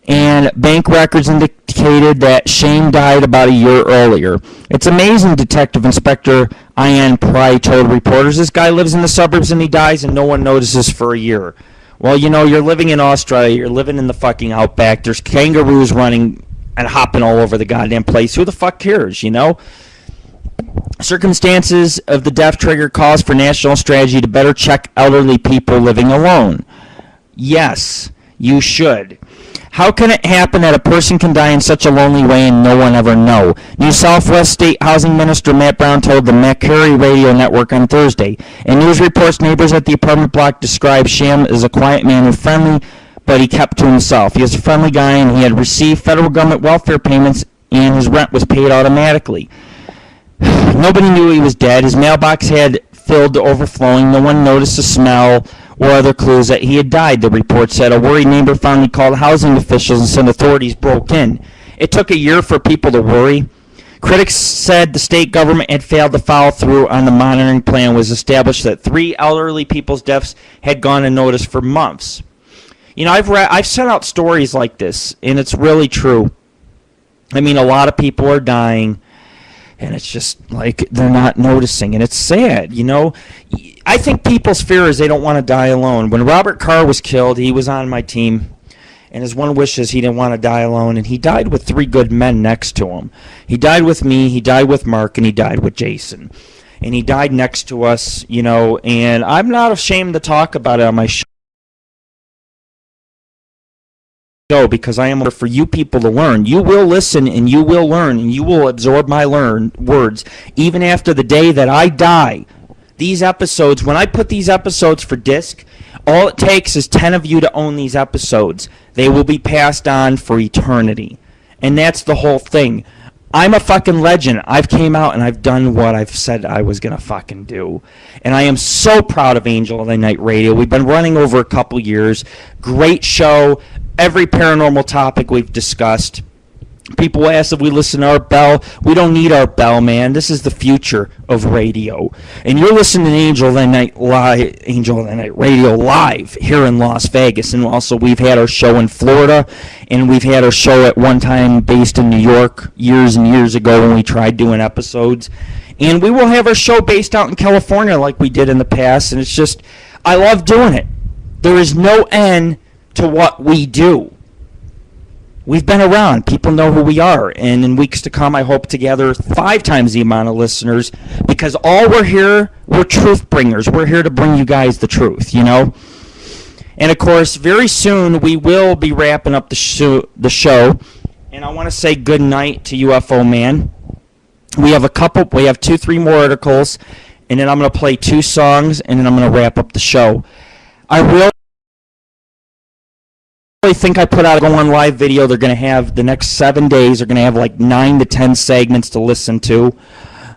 and bank records indicated that Shane died about a year earlier. It's amazing, Detective Inspector Ian Pry told reporters. This guy lives in the suburbs and he dies and no one notices for a year. Well, you know, you're living in Australia, you're living in the fucking outback, there's kangaroos running and hopping all over the goddamn place. Who the fuck cares, you know? Circumstances of the death trigger calls for national strategy to better check elderly people living alone. Yes, you should. How can it happen that a person can die in such a lonely way and no one ever know? New South Wales State Housing Minister Matt Brown told the Macquarie Radio Network on Thursday. In news reports, neighbors at the apartment block described Sham as a quiet man who's friendly, but he kept to himself. He was a friendly guy and he had received federal government welfare payments and his rent was paid automatically. Nobody knew he was dead. His mailbox had filled to overflowing. No one noticed the smell or other clues that he had died, the report said. A worried neighbor finally called housing officials and said authorities broke in. It took a year for people to worry. Critics said the state government had failed to follow through on the monitoring plan was established that 3 elderly people's deaths had gone unnoticed for months. You know, I've sent out stories like this, and it's really true. I mean, a lot of people are dying. And it's just like they're not noticing. And it's sad, you know. I think people's fear is they don't want to die alone. When Robert Carr was killed, he was on my team. And his one wish is he didn't want to die alone. And he died with 3 good men next to him. He died with me, he died with Mark, and he died with Jason. And he died next to us, you know. And I'm not ashamed to talk about it on my show. Because I am here for you people to learn. You will listen and you will learn and you will absorb my words even after the day that I die. These episodes, when I put these episodes for disc, all it takes is 10 of you to own these episodes. They will be passed on for eternity. And that's the whole thing. I'm a fucking legend. I've came out and I've done what I've said I was going to fucking do. And I am so proud of Angel of the Night Radio. We've been running over a couple years. Great show. Every paranormal topic we've discussed. People ask if we listen to our bell. We don't need our bell, man. This is the future of radio. And you're listening to Angel of the Night Radio live here in Las Vegas. And also we've had our show in Florida, and we've had our show at one time based in New York years and years ago when we tried doing episodes. And we will have our show based out in California like we did in the past. And it's just, I love doing it. There is no end to what we do. We've been around. People know who we are. And in weeks to come, I hope to gather 5 times the amount of listeners, because all we're truth bringers. We're here to bring you guys the truth, you know? And, of course, very soon we will be wrapping up the show. And I want to say good night to UFO Man. We have 2-3 more articles, and then I'm going to play 2 songs, and then I'm going to wrap up the show. I really think I put out a go on live video. They're going to have the next 7 days. They're going to have like 9 to 10 segments to listen to,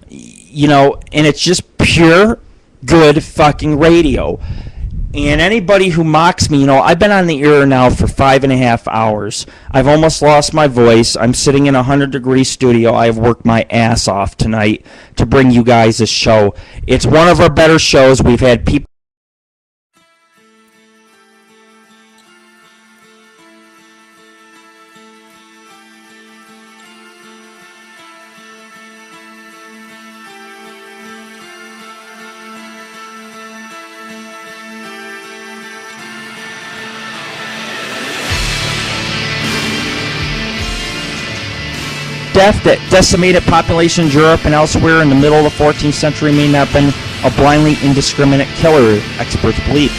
you know, and it's just pure good fucking radio. And anybody who mocks me, you know, I've been on the air now for 5.5 hours. I've almost lost my voice. I'm sitting in a 100-degree studio. I've worked my ass off tonight to bring you guys this show. It's one of our better shows. We've had people death that decimated populations in Europe and elsewhere in the middle of the 14th century may not have been a blindly indiscriminate killer, experts believe.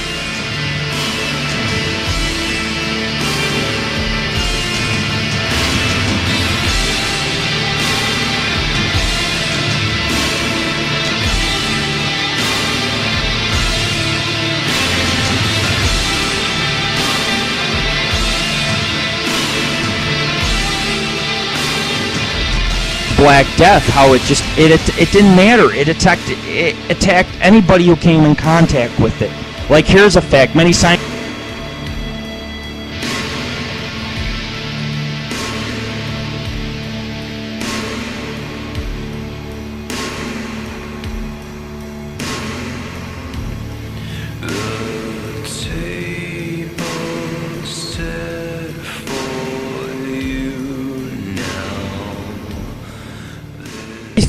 Black Death, how it didn't matter. It attacked anybody who came in contact with it. Like, here's a fact: many scientists.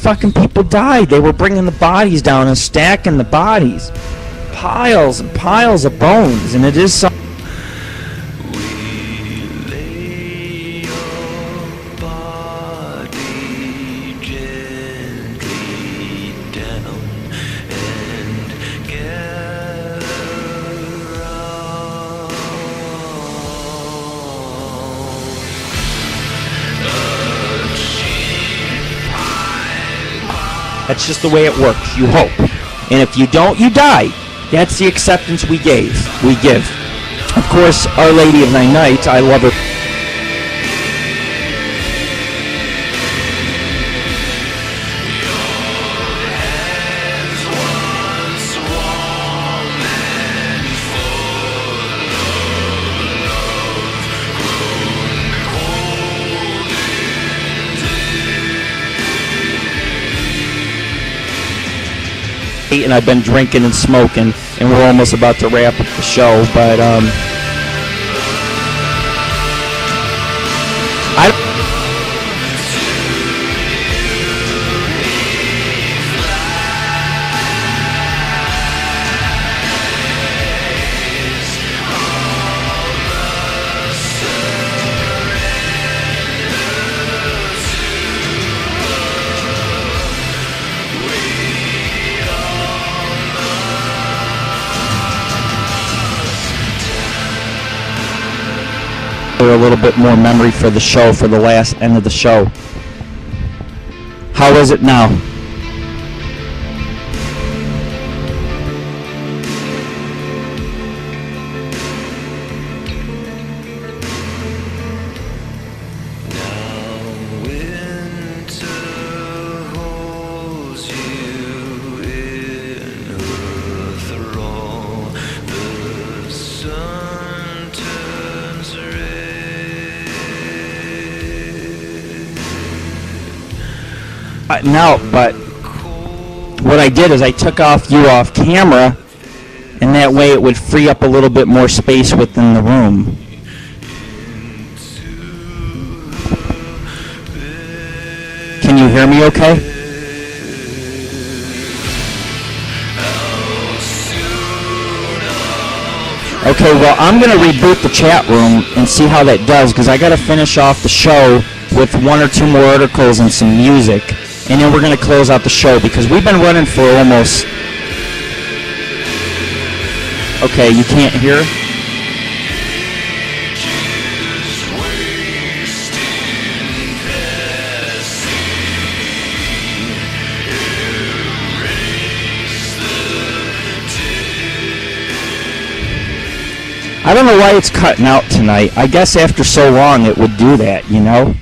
Fucking people died. They were bringing the bodies down and stacking the bodies, piles and piles of bones, and it is something. That's just the way it works. You hope. And if you don't, you die. That's the acceptance we give. Of course, Our Lady of Thy Night, I love her. And I've been drinking and smoking, and we're almost about to wrap up the show, but a little bit more memory for the show, for the last end of the show. How is it now? Now No, but what I did is I took you off camera, and that way it would free up a little bit more space within the room. Can you hear me okay? Okay, well, I'm going to reboot the chat room and see how that does, because I got to finish off the show with 1 or 2 more articles and some music, and then we're going to close out the show, because we've been running for almost... Okay, you can't hear? I don't know why it's cutting out tonight. I guess after so long it would do that, you know?